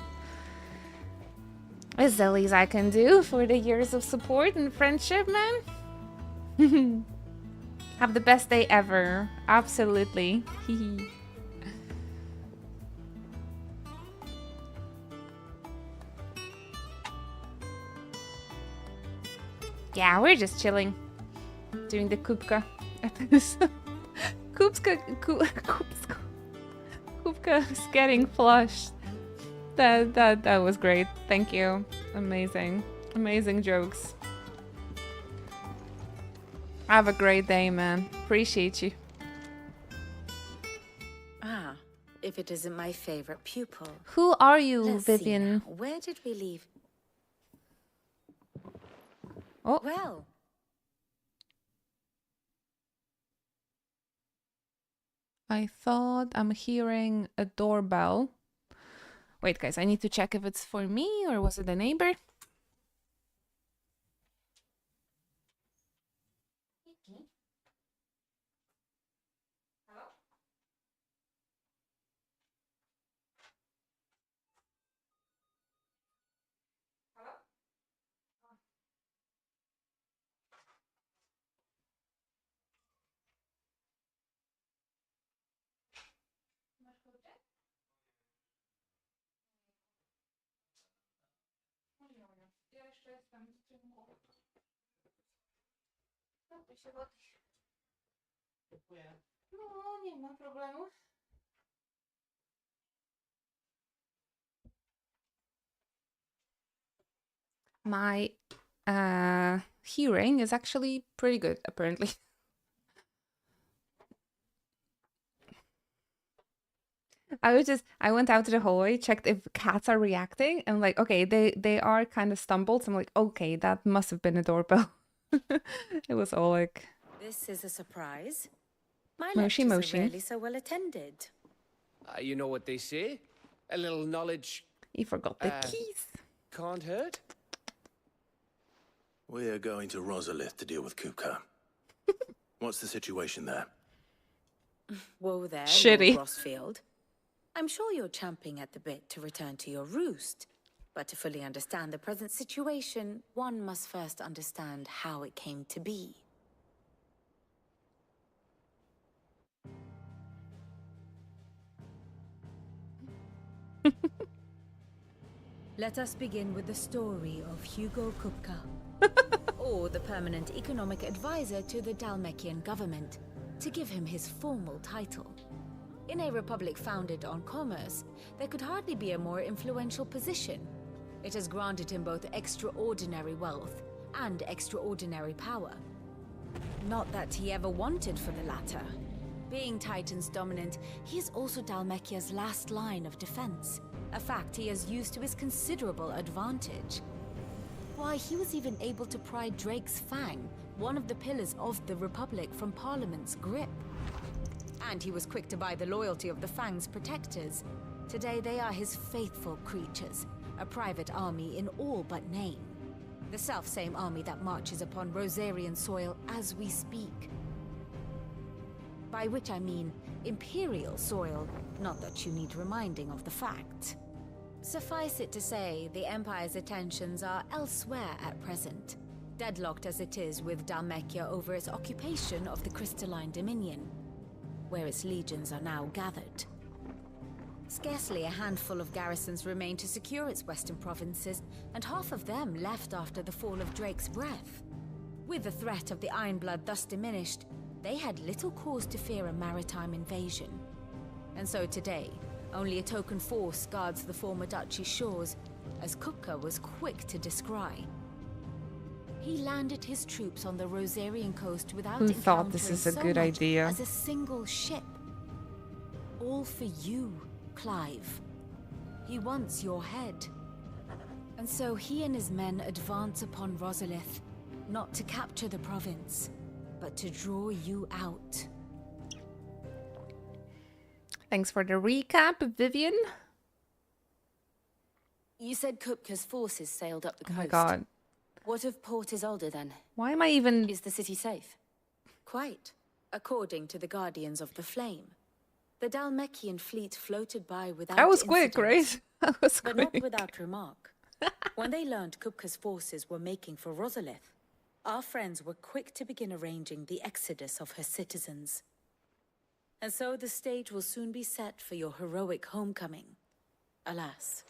It's the least I can do for the years of support and friendship, man. Have the best day ever. Absolutely. Yeah, we're just chilling. Doing the Kupka episode. Kupka's getting flushed. That was great. Thank you. Amazing jokes. Have a great day, man. Appreciate you. Ah, if it isn't my favorite pupil. Who are you, Let's see Vivian? now. Where did we leave? Oh. Well. I thought I'm hearing a doorbell. Wait, guys, I need to check if it's for me or was it a neighbor? No, nie ma problemu. My hearing is actually pretty good, apparently. I went out to the hallway, checked if cats are reacting, and like, okay, they are kind of stumbled. So I'm like, okay, that must have been a doorbell. It was all like This is a surprise. My Moshi lectures moshi. are rarely so well attended. You know what they say? A little knowledge... He forgot the keys. Can't hurt. We're going to Rosalith to deal with Kupka. What's the situation there? Whoa there, Shitty. Lord Rossfield. I'm sure you're champing at the bit to return to your roost. But to fully understand the present situation, one must first understand how it came to be. Let us begin with the story of Hugo Kupka, or the permanent economic advisor to the Dalmekian government, to give him his formal title. In a republic founded on commerce, there could hardly be a more influential position. It has granted him both extraordinary wealth and extraordinary power. Not that he ever wanted for the latter. Being Titan's dominant, he is also Dalmekia's last line of defense, a fact he has used to his considerable advantage. Why, he was even able to pry Drake's Fang, one of the pillars of the Republic, from Parliament's grip. And he was quick to buy the loyalty of the Fang's protectors. Today they are his faithful creatures, a private army in all but name. The self-same army that marches upon Rosarian soil as we speak. By which I mean Imperial soil, not that you need reminding of the fact. Suffice it to say, the Empire's attentions are elsewhere at present, deadlocked as it is with Dalmekia over its occupation of the Crystalline Dominion, where its legions are now gathered. Scarcely a handful of garrisons remain to secure its western provinces, and half of them left after the fall of Drake's Breath. With the threat of the Ironblood thus diminished, they had little cause to fear a maritime invasion. And so today, only a token force guards the former duchy's shores, as Kupka was quick to descry. He landed his troops on the Rosarian coast without Who thought this is a so good much idea? as a single ship. All for you, Clive. He wants your head. And so he and his men advance upon Rosalith, not to capture the province, but to draw you out. Thanks for the recap, Vivian. You said Kupka's forces sailed up the coast. Oh my god. What of Port Isolde then? Why am I even... Is the city safe? Quite, according to the Guardians of the Flame. The Dalmekian fleet floated by without That was quick, incident, right? That was but quick. not without remark. When they learned Kupka's forces were making for Rosalith, our friends were quick to begin arranging the exodus of her citizens. And so the stage will soon be set for your heroic homecoming. Alas,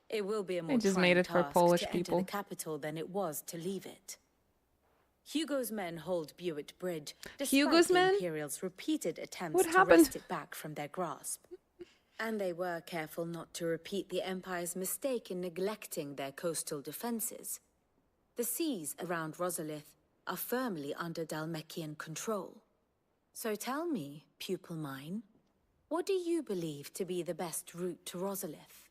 it will be a more just trying made it for task Polish to enter people. the capital than it was to leave it. Hugo's men hold Buet Bridge, despite Hugo's the men? Imperials' repeated attempts What to happened? wrest it back from their grasp. And they were careful not to repeat the Empire's mistake in neglecting their coastal defenses. The seas around Rosalith are firmly under Dalmekian control. So tell me, pupil mine, what do you believe to be the best route to Rosalith?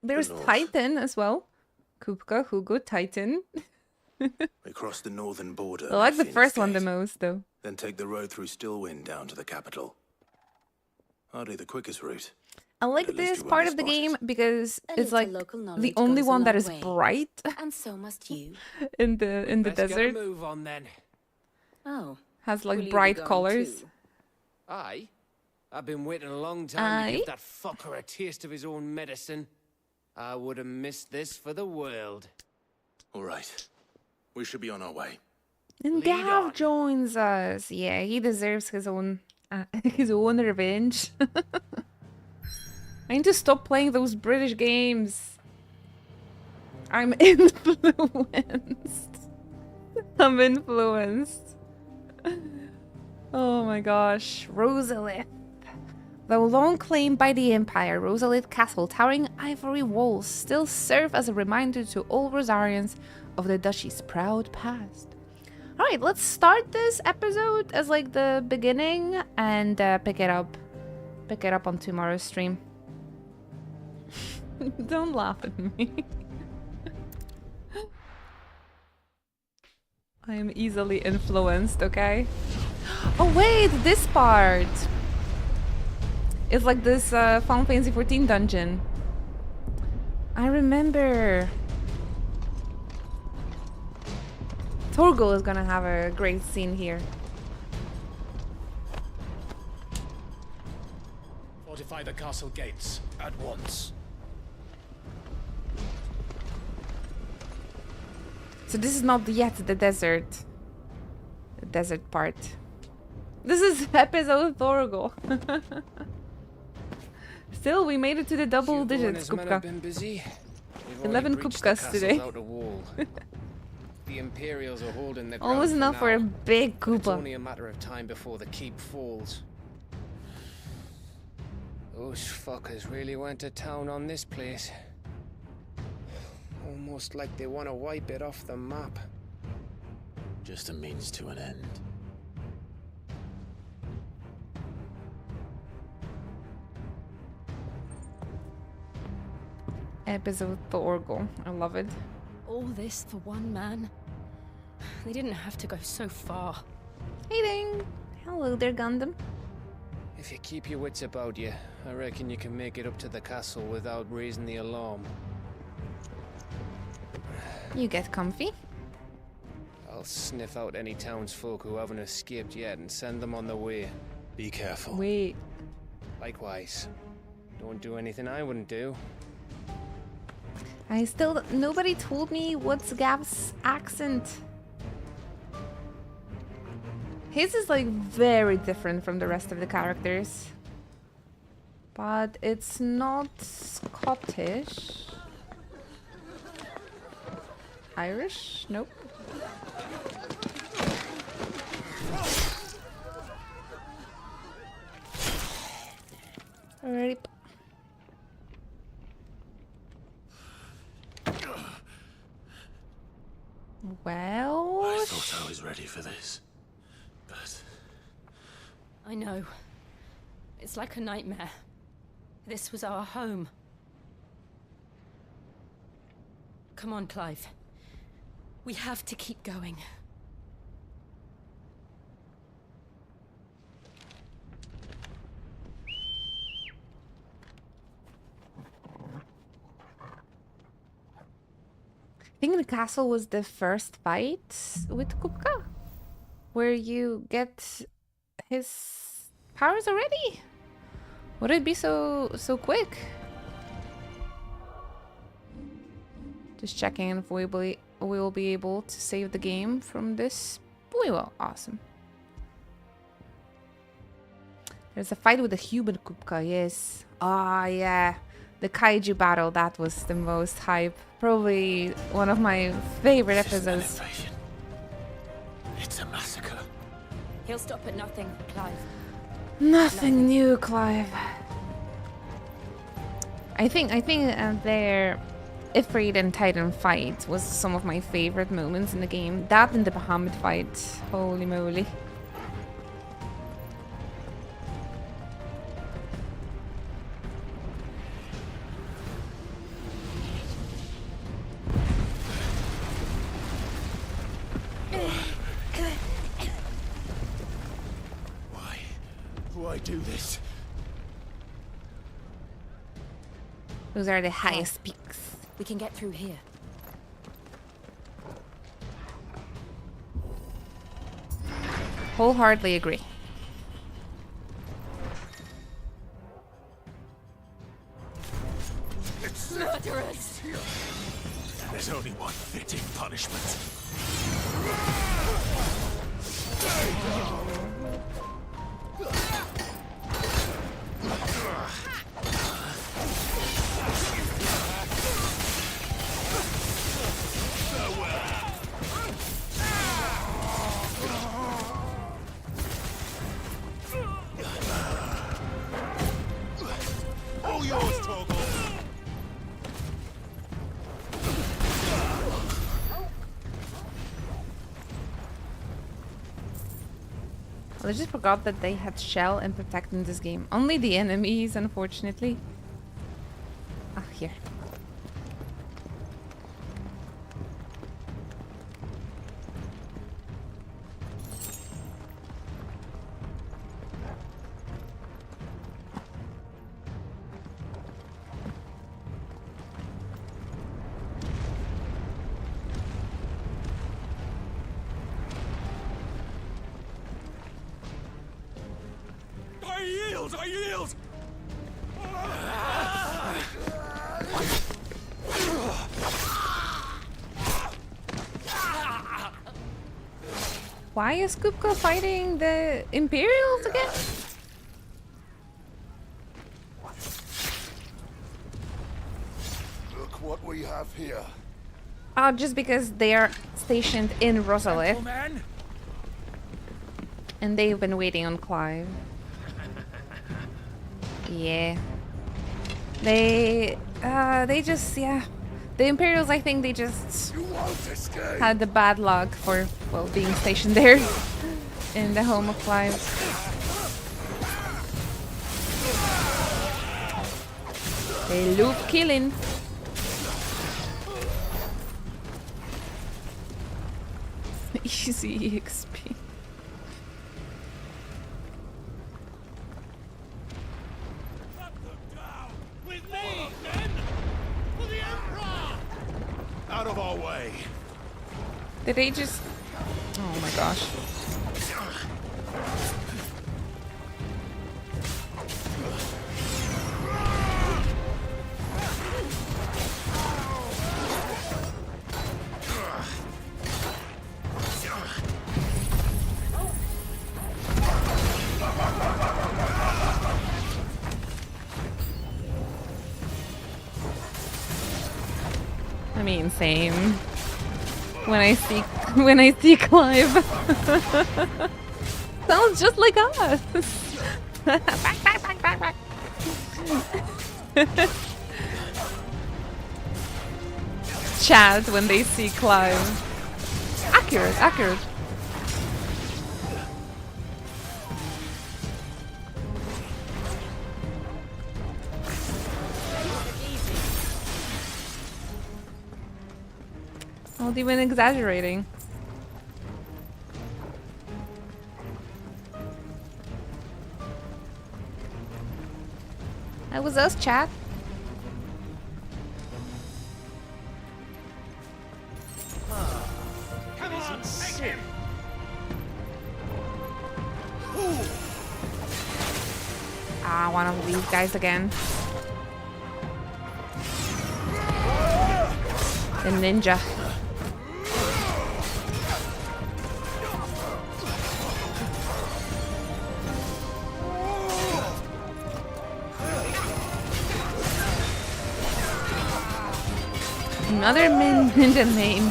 There's north. Titan as well. Kupka, Hugo, Titan. We cross the northern border. I like the Phoenix first one the Gate, most, though. Then take the road through Stillwind down to the capital. Hardly the quickest route. I like At least this you won't part be of the spotted. game because A it's little like local the knowledge only goes a one that long is way. bright And so must you. in the Let's desert. get a move on then. Oh. Has Will you like be bright going colors. too? Aye. I've been waiting a long time to Aye. give that fucker a taste of his own medicine. I would have missed this for the world. All right. We should be on our way. And Gav joins us. Yeah, he deserves his own revenge. I need to stop playing those British games. I'm influenced. I'm influenced. Oh my gosh. Rosalith. Though long claimed by the Empire, Rosalith Castle, towering ivory walls still serve as a reminder to all Rosarians of the duchy's proud past. Alright, let's start this episode as like the beginning and pick it up on tomorrow's stream. Don't laugh at me. I am easily influenced, okay? Oh wait, this part! It's like this Final Fantasy XIV dungeon. I remember. Torgal is gonna have a great scene here. Fortify the castle gates at once. So this is not yet the desert. The desert part. This is episode Torgal. Still, we made it to the double digits, Kupka. 11 Kupkas today. The Imperials are holding the Almost enough for a big Koopa. It's only a matter of time before the keep falls. Those fuckers really went to town on this place. Almost like they want to wipe it off the map. Just a means to an end. Episode Torgal. I love it. All this for one man? They didn't have to go so far. Hey Ding! Hello there, Gundam. If you keep your wits about you, I reckon you can make it up to the castle without raising the alarm. You get comfy. I'll sniff out any townsfolk who haven't escaped yet and send them on their way. Be careful. Wait. Likewise. Don't do anything I wouldn't do. Nobody told me what's Gav's accent. His is like very different from the rest of the characters. But it's not Scottish. Irish? Nope. Alright. Well... I thought I was ready for this, but... I know. It's like a nightmare. This was our home. Come on, Clive. We have to keep going. I think the castle was the first fight with Kupka, where you get his powers already. Would it be so quick? Just checking if we will be able to save the game from this. We will. Awesome. There's a fight with a human Kupka. Yes. Ah, yeah. The kaiju battle, that was the most hype. Probably one of my favorite episodes. It's a massacre. He'll stop at nothing, Clive. Nothing new, Clive. I think their Ifrit and Titan fight was some of my favorite moments in the game. That and the Bahamut fight. Holy moly. Why do this? Those are the highest peaks. We can get through here. Wholeheartedly agree. It's murderers! There's only one fitting punishment. All yours, Torgal. I just forgot that they had shell and protect in this game. Only the enemies, unfortunately. Ah, here. I yield! Why is Kupka fighting the Imperials again? Look what we have here. Oh, just because they are stationed in Rosalith. And they've been waiting on Clive. Yeah. They just, yeah. The Imperials, I think they just had the bad luck for, well, being stationed there in the home of Clive. They love killing. Easy XP. Out of our way. Did they just... Oh my gosh. I mean, same. When I see Clive. Sounds just like us. Back. Chat when they see Clive. Accurate. Not even exaggerating. That was us, chat. Come on, take him! Ah, one of these guys again. The ninja. Another ninja name.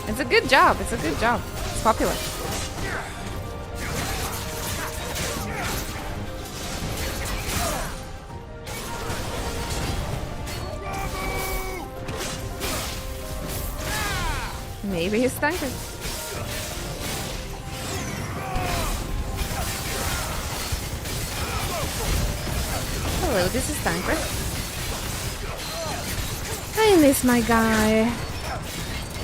It's a good job. It's popular. Maybe he's tanker. Hello, this is Tanker. I miss my guy.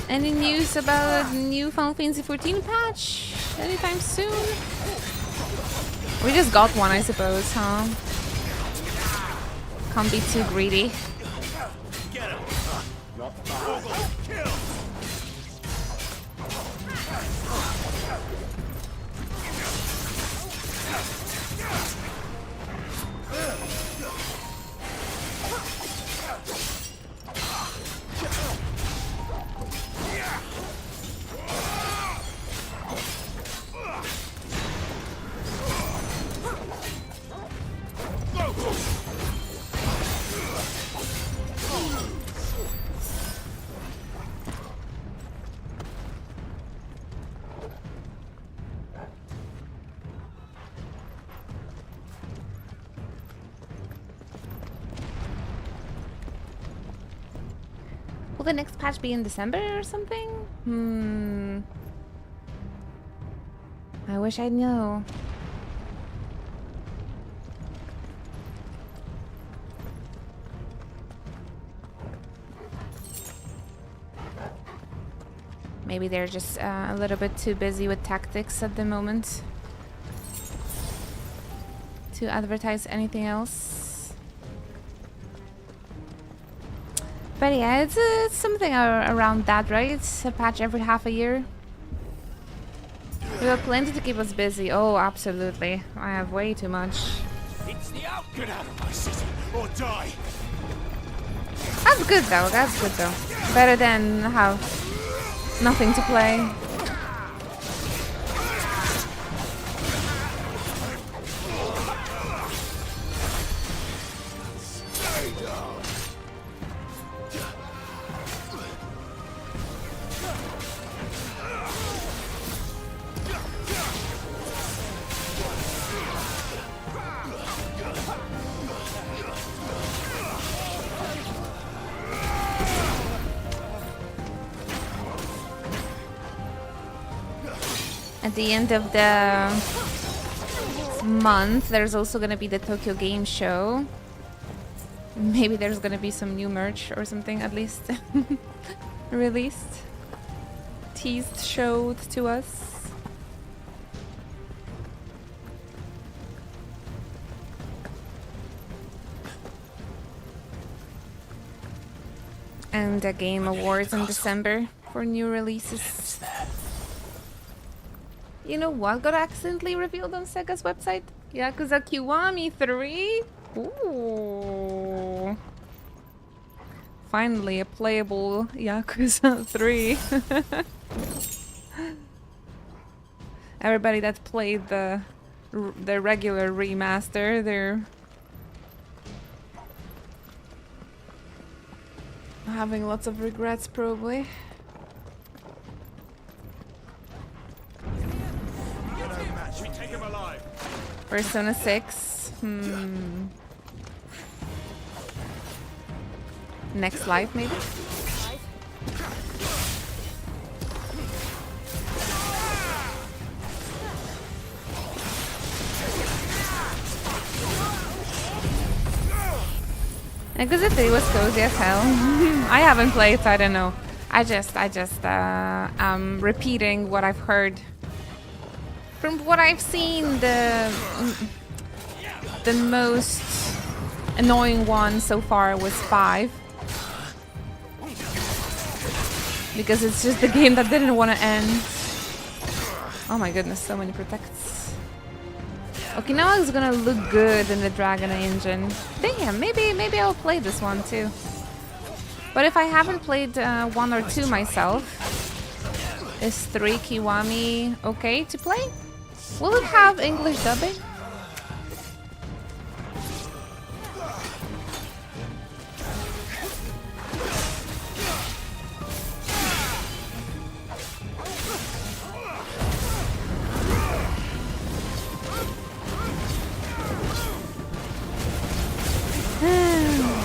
Any news about a new Final Fantasy 14 patch anytime soon? We just got one, I suppose, huh? Can't be too greedy. Will the next patch be in December or something? I wish I'd know. Maybe they're just a little bit too busy with tactics at the moment to advertise anything else. But yeah, it's something around that, right? It's a patch every half a year. We have plenty to keep us busy. Oh, absolutely. I have way too much. It's the out. Get out of my city or die. That's good though. That's good though. Better than have nothing to play. At the end of the month, there's also going to be the Tokyo Game Show. Maybe there's going to be some new merch or something, at least released, teased, showed to us. And the Game Awards in December for new releases. You know what got accidentally revealed on Sega's website? Yakuza Kiwami 3? Ooh. Finally a playable Yakuza 3. Everybody that played the regular remaster, they're having lots of regrets probably. Persona 6. Next life, maybe? Because if it was cozy as hell. I haven't played, so I don't know. I just repeating what I've heard. From what I've seen, the most annoying one so far was 5. Because it's just the game that didn't want to end. Oh my goodness, so many protects. Okinawa is gonna look good in the Dragon engine. Damn, maybe I'll play this one too. But if I haven't played 1 or 2 myself, is 3 Kiwami okay to play? Will it have English dubbing?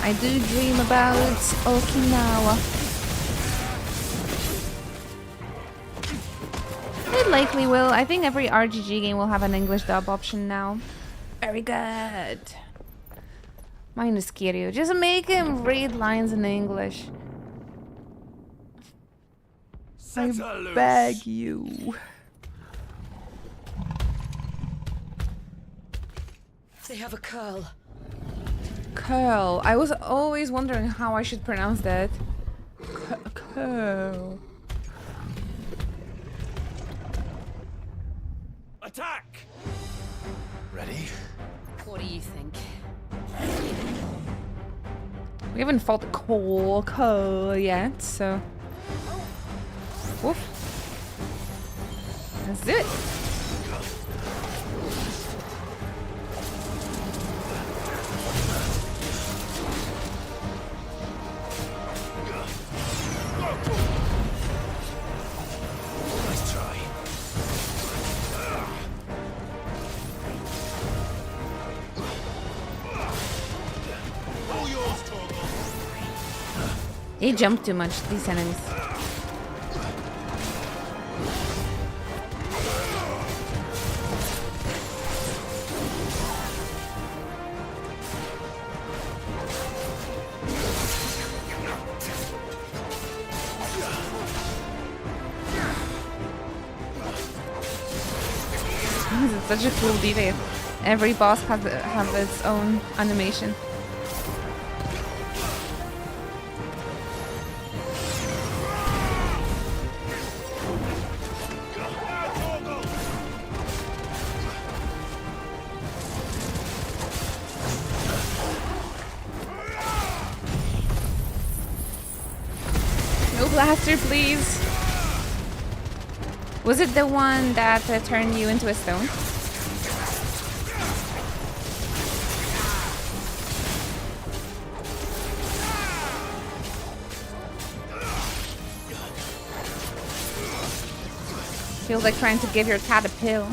I do dream about Okinawa. It likely will. I think every RPG game will have an English dub option now. Very good. Minus Kiryu. Just make him read lines in English. I beg you. They have a curl. Curl. I was always wondering how I should pronounce that. Curl. Attack! Ready? What do you think? We haven't fought the Cole yet, so. Woof. Let's do it. Nice try. All yours, Torgal. They jump too much, these enemies. It's such a cool detail. Every boss has have its own animation. No blaster, please. Was it the one that turned you into a stone? Feels like trying to give your cat a pill.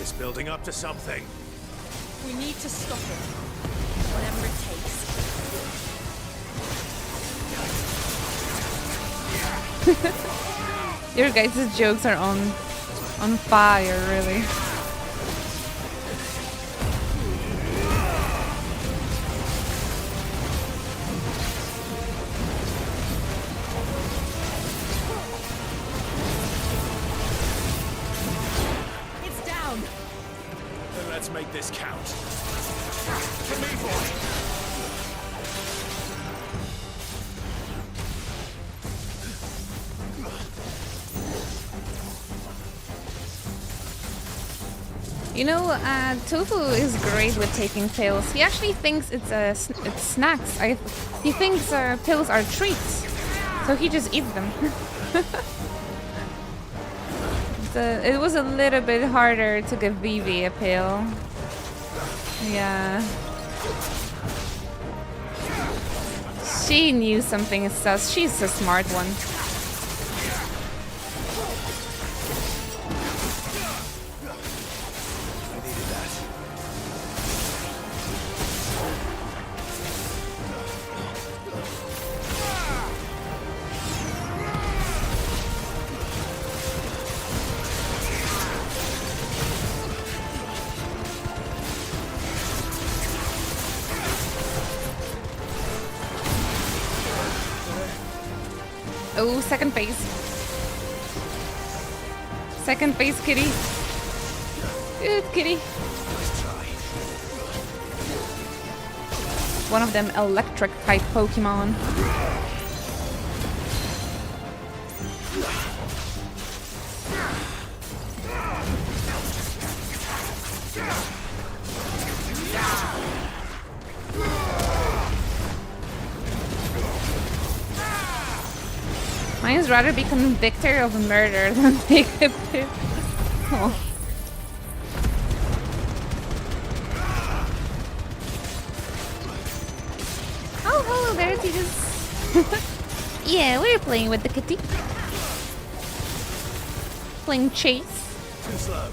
It's building up to something. We need to stop it. Whatever it takes. Your guys' jokes are on fire, really. It's down. Then let's make this count. To me, boy. You know, Tofu is great with taking pills. He actually thinks it's snacks. He thinks pills are treats, so he just eats them. It was a little bit harder to give Vivi a pill. Yeah. She knew something is sus. She's a smart one. Oh, second phase. Second phase, kitty. Good kitty. One of them electric type Pokemon. Mine's rather be convicted of murder than take a pill. Oh. Oh, hello there, Titus. Yeah, we're playing with the kitty. Playing Chase. Too slow.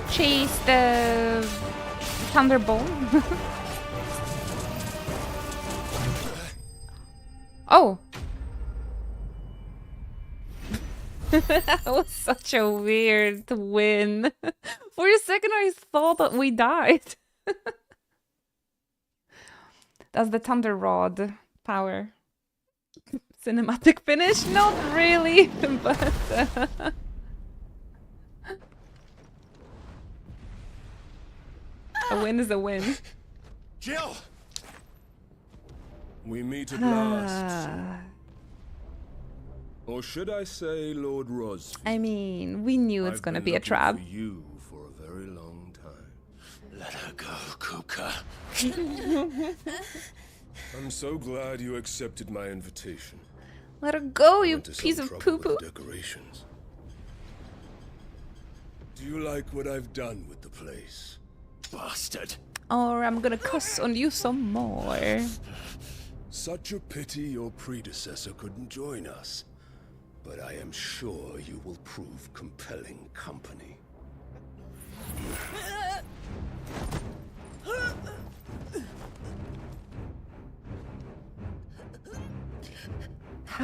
Chase the Thunderbolt. Oh! That was such a weird win. For a second I thought that we died. That's the Thunder Rod power. Cinematic finish? Not really, but... a win is a win. Jill! We meet at last. Or should I say, Lord Ros? I mean, we knew it's gonna be a trap. For you for a very long time. Let her go, Kuka. I'm so glad you accepted my invitation. Let her go, you piece of poo-poo. Decorations. Do you like what I've done with the place? Bastard. Or I'm gonna cuss on you some more. Such a pity your predecessor couldn't join us. But I am sure you will prove compelling company.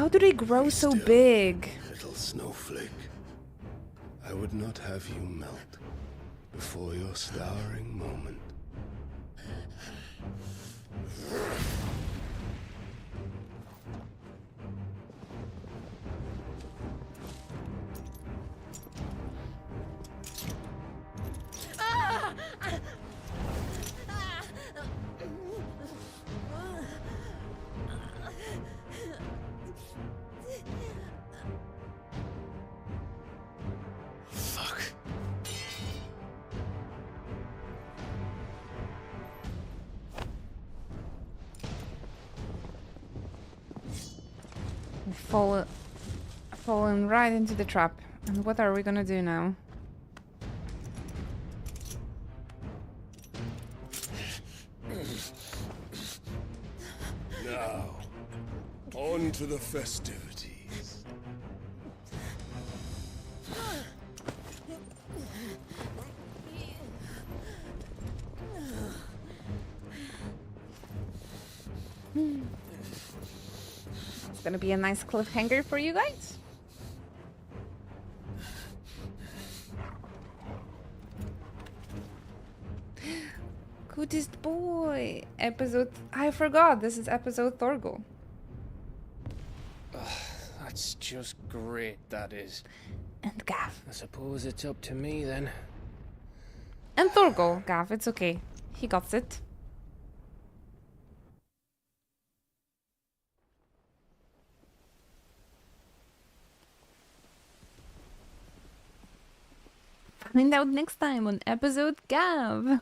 How do they grow so Still, big? Little snowflake. I would not have you melt before your starring moment. Fuck. Fallen right into the trap. And what are we gonna do now? Now, on to the festivities. It's gonna be a nice cliffhanger for you guys. Goodest boy. Episode... I forgot. This is episode Thorgal. That's just great, that is. And Gav. I suppose it's up to me then. And Thorgal, Gav. It's okay. He got it. Find out next time on episode Gav.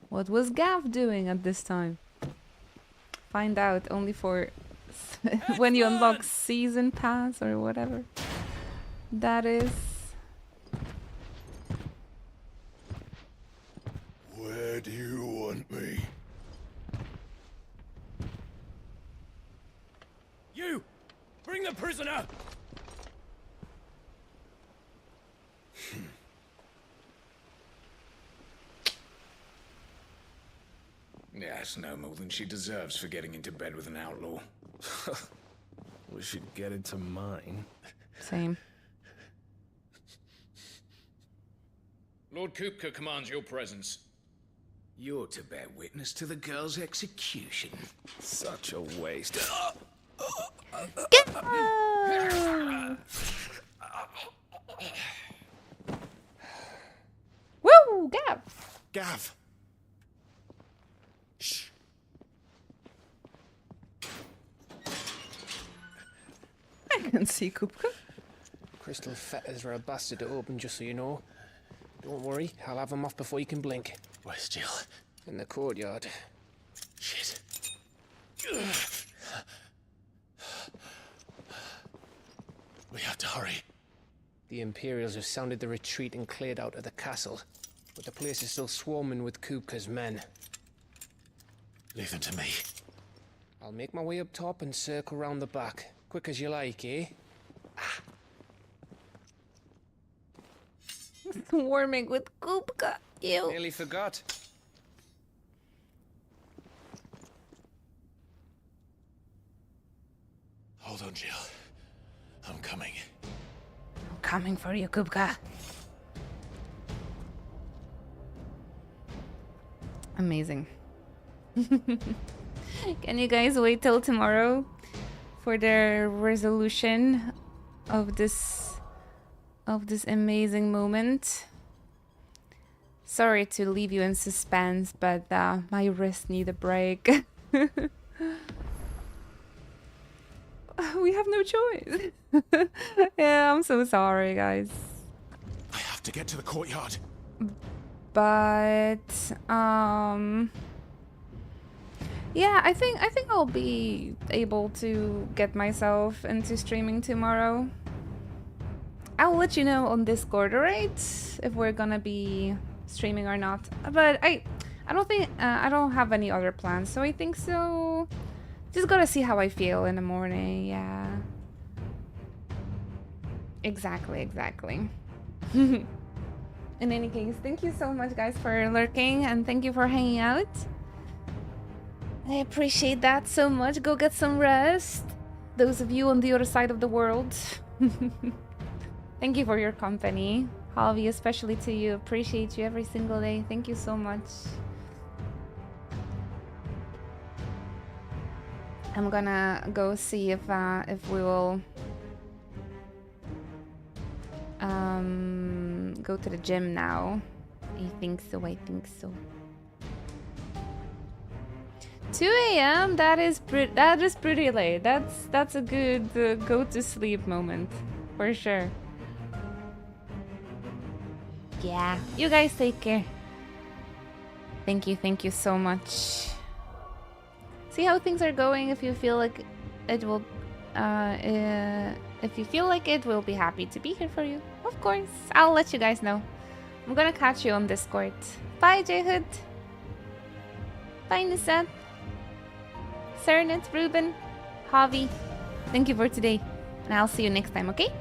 What was Gav doing at this time? Find out only for when you unlock season pass or whatever. That is. Where do you want me? You! Bring the prisoner! Yes, no more than she deserves for getting into bed with an outlaw. We should get into mine. Same. Lord Kupka commands your presence. You're to bear witness to the girl's execution. Such a waste. Woo! Gav! Gav! I can see Kupka. Crystal fetters are a bastard to open, just so you know. Don't worry, I'll have them off before you can blink. Where's Jill? In the courtyard. Shit. We have to hurry. The Imperials have sounded the retreat and cleared out of the castle, but the place is still swarming with Kupka's men. Leave them to me. I'll make my way up top and circle round the back. Quick as you like, eh? Swarming with Kupka. Ew. Nearly forgot. Hold on, Jill. I'm coming. I'm coming for you, Kupka. Amazing. Can you guys wait till tomorrow for the resolution of this amazing moment? Sorry to leave you in suspense, but my wrists need a break. We have no choice. Yeah, I'm so sorry, guys. I have to get to the courtyard. But yeah, I think I'll be able to get myself into streaming tomorrow. I'll let you know on Discord, alright? If we're gonna be streaming or not. But I don't think I don't have any other plans, so I think so. Just gotta see how I feel in the morning, yeah. Exactly. In any case, thank you so much, guys, for lurking, and thank you for hanging out. I appreciate that so much. Go get some rest. those of you on the other side of the world. Thank you for your company. Javi, especially to you. Appreciate you every single day. Thank you so much. I'm gonna go see if we will go to the gym now. I think so. 2 a.m. That is pretty late. That's a good go to sleep moment for sure. Yeah, you guys take care. Thank you so much. See how things are going. If you feel like it will, if you feel like it, we'll be happy to be here for you. Of course, I'll let you guys know. I'm gonna catch you on Discord. Bye, J-Hood. Bye, Nisat. Cernit, Ruben, Javi. Thank you for today, and I'll see you next time. Okay?